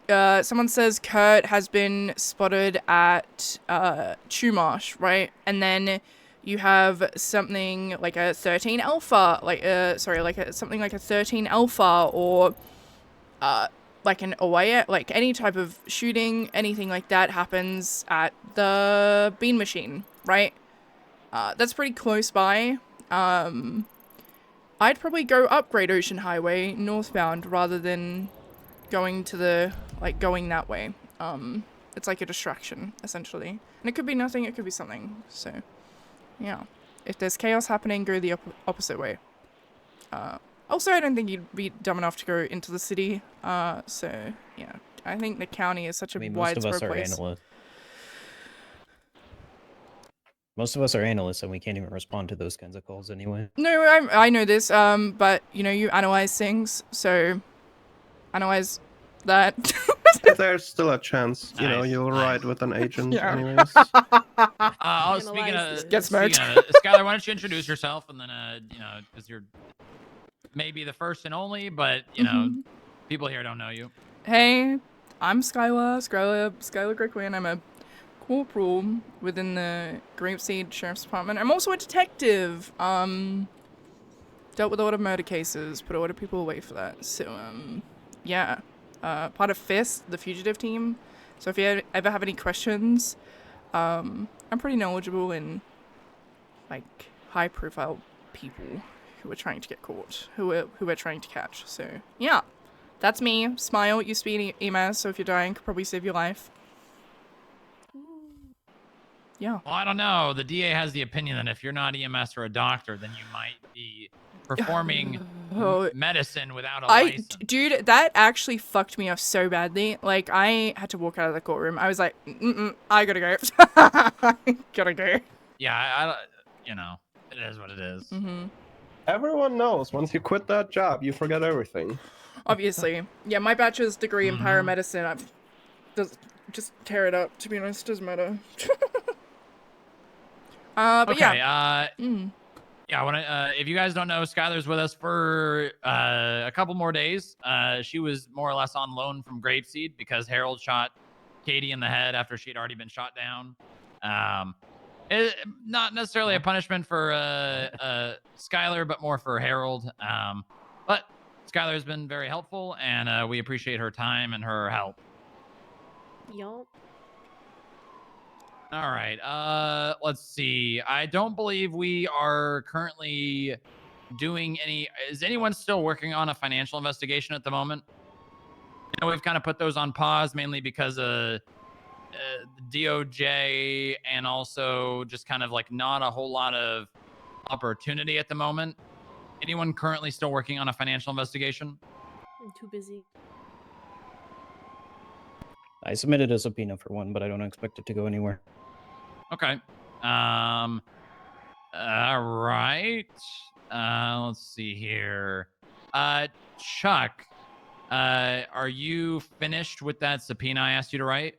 someone says Kurt has been spotted at Chumash, right? And then you have something like a 13 alpha, something like a 13 alpha, or like an away, like any type of shooting, anything like that happens at the bean machine, right? That's pretty close by. I'd probably go up Great Ocean Highway northbound rather than going to going that way. It's like a distraction, essentially. And it could be nothing, it could be something. So, yeah. If there's chaos happening, go the opposite way. Also, I don't think you'd be dumb enough to go into the city. So, yeah. I think the county is such a widespread place. Most of us are analysts, and we can't even respond to those kinds of calls anyway. No, I know this, but, you analyze things, so analyze that. There's still a chance, you'll ride with an agent anyways. Speaking of, Get smoked. Skylar, why don't you introduce yourself and then, because you're maybe the first and only, but, people here don't know you. Hey, I'm Skylar Gray-Quinn. I'm a corporal within the Grapeseed Sheriff's Department. I'm also a detective. Dealt with a lot of murder cases, put a lot of people away for that. So, yeah. Part of FIST, the fugitive team. So if you ever have any questions, I'm pretty knowledgeable in, like, high-profile people who are trying to get caught, who we're trying to catch. So, yeah. That's me. Smile. Used to be an EMS, so if you're dying, could probably save your life. Yeah. Well, I don't know. The DA has the opinion that if you're not EMS or a doctor, then you might be performing medicine without a license. Dude, that actually fucked me up so badly. Like, I had to walk out of the courtroom. I was like, I gotta go. I gotta go. Yeah, I you know, it is what it is. Mm-hmm. Everyone knows once you quit that job, you forget everything. Obviously. Yeah, my bachelor's degree in paramedicine, just tear it up, to be honest, doesn't matter. But okay, yeah. Yeah, when if you guys don't know, Skylar's with us for a couple more days. She was more or less on loan from Grapeseed because Harold shot Katie in the head after she had already been shot down. Not necessarily a punishment for Skylar, but more for Harold. But Skylar has been very helpful, and we appreciate her time and her help. Yup. All right. Let's see. I don't believe we are currently doing any. Is anyone still working on a financial investigation at the moment? You know, we've kind of put those on pause mainly because of the DOJ and also just kind of like not a whole lot of opportunity at the moment. Anyone currently still working on a financial investigation? I'm too busy. I submitted a subpoena for one, but I don't expect it to go anywhere. Okay. All right. Let's see here. Chuck, are you finished with that subpoena I asked you to write?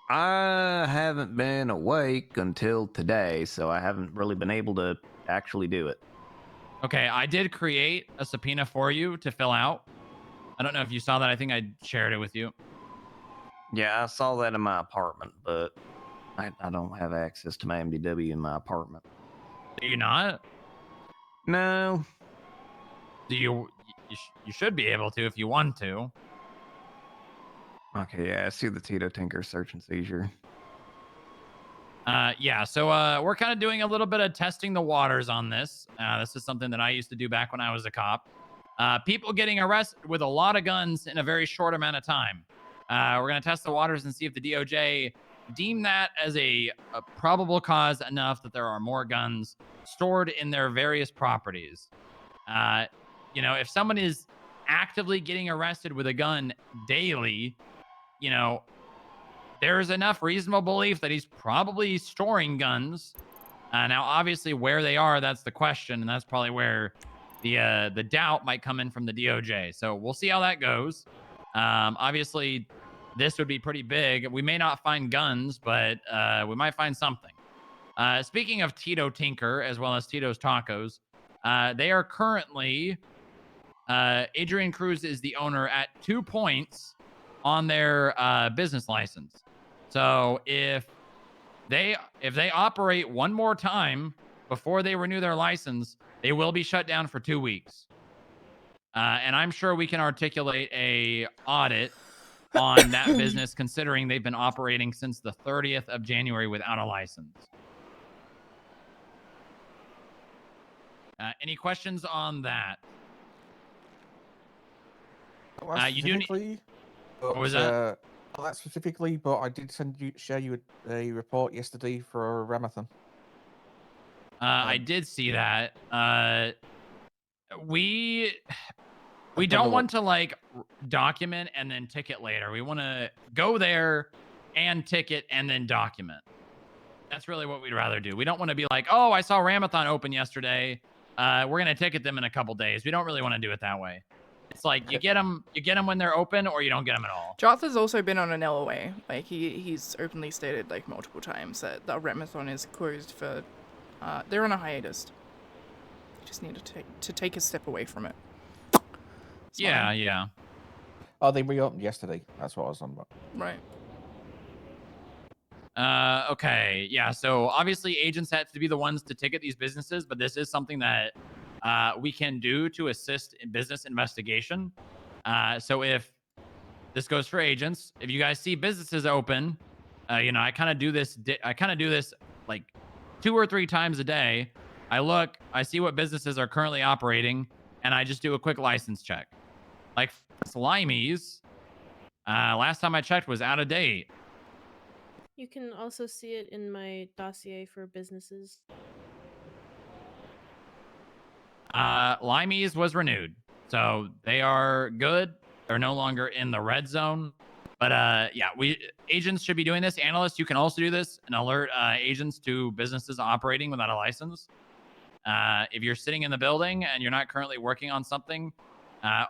I haven't been awake until today, so I haven't really been able to actually do it. Okay, I did create a subpoena for you to fill out. I don't know if you saw that. I think I shared it with you. Yeah, I saw that in my apartment, but I don't have access to my MDW in my apartment. Do you not? No. Do you? You should be able to if you want to. Okay, yeah, I see the Tito Tinker search and seizure. Yeah, so we're kind of doing a little bit of testing the waters on this. This is something that I used to do back when I was a cop. People getting arrested with a lot of guns in a very short amount of time. We're going to test the waters and see if the DOJ deem that as a probable cause enough that there are more guns stored in their various properties. You know, if someone is actively getting arrested with a gun daily, you know, there's enough reasonable belief that he's probably storing guns. Now, obviously, where they are, that's the question, and that's probably where the doubt might come in from the DOJ. So we'll see how that goes. Obviously, this would be pretty big. We may not find guns, but we might find something. Speaking of Tito Tinker, as well as Tito's Tacos, they are currently... Adrian Cruz is the owner at 2 points on their business license. So if they operate one more time before they renew their license, they will be shut down for 2 weeks. And I'm sure we can articulate a audit on that business, considering they've been operating since the 30th of January without a license. Any questions on that? You do need... What was that? Not that specifically, but I did share you a report yesterday for Ramathon. I did see that. We don't want to like document and then ticket later. We want to go there and ticket and then document. That's really what we'd rather do. We don't want to be like, oh, I saw Ramathon open yesterday. We're gonna ticket them in a couple days. We don't really want to do it that way. It's like you get them when they're open, or you don't get them at all. Joth has also been on an LOA. Like he's openly stated like multiple times that the Ramathon is closed for. They're on a hiatus. You just need to take a step away from it. Yeah. Oh, they reopened yesterday. That's what I was on about. Right. Okay. Yeah. So obviously, agents have to be the ones to ticket these businesses, but this is something that we can do to assist in business investigation. So if this goes for agents, if you guys see businesses open, you know, I kind of do this like 2 or 3 times a day. I look, I see what businesses are currently operating, and I just do a quick license check. Like Slimey's, last time I checked was out of date. You can also see it in my dossier for businesses. Limeys was renewed, so they are good. They're no longer in the red zone. But yeah, agents should be doing this. Analysts, you can also do this and alert agents to businesses operating without a license. If you're sitting in the building and you're not currently working on something,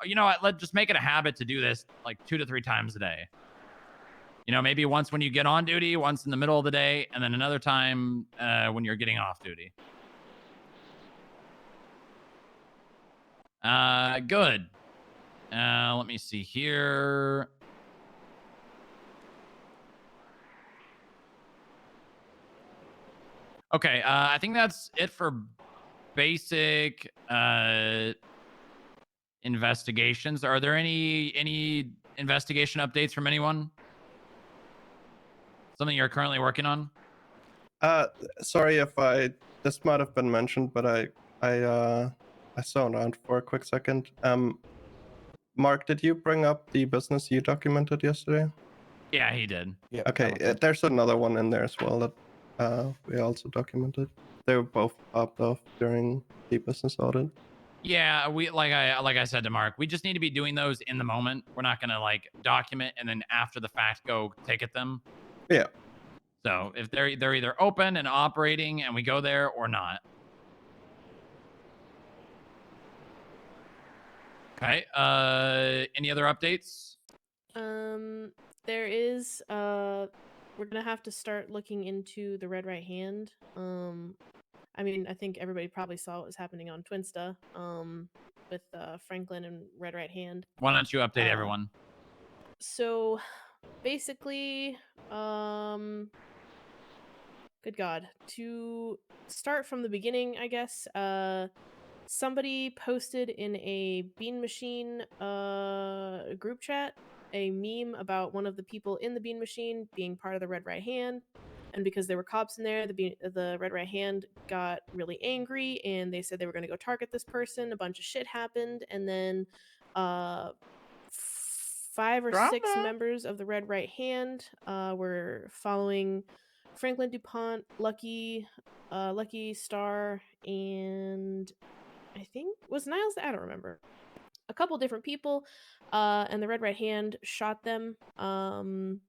you know what? Just make it a habit to do this like 2 to 3 times a day. You know, maybe once when you get on duty, once in the middle of the day, and then another time when you're getting off duty. Good. Let me see here. Okay, I think that's it for basic investigations. Are there any investigation updates from anyone? Something you're currently working on? Sorry if this might have been mentioned, but I zoned out for a quick second. Mark, did you bring up the business you documented yesterday? Yeah, he did. Yeah. Okay, there's another one in there as well that we also documented. They were both popped off during the business audit. Yeah, we like I said to Mark, we just need to be doing those in the moment. We're not gonna like document and then after the fact go ticket them. Yeah. So if they're either open and operating and we go there or not. Okay. Any other updates? There is we're gonna have to start looking into the red right hand. I mean, I think everybody probably saw what was happening on Twinsta, with Franklin and red right hand. Why don't you update everyone? So basically, good God, to start from the beginning, I guess, somebody posted in a Bean Machine group chat a meme about one of the people in the Bean Machine being part of the Red Right Hand, and because there were cops in there, the Red Right Hand got really angry, and they said they were going to go target this person. A bunch of shit happened, and then 5 or 6 members of the Red Right Hand were following Franklin DuPont, Lucky Star, and I think was Niles. I don't remember. A couple different people, and the Red Right Hand shot them. And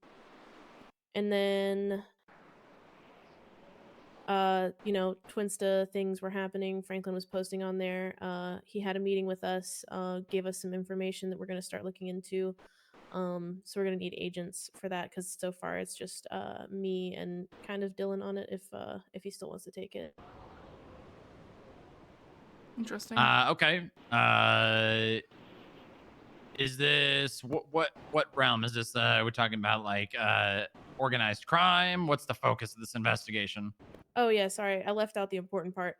then, you know, Twinsta things were happening. Franklin was posting on there. He had a meeting with us, gave us some information that we're going to start looking into. So we're going to need agents for that because so far it's just me and kind of Dylan on it if he still wants to take it. Interesting. Okay. Is this what realm is this? We're talking about like organized crime. What's the focus of this investigation? Oh yeah, sorry, I left out the important part.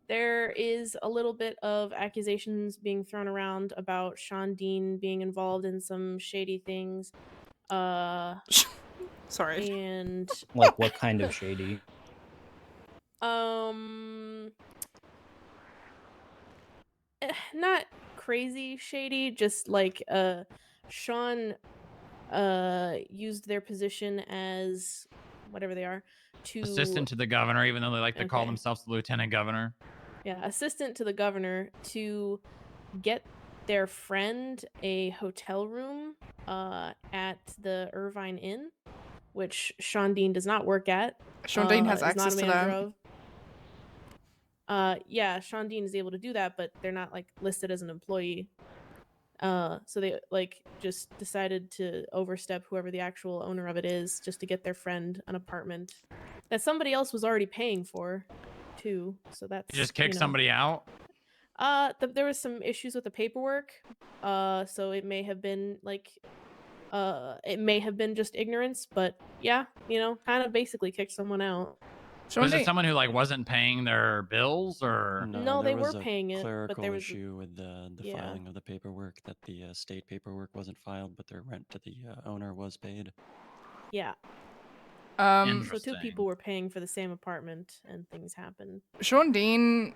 There is a little bit of accusations being thrown around about Sean Dean being involved in some shady things. Sorry. And Like what kind of shady? Not crazy shady, just like Sean used their position as whatever they are to Assistant to the governor, even though they like to call Okay. themselves the lieutenant governor. Yeah, assistant to the governor to get their friend a hotel room at the Irvine Inn, which Sean Dean does not work at. Sean Dean has is not access a to manager that. of. Yeah, Sean Dean is able to do that, but they're not like listed as an employee. So they like just decided to overstep whoever the actual owner of it is just to get their friend an apartment that somebody else was already paying for too. So that's You just kick you know. somebody out. There was some issues with the paperwork. So it may have been like it may have been just ignorance, but yeah, you know, kind of basically kicked someone out. Was it someone who like wasn't paying their bills or? No, there they were was a paying it, but clerical there was issue with the yeah. filing of the paperwork, that the state paperwork wasn't filed, but their rent to the owner was paid. Yeah. So 2 people were paying for the same apartment and things happened. Sean Dean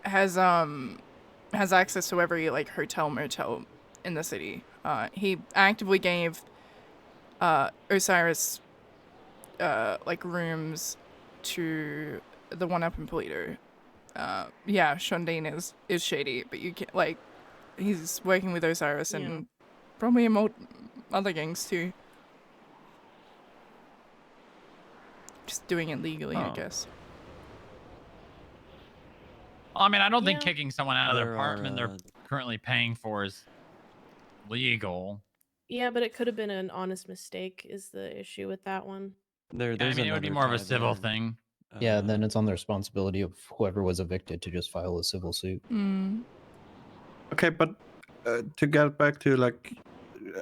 has access to every like hotel motel in the city. He actively gave Osiris like rooms to the one up in Polito. Yeah, Shundine is shady, but you can't like he's working with Osiris and probably other gangs too. Just doing it legally, I guess. I mean, I don't think Yeah. kicking someone out of their There apartment are, they're currently paying for is legal. Yeah, but it could have been an honest mistake is the issue with that one. there's I mean, it would be another more of a tie civil there. thing. Yeah, then it's on the responsibility of whoever was evicted to just file a civil suit. Okay, but to get back to like,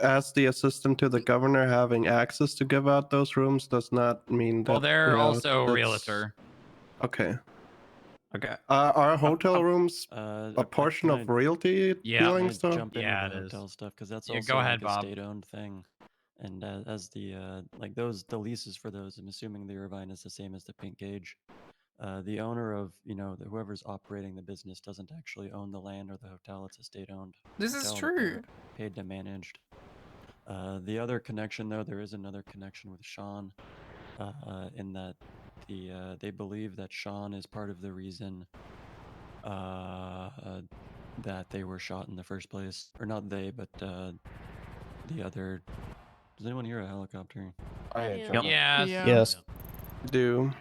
as the assistant to the governor, having access to give out those rooms does not mean that. Well, they're you know, also a that's- realtor. Okay. Okay. Are hotel rooms a portion can of realty Yeah. dealings though? Jump into Yeah, the it is. hotel stuff because that's Yeah, also go ahead, like a Bob. state-owned thing, and as the like the leases for those, I'm assuming the Irvine is the same as the Pink Gauge. The owner of whoever's operating the business doesn't actually own the land or the hotel; it's a state-owned. This is hotel that they're true. Paid to managed. The other connection, though, there is another connection with Sean, in that they believe that Sean is part of the reason that they were shot in the first place, or not they, but the other. Does anyone hear a helicopter? Yes. Yes. Do.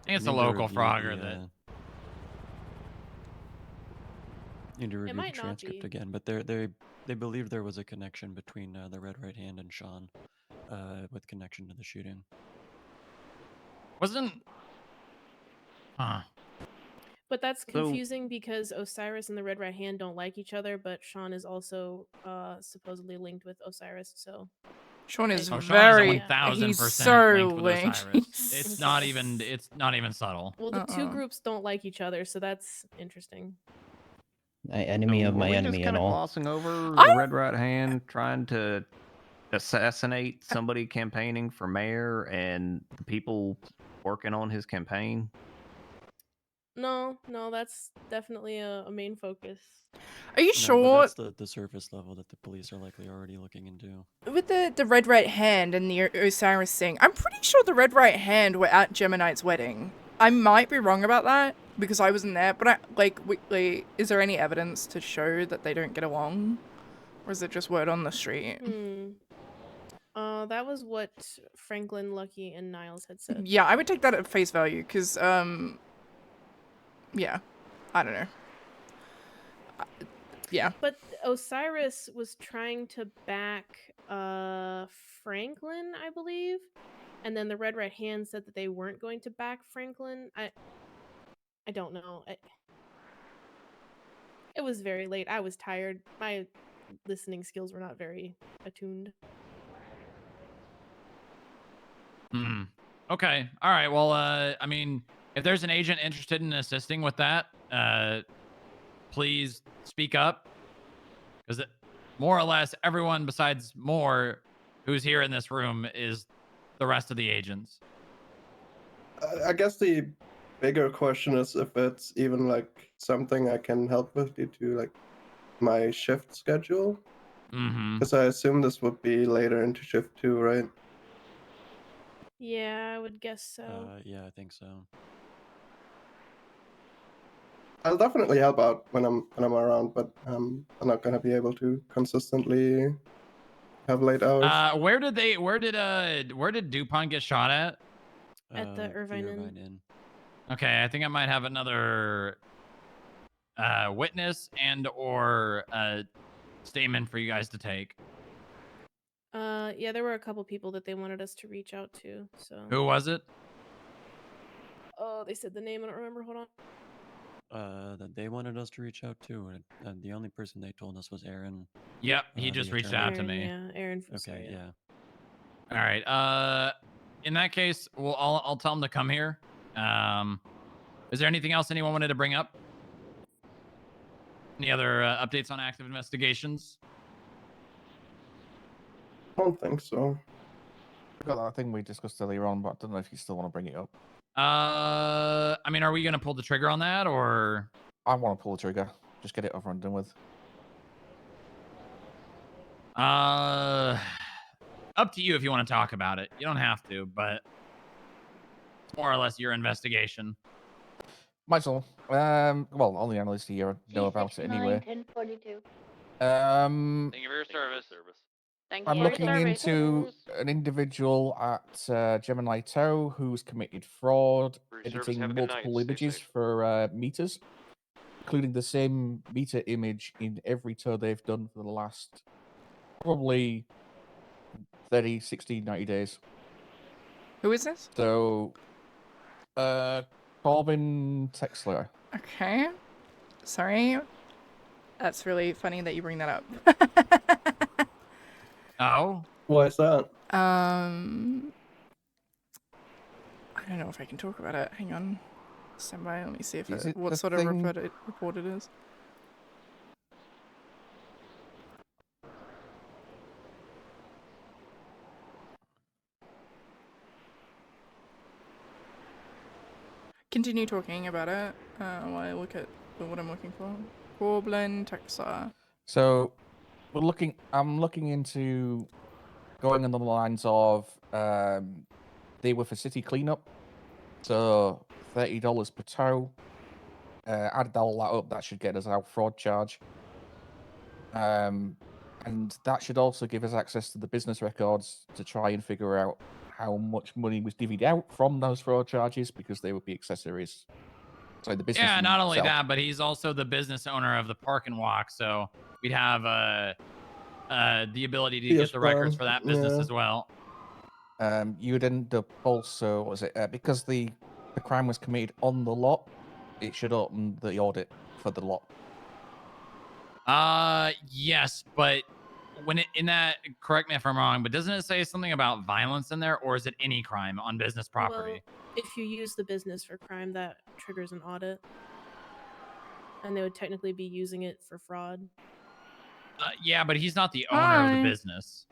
I think it's a Need to local review Frogger the, that. Need to review the might not transcript be. again, but they believe there was a connection between the Red Right Hand and Sean, with connection to the shooting. Wasn't. Huh. But that's So- confusing because Osiris and the Red Right Hand don't like each other, but Sean is also supposedly linked with Osiris, so Sean is Oh, Sean very. is 1000% He's so linked with linked. Osiris. It's not even. It's not even subtle. well the two groups don't like each other, so that's interesting. Enemy of Were my we enemy just and kind of all. glossing over the Red Right Hand trying to assassinate somebody campaigning for mayor and the people working on his campaign? No, that's definitely a main focus. Are you No, sure but that's the surface level that the police are likely already looking into. with the Red Right Hand and the Osiris thing? I'm pretty sure the Red Right Hand were at Geminite's wedding. I might be wrong about that because I wasn't there, but is there any evidence to show that they don't get along? Or is it just word on the street? That was what Franklin, Lucky, and Niles had said. Yeah, I would take that at face value because, yeah, I don't know. Yeah. But Osiris was trying to back Franklin, I believe. And then the Red Right Hand said that they weren't going to back Franklin. I don't know. It was very late. I was tired. My listening skills were not very attuned. Okay. All right. Well, I mean, if there's an agent interested in assisting with that, please speak up. Because more or less everyone besides Moore who's here in this room is the rest of the agents. I guess the bigger question is if it's even like something I can help with due to like my shift schedule. Because I assume this would be later into shift 2, right? Yeah, I would guess so. Yeah, I think so. I'll definitely help out when I'm around, but I'm not gonna be able to consistently have late hours. Where did DuPont get shot at? At the Irvine Inn. Okay, I think I might have another witness and or statement for you guys to take. Yeah, there were a couple people that they wanted us to reach out to. So. Who was it? Oh, they said the name. I don't remember. Hold on. That they wanted us to reach out to, and the only person they told us was Aaron. Yep, he just the reached attorney. out to me. Yeah, Aaron. Okay, yeah. All right. In that case, well, I'll tell him to come here. Is there anything else anyone wanted to bring up? Any other updates on active investigations? I don't think so. I got that thing we discussed earlier on, but I don't know if you still want to bring it up. I mean, are we gonna pull the trigger on that, or? I want to pull the trigger. Just get it over and done with. Up to you if you want to talk about it. You don't have to, but it's more or less your investigation. Might as well. Well, all the analysts here know about it anyway. 1042. Thank you for your service. Thank I'm you. looking Service. into an individual at Gemini Tow who's committed fraud, For your service, editing have a good night. multiple Stay images safe. for meters, including the same meter image in every tow they've done for the last probably 30, 60, 90 days. Who is this? So, Corbin Texler. Okay. Sorry. That's really funny that you bring that up. Oh? Why is that? I don't know if I can talk about it. Hang on. Stand by. Let me see if Is it, it what the sort of thing- report it is. Continue talking about it while I look at what I'm looking for. Corbin Texar. So, I'm looking into going on the lines of they were for city cleanup, so $30 per tow. Add all that up, that should get us our fraud charge. And that should also give us access to the business records to try and figure out how much money was divvied out from those fraud charges, because they would be accessories. So the business. Yeah, not only itself. that, but he's also the business owner of the Park and Walk, so we'd have the ability to Yes, get the records Brian. for that business Yeah. as well. You would end up also, what was it, because the crime was committed on the lot, it should open the audit for the lot. Yes, but when it in that, correct me if I'm wrong, but doesn't it say something about violence in there, or is it any crime on business property? Well, if you use the business for crime, that triggers an audit. And they would technically be using it for fraud. Yeah, but he's not the owner of the Hi. business.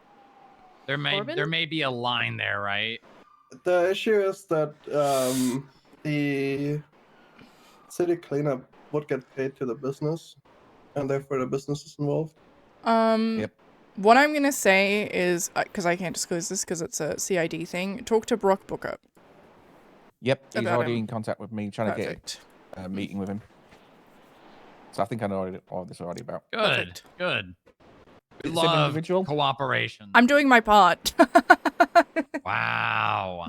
There Corbin? may be a line there, right? The issue is that the city cleanup would get paid to the business, and therefore the business is involved. Yep. What I'm gonna say is, because I can't disclose this because it's a CID thing. Talk to Brock Booker. Yep, he's About already him. in contact with me, trying Perfect. to get a meeting with him. So I think I know all this already about. Good, Perfect. good. We Is it the same love individual? cooperation. I'm doing my part. Wow.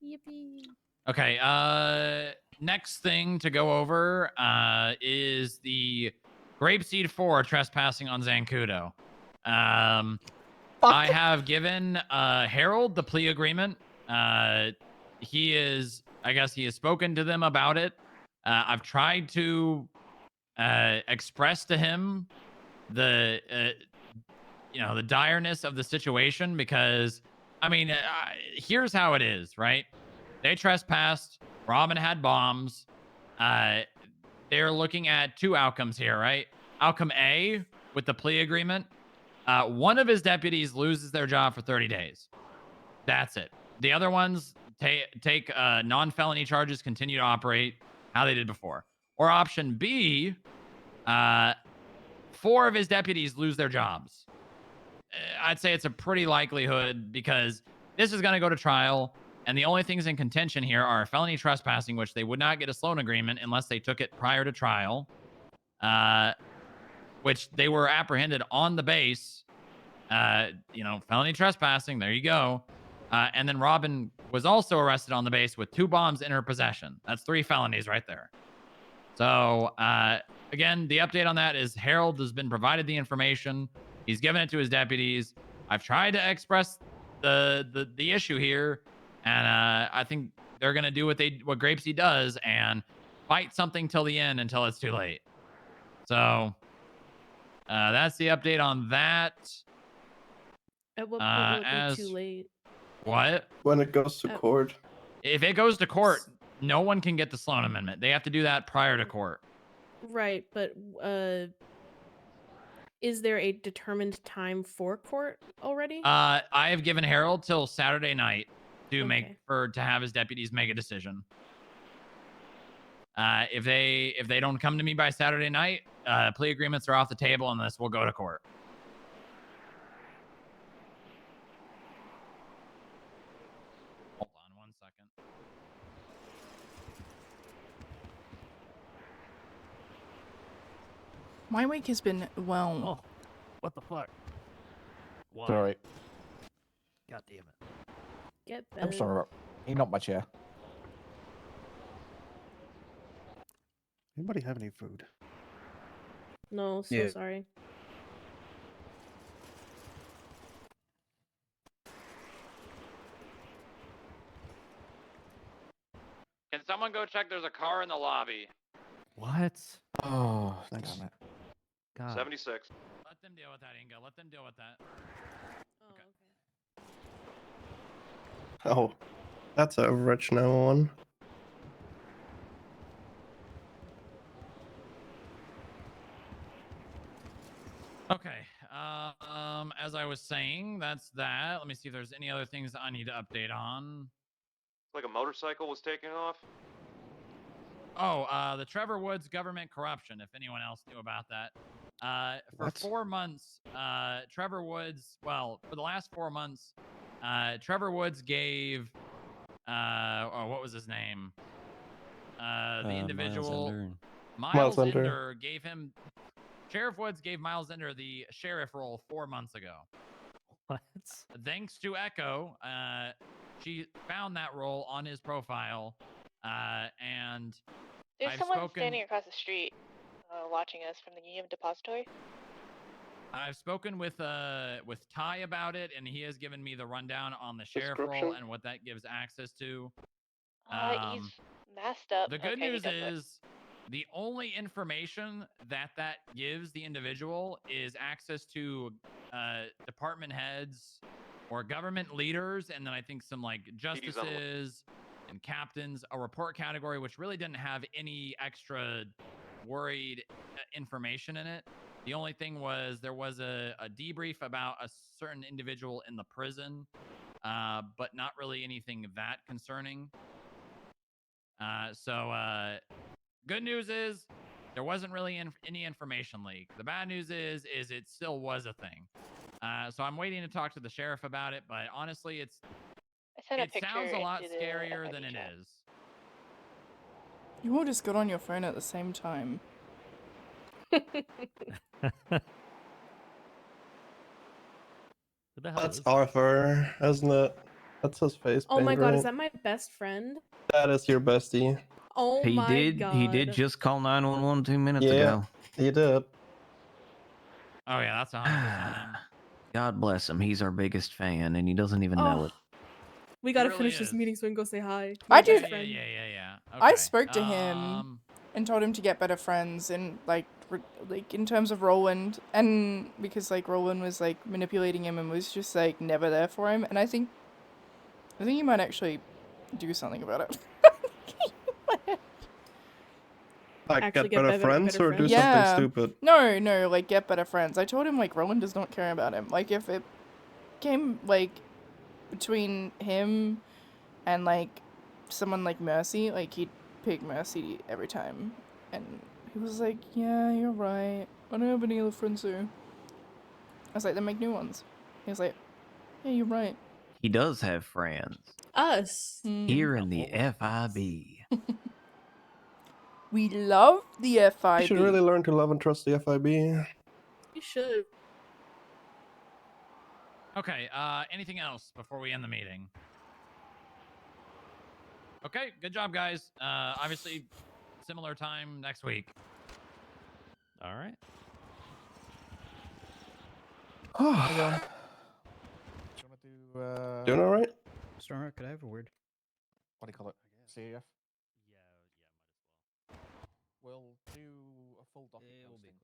Yippee. Okay, next thing to go over is the Grapeseed 4 trespassing on Zancudo. I have given Harold the plea agreement. He is, I guess he has spoken to them about it. I've tried to express to him the the direness of the situation, because I mean, here's how it is, right? They trespassed. Robin had bombs. They're looking at two outcomes here, right? Outcome A, with the plea agreement, one of his deputies loses their job for 30 days. That's it. The other ones take non-felony charges, continue to operate how they did before. Or option B, 4 of his deputies lose their jobs. I'd say it's a pretty likelihood, because this is going to go to trial, and the only things in contention here are felony trespassing, which they would not get a Sloan agreement unless they took it prior to trial, which they were apprehended on the base. Felony trespassing, there you go. And then Robin was also arrested on the base with 2 bombs in her possession. That's 3 felonies right there. So, again, the update on that is Harold has been provided the information. He's given it to his deputies. I've tried to express the issue here, and I think they're gonna do what Grapeseed does and fight something till the end, until it's too late. So that's the update on that. At what point will it be too late? What? When it goes to court. If it goes to court, no one can get the Sloan Amendment. They have to do that prior to court. Right, but is there a determined time for court already? I have given Harold till Saturday night to to have his deputies make a decision. If they don't come to me by Saturday night, plea agreements are off the table, and this will go to court. My week has been well. Oh, what the fuck? Why? Sorry. God damn it. Get I'm sorry. He knocked my chair. Anybody have any food? No, so Yeah. sorry. Can someone go check? There's a car in the lobby. What? Oh, Thanks. damn it. God. 76. Let them deal with that, Inga. Let them deal with that. Oh, that's a rich no one. Okay. As I was saying, that's that. Let me see if there's any other things I need to update on. Like a motorcycle was taken off. Oh, the Trevor Woods government corruption, if anyone else knew about that. For What? 4 months, Trevor Woods, well, for the last 4 months, Trevor Woods gave, what was his name? The individual, Miles Ender. Ender gave him, Sheriff Woods gave Miles Ender the sheriff role 4 months ago. What? Thanks to Echo, she found that role on his profile, and There's I've someone spoken. standing across the street watching us from the Union Depository. I've spoken with Ty about it, and he has given me the rundown on the sheriff role Description? and what that gives access to. He's masked up. The good Okay, he news does look- is the only information that gives the individual is access to department heads or government leaders, and then I think some like justices and captains, a report category, which really didn't have any extra worried information in it. The only thing was there was a debrief about a certain individual in the prison, but not really anything that concerning. Good news is there wasn't really any information leak. The bad news is it still was a thing. So I'm waiting to talk to the sheriff about it, but honestly, it sounds a lot scarier than it is. You all just got on your phone at the same time. Who the hell That's is Arthur, isn't it? That's his face. Oh my paint, god, right? is that my best friend? That is your bestie. Oh He my did. god. He did just call 911 2 minutes Yeah, ago. he did. Oh yeah, that's 100%. God bless him. He's our biggest fan, and he doesn't even know it. We gotta really finish this is. meeting so we can go say hi. to I my do- best Yeah. friend. I Okay. spoke to him and told him to get better friends and like in terms of Roland, and because like Roland was like manipulating him and was just like never there for him, and I think you might actually do something about it. Like Actually get better friends or do something stupid? No, like get better friends. I told him like Roland does not care about him. Like if it came like between him and like someone like Mercy, like he'd pick Mercy every time. And he was like, yeah, you're right. I don't have any other friends who. I was like, then make new ones. He was like, yeah, you're right. He does have friends. Us. Here in the FIB. We love the FIB. You should really learn to love and trust the FIB. You should. Okay. Anything else before we end the meeting? Okay. Good job, guys. Obviously, similar time next week. All right. Doing all right? Stormer, could I have a word? What do you call it? CAF? We'll do a full docket posting.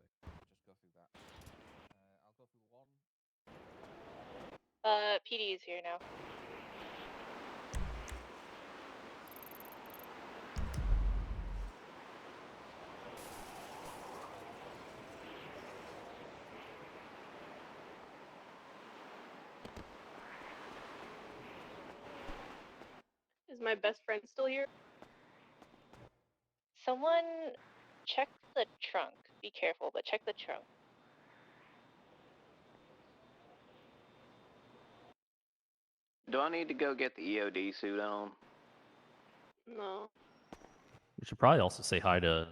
Just go through that. I'll go through one. PD is here now. Is my best friend still here? Someone check the trunk. Be careful, but check the trunk. Do I need to go get the EOD suit on? No. We should probably also say hi to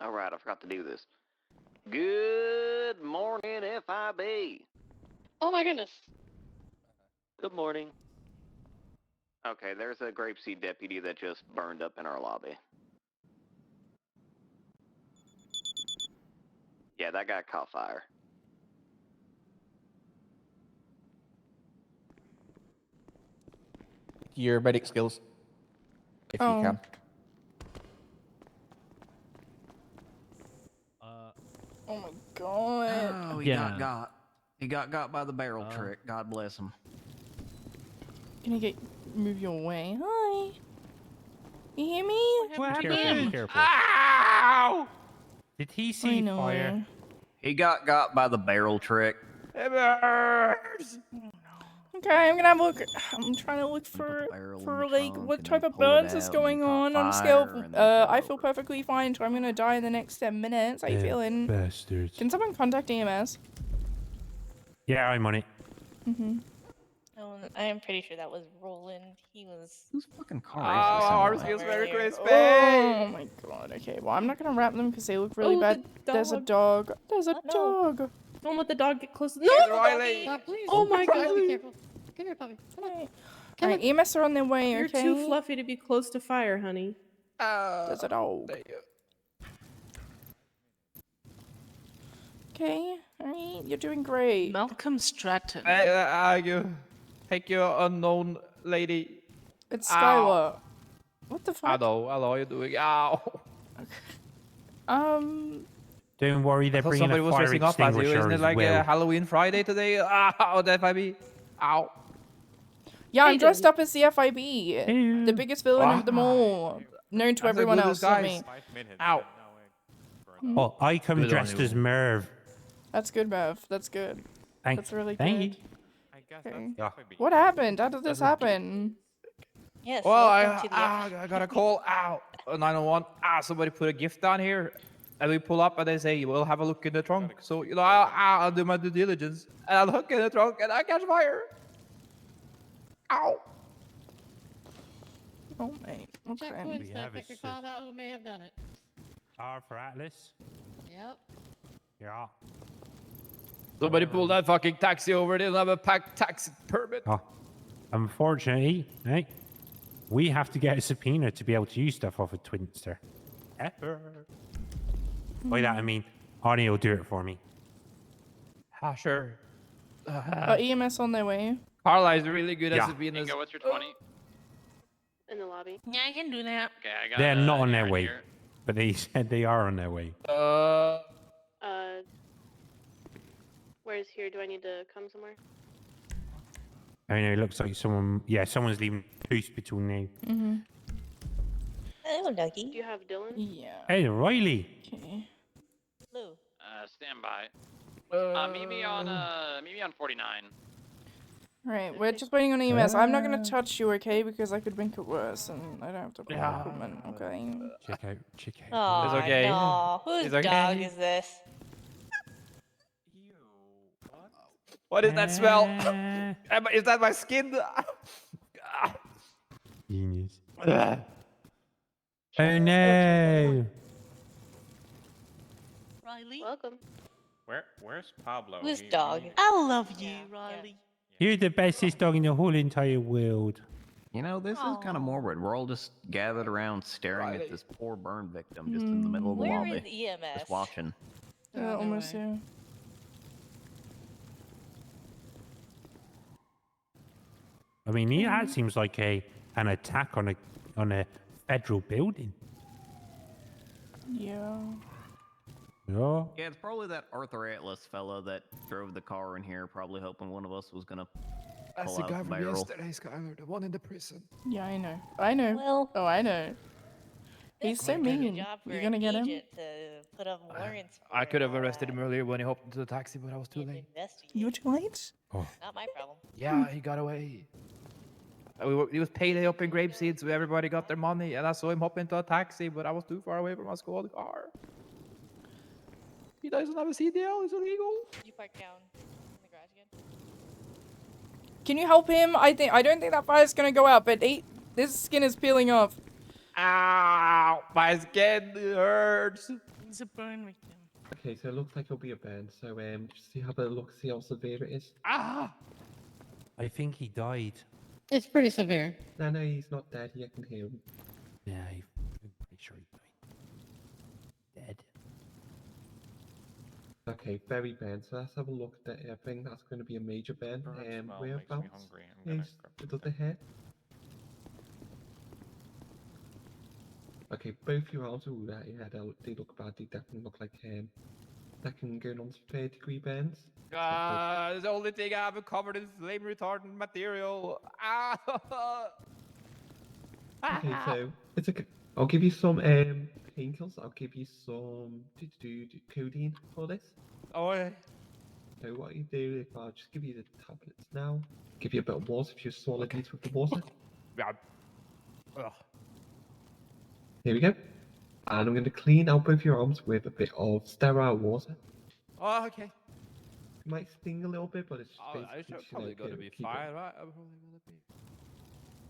Alright, I forgot to do this. Good morning, FIB. Oh my goodness. Good morning. Okay, there's a Grapeseed deputy that just burned up in our lobby. Yeah, that guy caught fire. Your medic skills, if you can. Oh my god. Oh, he got. He got by the barrel trick. God bless him. Can you move your way? Hi. You hear me? What Careful, happened? careful. Ow! Did he see know. fire? He got by the barrel trick. It burns! Okay, I'm gonna have a look. I'm trying to look for like what type of burns is going on a scale of I feel perfectly fine, so I'm gonna die in the next 10 minutes. How you feeling? Bastards. Can someone contact EMS? Yeah, I'm on it. Oh, I am pretty sure that was Roland. He was. Whose fucking car ours is this? feels very earlier. crispy. Oh my god. Okay, well I'm not gonna wrap them because they look really bad. There's a dog. There's a dog. Don't let the dog get close. There's Riley. Stop, please. Oh my god. Be careful. Come here, puppy. Come on. Alright, EMS are on their way, You're okay? too fluffy to be close to fire, honey. There's a dog. Okay, alright, you're doing great. Malcolm Stratton. Take your unknown lady. It's Skylar. What the fuck? Hello, how are you doing? Ow. Don't worry, they're bringing Somebody a was fire dressing up as you. extinguisher Isn't it as like well. Halloween Friday today? Ow, the FIB. Ow. Yeah, I'm dressed up as the FIB. The biggest villain of them all. Known to everyone else but me. Ow. Oh, I come Good on dressed you. as Merv. That's good, Bev. That's good. That's really good. Thank you. Okay. Yeah. What happened? How did this happen? Yes. Well, welcome to the I got a call. Ow. 911. Somebody put a gift down here. And we pull up and they say, we'll have a look in the trunk. So, you know, I'll do my due diligence. And I look in the trunk and I catch fire. Ow. Oh, mate. Okay. We have a who may have done it. R for Atlas. Yep. Yeah. Somebody pulled that fucking taxi over. They don't have a packed taxi permit. Oh, unfortunately, right? We have to get a subpoena to be able to use stuff off of Twinster. By that I mean, Arnie will do it for me. Sure. EMS on their way. Carla is really good Yeah. at subpoenas. What's your 20? In the lobby. Yeah, I can do that. Okay, I got They're not on their way, but they said they are on their way. Where's here? Do I need to come somewhere? I know it looks like someone. Yeah, someone's leaving Boost between now. Hello, Do doggy. you have Dylan? Yeah. Hey, Riley. Okay. Hello. Stand by. Meet me on 49. Right, we're just waiting on EMS. I'm not gonna touch you, okay? Because I could make it worse, and I don't have to call equipment, okay? Check out. Oh, It's okay. no. Whose It's okay. dog is this? What is that smell? Is that my skin? Genius. Oh no. Riley? Welcome. Where's Pablo? Whose dog? I love you, Riley. You're the bestest dog in the whole entire world. You know, this is kind of morbid. We're all just gathered around staring at this poor burn victim just in the middle of the Where lobby. is EMS? Just watching. Almost here. I mean, yeah, that seems like an attack on a federal building. Yeah. Yeah. Yeah, it's probably that Arthur Atlas fella that drove the car in here, probably hoping one of us was gonna That's pull the out guy the from barrel. yesterday, Skylar, the one in the prison. Yeah, I know. I know. Well, oh, I know. He's so mean. You're gonna get him? To put up warrants I could have arrested him earlier when he hopped into the taxi, but I was too late. You were too late? Not my problem. Yeah, he got away. It was payday up in Grapeseed, so everybody got their money, and I saw him hop into a taxi, but I was too far away from my squad car. He doesn't have a CDL, it's illegal. You park down in the garage again? Can you help him? I don't think that fire's gonna go out, but this skin is peeling off. Ow! My skin hurts. He's a burn victim. Okay, so it looks like it'll be a burn. So just have a look, see how severe it is. Ah! I think he died. It's pretty severe. No, he's not dead. I can hear him. Yeah, I'm pretty sure he died. Dead. Okay, very burn. So let's have a look at it. I think that's going to be a major burn. Whereabouts does the head? Okay, both your arms. Ooh, yeah, they look bad. They definitely look like second going on to 3rd-degree burns. The only thing I have covered is flame retardant material. Ah! Okay, so it's okay. I'll give you some painkillers. I'll give you some codeine for this. Oh, yeah. So what you do, if I'll just give you the tablets now, give you a bit of water if you swallow these with the water. Yeah. Ugh. Here we go. And I'm going to clean out both your arms with a bit of sterile water. Oh, okay. It might sting a little bit, but it's Oh, basically I should just probably gonna gonna be keep it. fine, right? I'm probably gonna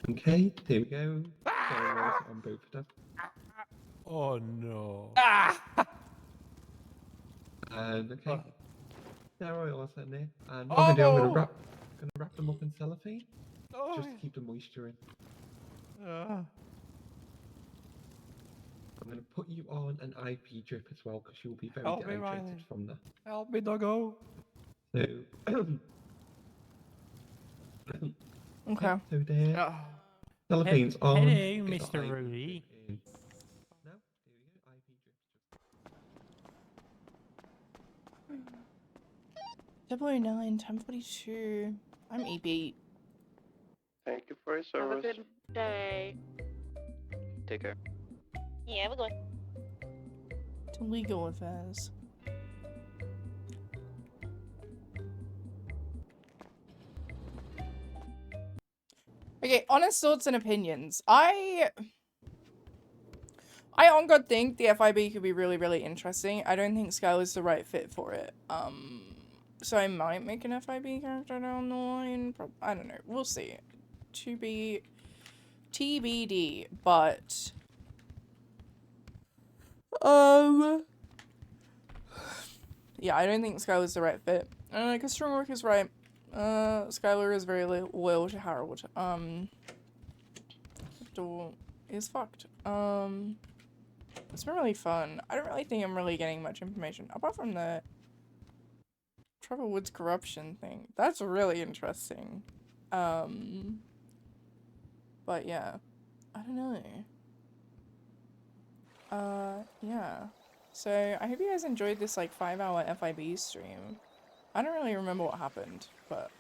be. Okay, here we go. Sterile water on both of them. Oh no. And okay. Sterile water in there. And Oh, what I'm no. gonna wrap them up in cellophane. Oh, Just to keep the moisture in. I'm going to put you on an IV drip as well because you'll be very Help me, dehydrated Riley. from that. Help me, doggo. So, Okay. so there. Ah. Cellophane's on. Hello, Get the Mr. IV Rudy. drip in. Now, there we go. IV drip. 009, 10:42. I'm EB. Thank you for your Have a service. good day. Take care. Yeah, we're going. To legal affairs. Okay, honest thoughts and opinions. I on God think the FIB could be really, really interesting. I don't think Skylar's the right fit for it. So I might make an FIB character down the line. I don't know. We'll see. To be TBD, but yeah, I don't think Skylar's the right fit. Because Strongwork is right. Skylar is very loyal to Harold. Door is fucked. It's been really fun. I don't really think I'm really getting much information apart from the Trevor Woods corruption thing. That's really interesting. But yeah, I don't know. Yeah. So I hope you guys enjoyed this like 5-hour FIB stream. I don't really remember what happened, but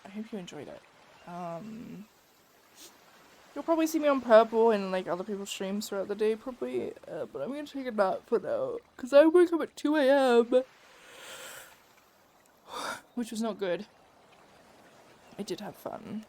I hope you enjoyed it. You'll probably see me on Purple and like other people's streams throughout the day probably, but I'm gonna take a nap for now because I woke up at 2 AM, which was not good. I did have fun.